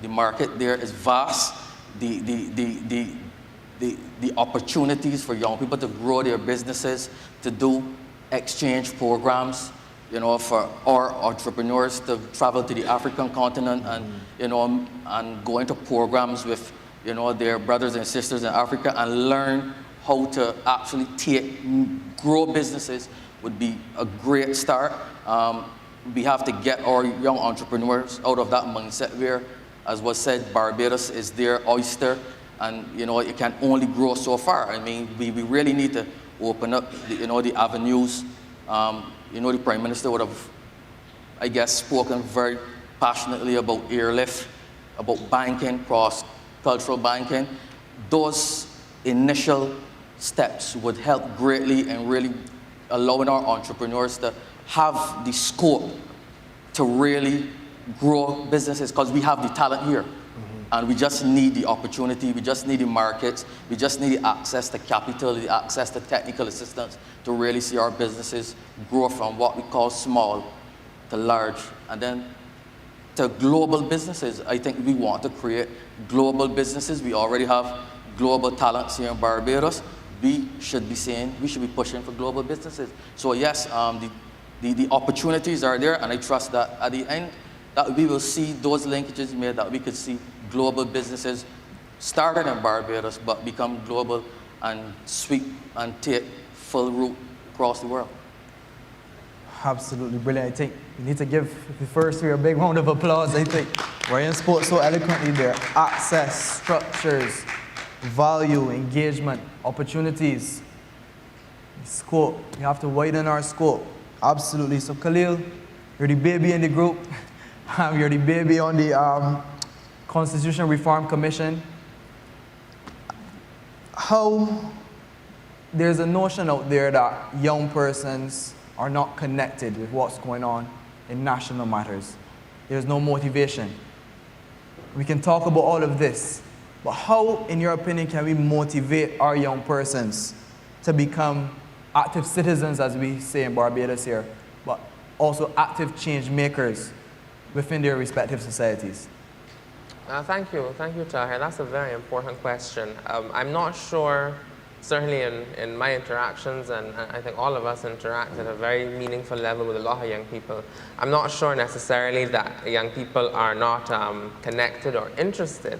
The market there is vast. The opportunities for young people to grow their businesses, to do exchange programs, you know, for our entrepreneurs to travel to the African continent and, you know, and go into programs with, you know, their brothers and sisters in Africa and learn how to actually grow businesses would be a great start. We have to get our young entrepreneurs out of that mindset where, as was said, Barbados is their oyster, and you know it can only grow so far. I mean, we really need to open up, the avenues. You know, the Prime Minister would have, I guess, spoken very passionately about airlift, about banking, cross-cultural banking. Those initial steps would help greatly in really allowing our entrepreneurs to have the scope to really grow businesses, because we have the talent here. And we just need the opportunity, we just need the markets, we just need the access to capital, the access to technical assistance to really see our businesses grow from what we call small to large. And then to global businesses. I think we want to create global businesses. We already have global talents here in Barbados. We should be pushing for global businesses. So yes, the opportunities are there, and I trust that at the end, that we will see those linkages made, that we could see global businesses started in Barbados but become global and sweep and take full root across the world. Absolutely brilliant. I think we need to give the first three a big round of applause. I think Ryan spoke so eloquently there. Access, structures, value, engagement, opportunities, scope. We have to widen our scope. Absolutely. So Khalil, you're the baby in the group. You're the baby on the Constitution Reform Commission. How there's a notion out there that young persons are not connected with what's going on in national matters. There's no motivation. We can talk about all of this, but how, in your opinion, can we motivate our young persons to become active citizens, as we say in Barbados here, but also active change makers within their respective societies? Thank you, Tahir. That's a very important question. I'm not sure, certainly in my interactions, and I think all of us interact at a very meaningful level with a lot of young people, I'm not sure necessarily that young people are not connected or interested,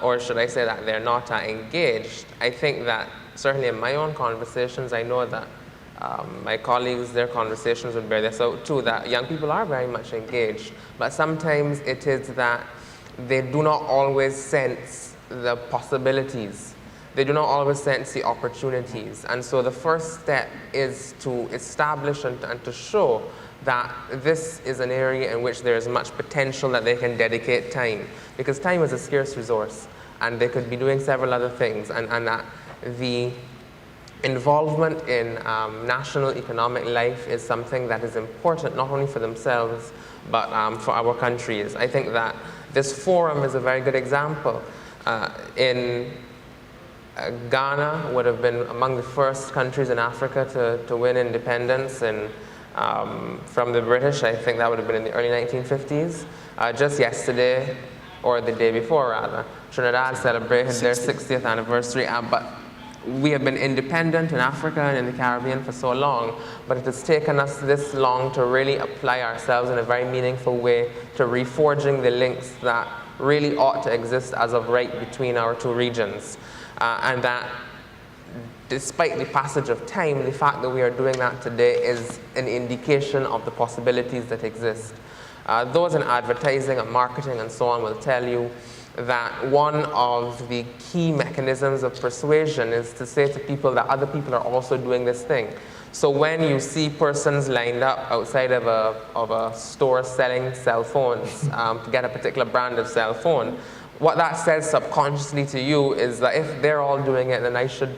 or should I say that they're not engaged. I think that certainly in my own conversations, I know that my colleagues, their conversations would bear this out too, that young people are very much engaged, but sometimes it is that they do not always sense the possibilities. They do not always sense the opportunities. And so the first step is to establish and to show that this is an area in which there is much potential that they can dedicate time, because time is a scarce resource and they could be doing several other things, and that the involvement in national economic life is something that is important not only for themselves but for our countries. I think that this forum is a very good example. Ghana would have been among the first countries in Africa to win independence from the British. I think that would have been in the early 1950s. Just yesterday, or the day before rather, Trinidad celebrated their 60th anniversary. But we have been independent in Africa and in the Caribbean for so long, but it has taken us this long to really apply ourselves in a very meaningful way to reforging the links that really ought to exist as of right between our two regions. And that despite the passage of time, the fact that we are doing that today is an indication of the possibilities that exist. Those in advertising and marketing and so on will tell you that one of the key mechanisms of persuasion is to say to people that other people are also doing this thing. So when you see persons lined up outside of a store selling cell phones to get a particular brand of cell phone, what that says subconsciously to you is that if they're all doing it, then I should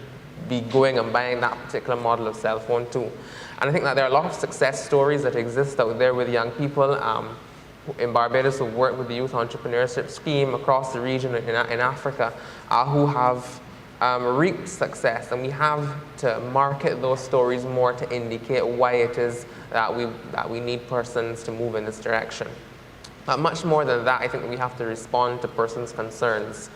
be going and buying that particular model of cell phone too. And I think that there are a lot of success stories that exist out there with young people in Barbados who work with the Youth Entrepreneurship Scheme across the region in Africa who have reaped success, and we have to market those stories more to indicate why it is that we need persons to move in this direction. But much more than that, I think we have to respond to persons' concerns.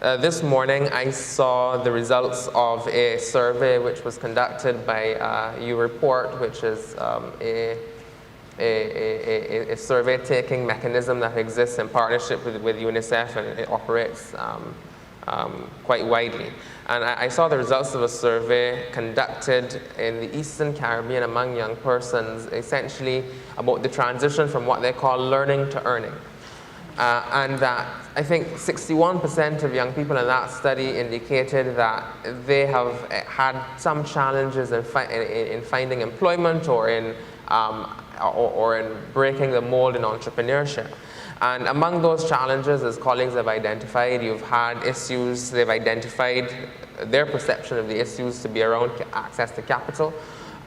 This morning, I saw the results of a survey which was conducted by U-Report, which is a survey-taking mechanism that exists in partnership with UNICEF, and it operates quite widely. And I saw the results of a survey conducted in the Eastern Caribbean among young persons, essentially about the transition from what they call learning to earning. And that I think 61% of young people in that study indicated that they have had some challenges in finding employment or in breaking the mold in entrepreneurship. And among those challenges, as colleagues have identified, you've had issues, they've identified their perception of the issues to be around access to capital,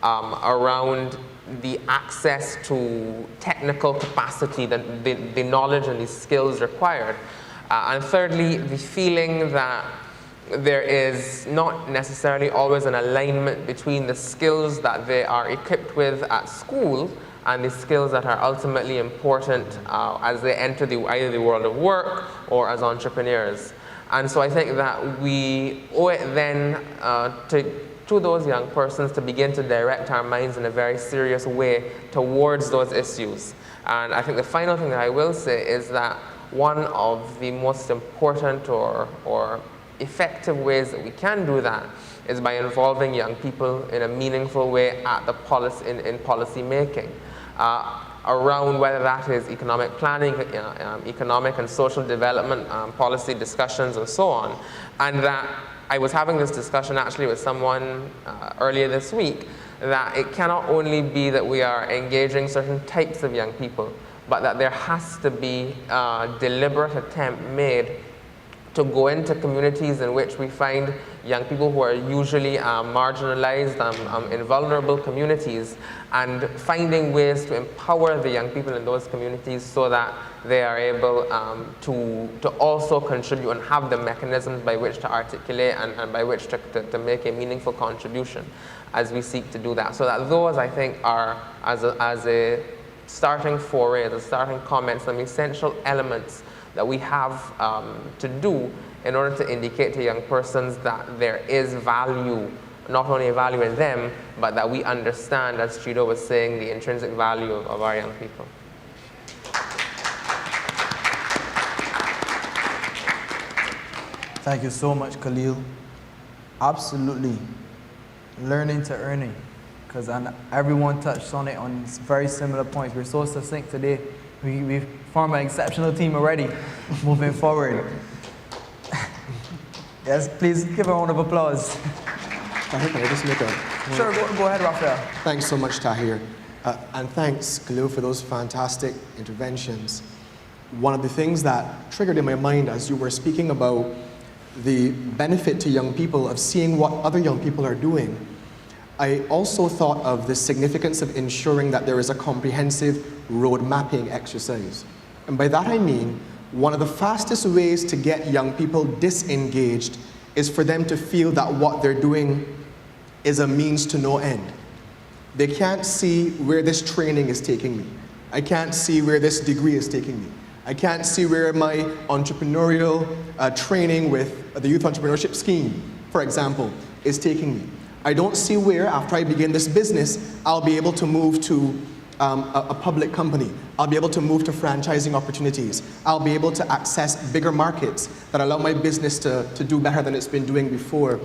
around the access to technical capacity, the knowledge and the skills required. And thirdly, the feeling that there is not necessarily always an alignment between the skills that they are equipped with at school and the skills that are ultimately important as they enter either the world of work or as entrepreneurs. And so I think that we owe it then to those young persons to begin to direct our minds in a very serious way towards those issues. And I think the final thing that I will say is that one of the most important or effective ways that we can do that is by involving young people in a meaningful way at the in policy making. Around whether that is economic planning, economic and social development, policy discussions, and so on. And that I was having this discussion actually with someone earlier this week, that it cannot only be that we are engaging certain types of young people, but that there has to be a deliberate attempt made to go into communities in which we find young people who are usually marginalized in vulnerable communities, and finding ways to empower the young people in those communities so that they are able to also contribute and have the mechanisms by which to articulate and by which to make a meaningful contribution as we seek to do that. So that those, I think, are, as a starting foray, as a starting comment, some essential elements that we have to do in order to indicate to young persons that there is value, not only value in them, but that we understand, as Chido was saying, the intrinsic value of our young people. Thank you so much, Khalil. Absolutely. Learning to earning, because everyone touched on it on very similar points. We're so succinct today. We've formed an exceptional team already moving forward. Yes, please give a round of applause. Can I just make a... Sure, go ahead, Raphael. Thanks so much, Tahir. And thanks, Khalil, for those fantastic interventions. One of the things that triggered in my mind as you were speaking about the benefit to young people of seeing what other young people are doing, I also thought of the significance of ensuring that there is a comprehensive road mapping exercise. And by that I mean, one of the fastest ways to get young people disengaged is for them to feel that what they're doing is a means to no end. They can't see where this training is taking me. I can't see where this degree is taking me. I can't see where my entrepreneurial training with the Youth Entrepreneurship Scheme, for example, is taking me. I don't see where, after I begin this business, I'll be able to move to a public company. I'll be able to move to franchising opportunities. I'll be able to access bigger markets that allow my business to do better than it's been doing before.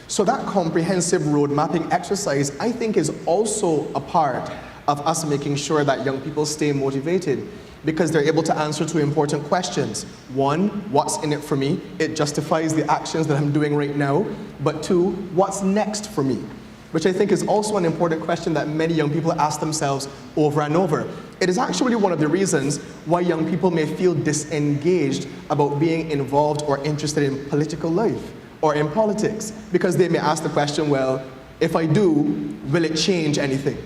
So that comprehensive road mapping exercise, I think, is also a part of us making sure that young people stay motivated, because they're able to answer two important questions. One, what's in it for me? It justifies the actions that I'm doing right now. But two, what's next for me? Which I think is also an important question that many young people ask themselves over and over. It is actually one of the reasons why young people may feel disengaged about being involved or interested in political life or in politics, because they may ask the question, well, if I do, will it change anything?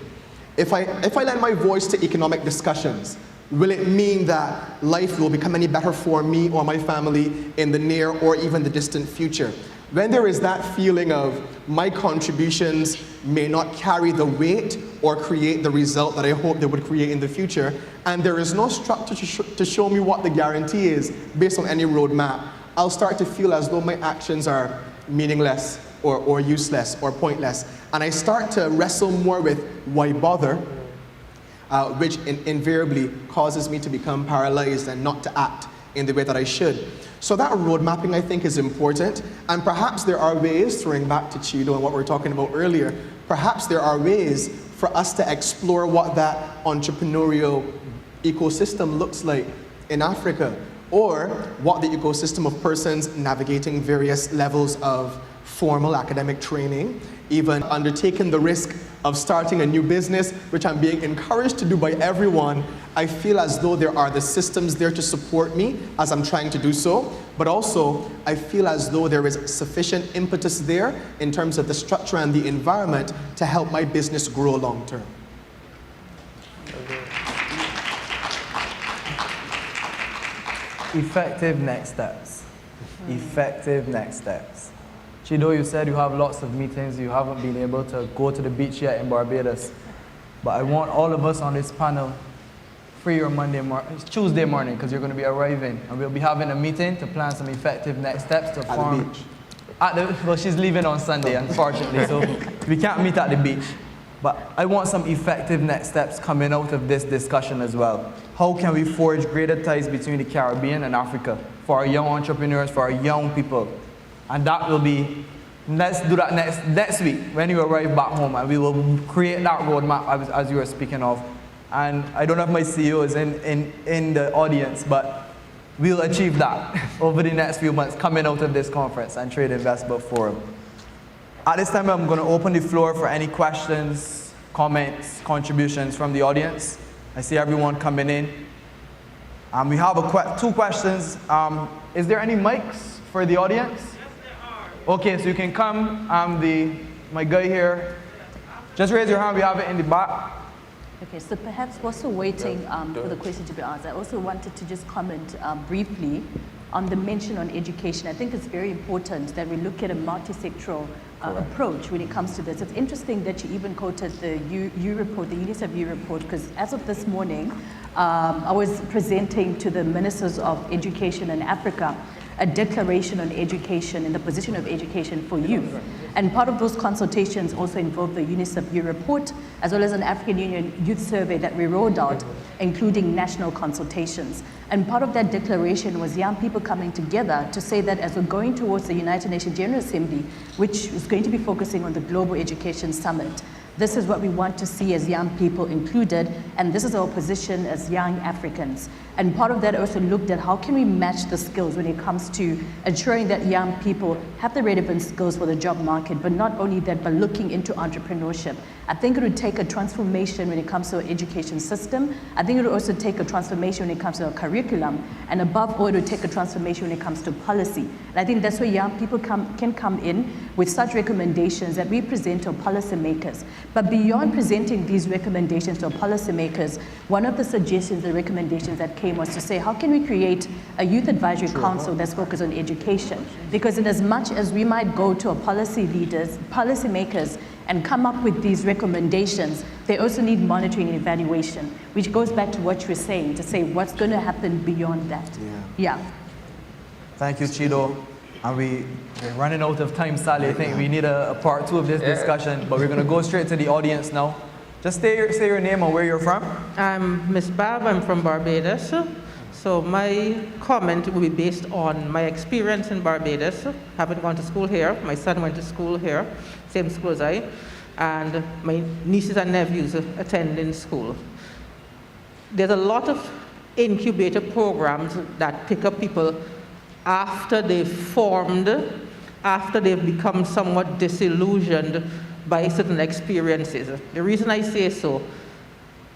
If I lend my voice to economic discussions, Will it mean that life will become any better for me or my family in the near or even the distant future? When there is that feeling of my contributions may not carry the weight or create the result that I hope they would create in the future, and there is no structure to show me what the guarantee is based on any roadmap, I'll start to feel as though my actions are meaningless or useless or pointless. And I start to wrestle more with why bother, which invariably causes me to become paralyzed and not to act in the way that I should. So that road mapping, I think, is important. And perhaps there are ways, throwing back to Chido and what we were talking about earlier, perhaps there are ways for us to explore what that entrepreneurial ecosystem looks like in Africa, or what the ecosystem of persons navigating various levels of formal academic training, even undertaking the risk of starting a new business, which I'm being encouraged to do by everyone. I feel as though there are the systems there to support me as I'm trying to do so, but also I feel as though there is sufficient impetus there in terms of the structure and the environment to help my business grow long term. Effective next steps. Effective next steps. Chido, you said you have lots of meetings. You haven't been able to go to the beach yet in Barbados. But I want all of us on this panel free your Tuesday morning, because you're going to be arriving. And we'll be having a meeting to plan some effective next steps to form. At the beach? Well, she's leaving on Sunday, unfortunately, so we can't meet at the beach. But I want some effective next steps coming out of this discussion as well. How can we forge greater ties between the Caribbean and Africa for our young entrepreneurs, for our young people? And that will be, let's do that next week when you arrive back home, and we will create that roadmap as you were speaking of. And I don't know if my CEO is in the audience, but we'll achieve that over the next few months coming out of this conference and Trade Investment Forum. At this time, I'm going to open the floor for any questions, comments, contributions from the audience. I see everyone coming in. We have two questions. Is there any mics for the audience? Yes, there are. Okay, so you can come. My guy here. Just raise your hand. We have it in the back. Okay, so perhaps also waiting for the question to be asked, I also wanted to just comment briefly on the mention on education. I think it's very important that we look at a multi-sectoral approach when it comes to this. It's interesting that you even quoted the U report, the UNICEF U report, because as of this morning, I was presenting to the ministers of education in Africa a declaration on education and the position of education for youth. And part of those consultations also involved the UNICEF U report, as well as an African Union youth survey that we rolled out, including national consultations. And part of that declaration was young people coming together to say that as we're going towards the United Nations General Assembly, which is going to be focusing on the Global Education Summit, this is what we want to see as young people included, and this is our position as young Africans. And part of that also looked at how can we match the skills when it comes to ensuring that young people have the relevant skills for the job market, but not only that, but looking into entrepreneurship. I think it would take a transformation when it comes to our education system. I think it would also take a transformation when it comes to our curriculum, and above all, it would take a transformation when it comes to policy. And I think that's where young people can come in with such recommendations that we present to our policymakers. But beyond presenting these recommendations to our policymakers, one of the suggestions, the recommendations that came was to say, how can we create a youth advisory council that's focused on education? Because in as much as we might go to our policy leaders, policymakers, and come up with these recommendations, they also need monitoring and evaluation, which goes back to what you were saying, to say what's going to happen beyond that. Yeah. Thank you, Chido. And we're running out of time, Sally. I think we need a part two of this discussion, but we're going to go straight to the audience now. Just say your name and where you're from. I'm Miss Barb. I'm from Barbados. So my comment will be based on my experience in Barbados. Having gone to school here, my son went to school here, same school as I, and my nieces and nephews attending school. There's a lot of incubator programs that pick up people after they've formed, after they've become somewhat disillusioned by certain experiences. The reason I say so,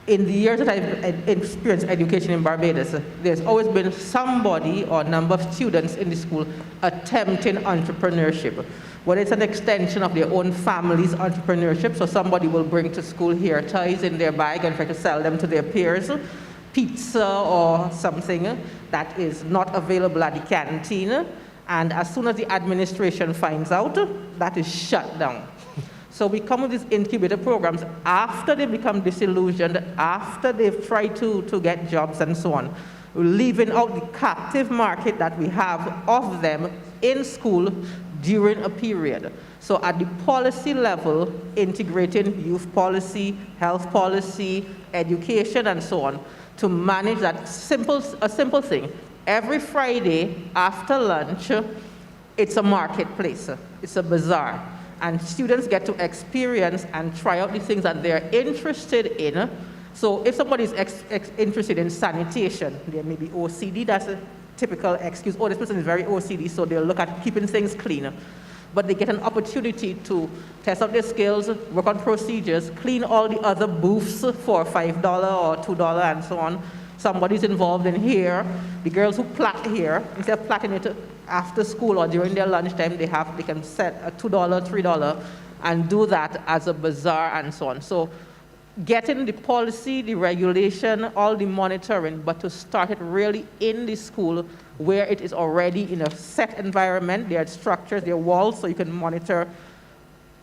in the years that I've experienced education in Barbados, there's always been somebody or a number of students in the school attempting entrepreneurship. Whether it's an extension of their own family's entrepreneurship, so somebody will bring to school hair ties in their bag and try to sell them to their peers. pizza or something that is not available at the canteen. And as soon as the administration finds out, that is shut down. So we come with these incubator programs after they become disillusioned, after they've tried to get jobs and so on, leaving out the captive market that we have of them in school during a period. So at the policy level, integrating youth policy, health policy, education, and so on, to manage that a simple thing. Every Friday after lunch, it's a marketplace, it's a bazaar. And students get to experience and try out the things that they're interested in. So if somebody's interested in sanitation, there may be OCD, that's a typical excuse. Oh, this person is very OCD, so they'll look at keeping things clean. But they get an opportunity to test out their skills, work on procedures, clean all the other booths for $5 or $2 and so on. Somebody's involved in hair. The girls who plait hair, instead of plaiting it after school or during their lunchtime, they can set a $2, $3 and do that as a bazaar and so on. So getting the policy, the regulation, all the monitoring, but to start it really in the school where it is already in a set environment. There are structures, there are walls, so you can monitor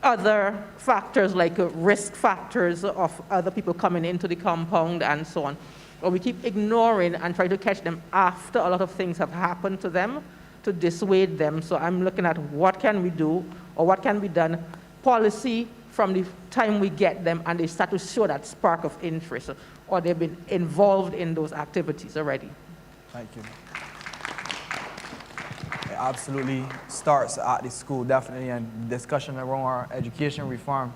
other factors like risk factors of other people coming into the compound and so on. Or we keep ignoring and try to catch them after a lot of things have happened to them to dissuade them. So I'm looking at what can we do or what can be done. Policy from the time we get them and they start to show that spark of interest or they've been involved in those activities already. Thank you. It absolutely starts at the school, definitely, and discussion around our education reform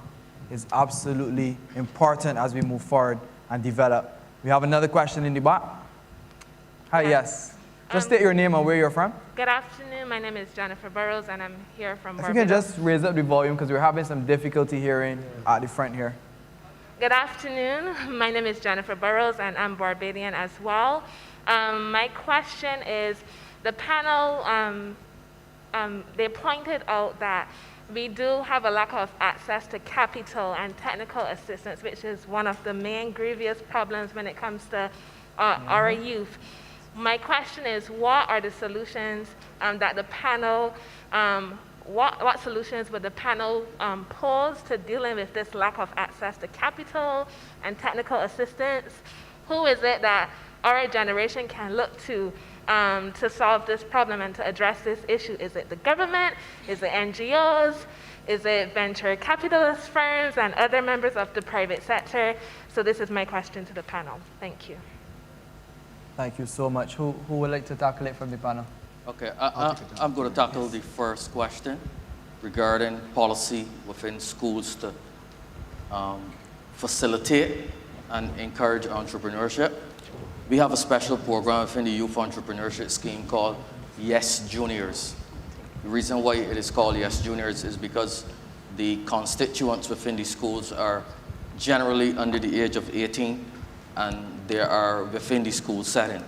is absolutely important as we move forward and develop. We have another question in the back. Hi, yes. Just state your name and where you're from. Good afternoon. My name is Jennifer Burrows, and I'm here from Barbados. If you can just raise up the volume because we're having some difficulty hearing at the front here. Good afternoon. My name is Jennifer Burrows, and I'm Barbadian as well. My question is, the panel, they pointed out that we do have a lack of access to capital and technical assistance, which is one of the main grievous problems when it comes to our youth. My question is, what are the solutions that the panel, what solutions would the panel pose to dealing with this lack of access to capital and technical assistance? Who is it that our generation can look to solve this problem and to address this issue? Is it the government? Is it NGOs? Is it venture capitalist firms and other members of the private sector? So this is my question to the panel. Thank you. Thank you so much. Who would like to tackle it from the panel? Okay, I'm going to tackle the first question regarding policy within schools to facilitate and encourage entrepreneurship. We have a special program within the Youth Entrepreneurship Scheme called Yes Juniors. The reason why it is called Yes Juniors is because the constituents within the schools are generally under the age of 18 and they are within the school setting.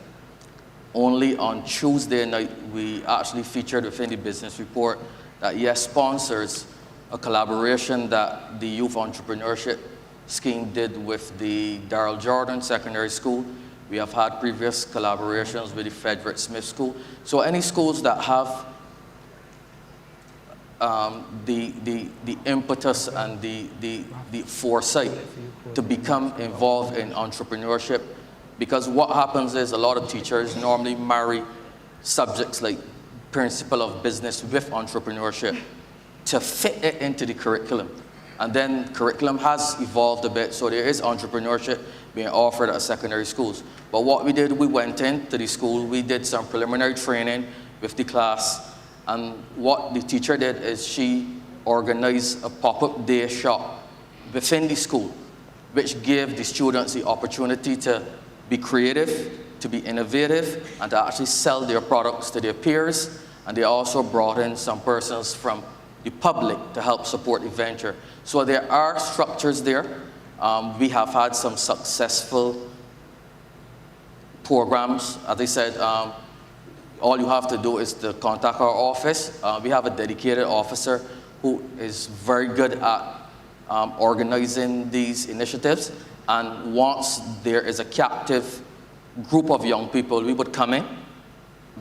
Only on Tuesday night, we actually featured within the business report that Yes sponsors a collaboration that the Youth Entrepreneurship Scheme did with the Darrell Jordan Secondary School. We have had previous collaborations with the Frederick Smith School. So any schools that have the impetus and the foresight to become involved in entrepreneurship, because what happens is a lot of teachers normally marry subjects like principle of business with entrepreneurship to fit it into the curriculum. And then curriculum has evolved a bit, so there is entrepreneurship being offered at secondary schools. But what we did, we went into the school, we did some preliminary training with the class, and what the teacher did is she organized a pop-up day shop within the school, which gave the students the opportunity to be creative, to be innovative, and to actually sell their products to their peers. And they also brought in some persons from the public to help support the venture. So there are structures there. We have had some successful programs. As I said, all you have to do is to contact our office. We have a dedicated officer who is very good at organizing these initiatives. And once there is a captive group of young people. We would come in,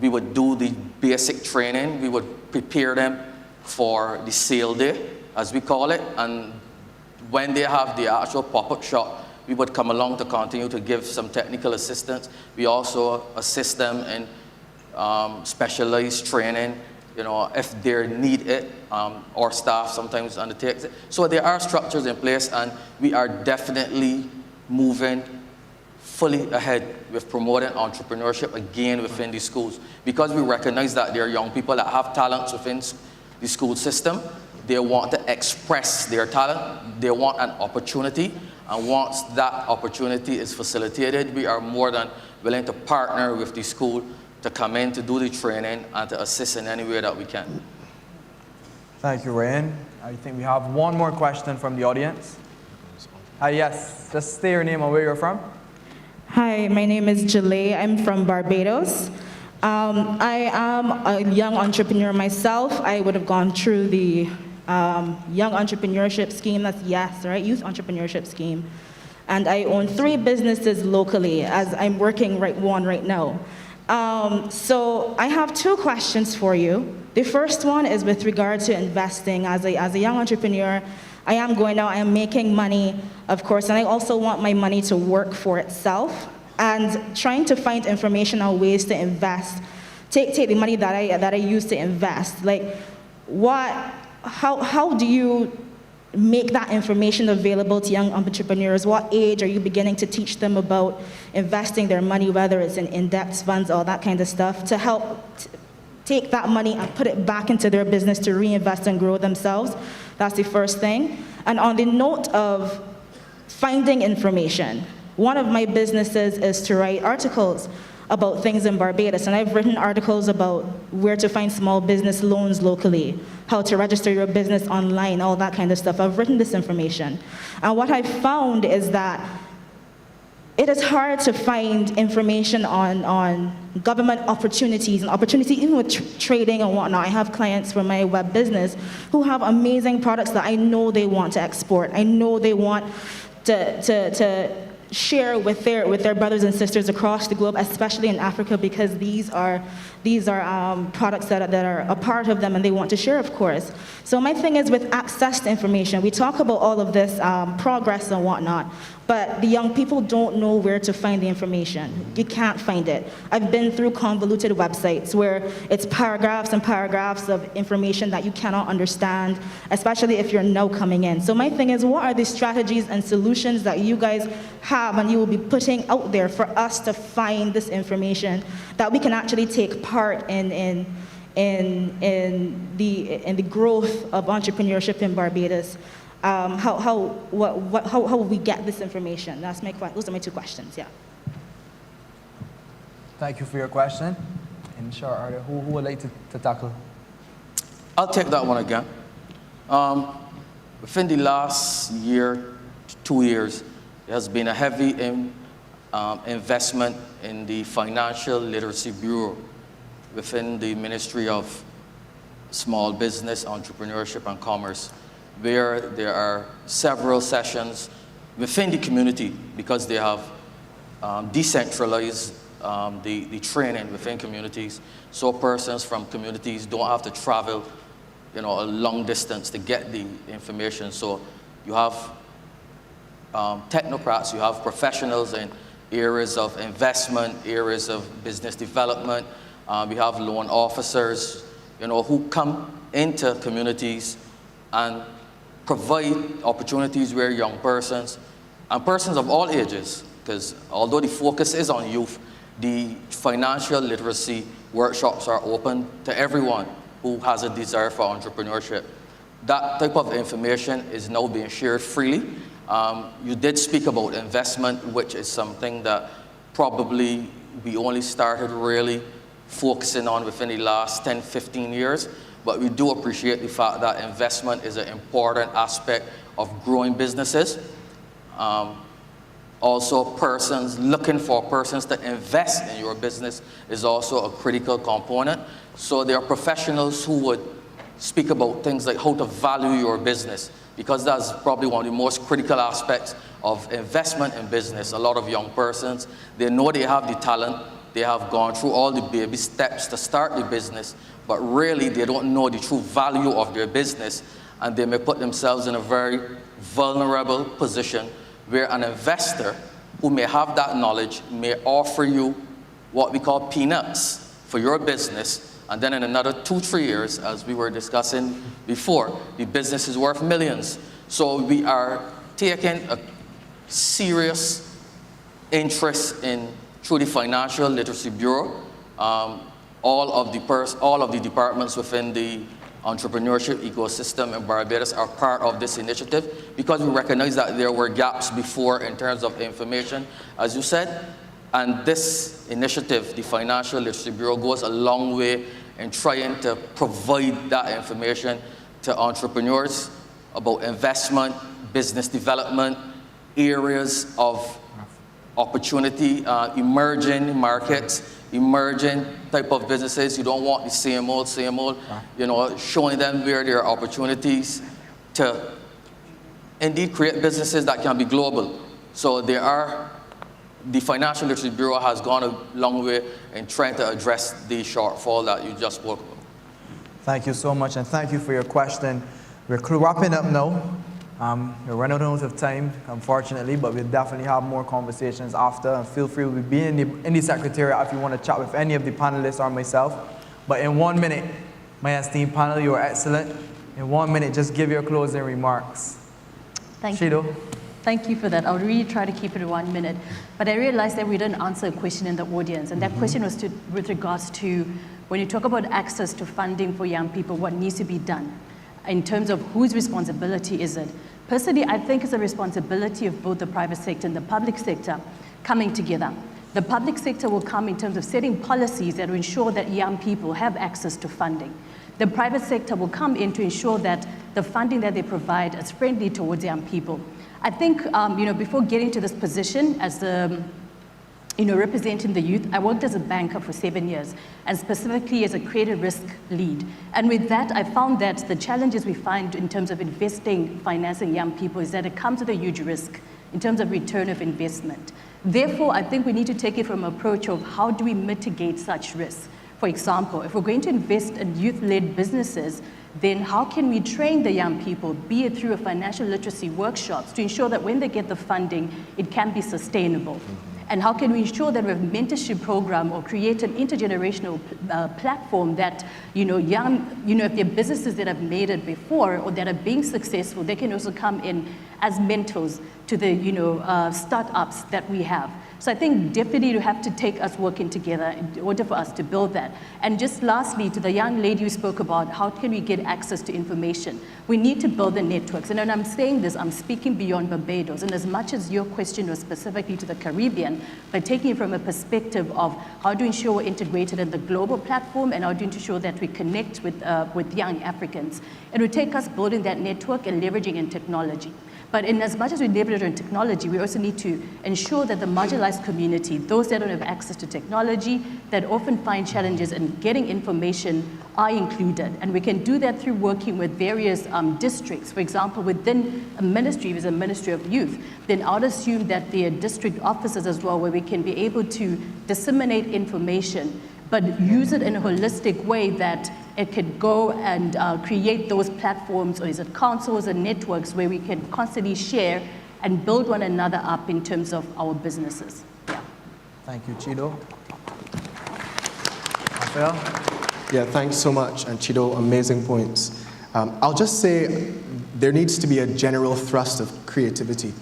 we would do the basic training, we would prepare them for the sale day, as we call it, and when they have the actual pop-up shop, we would come along to continue to give some technical assistance. We also assist them in specialized training, you know, if they need it, our staff sometimes undertakes it. So there are structures in place, and we are definitely moving fully ahead with promoting entrepreneurship again within the schools, because we recognize that there are young people that have talents within the school system. They want to express their talent, they want an opportunity, and once that opportunity is facilitated, we are more than willing to partner with the school to come in to do the training and to assist in any way that we can. Thank you, Ryan. I think we have one more question from the audience. Yes, just say your name and where you're from. Hi, my name is Jalay. I'm from Barbados. I am a young entrepreneur myself. I would have gone through the young entrepreneurship scheme, that's YES, right? Youth entrepreneurship scheme. And I own 3 businesses locally, as I'm working one right now. So I have 2 questions for you. The first one is with regard to investing. As a young entrepreneur, I am going out, I am making money, of course, and I also want my money to work for itself, and trying to find information on ways to invest, take the money that I use to invest. Like, how do you make that information available to young entrepreneurs? What age are you beginning to teach them about investing their money, whether it's in index funds or that kind of stuff, to help take that money and put it back into their business to reinvest and grow themselves? That's the first thing. And on the note of finding information, one of my businesses is to write articles about things in Barbados, and I've written articles about where to find small business loans locally, how to register your business online, all that kind of stuff. I've written this information. And what I've found is that it is hard to find information on government opportunities and opportunities, even with trading and whatnot. I have clients for my web business who have amazing products that I know they want to export. I know they want to share with their brothers and sisters across the globe, especially in Africa, because these are products that are a part of them and they want to share, of course. So my thing is with access to information, we talk about all of this progress and whatnot, but the young people don't know where to find the information. You can't find it. I've been through convoluted websites where it's paragraphs and paragraphs of information that you cannot understand, especially if you're now coming in. So my thing is, what are the strategies and solutions that you guys have and you will be putting out there for us to find this information that we can actually take part in the growth of entrepreneurship in Barbados? How will we get this information? Those are my 2 questions, yeah. Thank you for your question. And sure, who would like to tackle? I'll take that one again. Within the last year, 2 years, there has been a heavy investment in the Financial Literacy Bureau within the Ministry of Small Business, Entrepreneurship and Commerce, where there are several sessions within the community, because they have decentralized the training within communities, so persons from communities don't have to travel, a long distance to get the information. So you have technocrats, you have professionals in areas of investment, areas of business development. We have loan officers, who come into communities and provide opportunities where young persons, and persons of all ages, because although the focus is on youth, the financial literacy workshops are open to everyone who has a desire for entrepreneurship. That type of information is now being shared freely. You did speak about investment, which is something that probably we only started really focusing on within the last 10, 15 years. But we do appreciate the fact that investment is an important aspect of growing businesses. Also, persons looking for persons to invest in your business is also a critical component. So there are professionals who would speak about things like how to value your business, because that's probably one of the most critical aspects of investment in business. A lot of young persons, they know they have the talent, they have gone through all the baby steps to start the business, but really they don't know the true value of their business, and they may put themselves in a very vulnerable position where an investor who may have that knowledge may offer you what we call peanuts for your business, and then in another 2-3 years, as we were discussing before, the business is worth millions. So we are taking a serious interest in, through the Financial Literacy Bureau, all of the departments within the entrepreneurship ecosystem in Barbados are part of this initiative, because we recognize that there were gaps before in terms of information, as you said, and this initiative, the Financial Literacy Bureau, goes a long way in trying to provide that information to entrepreneurs about investment, business development, areas of opportunity, emerging markets, emerging type of businesses. You don't want the same old, you know, showing them where there are opportunities to indeed create businesses that can be global. So the Financial Literacy Bureau has gone a long way in trying to address the shortfall that you just spoke about. Thank you so much, and thank you for your question. We're wrapping up now. We're running out of time, unfortunately, but we'll definitely have more conversations after. And feel free to be in the secretariat if you want to chat with any of the panelists or myself. But in 1 minute, my esteemed panel, you are excellent. In 1 minute, just give your closing remarks. Thank Chido. you. Thank you for that. I'll really try to keep it in 1 minute. But I realized that we didn't answer a question in the audience, and that question was with regards to when you talk about access to funding for young people, what needs to be done in terms of whose responsibility is it. Personally, I think it's a responsibility of both the private sector and the public sector coming together. The public sector will come in terms of setting policies that will ensure that young people have access to funding. The private sector will come in to ensure that the funding that they provide is friendly towards young people. I think, before getting to this position as representing the youth, I worked as a banker for 7 years, and specifically as a credit risk lead. And with that, I found that the challenges we find in terms of financing young people is that it comes with a huge risk in terms of return of investment. Therefore, I think we need to take it from an approach of how do we mitigate such risks. For example, if we're going to invest in youth-led businesses, then how can we train the young people, be it through a financial literacy workshops, to ensure that when they get the funding, it can be sustainable? And how can we ensure that we have a mentorship program or create an intergenerational platform that, if there are businesses that have made it before or that are being successful, they can also come in as mentors to the, startups that we have. So I think definitely you have to take us working together in order for us to build that. And just lastly, to the young lady who spoke about how can we get access to information, we need to build the networks. And when I'm saying this, I'm speaking beyond Barbados. And as much as your question was specifically to the Caribbean, but taking it from a perspective of how to ensure we're integrated in the global platform and how to ensure that we connect with young Africans. It will take us building that network and leveraging in technology. But in as much as we leverage on technology, we also need to ensure that the marginalized community, those that don't have access to technology, that often find challenges in getting information, are included. And we can do that through working with various districts. For example, within a ministry, there's a Ministry of Youth, then I would assume that there are district offices as well, where we can be able to disseminate information, but use it in a holistic way that it could go and create those platforms, or is it councils and networks where we can constantly share and build one another up in terms of our businesses. Yeah. Thank you, Chido. Rafael? Yeah, thanks so much, and Chido, amazing points. I'll just say there needs to be a general thrust of creativity,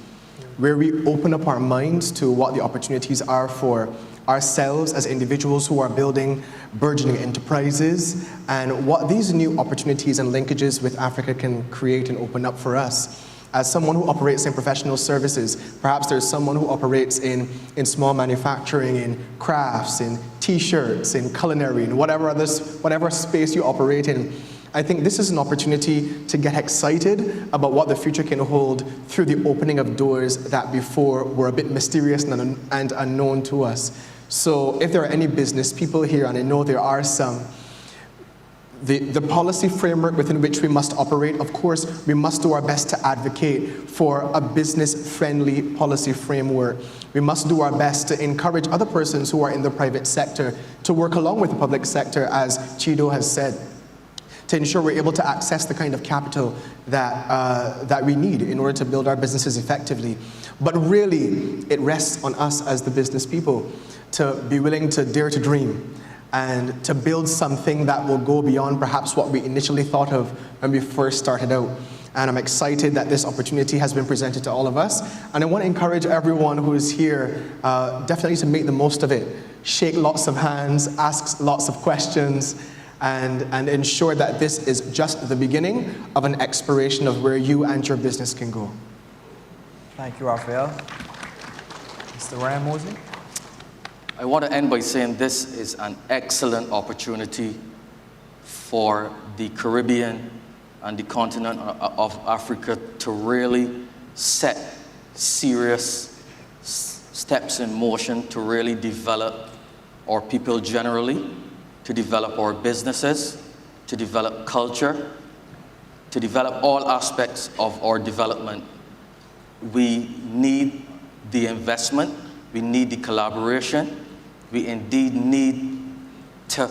where we open up our minds to what the opportunities are for ourselves as individuals who are building burgeoning enterprises, and what these new opportunities and linkages with Africa can create and open up for us. As someone who operates in professional services, perhaps there's someone who operates in small manufacturing, in crafts, in t-shirts, in culinary, in whatever space you operate in. I think this is an opportunity to get excited about what the future can hold through the opening of doors that before were a bit mysterious and unknown to us. So if there are any business people here, and I know there are some, the policy framework within which we must operate. Of course, we must do our best to advocate for a business-friendly policy framework. We must do our best to encourage other persons who are in the private sector to work along with the public sector, as Chido has said, to ensure we're able to access the kind of capital that we need in order to build our businesses effectively. But really, it rests on us as the business people to be willing to dare to dream and to build something that will go beyond perhaps what we initially thought of when we first started out. And I'm excited that this opportunity has been presented to all of us. And I want to encourage everyone who is here definitely to make the most of it. Shake lots of hands, ask lots of questions, and ensure that this is just the beginning of an exploration of where you and your business can go. Thank you, Raphael. Mr. Ryan Mosley? I want to end by saying this is an excellent opportunity for the Caribbean and the continent of Africa to really set serious steps in motion to really develop our people generally, to develop our businesses, to develop culture, to develop all aspects of our development. We need the investment, we need the collaboration, we indeed need to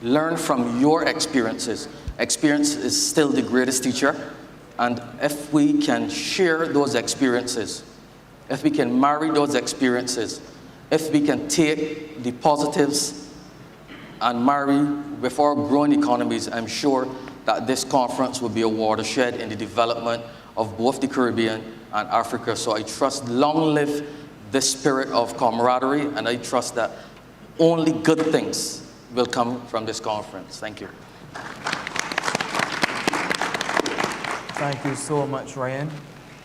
learn from your experiences. Experience is still the greatest teacher, and if we can share those experiences, if we can marry those experiences, if we can take the positives and marry with our growing economies, I'm sure that this conference will be a watershed in the development of both the Caribbean and Africa. So I trust long live this spirit of camaraderie, and I trust that only good things will come from this conference. Thank you. Thank you so much, Ryan.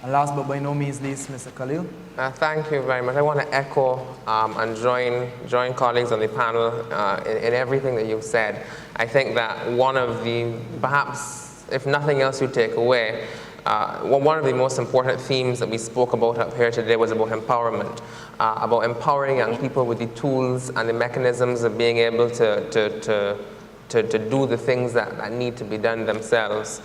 And last but by no means least, Mr. Khalil. Thank you very much. I want to echo and join colleagues on the panel in everything that you've said. I think that one of the, perhaps, if nothing else you take away, one of the most important themes that we spoke about up here today was about empowerment, about empowering young people with the tools and the mechanisms of being able to do the things that need to be done themselves.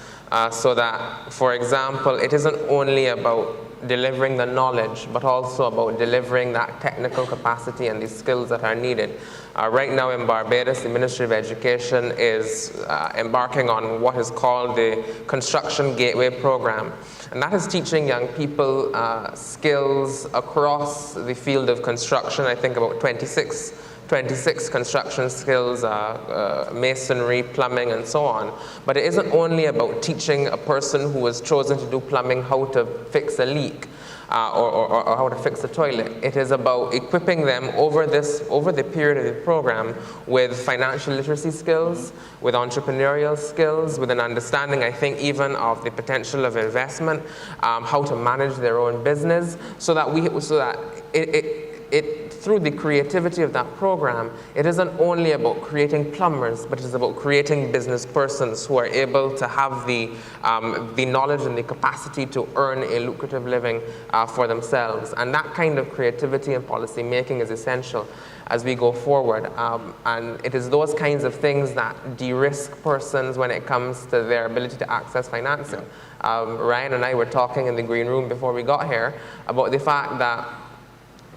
So that, for example, it isn't only about delivering the knowledge, but also about delivering that technical capacity and the skills that are needed. Right now in Barbados, the Ministry of Education is embarking on what is called the Construction Gateway Program. And that is teaching young people skills across the field of construction. I think about 26 construction skills, masonry, plumbing, and so on. But it isn't only about teaching a person who has chosen to do plumbing how to fix a leak or how to fix a toilet. It is about equipping them over the period of the program with financial literacy skills, with entrepreneurial skills, with an understanding, I think, even of the potential of investment, how to manage their own business, so that through the creativity of that program, it isn't only about creating plumbers, but it's about creating business persons who are able to have the knowledge and the capacity to earn a lucrative living for themselves. And that kind of creativity and policy making is essential as we go forward. And it is those kinds of things that de-risk persons when it comes to their ability to access financing. Ryan and I were talking in the green room before we got here about the fact that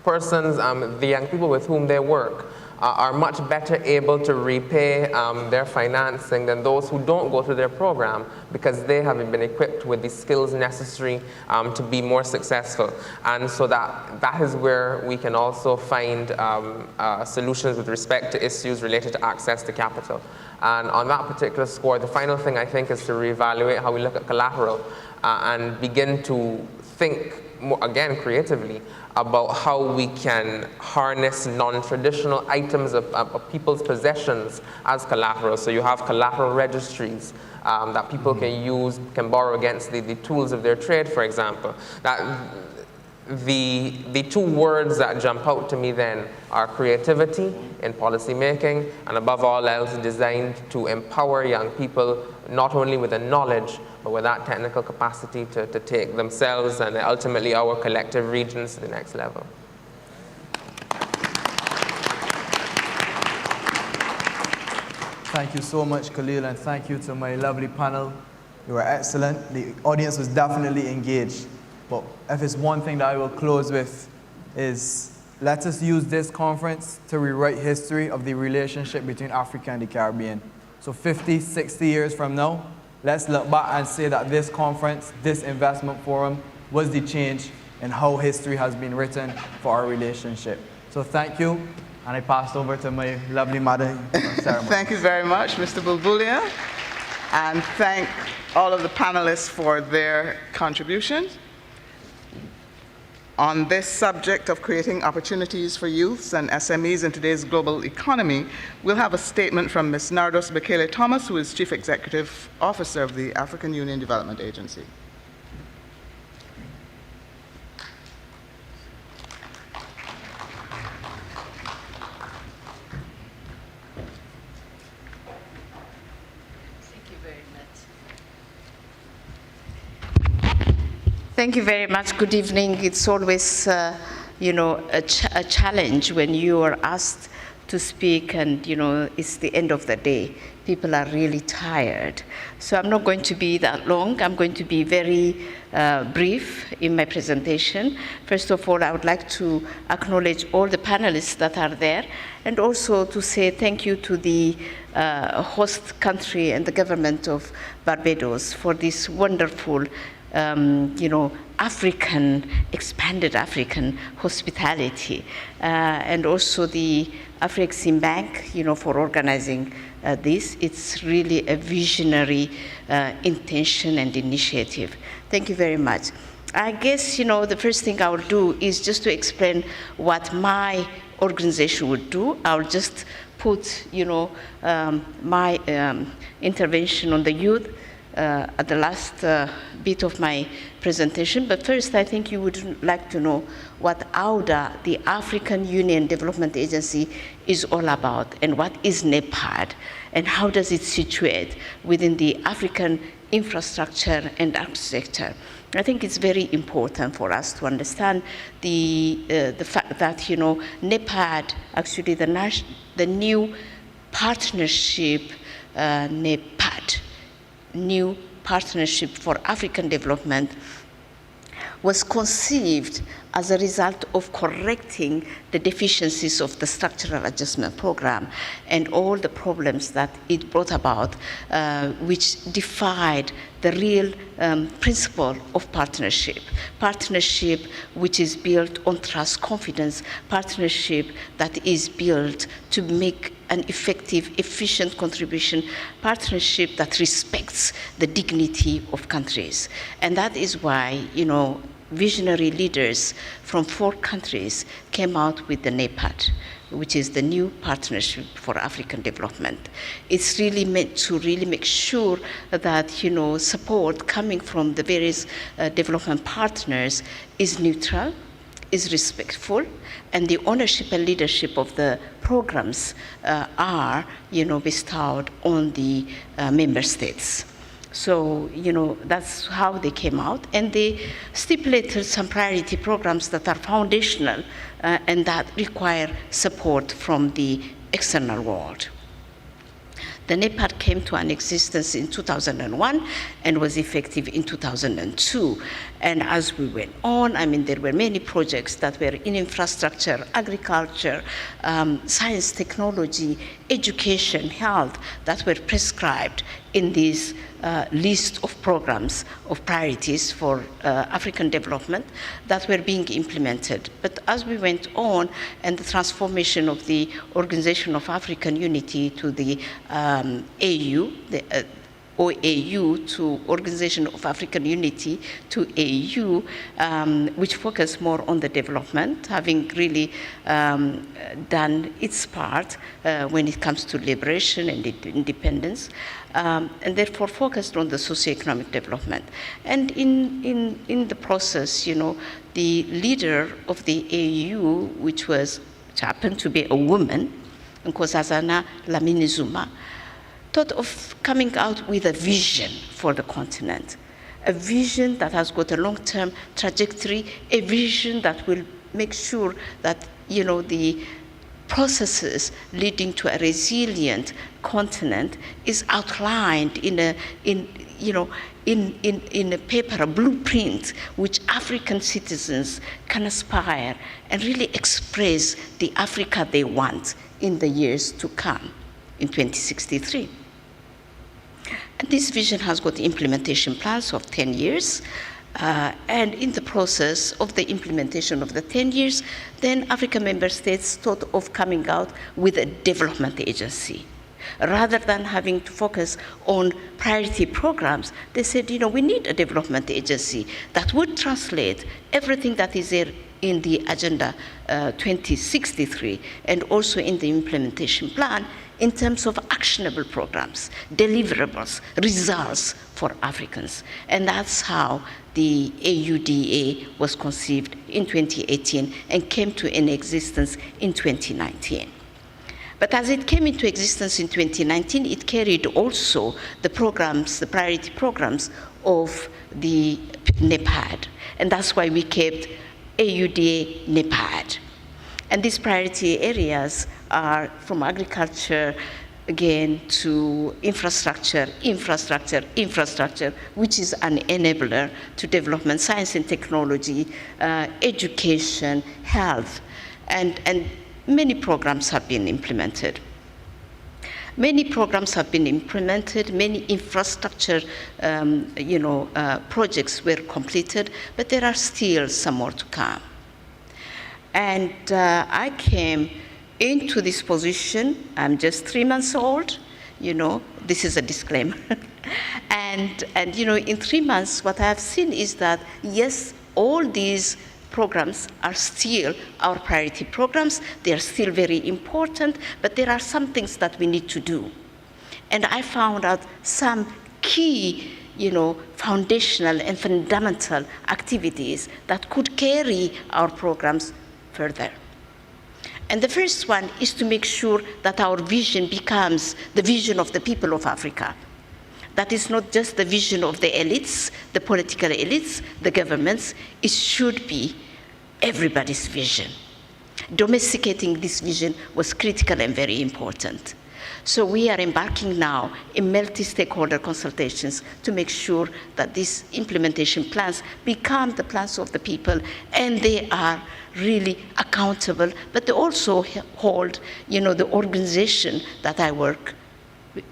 persons, the young people with whom they work, are much better able to repay their financing than those who don't go through their program, because they haven't been equipped with the skills necessary to be more successful. And so that is where we can also find solutions with respect to issues related to access to capital. And on that particular score, the final thing I think is to reevaluate how we look at collateral and begin to think more, again, creatively about how we can harness non-traditional items of people's possessions as collateral. So you have collateral registries that people can use, can borrow against the tools of their trade, for example. The two words that jump out to me then are creativity in policy making, and above all else, designed to empower young people not only with the knowledge, but with that technical capacity to take themselves and ultimately our collective regions to the next level. Thank you so much, Khalil, and thank you to my lovely panel. You were excellent. The audience was definitely engaged. But if it's one thing that I will close with is let us use this conference to rewrite history of the relationship between Africa and the Caribbean. So 50, 60 years from now, let's look back and say that this conference, this investment forum was the change in how history has been written for our relationship. So thank you, and I pass over to my lovely mother. Thank you very much, Mr. Bulbulia, and thank all of the panelists for their contributions. On this subject of creating opportunities for youths and SMEs in today's global economy, we'll have a statement from Ms. Nardos Bekele Thomas, who is Chief Executive Officer of the African Union Development Agency. Thank you very much. Good evening. It's always, a challenge when you are asked to speak and, it's the end of the day. People are really tired. So I'm not going to be that long. I'm going to be very brief in my presentation. First of all, I would like to acknowledge all the panelists that are there, and also to say thank you to the host country and the government of Barbados for this wonderful expanded African hospitality, and also the Afrexim Bank, for organizing this. It's really a visionary intention and initiative. Thank you very much. I guess, the first thing I will do is just to explain what my organization would do. I'll just put, my intervention on the youth at the last bit of my presentation. But first, I think you would like to know what AUDA, the African Union Development Agency, is all about, and what is NEPAD, and how does it situate within the African infrastructure and architecture. I think it's very important for us to understand the fact that, NEPAD, actually the new partnership, NEPAD, new partnership for African development, was conceived as a result of correcting the deficiencies of the structural adjustment program and all the problems that it brought about, which defied the real principle of partnership. Partnership which is built on trust, confidence, partnership that is built to make an effective, efficient contribution, partnership that respects the dignity of countries. And that is why, visionary leaders from 4 countries came out with the NEPAD, which is the new partnership for African development. It's really meant to really make sure that, support coming from the various development partners is neutral, is respectful, and the ownership and leadership of the programs are, bestowed on the member states. So, that's how they came out, and they stipulated some priority programs that are foundational and that require support from the external world. The NEPAD came to an existence in 2001 and was effective in 2002. And as we went on, there were many projects that were in infrastructure, agriculture, science, technology, education, health, that were prescribed in this list of programs of priorities for African development that were being implemented. But as we went on, and the transformation of the Organization of African Unity to the AU, the OAU to Organization of African Unity to AU, which focused more on the development, having really done its part when it comes to liberation and independence, and therefore focused on the socioeconomic development. And in the process, the leader of the AU, which happened to be a woman, Nkosazana Dlamini Zuma, thought of coming out with a vision for the continent, a vision that has got a long-term trajectory, a vision that will make sure that, the processes leading to a resilient continent is outlined in a paper, a blueprint, which African citizens can aspire and really express the Africa they want in the years to come, in 2063. And this vision has got implementation plans of 10 years. And in the process of the implementation of the 10 years, then African member states thought of coming out with a development agency. Rather than having to focus on priority programs, they said, we need a development agency that would translate everything that is there in the Agenda 2063 and also in the implementation plan in terms of actionable programs, deliverables, results for Africans. And that's how the AUDA was conceived in 2018 and came to an existence in 2019. But as it came into existence in 2019, it carried also the programs, the priority programs of the NEPAD. And that's why we kept AUDA NEPAD. And these priority areas are from agriculture, again, to infrastructure, which is an enabler to development, science and technology, education, health, and many programs have been implemented. Many programs have been implemented, many infrastructure projects were completed, but there are still some more to come. And I came into this position, I'm just 3 months old, this is a disclaimer. and in 3 months, what I have seen is that, yes, all these programs are still our priority programs. They are still very important, but there are some things that we need to do. And I found out some key, foundational and fundamental activities that could carry our programs further. And the first one is to make sure that our vision becomes the vision of the people of Africa. That is not just the vision of the elites, the political elites, the governments. It should be everybody's vision. Domesticating this vision was critical and very important. So we are embarking now in multi-stakeholder consultations to make sure that these implementation plans become the plans of the people, and they are really accountable, but they also hold, the organization that I work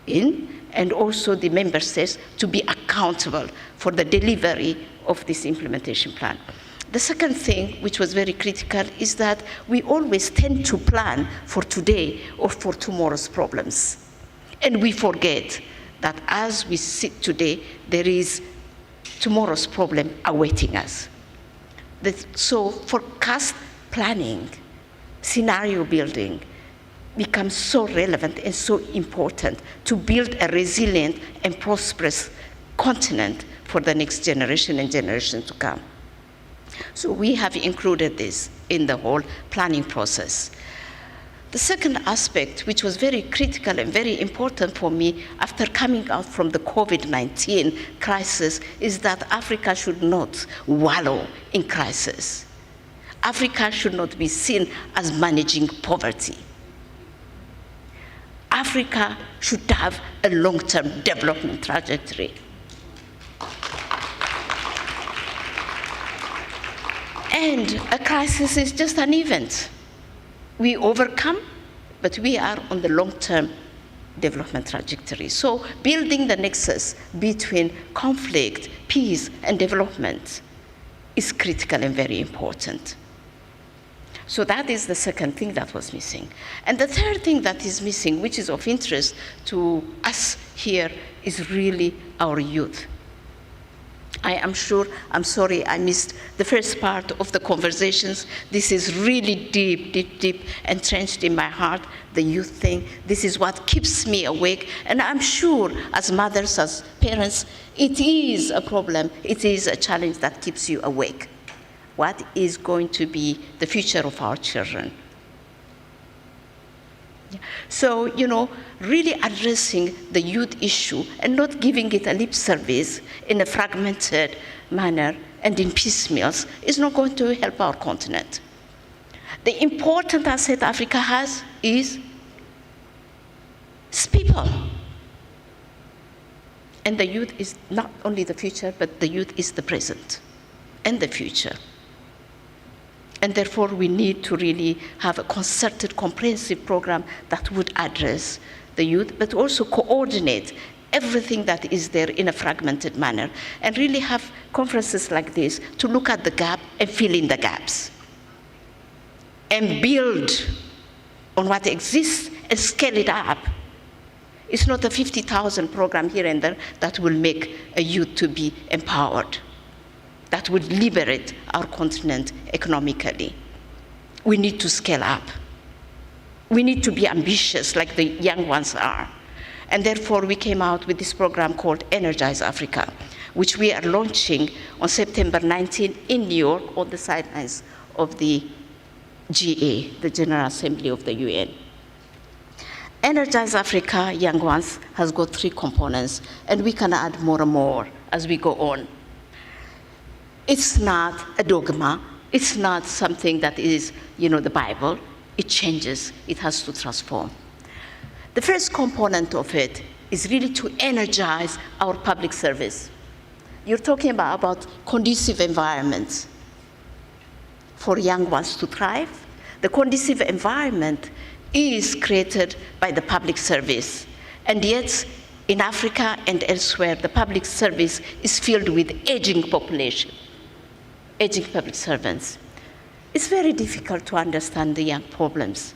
in, and also the member states to be accountable for the delivery of this implementation plan. The second thing, which was very critical, is that we always tend to plan for today or for tomorrow's problems. And we forget that as we sit today, there is tomorrow's problem awaiting us. So forecast planning, scenario building, becomes so relevant and so important to build a resilient and prosperous continent for the next generation and generations to come. So we have included this in the whole planning process. The second aspect, which was very critical and very important for me after coming out from the COVID-19 crisis, is that Africa should not wallow in crisis. Africa should not be seen as managing poverty. Africa should have a long-term development trajectory. And a crisis is just an event. We overcome, but we are on the long-term development trajectory. So building the nexus between conflict, peace, and development is critical and very important. So that is the second thing that was missing. And the third thing that is missing, which is of interest to us here, is really our youth. I am sure, I'm sorry, I missed the first part of the conversations. This is really deep entrenched in my heart, the youth thing. This is what keeps me awake. And I'm sure as mothers, as parents, it is a problem. It is a challenge that keeps you awake. What is going to be the future of our children? So, really addressing the youth issue and not giving it a lip service in a fragmented manner and in piecemeals is not going to help our continent. The important asset Africa has is people. And the youth is not only the future, but the youth is the present and the future. And therefore, we need to really have a concerted, comprehensive program that would address the youth, but also coordinate everything that is there in a fragmented manner, and really have conferences like this to look at the gap and fill in the gaps, and build on what exists and scale it up. It's not a 50,000 program here and there that will make a youth to be empowered, that would liberate our continent economically. We need to scale up. We need to be ambitious like the young ones are. And therefore, we came out with this program called Energize Africa, which we are launching on September 19 in New York on the sidelines of the GA, the General Assembly of the UN. Energize Africa, young ones, has got 3 components, and we can add more and more as we go on. It's not a dogma. It's not something that is, the Bible. It changes. It has to transform. The first component of it is really to energize our public service. You're talking about conducive environments for young ones to thrive. The conducive environment is created by the public service. And yet, in Africa and elsewhere, the public service is filled with aging population, aging public servants. It's very difficult to understand the young problems.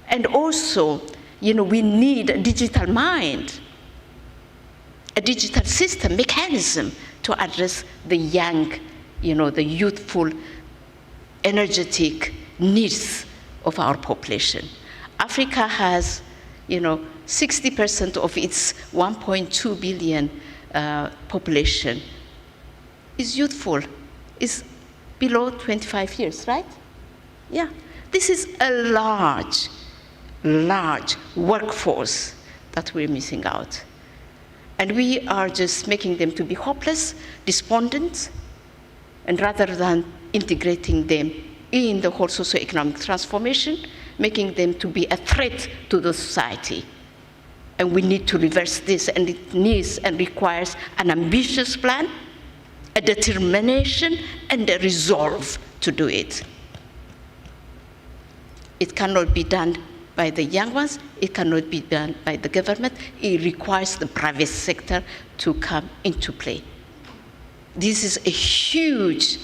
And also, we need a digital mind, a digital system, mechanism to address the young, the youthful, energetic needs of our population. Africa has, 60% of its 1.2 billion population is youthful, is below 25 years, right? Yeah. This is a large workforce that we're missing out. And we are just making them to be hopeless, despondent, and rather than integrating them in the whole socioeconomic transformation, making them to be a threat to the society. And we need to reverse this, and it needs and requires an ambitious plan, a determination, and a resolve to do it. It cannot be done by the young ones. It cannot be done by the government. It requires the private sector to come into play. This is a huge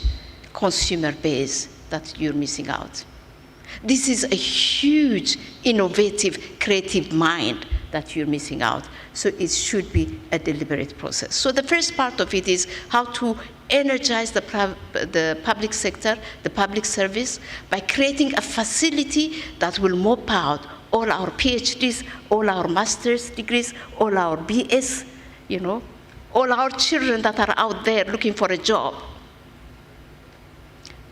consumer base that you're missing out. This is a huge, innovative, creative mind that you're missing out. So it should be a deliberate process. So the first part of it is how to energize the public sector, the public service, by creating a facility that will mop out all our PhDs, all our master's degrees, all our BS, all our children that are out there looking for a job.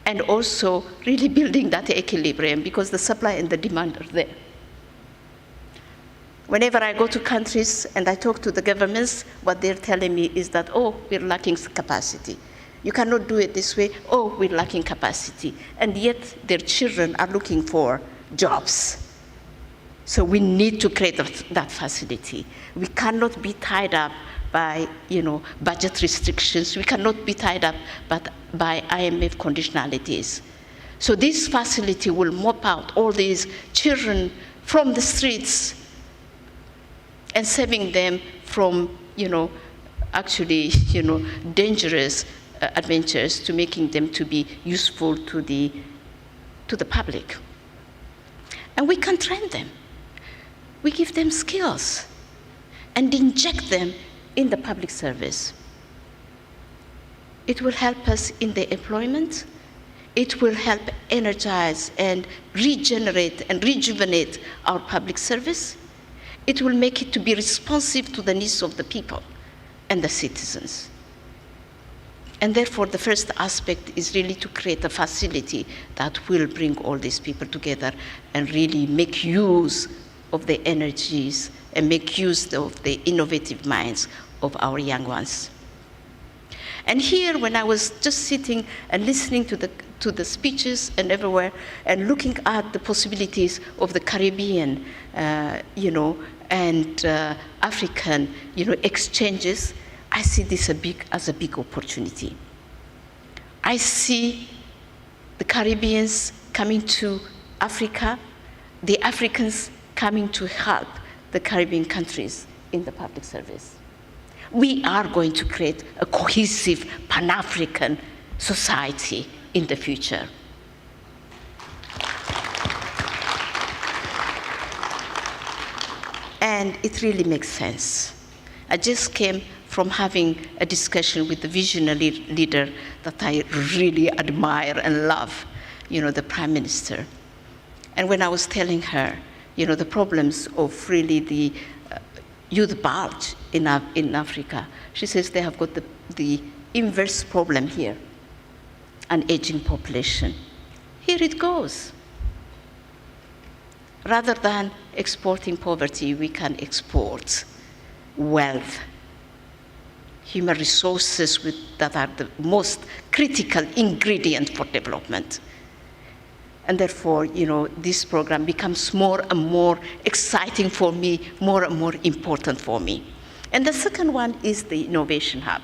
And also really building that equilibrium, because the supply and the demand are there. Whenever I go to countries and I talk to the governments, what they're telling me is that, we're lacking capacity. You cannot do it this way. We're lacking capacity. And yet their children are looking for jobs. So we need to create that facility. We cannot be tied up by, budget restrictions. We cannot be tied up by IMF conditionalities. So this facility will mop out all these children from the streets and saving them from, dangerous adventures, to making them to be useful to the public. And we can train them. We give them skills and inject them in the public service. It will help us in the employment. It will help energize and regenerate and rejuvenate our public service. It will make it to be responsive to the needs of the people and the citizens. And therefore, the first aspect is really to create a facility that will bring all these people together and really make use of the energies and make use of the innovative minds of our young ones. And here, when I was just sitting and listening to to the speeches and everywhere, and looking at the possibilities of the Caribbean, and African, exchanges, I see this as a big opportunity. I see the Caribbeans coming to Africa, the Africans coming to help the Caribbean countries in the public service. We are going to create a cohesive Pan-African society in the future. And it really makes sense. I just came from having a discussion with the visionary leader that I really admire and love, the Prime Minister. And when I was telling her, the problems of really the youth bulge in Africa, she says they have got the inverse problem here, an aging population. Here it goes. Rather than exporting poverty, we can export wealth, human resources that are the most critical ingredient for development. And therefore, this program becomes more and more exciting for me, more and more important for me. And the second one is the Innovation Hub.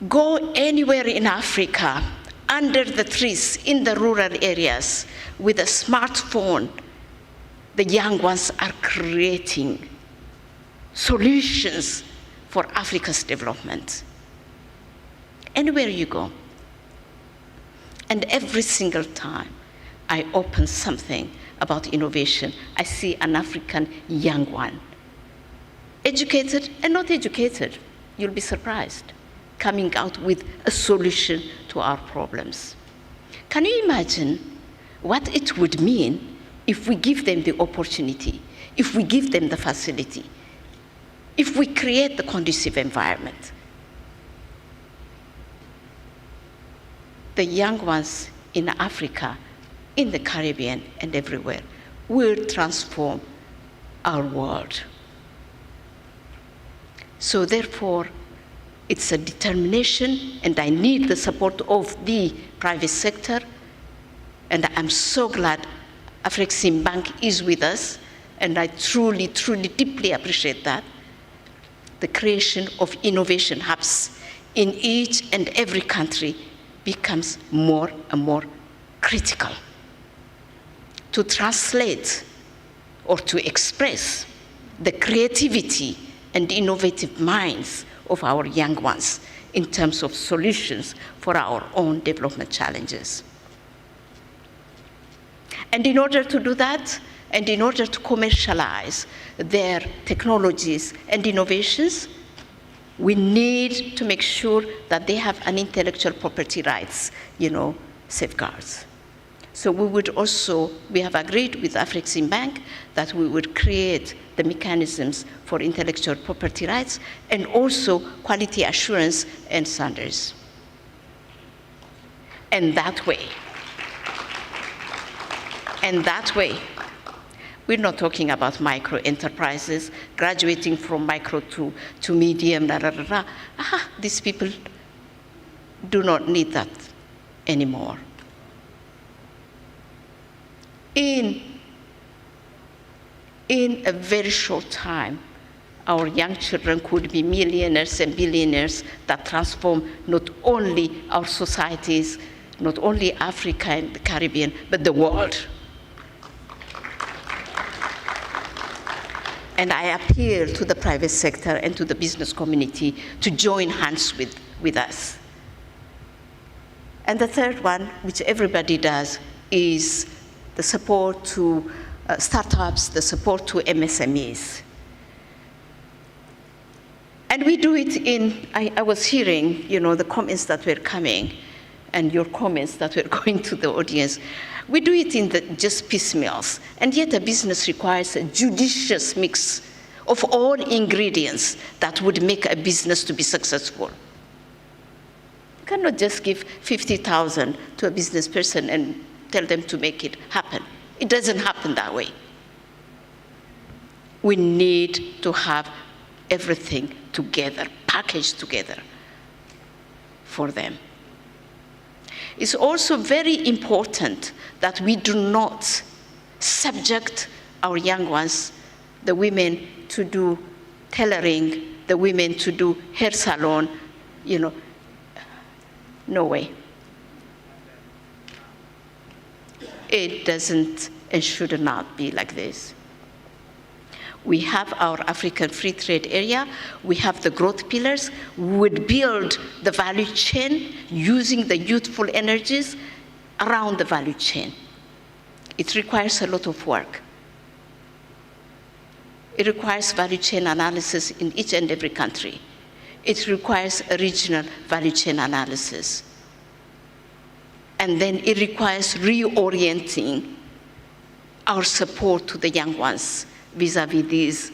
Go anywhere in Africa, under the trees, in the rural areas, with a smartphone, the young ones are creating solutions for Africa's development. Anywhere you go. And every single time I open something about innovation, I see an African young one, educated and not educated, you'll be surprised, coming out with a solution to our problems. Can you imagine what it would mean if we give them the opportunity, if we give them the facility, if we create the conducive environment? The young ones in Africa, in the Caribbean, and everywhere will transform our world. So therefore, it's a determination, and I need the support of the private sector. And I'm so glad Africaribbean Bank is with us, and I truly, truly, deeply appreciate that. The creation of innovation hubs in each and every country becomes more and more critical to translate or to express the creativity and innovative minds of our young ones in terms of solutions for our own development challenges. And in order to do that, and in order to commercialize their technologies and innovations, we need to make sure that they have an intellectual property rights, safeguards. So we have agreed with Africaribbean Bank that we would create the mechanisms for intellectual property rights and also quality assurance and standards. And that way, we're not talking about micro enterprises, graduating from micro to medium, These people do not need that anymore. In a very short time, our young children could be millionaires and billionaires that transform not only our societies, not only Africa and the Caribbean, but the world. And I appeal to the private sector and to the business community to join hands with us. And the third one, which everybody does, is the support to startups, the support to MSMEs. And we do it I was hearing, the comments that were coming and your comments that were going to the audience. We do it in just piecemeals, and yet a business requires a judicious mix of all ingredients that would make a business to be successful. You cannot just give 50,000 to a business person and tell them to make it happen. It doesn't happen that way. We need to have everything together, packaged together for them. It's also very important that we do not subject our young ones, the women, to do tailoring, the women to do hair salon, you know. No way. It doesn't and should not be like this. We have our African free trade area, we have the growth pillars, we would build the value chain using the youthful energies around the value chain. It requires a lot of work. It requires value chain analysis in each and every country. It requires a regional value chain analysis. And then it requires reorienting our support to the young ones vis-à-vis these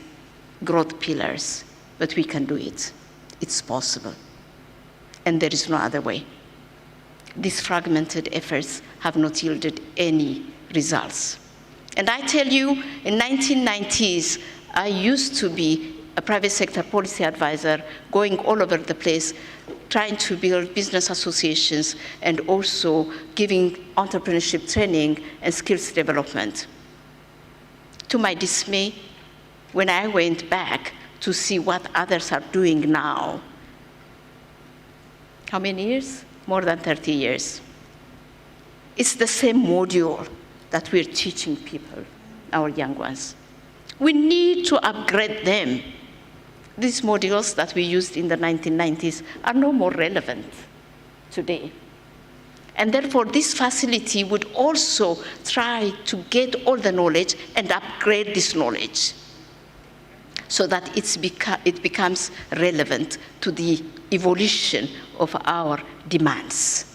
growth pillars. But we can do it. It's possible. And there is no other way. These fragmented efforts have not yielded any results. And I tell you, in 1990s, I used to be a private sector policy advisor, going all over the place, trying to build business associations and also giving entrepreneurship training and skills development. To my dismay, when I went back to see what others are doing now, how many years? More than 30 years. It's the same module that we're teaching people, our young ones. We need to upgrade them. These modules that we used in the 1990s are no more relevant today. And therefore, this facility would also try to get all the knowledge and upgrade this knowledge so that it becomes relevant to the evolution of our demands.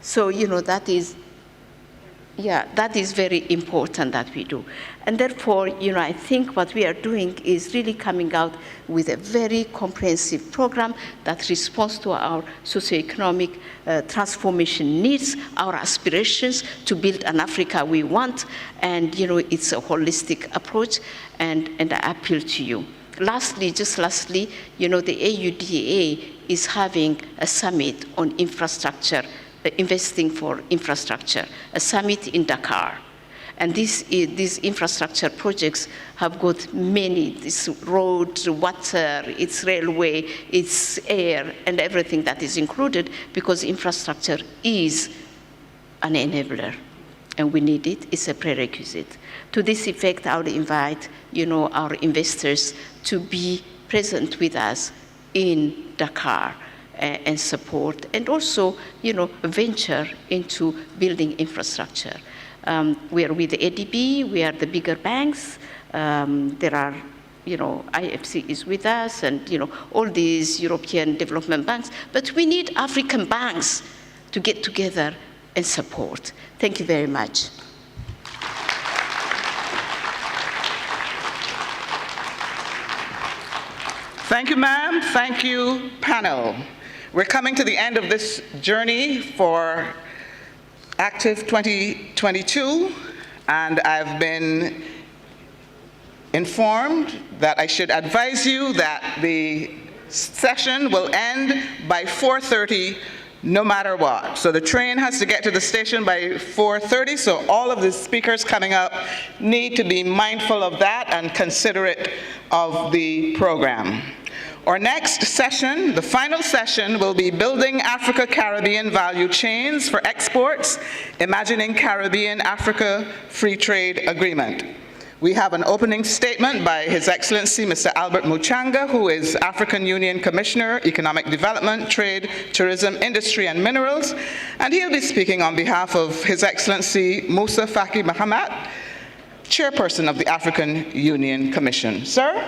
So, you know, that is very important that we do. And therefore, you know, I think what we are doing is really coming out with a very comprehensive program that responds to our socioeconomic transformation needs, our aspirations to build an Africa we want, and, you know, it's a holistic approach, and I appeal to you. Lastly, you know, the AUDA is having a summit on infrastructure, investing for infrastructure, a summit in Dakar. And these infrastructure projects have got many, this road, water, it's railway, it's air, and everything that is included, because infrastructure is an enabler, and we need it, it's a prerequisite. To this effect, I would invite, you know, our investors to be present with us in Dakar and support, and also, you know, venture into building infrastructure. We are with the ADB, we are the bigger banks. There are, you know, IFC is with us, and, you know, all these European development banks. But we need African banks to get together and support. Thank you very much. Thank you, ma'am. Thank you, panel. We're coming to the end of this journey for Active 2022, and I've been informed that I should advise you that the session will end by 4:30 no matter what. So the train has to get to the station by 4:30, so all of the speakers coming up need to be mindful of that and considerate of the program. Our next session, the final session, will be Building Africa-Caribbean Value Chains for Exports, Imagining Caribbean-Africa Free Trade Agreement. We have an opening statement by His Excellency Mr. Albert Muchanga, who is African Union Commissioner, Economic Development, Trade, Tourism, Industry and Minerals, and he'll be speaking on behalf of His Excellency Musa Faki Mahamat, Chairperson of the African Union Commission. Sir?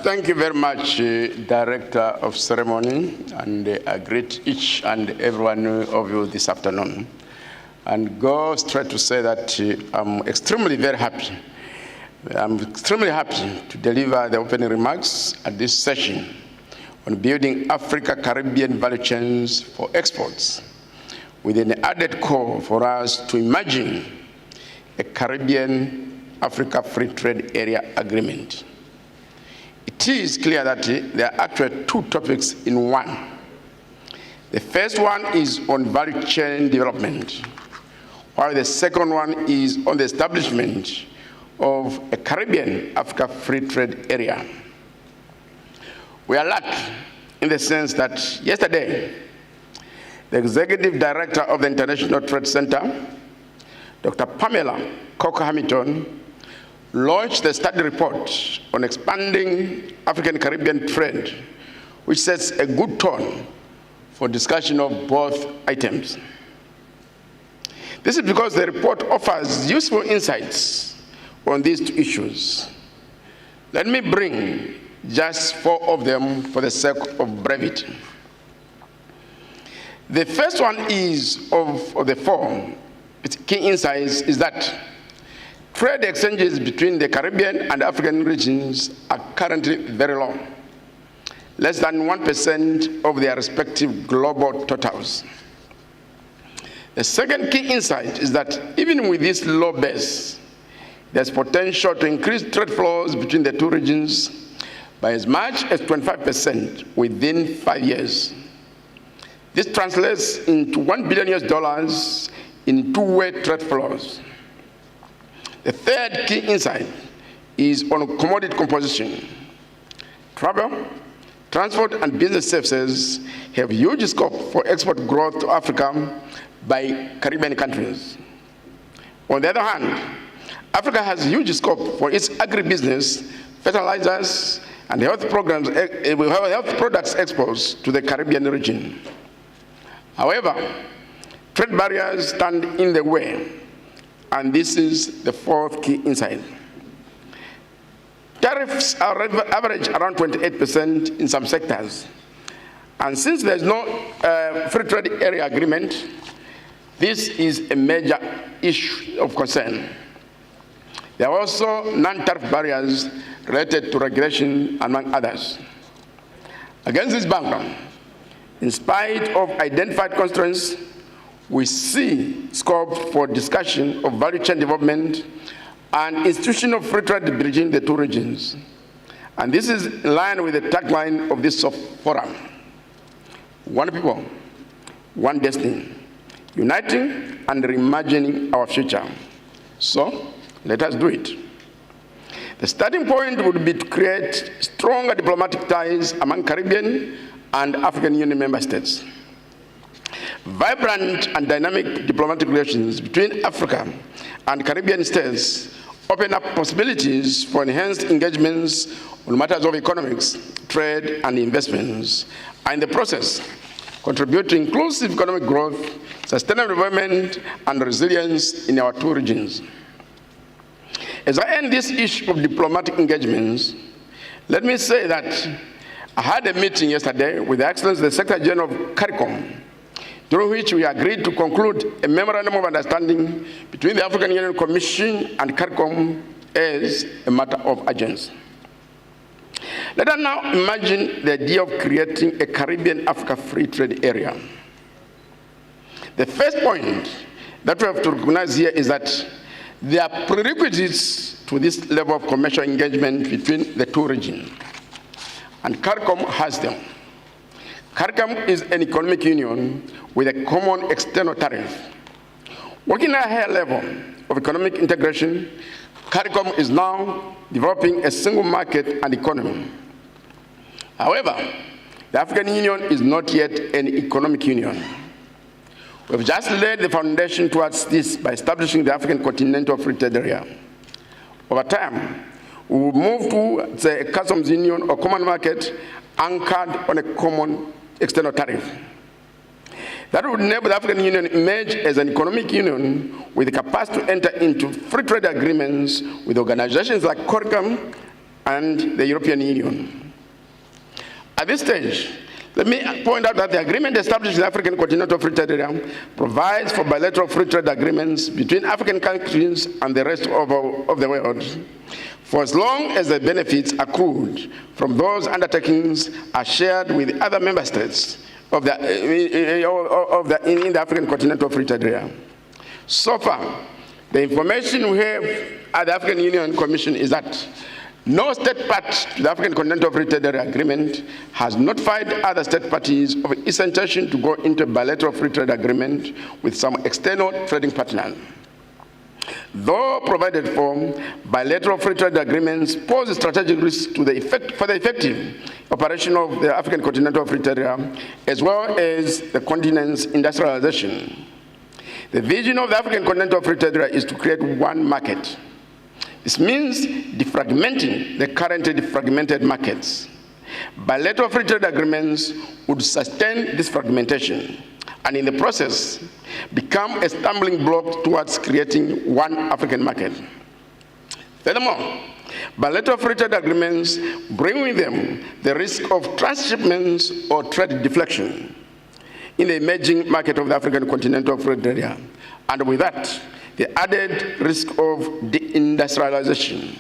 Thank you very much, Director of Ceremony, and I greet each and every one of you this afternoon. And go straight to say that I'm extremely very happy. I'm extremely happy to deliver the opening remarks at this session on building Africa-Caribbean value chains for exports. with an added call for us to imagine a Caribbean-Africa Free Trade Area Agreement. It is clear that there are actually two topics in one. The first one is on value chain development, while the second one is on the establishment of a Caribbean-Africa Free Trade Area. We are lucky in the sense that yesterday, the Executive Director of the International Trade Center, Dr. Pamela Coker-Hamilton, launched the study report on expanding African-Caribbean trade, which sets a good tone for discussion of both items. This is because the report offers useful insights on these two issues. Let me bring just 4 of them for the sake of brevity. The first one is of the 4. Its key insights is that trade exchanges between the Caribbean and African regions are currently very low, less than 1% of their respective global totals. The second key insight is that even with this low base, there's potential to increase trade flows between the two regions by as much as 25% within 5 years. This translates into $1 billion in two-way trade flows. The third key insight is on commodity composition. Travel, transport, and business services have huge scope for export growth to Africa by Caribbean countries. On the other hand, Africa has huge scope for its agribusiness, fertilizers, and health programs, health products exports to the Caribbean region. However, trade barriers stand in the way, and this is the fourth key insight. Tariffs are average around 28% in some sectors. And since there's no free trade area agreement, this is a major issue of concern. There are also non-tariff barriers related to regulation, among others. Against this background, in spite of identified constraints, we see scope for discussion of value chain development and institutional free trade between the two regions. And this is in line with the tagline of this forum: one people, one destiny, uniting and reimagining our future. So, let us do it. The starting point would be to create stronger diplomatic ties among Caribbean and African Union member states. Vibrant and dynamic diplomatic relations between Africa and Caribbean states open up possibilities for enhanced engagements on matters of economics, trade, and investments, and in the process, contribute to inclusive economic growth, sustainable development, and resilience in our two regions. As I end this issue of diplomatic engagements, let me say that I had a meeting yesterday with the Excellency, the Secretary General of CARICOM, through which we agreed to conclude a memorandum of understanding between the African Union Commission and CARICOM as a matter of urgency. Let us now imagine the idea of creating a Caribbean-Africa free trade area. The first point that we have to recognize here is that there are prerequisites to this level of commercial engagement between the two regions, and CARICOM has them. CARICOM is an economic union with a common external tariff. Working at a higher level of economic integration, CARICOM is now developing a single market and economy. However, the African Union is not yet an economic union. We've just laid the foundation towards this by establishing the African Continental Free Trade Area. Over time, we will move to the customs union or common market anchored on a common external tariff. That would enable the African Union to emerge as an economic union with the capacity to enter into free trade agreements with organizations like CARICOM and the European Union. At this stage, let me point out that the agreement established the African Continental Free Trade Area provides for bilateral free trade agreements between African countries and the rest of the world, for as long as the benefits accrued from those undertakings are shared with other member states in the African Continental Free Trade Area. So far, the information we have at the African Union Commission is that no state part to the African Continental Free Trade Area Agreement has notified other state parties of its intention to go into a bilateral free trade agreement with some external trading partner. Though provided for, bilateral free trade agreements pose a strategic risk to for the effective operation of the African Continental Free Trade Area, as well as the continent's industrialization. The vision of the African Continental Free Trade Area is to create one market. This means defragmenting the currently fragmented markets. Bilateral free trade agreements would sustain this fragmentation and in the process become a stumbling block towards creating one African market. Furthermore, bilateral free trade agreements bring with them the risk of transshipments or trade deflection in the emerging market of the African Continental Free Trade Area, and with that, the added risk of deindustrialization.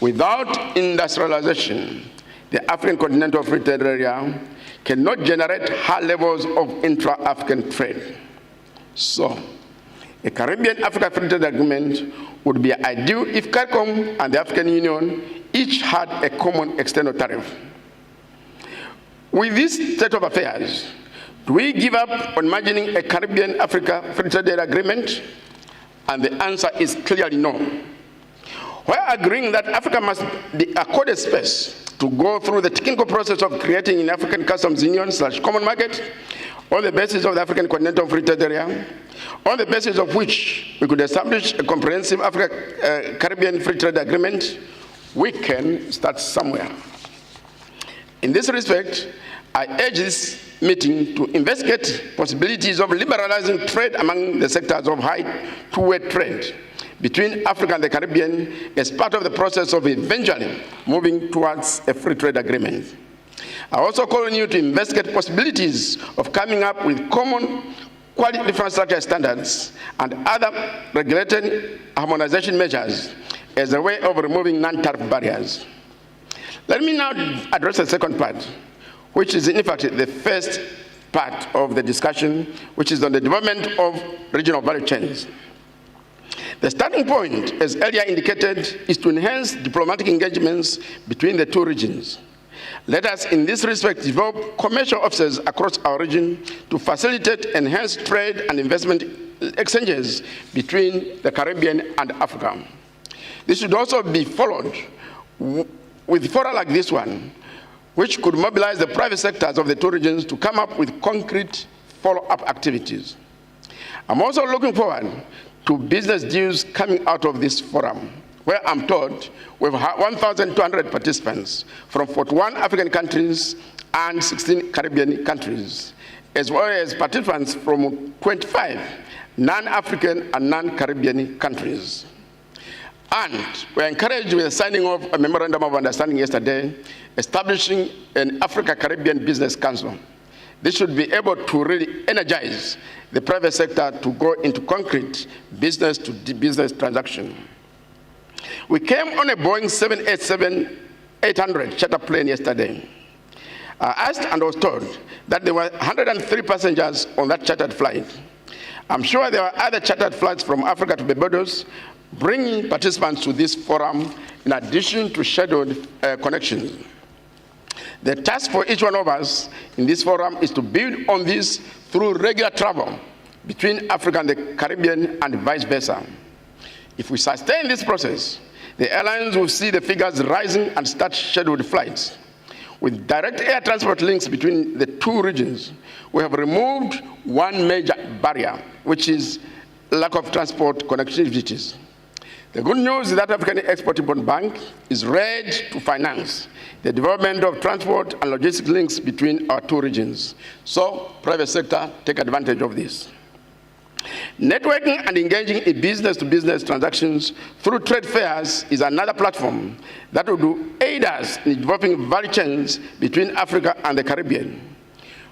Without industrialization, the African Continental Free Trade Area cannot generate high levels of intra-African trade. So, a Caribbean-Africa Free Trade Agreement would be ideal if CARICOM and the African Union each had a common external tariff. With this state of affairs, do we give up on imagining a Caribbean-Africa Free Trade Agreement? And the answer is clearly no. While agreeing that Africa must be accorded space to go through the technical process of creating an African Customs Union/Common Market on the basis of the African Continental Free Trade Area, on the basis of which we could establish a comprehensive Caribbean Free Trade Agreement, we can start somewhere. In this respect, I urge this meeting to investigate possibilities of liberalizing trade among the sectors of high two-way trade between Africa and the Caribbean as part of the process of eventually moving towards a free trade agreement. I also call on you to investigate possibilities of coming up with common quality infrastructure standards and other regulatory harmonization measures as a way of removing non-tariff barriers. Let me now address the second part, which is in fact the first part of the discussion, which is on the development of regional value chains. The starting point, as earlier indicated, is to enhance diplomatic engagements between the two regions. Let us, in this respect, develop commercial offices across our region to facilitate enhanced trade and investment exchanges between the Caribbean and Africa. This should also be followed with fora like this one, which could mobilize the private sectors of the two regions to come up with concrete follow-up activities. I'm also looking forward to business deals coming out of this forum, where I'm told we have 1,200 participants from 41 African countries and 16 Caribbean countries, as well as participants from 25 non-African and non-Caribbean countries. And we're encouraged with the signing of a memorandum of understanding yesterday, establishing an Africa-Caribbean Business Council. This should be able to really energize the private sector to go into concrete business-to-business transaction. We came on a Boeing 787-800 charter plane yesterday. I asked and was told that there were 103 passengers on that chartered flight. I'm sure there are other chartered flights from Africa to Barbados, bringing participants to this forum in addition to scheduled connections. The task for each one of us in this forum is to build on this through regular travel between Africa and the Caribbean and vice versa. If we sustain this process, the airlines will see the figures rising and start scheduled flights. With direct air transport links between the two regions, we have removed one major barrier, which is lack of transport connectivities. The good news is that African Export-Import Bank is ready to finance the development of transport and logistics links between our two regions. So, private sector, take advantage of this. Networking and engaging in business-to-business transactions through trade fairs is another platform that will aid us in developing value chains between Africa and the Caribbean.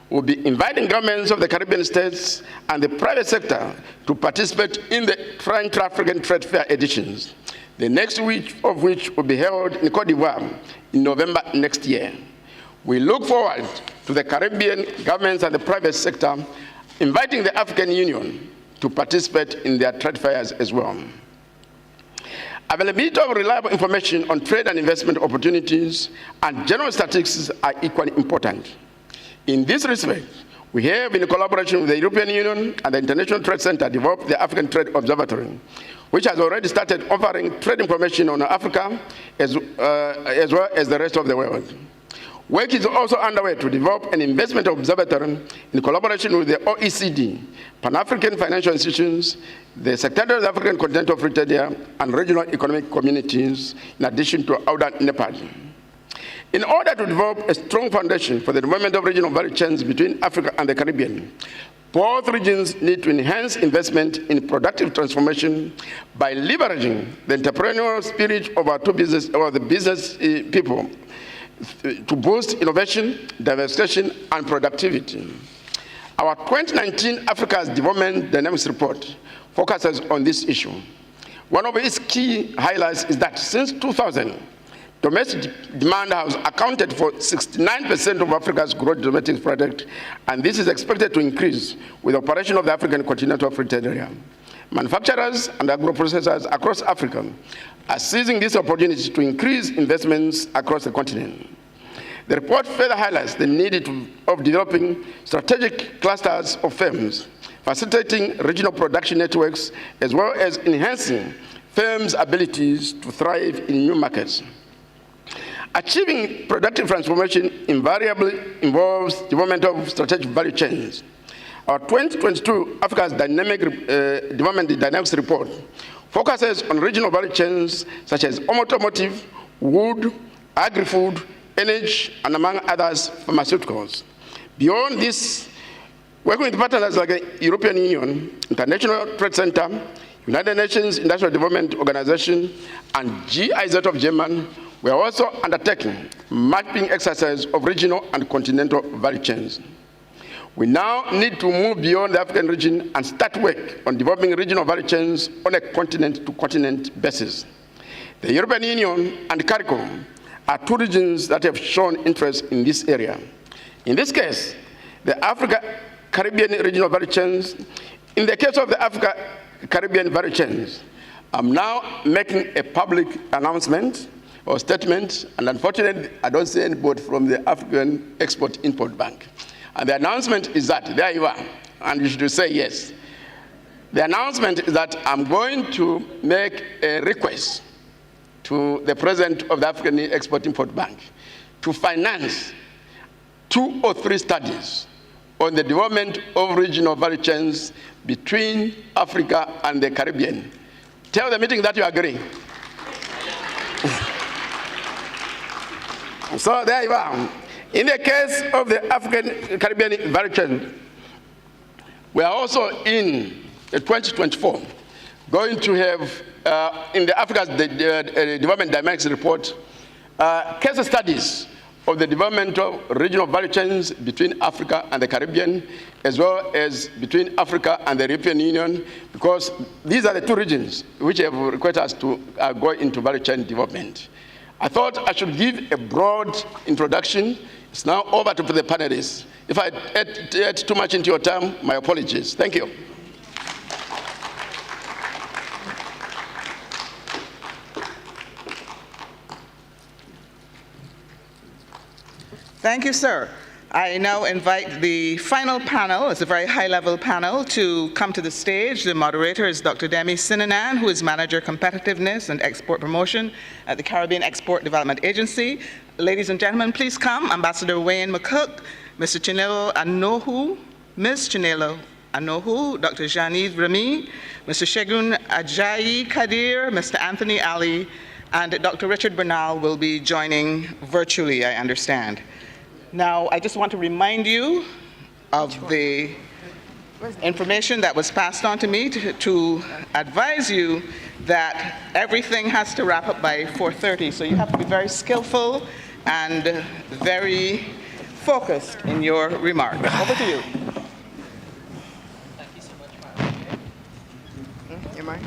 We'll be inviting governments of the Caribbean states and the private sector to participate in the Trans-African Trade Fair editions, the next week of which will be held in Cote d'Ivoire in November next year. We look forward to to the Caribbean governments and the private sector, inviting the African Union to participate in their trade fairs as well. Availability of reliable information on trade and investment opportunities and general statistics are equally important. In this respect, we have, in collaboration with the European Union and the International Trade Center, developed the African Trade Observatory, which has already started offering trade information on Africa as well as the rest of the world. Work is also underway to develop an investment observatory in collaboration with the OECD, Pan-African financial institutions, the Secretariat of the African Continental Free Trade Area, and regional economic communities, in addition to Auda, Nepal. In order to develop a strong foundation for the development of regional value chains between Africa and the Caribbean, both regions need to enhance investment in productive transformation by leveraging the entrepreneurial spirit of our the business people to boost innovation, diversification, and productivity. Our 2019 Africa's Development Dynamics Report focuses on this issue. One of its key highlights is that since 2000, domestic demand has accounted for 69% of Africa's gross domestic product, and this is expected to increase with the operation of the African Continental Free Trade Area. Manufacturers and agro-processors across Africa are seizing this opportunity to increase investments across the continent. The report further highlights the need of developing strategic clusters of firms, facilitating regional production networks, as well as enhancing firms' abilities to thrive in new markets. Achieving productive transformation invariably involves development of strategic value chains. Our 2022 Africa's Development Dynamics Report focuses on regional value chains such as automotive, wood, agri-food, energy, and among others, pharmaceuticals. Beyond this, working with partners like the European Union, International Trade Center, United Nations Industrial Development Organization, and GIZ of Germany, we are also undertaking mapping exercise of regional and continental value chains. We now need to move beyond the African region and start work on developing regional value chains on a continent-to-continent basis. The European Union and CARICOM are two regions that have shown interest in this area. In this case, the Africa-Caribbean regional value chains, in the case of the Africa-Caribbean value chains, I'm now making a public announcement or statement, and unfortunately, I don't see any board from the African Export-Import Bank. And the announcement is that, there you are, and you should say yes. The announcement is that I'm going to make a request to the president of the African Export-Import Bank to finance 2 or 3 studies on the development of regional value chains between Africa and the Caribbean. Tell the meeting that you agree. So there you are. In the case of the African Caribbean value chain, we are also in 2024 going to have, in the Africa's Development Dynamics Report, case studies of the development of regional value chains between Africa and the Caribbean, as well as between Africa and the European Union, because these are the 2 regions which have requested us to go into value chain development. I thought I should give a broad introduction. It's now over to the panelists. If I add too much into your time, my apologies. Thank you. Thank you, sir. I now invite the final panel, it's a very high-level panel, to come to the stage. The moderator is Dr. Demi Sinanan, who is Manager Competitiveness and Export Promotion at the Caribbean Export Development Agency. Ladies and gentlemen, please come. Ambassador Wayne McCook, Mr. Chinelo Anohu, Ms. Chinelo Anohu, Dr. Janive Remy, Mr. Shegun Ajayi Kadir, Mr. Anthony Ali, and Dr. Richard Bernal will be joining virtually, I understand. Now, I just want to remind you of the information that was passed on to me to advise you that everything has to wrap up by 4:30, so you have to be very skillful and very focused in your remarks. Over to you. Thank you so much, Ma'am.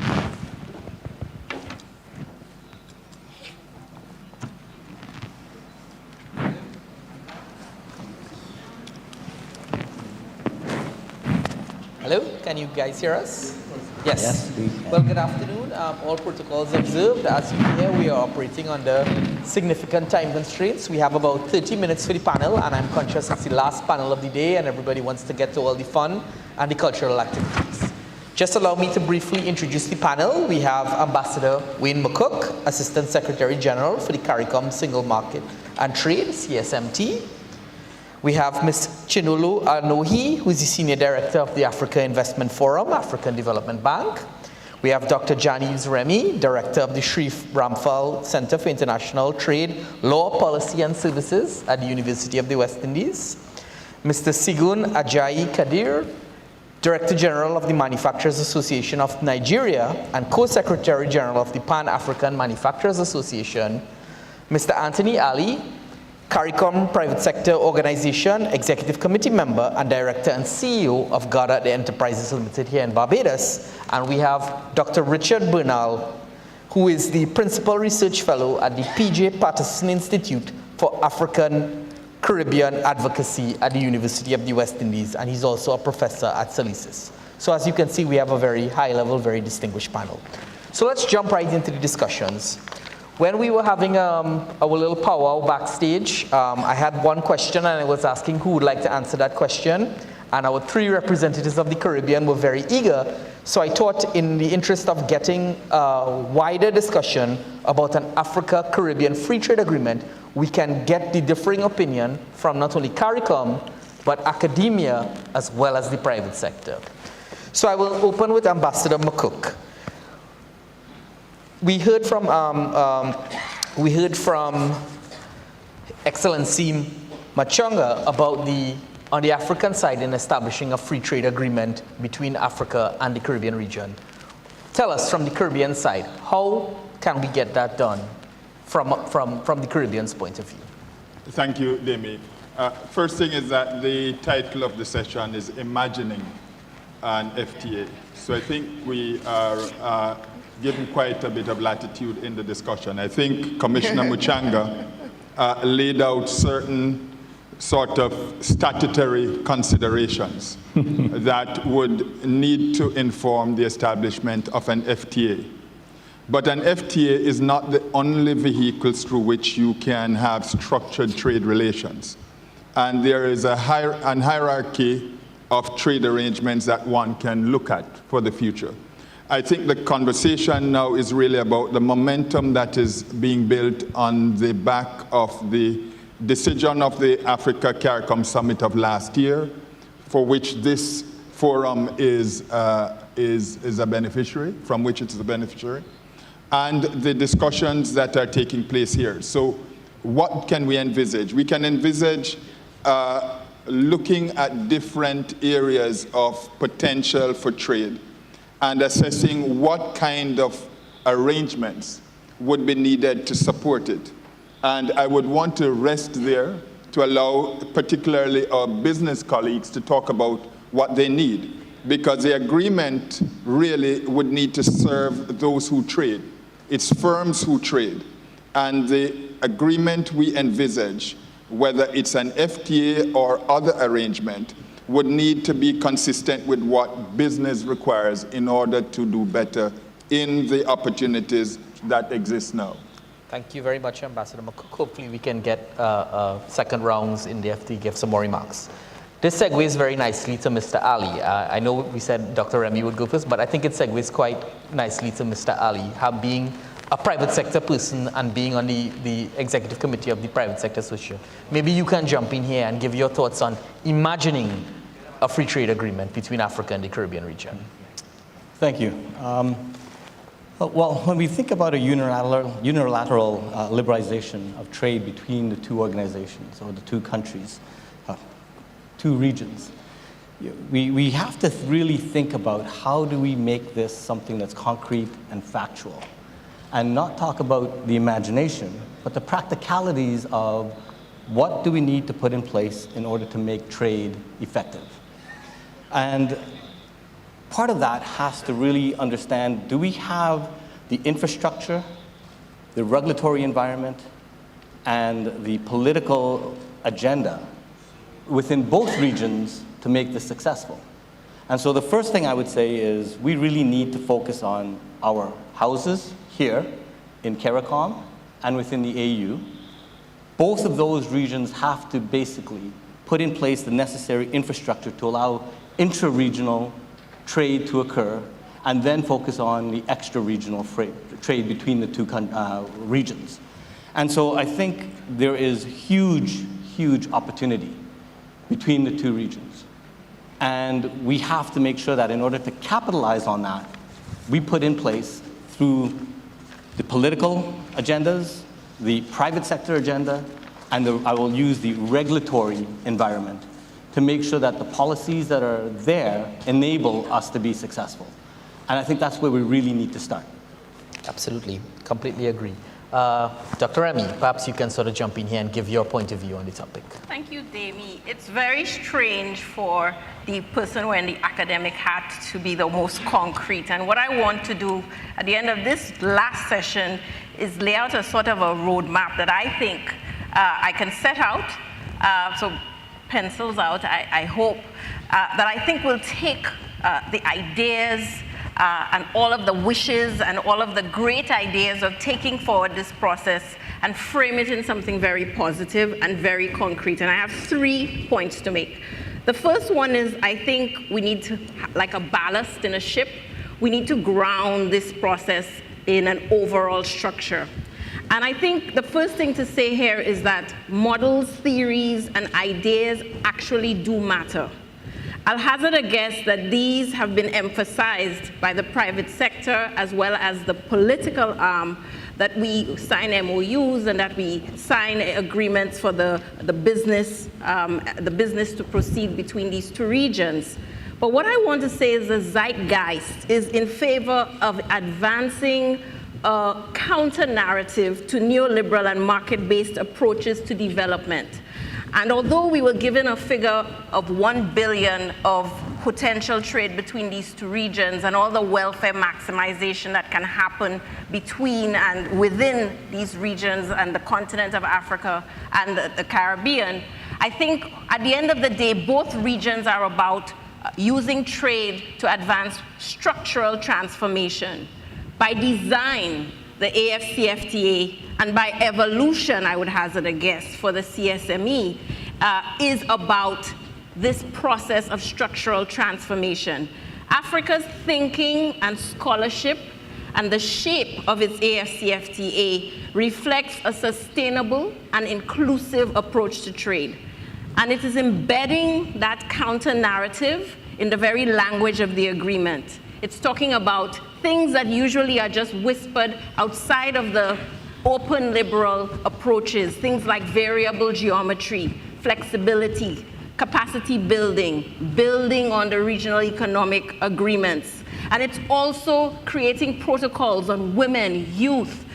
Hello, can you guys hear us? Yes. Yes, we can. Well, good afternoon. All protocols observed. As you hear, we are operating under significant time constraints. We have about 30 minutes for the panel, and I'm conscious it's the last panel of the day, and everybody wants to get to all the fun and the cultural activities. Just allow me to briefly introduce the panel. We have Ambassador Wayne McCook, Assistant Secretary General for the CARICOM Single Market and Trade, CSMT. We have Ms. Chinolo Anohi, who is the Senior Director of the Africa Investment Forum, African Development Bank. We have Dr. Janice Remy, Director of the Shreve Ramphal Center for International Trade, Law, Policy and Services at the University of the West Indies. Mr. Sigun Ajayi Kadir, Director General of the Manufacturers Association of Nigeria and Co-Secretary General of the Pan-African Manufacturers Association. Mr. Anthony Ali, CARICOM Private Sector Organization, Executive Committee Member and Director and CEO of Goddard Enterprises Limited here in Barbados. And we have Dr. Richard Bernal, who is the Principal Research Fellow at the P.J. Patterson Institute for African-Caribbean Advocacy at the University of the West Indies, and he's also a professor at Salisis. So as you can see, we have a very high-level, very distinguished panel. So let's jump right into the discussions. When we were having our little powwow backstage, I had one question and I was asking who would like to answer that question. And our three representatives of the Caribbean were very eager. So I thought in the interest of getting a wider discussion about an Africa-Caribbean free trade agreement, we can get the differing opinion from not only CARICOM, but academia as well as the private sector. So I will open with Ambassador McCook. We heard from Excellency Machonga about on the African side in establishing a free trade agreement between Africa and the Caribbean region. Tell us from the Caribbean side, how can we get that done from the Caribbean's point of view? Thank you, Demi. First thing is that the title of the session is Imagining an FTA. So I think we are given quite a bit of latitude in the discussion. I think Commissioner Muchanga laid out certain sort of statutory considerations that would need to inform the establishment of an FTA. But an FTA is not the only vehicle through which you can have structured trade relations. And there is an hierarchy of trade arrangements that one can look at for the future. I think the conversation now is really about the momentum that is being built on the back of the decision of the Africa CARICOM Summit of last year, for which this forum is a beneficiary, from which it's a beneficiary, and the discussions that are taking place here. So what can we envisage? We can envisage looking at different areas of potential for trade and assessing what kind of arrangements would be needed to support it. And I would want to rest there to allow particularly our business colleagues to talk about what they need, because the agreement really would need to serve those who trade. It's firms who trade. And the agreement we envisage, whether it's an FTA or other arrangement, would need to be consistent with what business requires in order to do better in the opportunities that exist now. Thank you very much, Ambassador McCook. Hopefully we can get second rounds in the FTA, give some more remarks. This segues very nicely to Mr. Ali. I know we said Dr. Remy would go first, but I think it segues quite nicely to Mr. Ali, being a private sector person and being on the executive committee of the Private Sector Association. Maybe you can jump in here and give your thoughts on imagining a free trade agreement between Africa and the Caribbean region. Thank you. Well, when we think about a unilateral liberalization of trade between the two organizations or the two countries, two regions, we have to really think about how do we make this something that's concrete and factual, and not talk about the imagination, but the practicalities of what do we need to put in place in order to make trade effective. And part of that has to really understand, do we have the infrastructure, the regulatory environment, and the political agenda within both regions to make this successful? And so the first thing I would say is we really need to focus on our houses here in CARICOM and within the AU. Both of those regions have to basically put in place the necessary infrastructure to allow intra-regional trade to occur, and then focus on the extra-regional trade between the two regions. And so I think there is huge, huge opportunity between the two regions. And we have to make sure that in order to capitalize on that, we put in place through the political agendas, the private sector agenda, and I will use the regulatory environment to make sure that the policies that are there enable us to be successful. And I think that's where we really need to start. Absolutely, completely agree. Dr. Remy, perhaps you can sort of jump in here and give your point of view on the topic. Thank you, Dami. It's very strange for the person wearing the academic hat to be the most concrete. And what I want to do at the end of this last session is lay out a sort of a roadmap that I think I can set out. So pencils out, I hope, that I think will take the ideas and all of the wishes and all of the great ideas of taking forward this process and frame it in something very positive and very concrete. And I have 3 points to make. The first one is I think we need to, like a ballast in a ship, we need to ground this process in an overall structure. And I think the first thing to say here is that models, theories, and ideas actually do matter. I'll hazard a guess that these have been emphasized by the private sector as well as the political arm, that we sign MOUs and that we sign agreements for the business to proceed between these two regions. But what I want to say is the zeitgeist is in favor of advancing a counter-narrative to neoliberal and market-based approaches to development. And although we were given a figure of 1 billion of potential trade between these two regions and all the welfare maximization that can happen between and within these regions and the continent of Africa and the Caribbean, I think at the end of the day, both regions are about using trade to advance structural transformation. By design, the AFCFTA, and by evolution, I would hazard a guess, for the CSME, is about this process of structural transformation. Africa's thinking and scholarship and the shape of its AFCFTA reflects a sustainable and inclusive approach to trade. And it is embedding that counter-narrative in the very language of the agreement. It's talking about things that usually are just whispered outside of the open liberal approaches, things like variable geometry, flexibility, capacity building, building on the regional economic agreements. And it's also creating protocols on women, youth,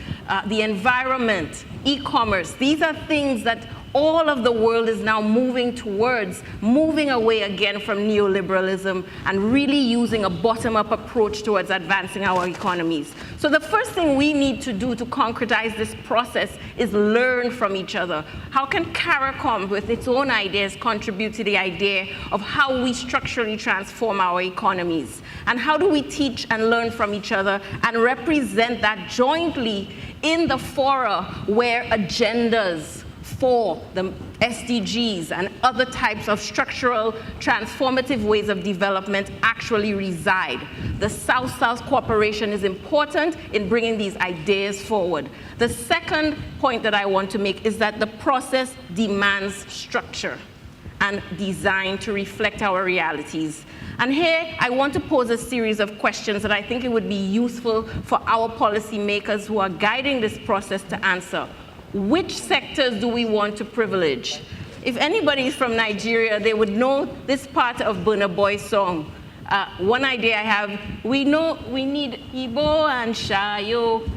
the environment, e-commerce. These are things that all of the world is now moving towards, moving away again from neoliberalism and really using a bottom-up approach towards advancing our economies. So the first thing we need to do to concretize this process is learn from each other. How can CARICOM, with its own ideas, contribute to the idea of how we structurally transform our economies? And how do we teach and learn from each other and represent that jointly in the fora where agendas for the SDGs and other types of structural transformative ways of development actually reside? The South-South cooperation is important in bringing these ideas forward. The second point that I want to make is that the process demands structure and design to reflect our realities. And here, I want to pose a series of questions that I think it would be useful for our policymakers who are guiding this process to answer. Which sectors do we want to privilege? If anybody is from Nigeria, they would know this part of Burna Boy's song. One idea I have, we know we need Igbo and Shayo.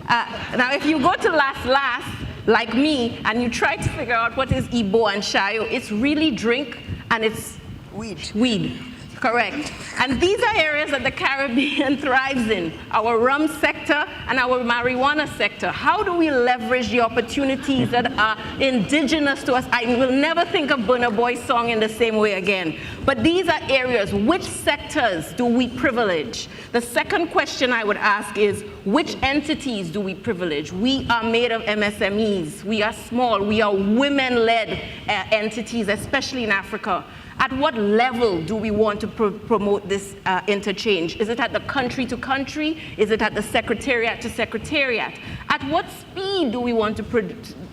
Now, if you go to Last, like me, and you try to figure out what is Igbo and Shayo, it's really drink and it's weed. Correct. And these are areas that the Caribbean thrives in, our rum sector and our marijuana sector. How do we leverage the opportunities that are indigenous to us? I will never think of Burna Boy's song in the same way again. But these are areas, which sectors do we privilege? The second question I would ask is, which entities do we privilege? We are made of MSMEs. We are small. We are women-led entities, especially in Africa. At what level do we want to promote this interchange? Is it at the country to country? Is it at the secretariat to secretariat? At what speed do we want to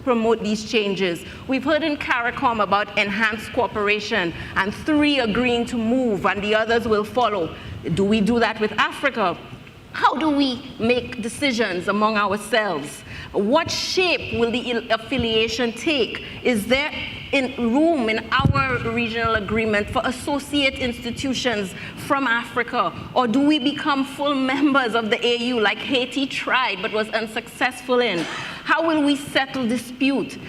promote these changes? We've heard in CARICOM about enhanced cooperation and 3 agreeing to move and the others will follow. Do we do that with Africa? How do we make decisions among ourselves? What shape will the affiliation take? Is there room in our regional agreement for associate institutions from Africa? Or do we become full members of the AU like Haiti tried but was unsuccessful in? How will we settle dispute?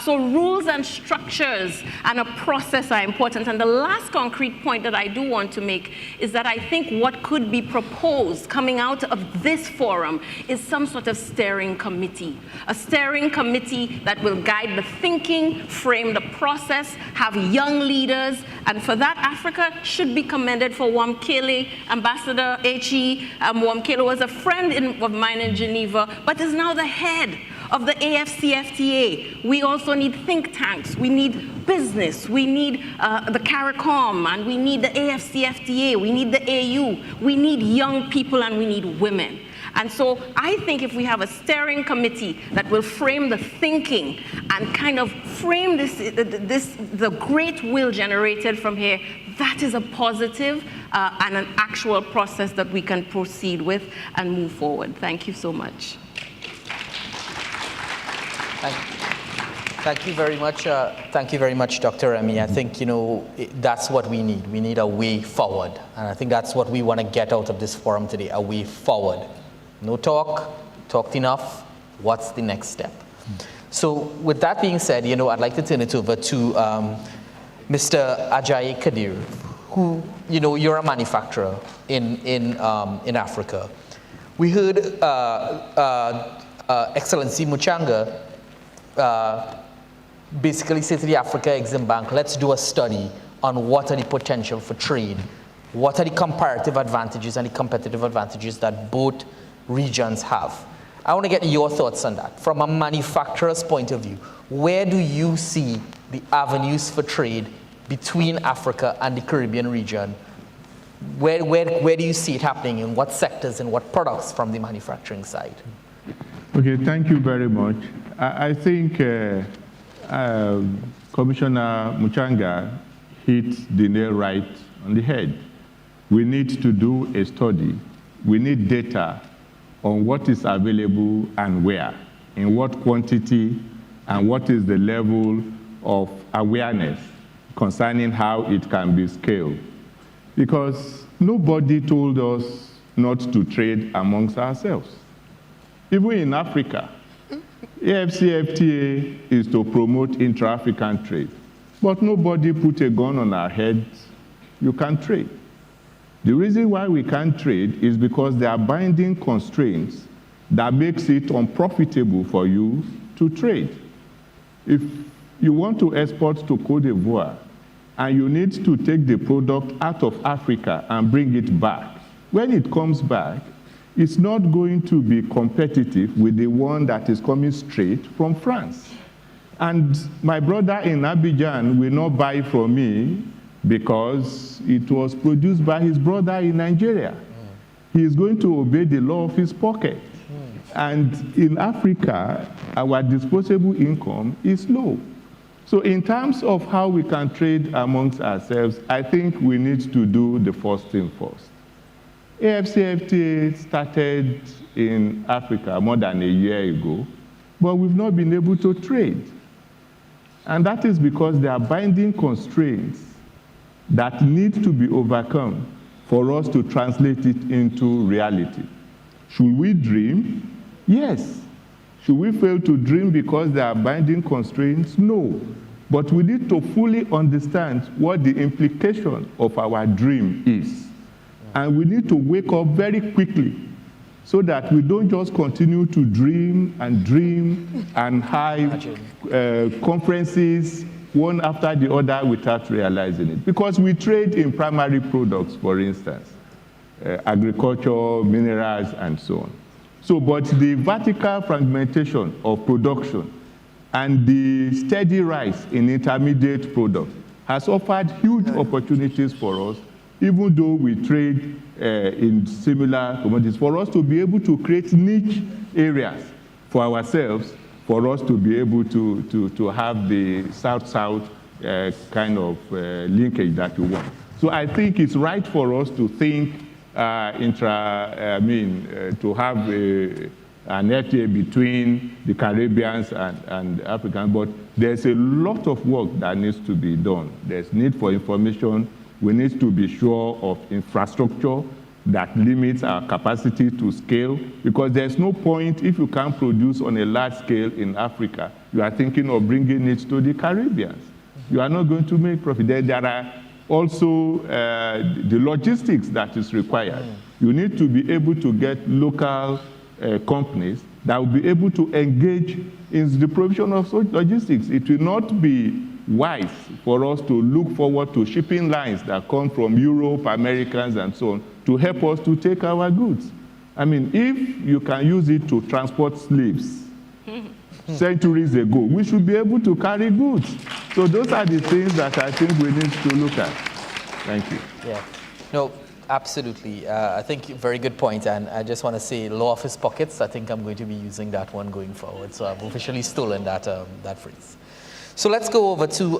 So rules and structures and a process are important. And the last concrete point that I do want to make is that I think what could be proposed coming out of this forum is some sort of steering committee. A steering committee that will guide the thinking, frame the process, have young leaders, and for that, Africa should be commended for Wamkele. Ambassador H.E. Wamkele was a friend of mine in Geneva, but is now the head of the AFCFTA. We also need think tanks. We need business. We need the CARICOM, and we need the AFCFTA. We need the AU. We need young people, and we need women. And so I think if we have a steering committee that will frame the thinking and kind of frame the great will generated from here, that is a positive and an actual process that we can proceed with and move forward. Thank you so much. Thank you very much. Thank you very much, Dr. Remy. I think, that's what we need. We need a way forward. And I think that's what we want to get out of this forum today, a way forward. No talk, talked enough. What's the next step? So with that being said, I'd like to turn it over to Mr. Ajayi Kadir, who, you're a manufacturer in Africa. We heard Excellency Muchanga basically say to the Africa Exim Bank, let's do a study on what are the potential for trade, what are the comparative advantages and the competitive advantages that both regions have. I want to get your thoughts on that. From a manufacturer's point of view, where do you see the avenues for trade between Africa and the Caribbean region? Where do you see it happening, in what sectors and what products from the manufacturing side? Okay, thank you very much. I think Commissioner Muchanga hit the nail right on the head. We need to do a study. We need data on what is available and where, in what quantity, and what is the level of awareness concerning how it can be scaled. Because nobody told us not to trade amongst ourselves. Even in Africa, AFCFTA is to promote intra-African trade. But nobody put a gun on our heads, you can't trade. The reason why we can't trade is because there are binding constraints that makes it unprofitable for you to trade. If you want to export to Côte d'Ivoire and you need to take the product out of Africa and bring it back, when it comes back, it's not going to be competitive with the one that is coming straight from France. And my brother in Abidjan will not buy from me because it was produced by his brother in Nigeria. He is going to obey the law of his pocket. And in Africa, our disposable income is low. So in terms of how we can trade amongst ourselves, I think we need to do the first thing first. AFCFTA started in Africa more than a year ago, but we've not been able to trade. And that is because there are binding constraints that need to be overcome for us to translate it into reality. Should we dream? Yes. Should we fail to dream because there are binding constraints? No. But we need to fully understand what the implication of our dream is. And we need to wake up very quickly so that we don't just continue to dream and have conferences one after the other without realizing it. Because we trade in primary products, for instance, agriculture, minerals, and so on. So, but the vertical fragmentation of production and the steady rise in intermediate products has offered huge opportunities for us, even though we trade in similar commodities, for us to be able to create niche areas for ourselves, for us to be able to have the South-South kind of linkage that we want. So I think it's right for us to think to have an FTA between the Caribbeans and Africans, but there's a lot of work that needs to be done. There's need for information. We need to be sure of infrastructure that limits our capacity to scale, because there's no point if you can't produce on a large scale in Africa, you are thinking of bringing it to the Caribbean. You are not going to make profit. There are also the logistics that is required. You need to be able to get local companies that will be able to engage in the provision of such logistics. It will not be wise for us to look forward to shipping lines that come from Europe, Americans, and so on, to help us to take our goods. I mean, if you can use it to transport slaves centuries ago, we should be able to carry goods. So those are the things that I think we need to look at. Thank you. Yeah. No, absolutely. I think very good point. And I just want to say, law of his pockets, I think I'm going to be using that one going forward. So I've officially stolen that, that phrase. So let's go over to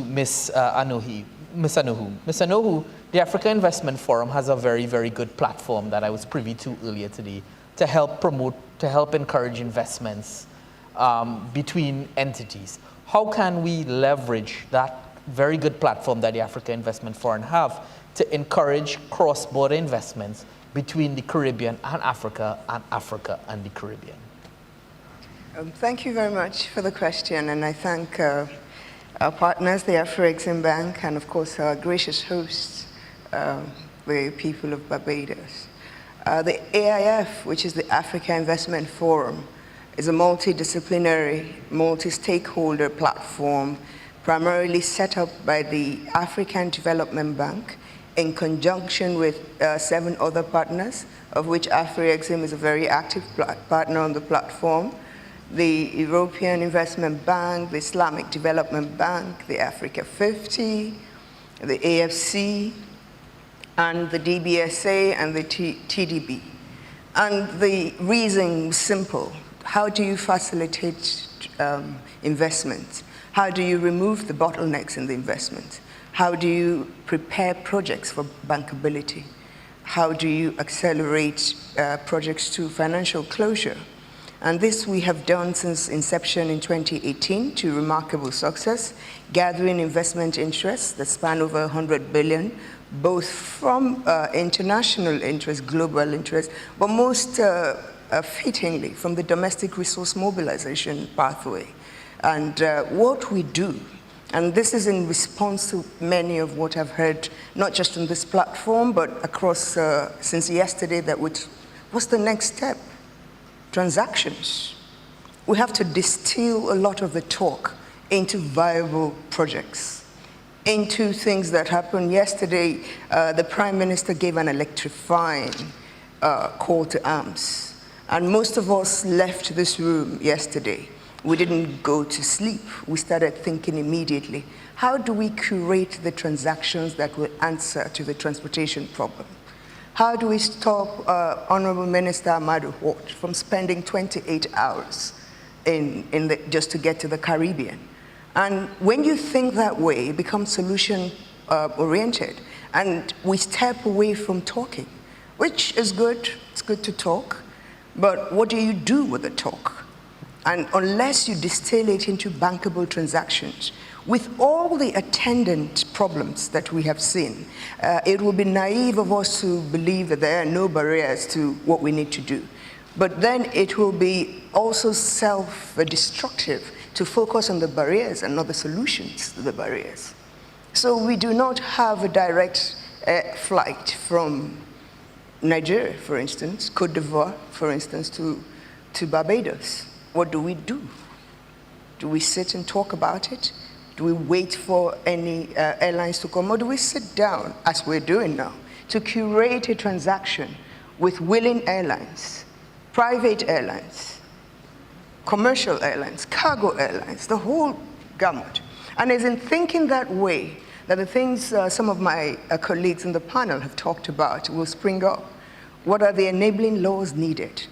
Ms. Anuhu. Ms. Anuhu, the Africa Investment Forum has a very, very good platform that I was privy to earlier today to help promote, to help encourage investments between entities. How can we leverage that very good platform that the Africa Investment Forum have to encourage cross-border investments between the Caribbean and Africa and the Caribbean? Thank you very much for the question, and I thank our partners, the Africaribbean Bank, and of course our gracious hosts, the people of Barbados. The AIF, which is the Africa Investment Forum, is a multidisciplinary, multi-stakeholder platform primarily set up by the African Development Bank in conjunction with 7 other partners, of which Africaribbean is a very active partner on the platform. The European Investment Bank, the Islamic Development Bank, the Africa 50, the AFC, and the DBSA and the TDB. And the reason is simple. How do you facilitate investment? How do you remove the bottlenecks in the investment? How do you prepare projects for bankability? How do you accelerate projects to financial closure? And this we have done since inception in 2018 to remarkable success, gathering investment interests that span over 100 billion, both from international interest, global interest, but most fittingly from the domestic resource mobilization pathway. And what we do, and this is in response to many of what I've heard, not just on this platform, but across since yesterday, that what's the next step? Transactions. We have to distill a lot of the talk into viable projects, into things that happened yesterday. The Prime Minister gave an electrifying call to arms. And most of us left this room yesterday. We didn't go to sleep. We started thinking immediately, how do we curate the transactions that will answer to the transportation problem? How do we stop Honorable Minister Amadou Hort from spending 28 hours just to get to the Caribbean? And when you think that way, it becomes solution-oriented. And we step away from talking, which is good. It's good to talk. But what do you do with the talk? And unless you distill it into bankable transactions, with all the attendant problems that we have seen, it would be naive of us to believe that there are no barriers to what we need to do. But then it will be also self-destructive to focus on the barriers and not the solutions to the barriers. So we do not have a direct flight from Nigeria, for instance, Cote d'Ivoire, for instance, to Barbados. What do? Do we sit and talk about it? Do we wait for any airlines to come? Or do we sit down, as we're doing now, to curate a transaction with willing airlines, private airlines, commercial airlines, cargo airlines, the whole gamut? And it's in thinking that way that the things some of my colleagues in the panel have talked about will spring up. What are the enabling laws needed?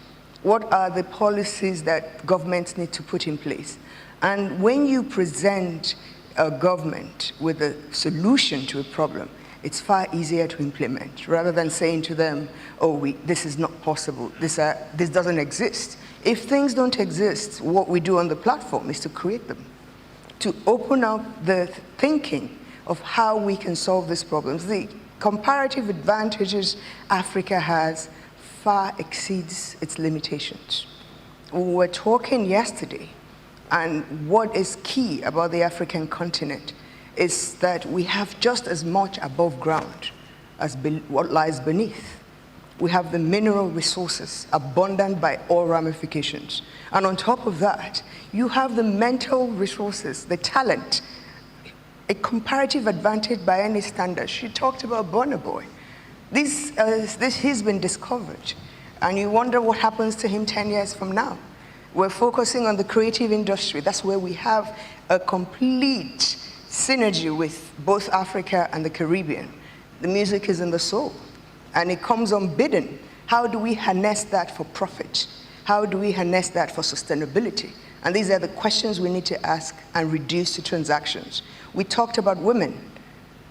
What are the policies that governments need to put in place? And when you present a government with a solution to a problem, it's far easier to implement rather than saying to them, oh, this is not possible, this doesn't exist. If things don't exist, what we do on the platform is to create them, to open up the thinking of how we can solve these problems. The comparative advantages Africa has far exceeds its limitations. We were talking yesterday, and what is key about the African continent is that we have just as much above ground as what lies beneath. We have the mineral resources, abundant by all ramifications. And on top of that, you have the mental resources, the talent, a comparative advantage by any standard. She talked about Burna Boy. He's been discovered, and you wonder what happens to him 10 years from now. We're focusing on the creative industry. That's where we have a complete synergy with both Africa and the Caribbean. The music is in the soul, and it comes unbidden. How do we harness that for profit? How do we harness that for sustainability? And these are the questions we need to ask and reduce to transactions. We talked about women.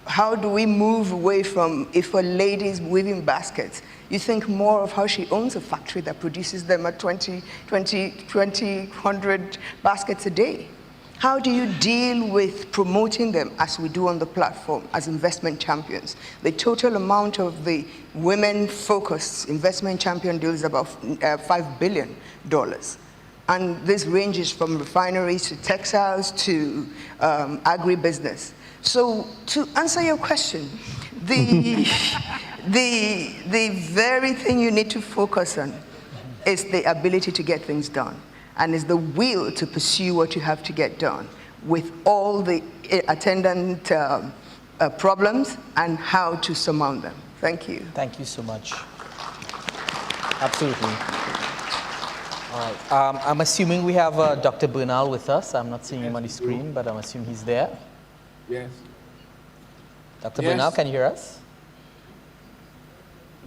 How do we move away from, if a lady is weaving baskets, you think more of how she owns a factory that produces them at 100 baskets a day. How do you deal with promoting them as we do on the platform as investment champions? The total amount of the women-focused investment champion deal is about $5 billion. And this ranges from refineries to textiles to agribusiness. So to answer your question, the very thing you need to focus on is the ability to get things done, and is the will to pursue what you have to get done with all the attendant problems and how to surmount them. Thank you. Thank you so much. Absolutely. All right. I'm assuming we have Dr. Bernal with us. I'm not seeing him on the screen, but I'm assuming he's there. Yes. Dr. Bernal, can you hear us?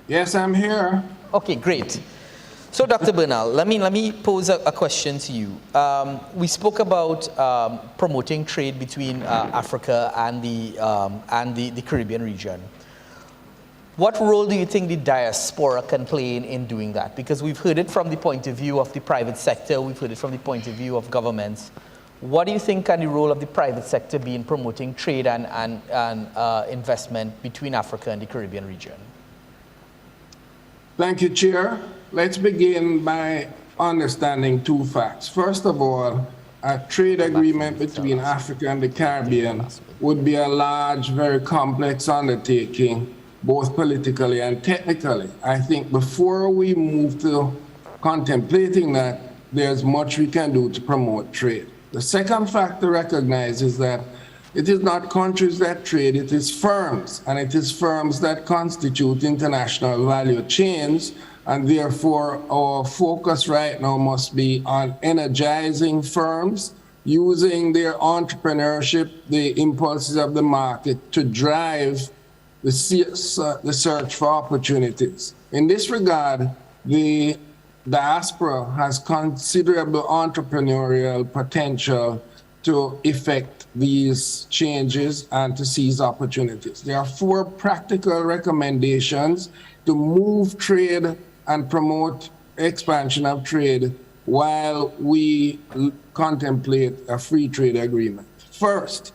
Yes, I'm here. Okay, great. So, Dr. Bernal, let me pose a question to you. We spoke about promoting trade between Africa and the Caribbean region. What role do you think the diaspora can play in doing that? Because we've heard it from the point of view of the private sector, we've heard it from the point of view of governments. What do you think can the role of the private sector be in promoting trade and investment between Africa and the Caribbean region? Thank you, Chair. Let's begin by understanding two facts. First of all, a trade agreement between Africa and the Caribbean would be a large, very complex undertaking, both politically and technically. I think before we move to contemplating that, there's much we can do to promote trade. The second fact to recognize is that it is not countries that trade, it is firms, and it is firms that constitute international value chains, and therefore our focus right now must be on energizing firms, using their entrepreneurship, the impulses of the market to drive the search for opportunities. In this regard, the diaspora has considerable entrepreneurial potential to effect these changes and to seize opportunities. There are 4 practical recommendations to move trade and promote expansion of trade while we contemplate a free trade agreement. First,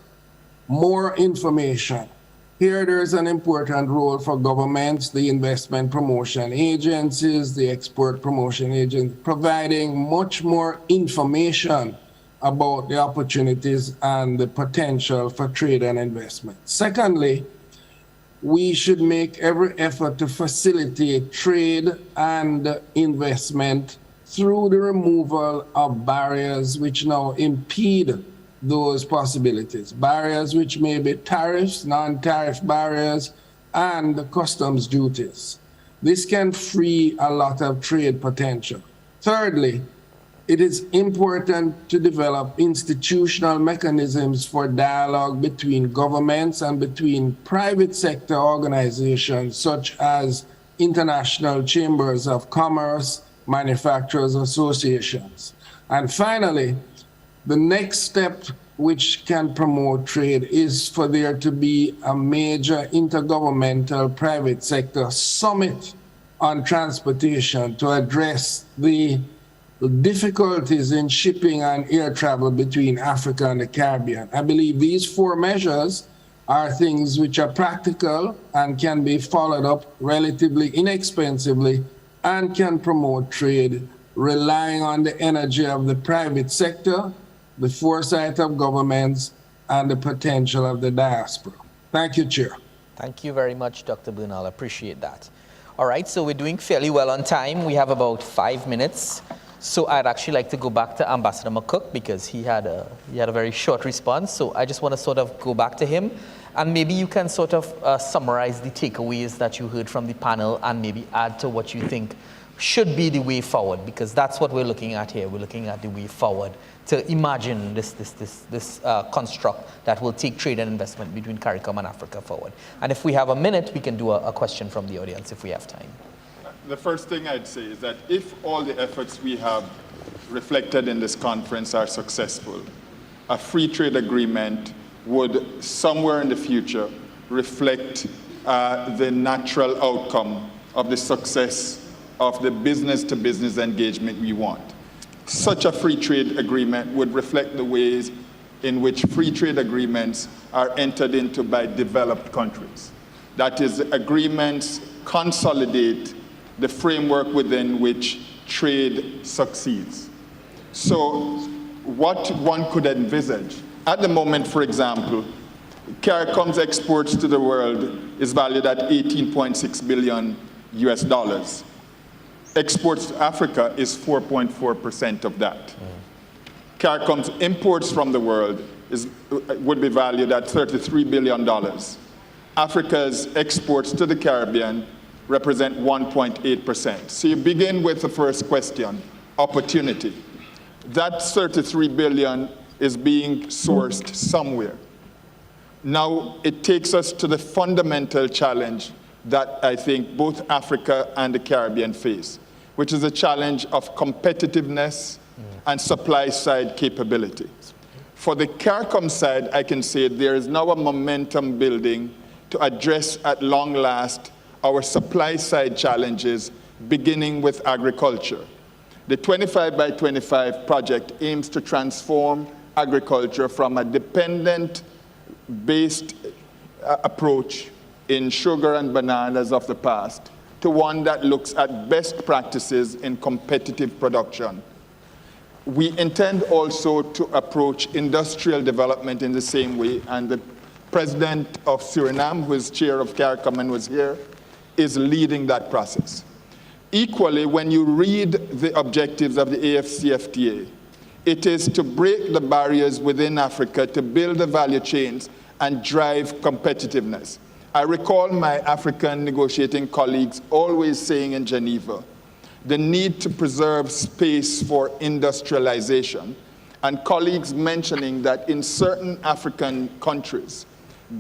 more information. Here there is an important role for governments, the investment promotion agencies, the export promotion agents, providing much more information about the opportunities and the potential for trade and investment. Secondly, we should make every effort to facilitate trade and investment through the removal of barriers which now impede those possibilities. Barriers which may be tariffs, non-tariff barriers, and the customs duties. This can free a lot of trade potential. Thirdly, it is important to develop institutional mechanisms for dialogue between governments and between private sector organizations such as international chambers of commerce, manufacturers associations. And finally, the next step which can promote trade is for there to be a major intergovernmental private sector summit on transportation to address the difficulties in shipping and air travel between Africa and the Caribbean. I believe these 4 measures are things which are practical and can be followed up relatively inexpensively and can promote trade, relying on the energy of the private sector, the foresight of governments, and the potential of the diaspora. Thank you, Chair. Thank you very much, Dr. Bernal. I appreciate that. All right, so we're doing fairly well on time. We have about 5 minutes. So I'd actually like to go back to Ambassador McCook because he had a very short response. So I just want to sort of go back to him. And maybe you can sort of summarize the takeaways that you heard from the panel and maybe add to what you think should be the way forward, because that's what we're looking at here. We're looking at the way forward to imagine this construct that will take trade and investment between CARICOM and Africa forward. And if we have a minute, we can do a question from the audience if we have time. The first thing I'd say is that if all the efforts we have reflected in this conference are successful, a free trade agreement would somewhere in the future reflect the natural outcome of the success of the business-to-business engagement we want. Such a free trade agreement would reflect the ways in which free trade agreements are entered into by developed countries. That is, agreements consolidate the framework within which trade succeeds. So what one could envisage, at the moment, for example, CARICOM's exports to the world is valued at 18.6 billion US dollars. Exports to Africa is 4.4% of that. CARICOM's imports from the world would be valued at $33 billion. Africa's exports to the Caribbean represent 1.8%. So you begin with the first question, opportunity. That 33 billion is being sourced somewhere. Now it takes us to the fundamental challenge that I think both Africa and the Caribbean face, which is a challenge of competitiveness and supply side capability. For the CARICOM side, I can say there is now a momentum building to address at long last our supply side challenges, beginning with agriculture. The 25 by 25 project aims to transform agriculture from a dependent-based approach in sugar and bananas of the past to one that looks at best practices in competitive production. We intend also to approach industrial development in the same way, and the president of Suriname, who is chair of CARICOM and was here, is leading that process. Equally, when you read the objectives of the AFCFTA, it is to break the barriers within Africa, to build the value chains and drive competitiveness. I recall my African negotiating colleagues always saying in Geneva, the need to preserve space for industrialization, and colleagues mentioning that in certain African countries,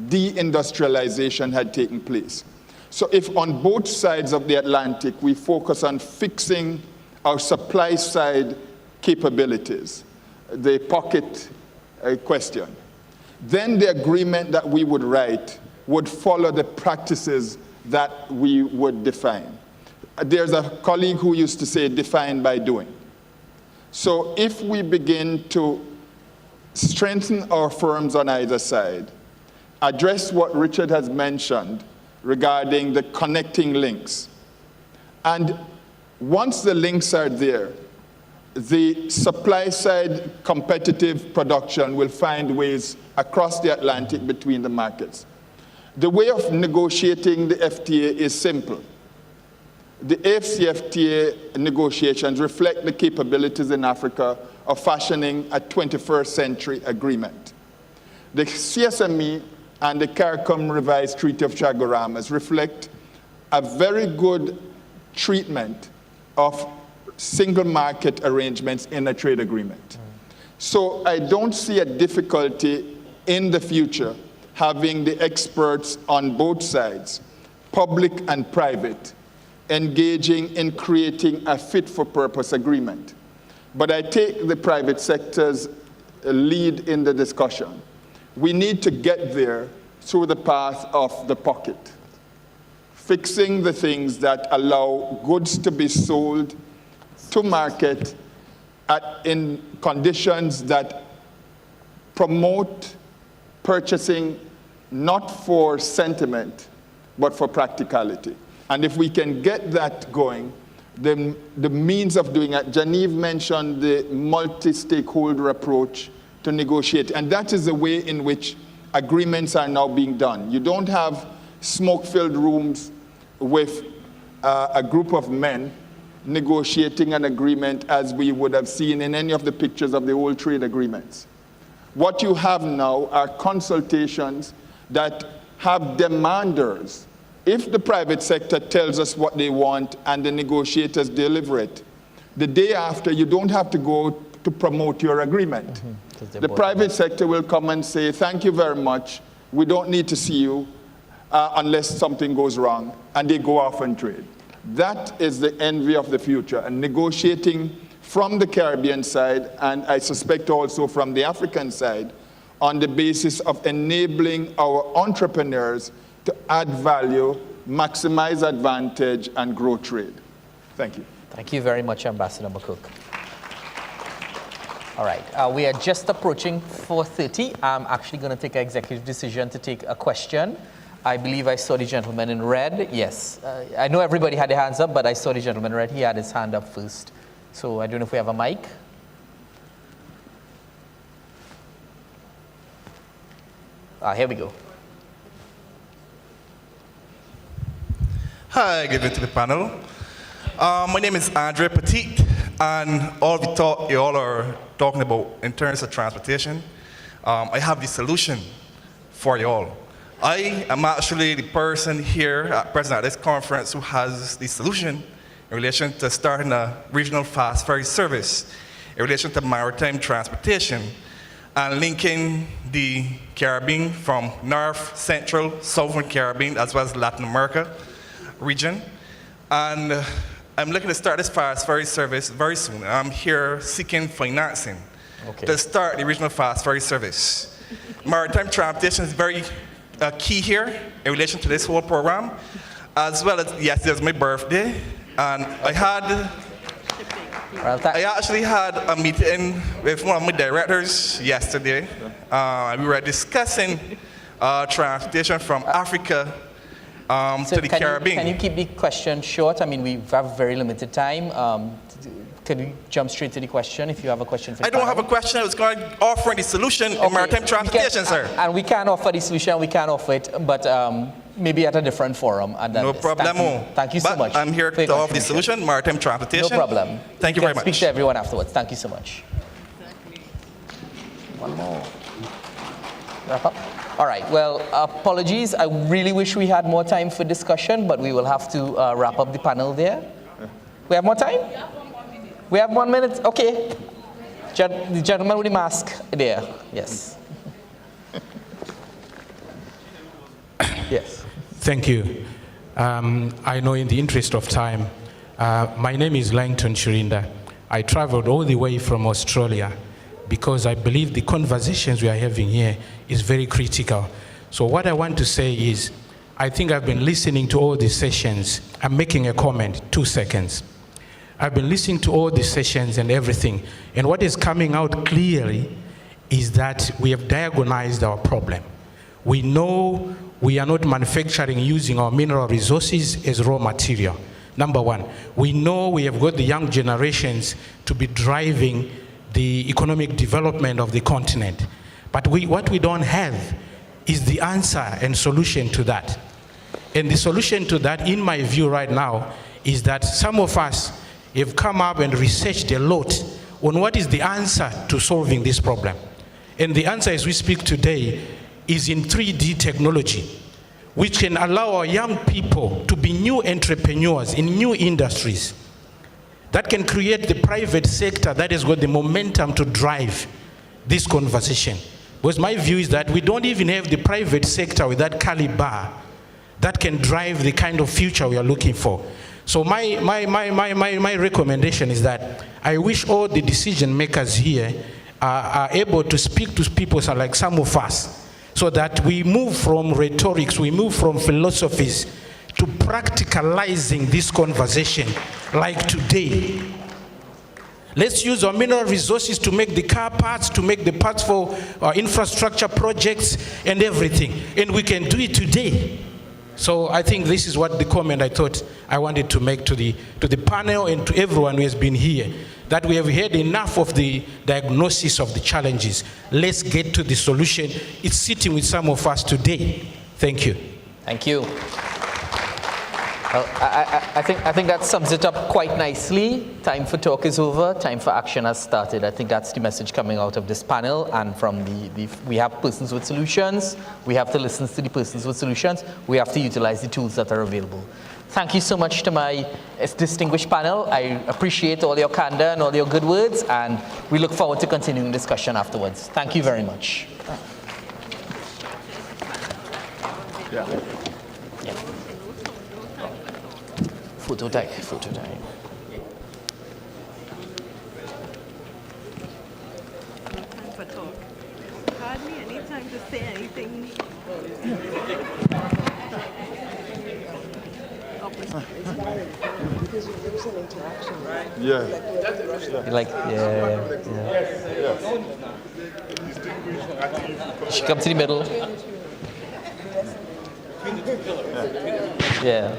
deindustrialization had taken place. So if on both sides of the Atlantic we focus on fixing our supply side capabilities, the pocket question, then the agreement that we would write would follow the practices that we would define. There's a colleague who used to say, define by doing. So if we begin to strengthen our firms on either side, address what Richard has mentioned regarding the connecting links, and once the links are there, the supply side competitive production will find ways across the Atlantic between the markets. The way of negotiating the FTA is simple. The AFCFTA negotiations reflect the capabilities in Africa of fashioning a 21st century agreement. The CSME and the CARICOM revised Treaty of Chaguaramas reflect a very good treatment of single market arrangements in a trade agreement. So I don't see a difficulty in the future having the experts on both sides, public and private, engaging in creating a fit-for-purpose agreement. But I take the private sector's lead in the discussion. We need to get there through the path of the pocket, fixing the things that allow goods to be sold to market in conditions that promote purchasing not for sentiment, but for practicality. And if we can get that going, then the means of doing it, Genevieve mentioned the multi-stakeholder approach to negotiate, and that is the way in which agreements are now being done. You don't have smoke-filled rooms with a group of men negotiating an agreement as we would have seen in any of the pictures of the old trade agreements. What you have now are consultations that have demanders. If the private sector tells us what they want and the negotiators deliver it, the day after you don't have to go to promote your agreement. The private sector will come and say, thank you very much, we don't need to see you unless something goes wrong, and they go off and trade. That is the envy of the future, and negotiating from the Caribbean side, and I suspect also from the African side, on the basis of enabling our entrepreneurs to add value, maximize advantage, and grow trade. Thank you. Thank you very much, Ambassador McCook. All right, we are just approaching 4:30. I'm actually going to take an executive decision to take a question. I believe I saw the gentleman in red. Yes, I know everybody had their hands up, but I saw the gentleman in red. He had his hand up first. So I don't know if we have a mic. Here we go. Hi, good evening to the panel. My name is Andre Petit, and all the talk you all are talking about in terms of transportation, I have the solution for you all. I am actually the person here present at this conference who has the solution in relation to starting a regional fast ferry service in relation to maritime transportation and linking the Caribbean from North, Central, Southern Caribbean, as well as Latin America region. And I'm looking to start this fast ferry service very soon. I'm here seeking financing to start the regional fast ferry service. Maritime transportation is very key here in relation to this whole program, as well as, yes, it was my birthday, and I actually had a meeting with one of my directors yesterday. We were discussing transportation from Africa to the Caribbean. Can you keep the question short? I mean, we have very limited time. Can we jump straight to the question if you have a question for the I don't panel? have a question. I was going to offer the solution in maritime transportation, sir. And we can offer the solution, we can offer it, but maybe at a different forum. No problem. Thank you so much. I'm here to offer the solution, maritime transportation. No problem. Thank you very much. Speak to everyone afterwards. Thank you so much. One more. Wrap up. All right, well, apologies. I really wish we had more time for discussion, but we will have to wrap up the panel there. We have more time? We have 1 minute? Okay. The gentleman with the mask there. Yes. Yes. Thank you. I know in the interest of time, my name is Langton Chirinda. I traveled all the way from Australia because I believe the conversations we are having here is very critical. So what I want to say is, I think I've been listening to all these sessions. I'm making a comment, 2 seconds. I've been listening to all the sessions and everything, and what is coming out clearly is that we have diagnosed our problem. We know we are not manufacturing using our mineral resources as raw material. Number one. We know we have got the young generations to be driving the economic development of the continent. But what we don't have is the answer and solution to that. And the solution to that, in my view right now, is that some of us have come up and researched a lot on what is the answer to solving this problem. And the answer as we speak today is in 3D technology, which can allow our young people to be new entrepreneurs in new industries that can create the private sector that has got the momentum to drive this conversation. Because my view is that we don't even have the private sector with that caliber that can drive the kind of future we are looking for. So my recommendation is that I wish all the decision makers here are able to speak to people like some of us, so that we move from rhetorics, we move from philosophies to practicalizing this conversation like today. Let's use our mineral resources to make the car parts, to make the parts for our infrastructure projects and everything. And we can do it today. So I think this is what the comment I thought I wanted to make to the panel and to everyone who has been here, that we have heard enough of the diagnosis of the challenges. Let's get to the solution. It's sitting with some of us today. Thank you. Thank you. Well, I think that sums it up quite nicely. Time for talk is over. Time for action has started. I think that's the message coming out of this panel. And from we have persons with solutions. We have to listen to the persons with solutions. We have to utilize the tools that are available. Thank you so much to my distinguished panel. I appreciate all your candor and all your good words. And we look forward to continuing discussion afterwards. Thank you very much. Yeah. Photo time, photo time. Time for talk. Hardly any time to say anything. Because you're losing interaction. Right? Yeah. Like, She come to the middle. Yeah.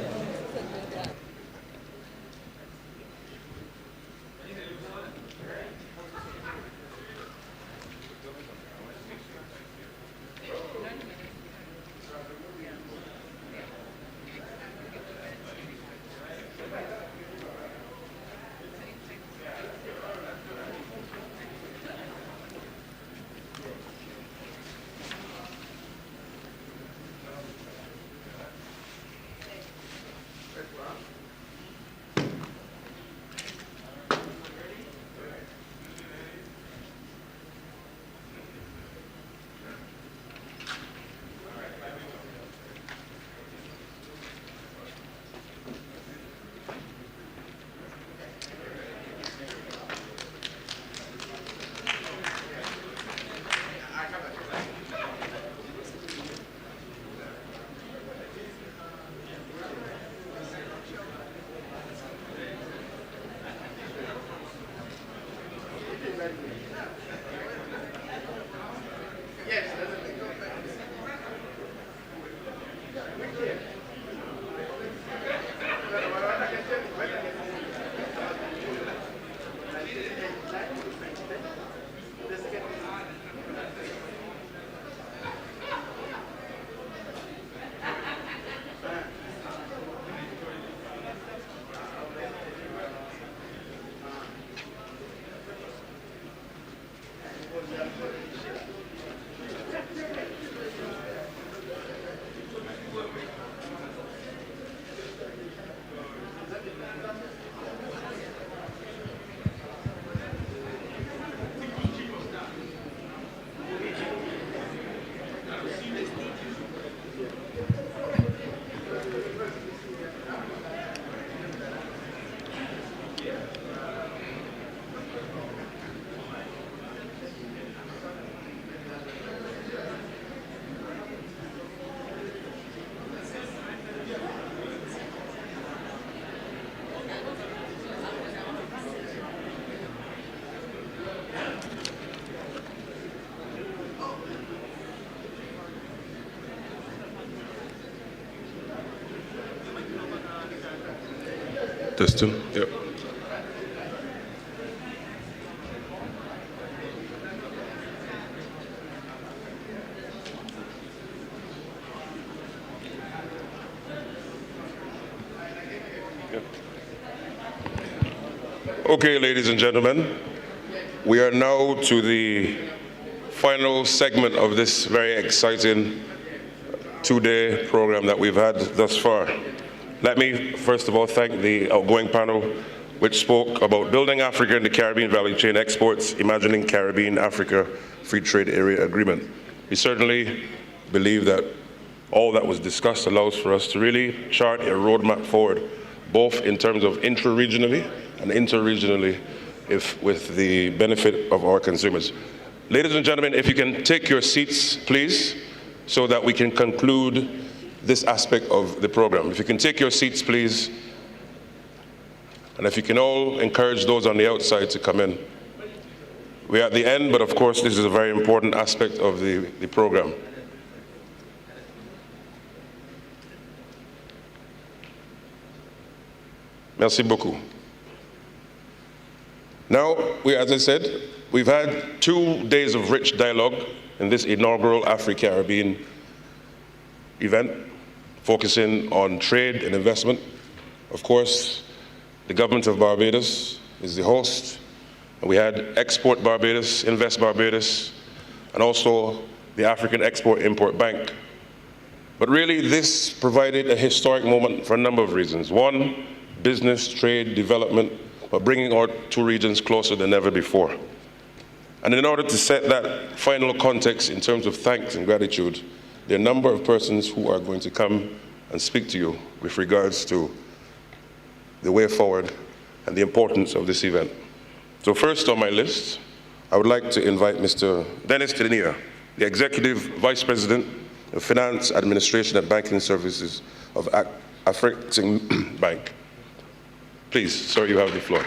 Testing. Yep. Okay, ladies and gentlemen, we are now to the final segment of this very exciting two-day program that we've had thus far. Let me, first of all, thank the outgoing panel, which spoke about building Africa in the Caribbean value chain exports, imagining Caribbean-Africa Free Trade Area Agreement. We certainly believe that all that was discussed allows for us to really chart a roadmap forward, both in terms of intra-regionally and interregionally, with the benefit of our consumers. Ladies and gentlemen, if you can take your seats, please, so that we can conclude this aspect of the program. If you can take your seats, please, and if you can all encourage those on the outside to come in. We're at the end, but of course, this is a very important aspect of the program. Merci beaucoup. Now, as I said, we've had 2 days of rich dialogue in this inaugural Africaribbean event, focusing on trade and investment. Of course, the government of Barbados is the host. And we had Export Barbados, Invest Barbados, and also the African Export-Import Bank. But really, this provided a historic moment for a number of reasons. One, business, trade, development, but bringing our 2 regions closer than ever before. And in order to set that final context in terms of thanks and gratitude, there are a number of persons who are going to come and speak to you with regards to the way forward and the importance of this event. So first on my list, I would like to invite Mr. Dennis Tedenia, the Executive Vice President of Finance, Administration and Banking Services of Africaribbean Bank. Please, sir, you have the floor.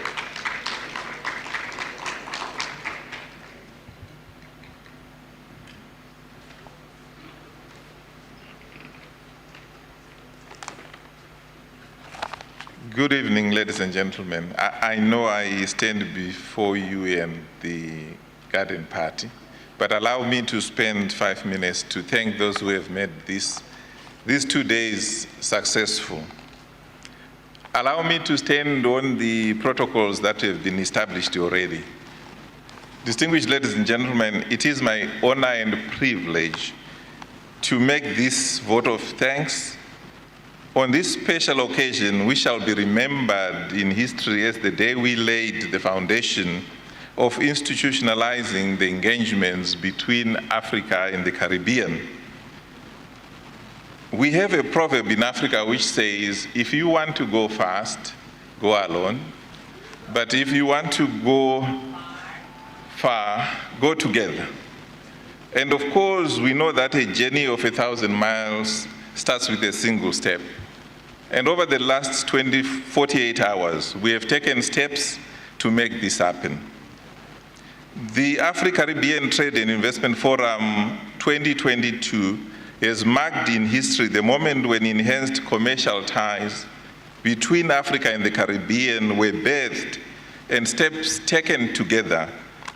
Good evening, ladies and gentlemen. I know I stand before you and the garden party, but allow me to spend 5 minutes to thank those who have made these 2 days successful. Allow me to stand on the protocols that have been established already. Distinguished ladies and gentlemen, it is my honor and privilege to make this vote of thanks. On this special occasion, we shall be remembered in history as the day we laid the foundation of institutionalizing the engagements between Africa and the Caribbean. We have a proverb in Africa which says, if you want to go fast, go alone. But if you want to go far, go together. And of course, we know that a journey of 1,000 miles starts with a single step. And over the last 48 hours, we have taken steps to make this happen. The Africaribbean Trade and Investment Forum 2022 has marked in history the moment when enhanced commercial ties between Africa and the Caribbean were birthed and steps taken together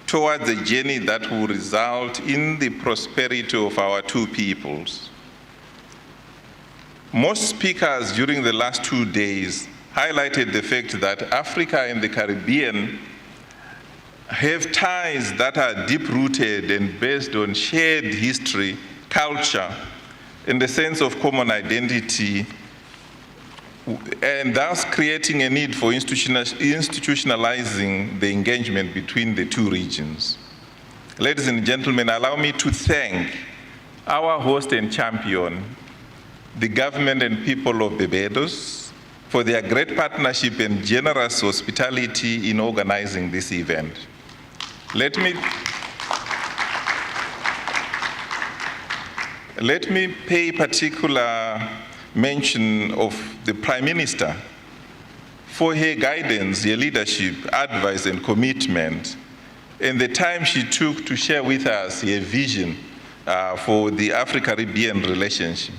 towards a journey that will result in the prosperity of our 2 peoples. Most speakers during the last 2 days highlighted the fact that Africa and the Caribbean have ties that are deep-rooted and based on shared history, culture, and the sense of common identity, and thus creating a need for institutionalizing the engagement between the 2 regions. Ladies and gentlemen, allow me to thank our host and champion, the government and people of Barbados, for their great partnership and generous hospitality in organizing this event. Let me pay particular mention of the Prime Minister for her guidance, her leadership, advice, and commitment, and the time she took to share with us her vision for the Africa-Caribbean relationship.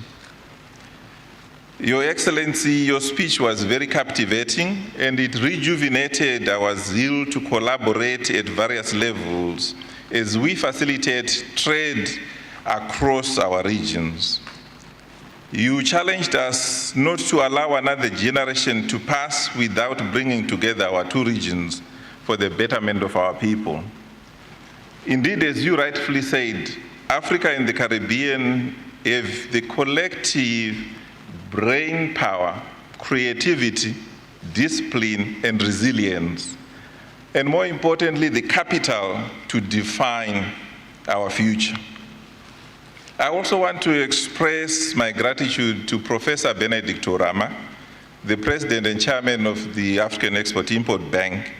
Your Excellency, your speech was very captivating, and it rejuvenated our zeal to collaborate at various levels as we facilitate trade across our regions. You challenged us not to allow another generation to pass without bringing together our two regions for the betterment of our people. Indeed, as you rightfully said, Africa and the Caribbean have the collective brain power, creativity, discipline, and resilience, and more importantly, the capital to define our future. I also want to express my gratitude to Professor Benedict Orama, the President and Chairman of the African Export-Import Bank,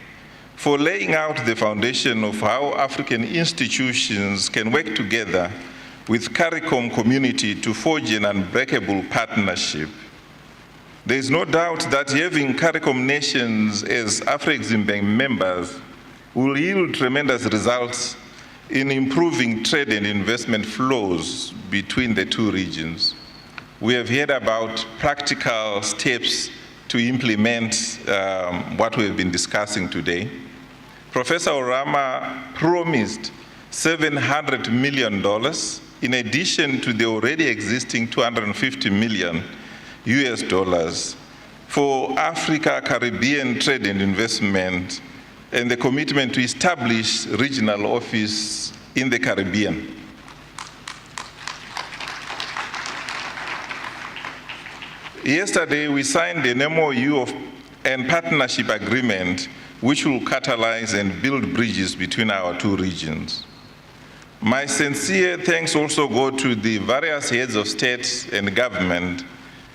for laying out the foundation of how African institutions can work together with CARICOM community to forge an unbreakable partnership. There is no doubt that having CARICOM nations as Afreximbank members will yield tremendous results in improving trade and investment flows between the two regions. We have heard about practical steps to implement what we have been discussing today. Professor Orama promised $700 million in addition to the already existing $250 million US for Africa, Caribbean trade and investment, and the commitment to establish regional office in the Caribbean. Yesterday, we signed an MOU and partnership agreement which will catalyze and build bridges between our two regions. My sincere thanks also go to the various heads of state and government,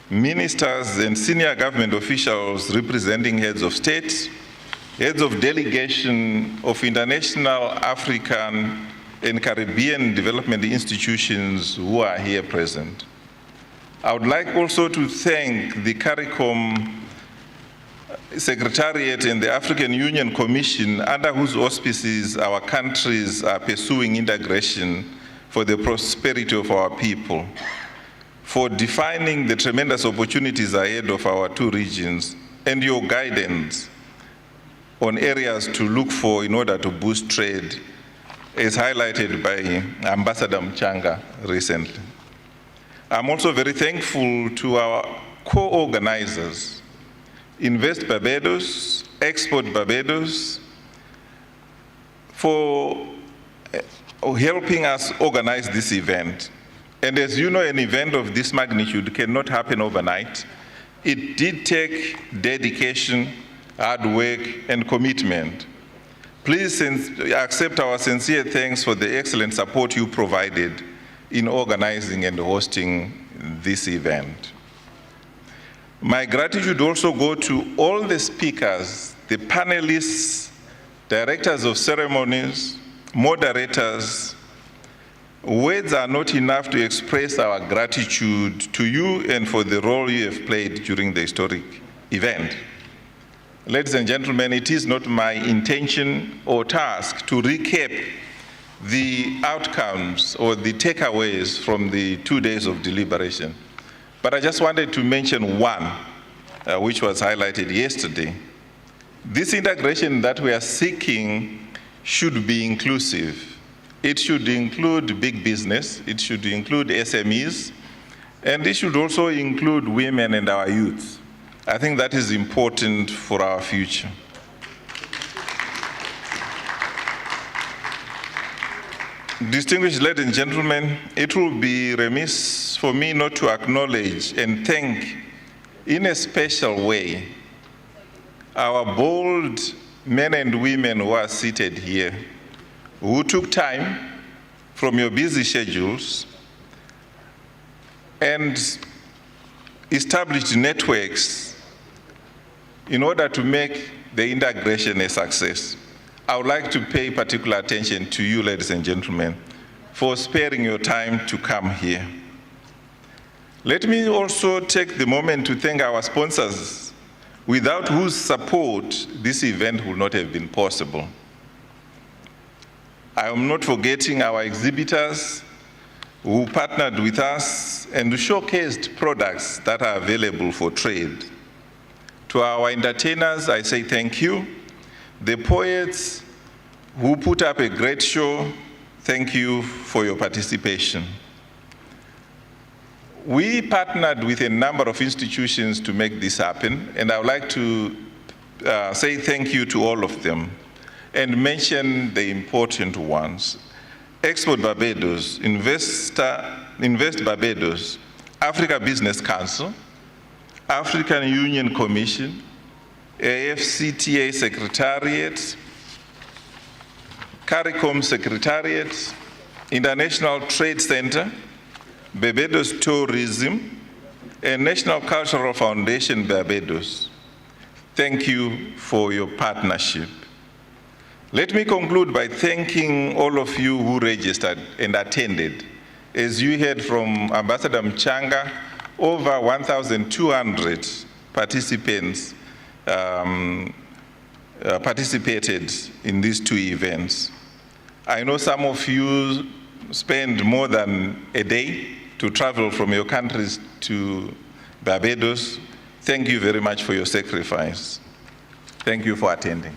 ministers and senior government officials representing heads of state, heads of delegation of international, African, and Caribbean development institutions who are here present. I would like also to thank the CARICOM Secretariat and the African Union Commission, under whose auspices our countries are pursuing integration for the prosperity of our people, for defining the tremendous opportunities ahead of our two regions, and your guidance on areas to look for in order to boost trade, as highlighted by Ambassador Mchanga recently. I'm also very thankful to our co-organizers, Invest Barbados, Export Barbados, for helping us organize this event. And as you know, an event of this magnitude cannot happen overnight. It did take dedication, hard work, and commitment. Please accept our sincere thanks for the excellent support you provided in organizing and hosting this event. My gratitude also goes to all the speakers, the panelists, directors of ceremonies, moderators. Words are not enough to express our gratitude to you and for the role you have played during the historic event. Ladies and gentlemen, it is not my intention or task to recap the outcomes or the takeaways from the 2 days of deliberation. But I just wanted to mention one, which was highlighted yesterday. This integration that we are seeking should be inclusive. It should include big business, it should include SMEs, and it should also include women and our youth. I think that is important for our future. Distinguished ladies and gentlemen, it will be remiss for me not to acknowledge and thank in a special way our bold men and women who are seated here, who took time from your busy schedules and established networks in order to make the integration a success. I would like to pay particular attention to you, ladies and gentlemen, for sparing your time to come here. Let me also take the moment to thank our sponsors, without whose support this event would not have been possible. I am not forgetting our exhibitors, who partnered with us and showcased products that are available for trade. To our entertainers, I say thank you. The poets who put up a great show, thank you for your participation. We partnered with a number of institutions to make this happen, and I would like to say thank you to all of them and mention the important ones. Export Barbados, Invest Barbados, Africa Business Council, African Union Commission, AFCTA Secretariat, CARICOM Secretariat, International Trade Center, Barbados Tourism, and National Cultural Foundation Barbados. Thank you for your partnership. Let me conclude by thanking all of you who registered and attended. As you heard from Ambassador Mchanga, over 1,200 participants participated in these two events. I know some of you spend more than a day to travel from your countries to Barbados. Thank you very much for your sacrifice. Thank you for attending.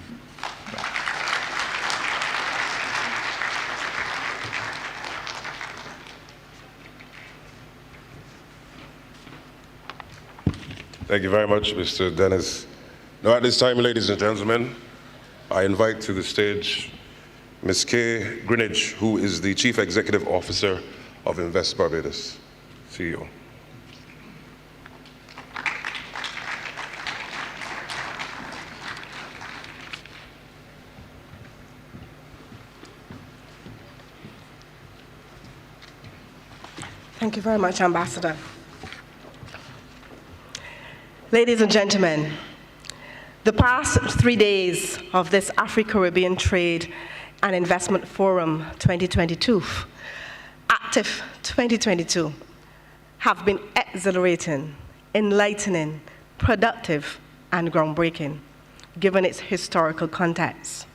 Thank you very much, Mr. Dennis. Now at this time, ladies and gentlemen, I invite to the stage Ms. Kay Greenidge, who is the Chief Executive Officer of Invest Barbados, CEO. Thank you very much, Ambassador. Ladies and gentlemen, the past 3 days of this Africaribbean Trade and Investment Forum 2022, Active 2022, have been exhilarating, enlightening, productive, and groundbreaking, given its historical context.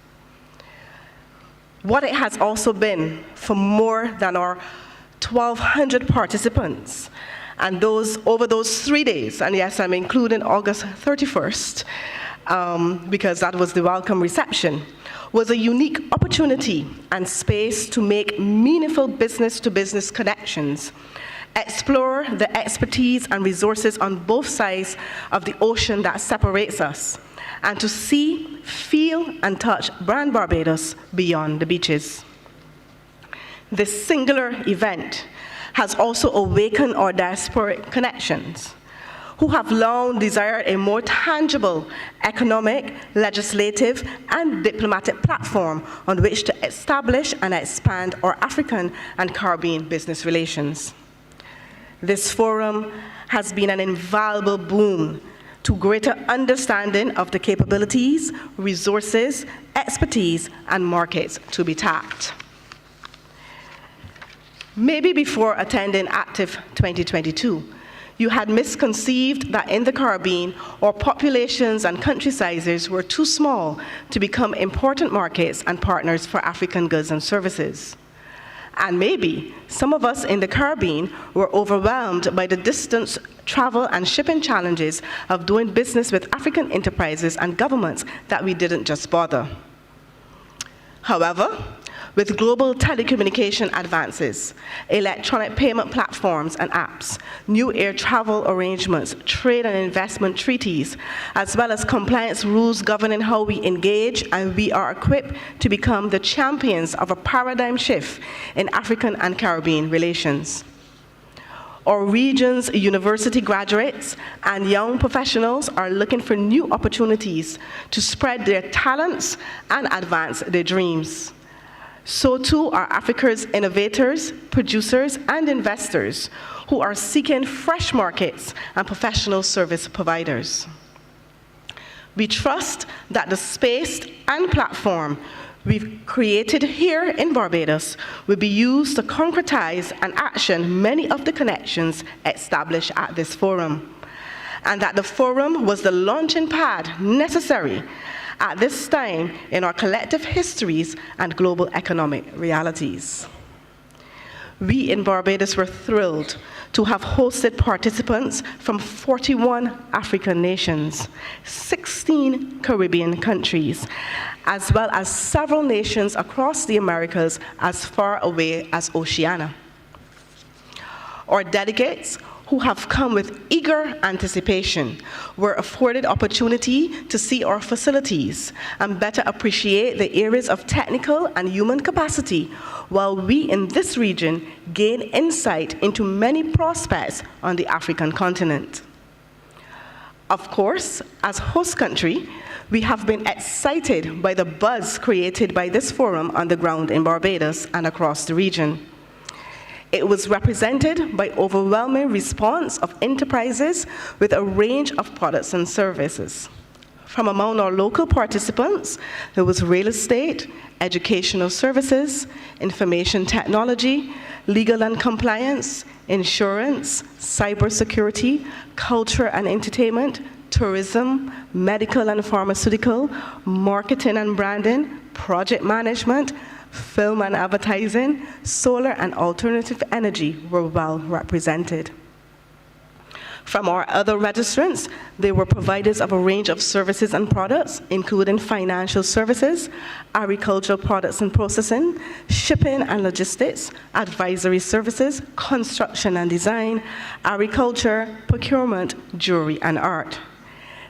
What it has also been for more than our 1,200 participants, and over those 3 days, and yes, I'm including August 31st, because that was the welcome reception, was a unique opportunity and space to make meaningful business-to-business connections, explore the expertise and resources on both sides of the ocean that separates us, and to see, feel, and touch brand Barbados beyond the beaches. This singular event has also awakened our diasporic connections, who have long desired a more tangible economic, legislative, and diplomatic platform on which to establish and expand our African and Caribbean business relations. This forum has been an invaluable boon to greater understanding of the capabilities, resources, expertise, and markets to be tapped. Maybe before attending Active 2022, you had misconceived that in the Caribbean, our populations and country sizes were too small to become important markets and partners for African goods and services. And maybe some of us in the Caribbean were overwhelmed by the distance, travel, and shipping challenges of doing business with African enterprises and governments that we didn't just bother. However, with global telecommunication advances, electronic payment platforms and apps, new air travel arrangements, trade and investment treaties, as well as compliance rules governing how we engage, and we are equipped to become the champions of a paradigm shift in African and Caribbean relations. Our region's university graduates and young professionals are looking for new opportunities to spread their talents and advance their dreams. So too are Africa's innovators, producers, and investors who are seeking fresh markets and professional service providers. We trust that the space and platform we've created here in Barbados will be used to concretize and action many of the connections established at this forum, and that the forum was the launching pad necessary at this time in our collective histories and global economic realities. We in Barbados were thrilled to have hosted participants from 41 African nations, 16 Caribbean countries, as well as several nations across the Americas as far away as Oceania. Our delegates, who have come with eager anticipation, were afforded opportunity to see our facilities and better appreciate the areas of technical and human capacity, while we in this region gain insight into many prospects on the African continent. Of course, as host country, we have been excited by the buzz created by this forum on the ground in Barbados and across the region. It was represented by overwhelming response of enterprises with a range of products and services. From among our local participants, there was real estate, educational services, information technology, legal and compliance, insurance, cybersecurity, culture and entertainment, tourism, medical and pharmaceutical, marketing and branding, project management, film and advertising, solar and alternative energy were well represented. From our other registrants, they were providers of a range of services and products, including financial services, agricultural products and processing, shipping and logistics, advisory services, construction and design, agriculture, procurement, jewelry, and art.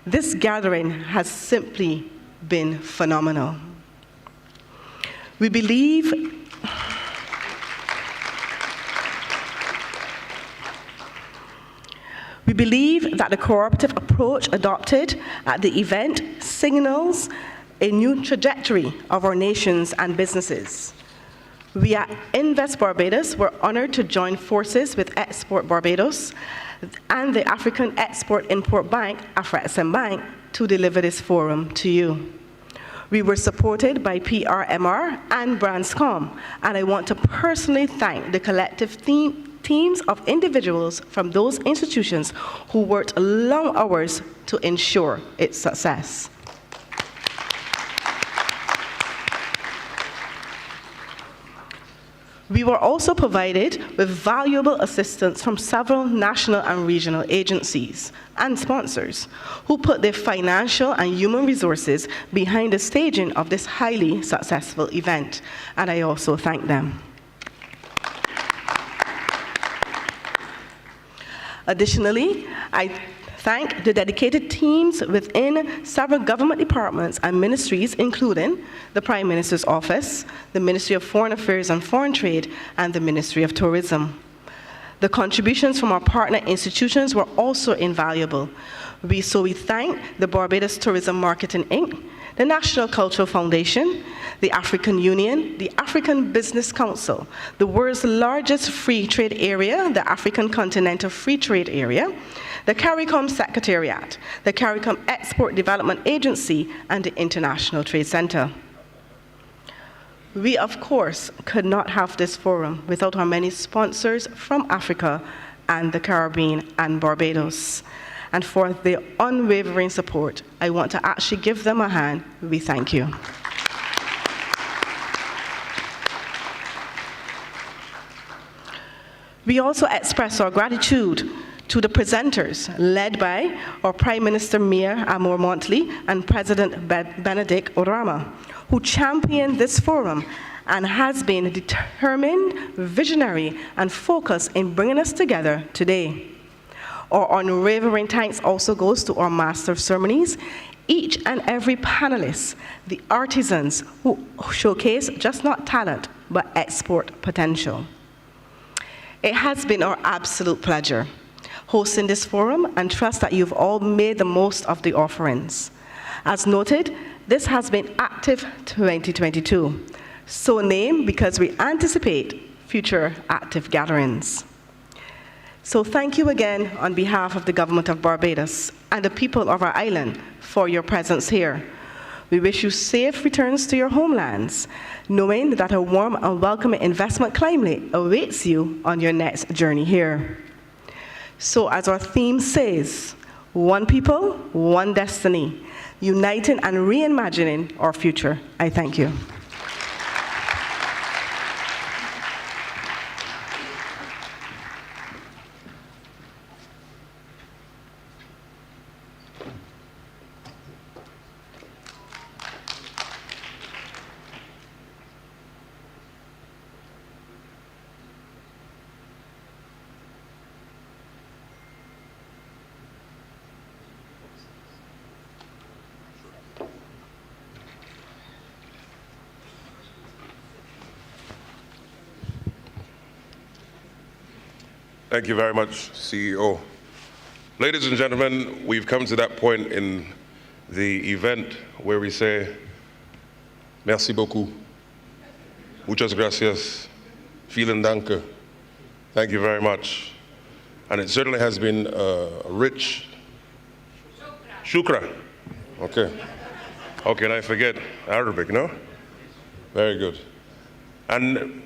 This gathering has simply been phenomenal. We believe that the cooperative approach adopted at the event signals a new trajectory of our nations and businesses. We at Invest Barbados were honored to join forces with Export Barbados and the African Export-Import Bank, Africaribbean, to deliver this forum to you. We were supported by PRMR and Branscom, and I want to personally thank the collective teams of individuals from those institutions who worked long hours to ensure its success. We were also provided with valuable assistance from several national and regional agencies and sponsors who put their financial and human resources behind the staging of this highly successful event, and I also thank them. Additionally, I thank the dedicated teams within several government departments and ministries, including the Prime Minister's Office, the Ministry of Foreign Affairs and Foreign Trade, and the Ministry of Tourism. The contributions from our partner institutions were also invaluable. We thank the Barbados Tourism Marketing Inc., the National Cultural Foundation, the African Union, the African Business Council, the world's largest free trade area, the African Continental Free Trade Area, the CARICOM Secretariat, the CARICOM Export Development Agency, and the International Trade Center. We, of course, could not have this forum without our many sponsors from Africa and the Caribbean and Barbados. And for their unwavering support, I want to actually give them a hand. We thank you. We also express our gratitude to the presenters, led by our Prime Minister Mia Amour-Montley and President Benedict Orama, who championed this forum and has been determined, visionary, and focused in bringing us together today. Our unwavering thanks also goes to our Master of Ceremonies, each and every panelist, the artisans who showcase just not talent, but export potential. It has been our absolute pleasure hosting this forum and trust that you've all made the most of the offerings. As noted, this has been Active 2022, so named because we anticipate future active gatherings. So thank you again on behalf of the Government of Barbados and the people of our island for your presence here. We wish you safe returns to your homelands, knowing that a warm and welcoming investment climate awaits you on your next journey here. So as our theme says, one people, one destiny, uniting and reimagining our future. I thank you. Thank you very much, CEO. Ladies and gentlemen, we've come to that point in the event where we say, merci beaucoup, muchas gracias, vielen Dank, thank you very much. And it certainly has been a rich, shukra, okay. How can I forget Arabic, no? Very good. And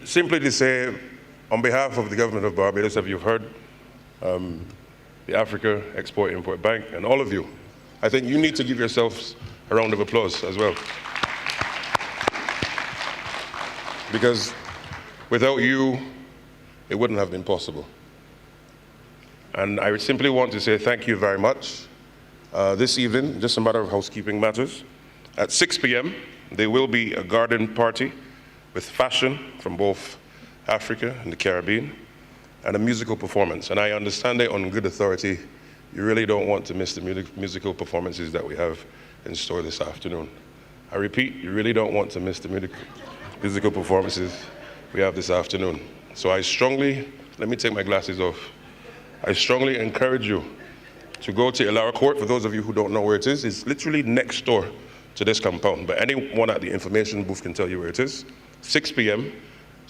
simply to say, on behalf of the government of Barbados, as you've heard, the Africa Export-Import Bank, and all of you, I think you need to give yourselves a round of applause as well. Because without you, it wouldn't have been possible. And I simply want to say thank you very much. This evening, just a matter of housekeeping matters, at 6 p.m., there will be a garden party with fashion from both Africa and the Caribbean, and a musical performance. And I understand it on good authority, you really don't want to miss the musical performances that we have in store this afternoon. I repeat, you really don't want to miss the musical performances we have this afternoon. So I strongly, let me take my glasses off. I strongly encourage you to go to Ilara Court. For those of you who don't know where it is, it's literally next door to this compound, but anyone at the information booth can tell you where it is. 6 p.m.,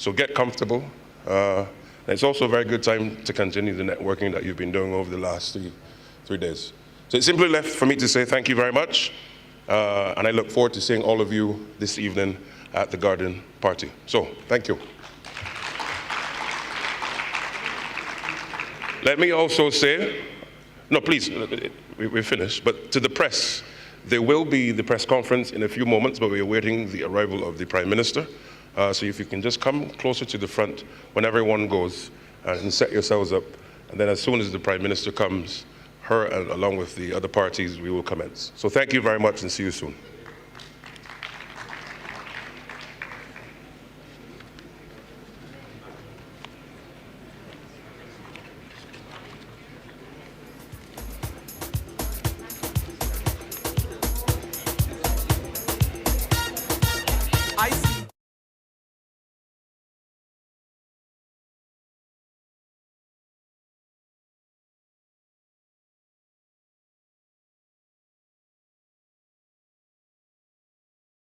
so get comfortable. It's also a very good time to continue the networking that you've been doing over the last three days. So it's simply left for me to say thank you very much, and I look forward to seeing all of you this evening at the garden party. So, thank you. Let me also say, no, please, we're finished, but to the press, there will be the press conference in a few moments, but we're awaiting the arrival of the Prime Minister. So if you can just come closer to the front when everyone goes and set yourselves up. And then as soon as the Prime Minister comes, her and along with the other parties, we will commence. So thank you very much and see you soon.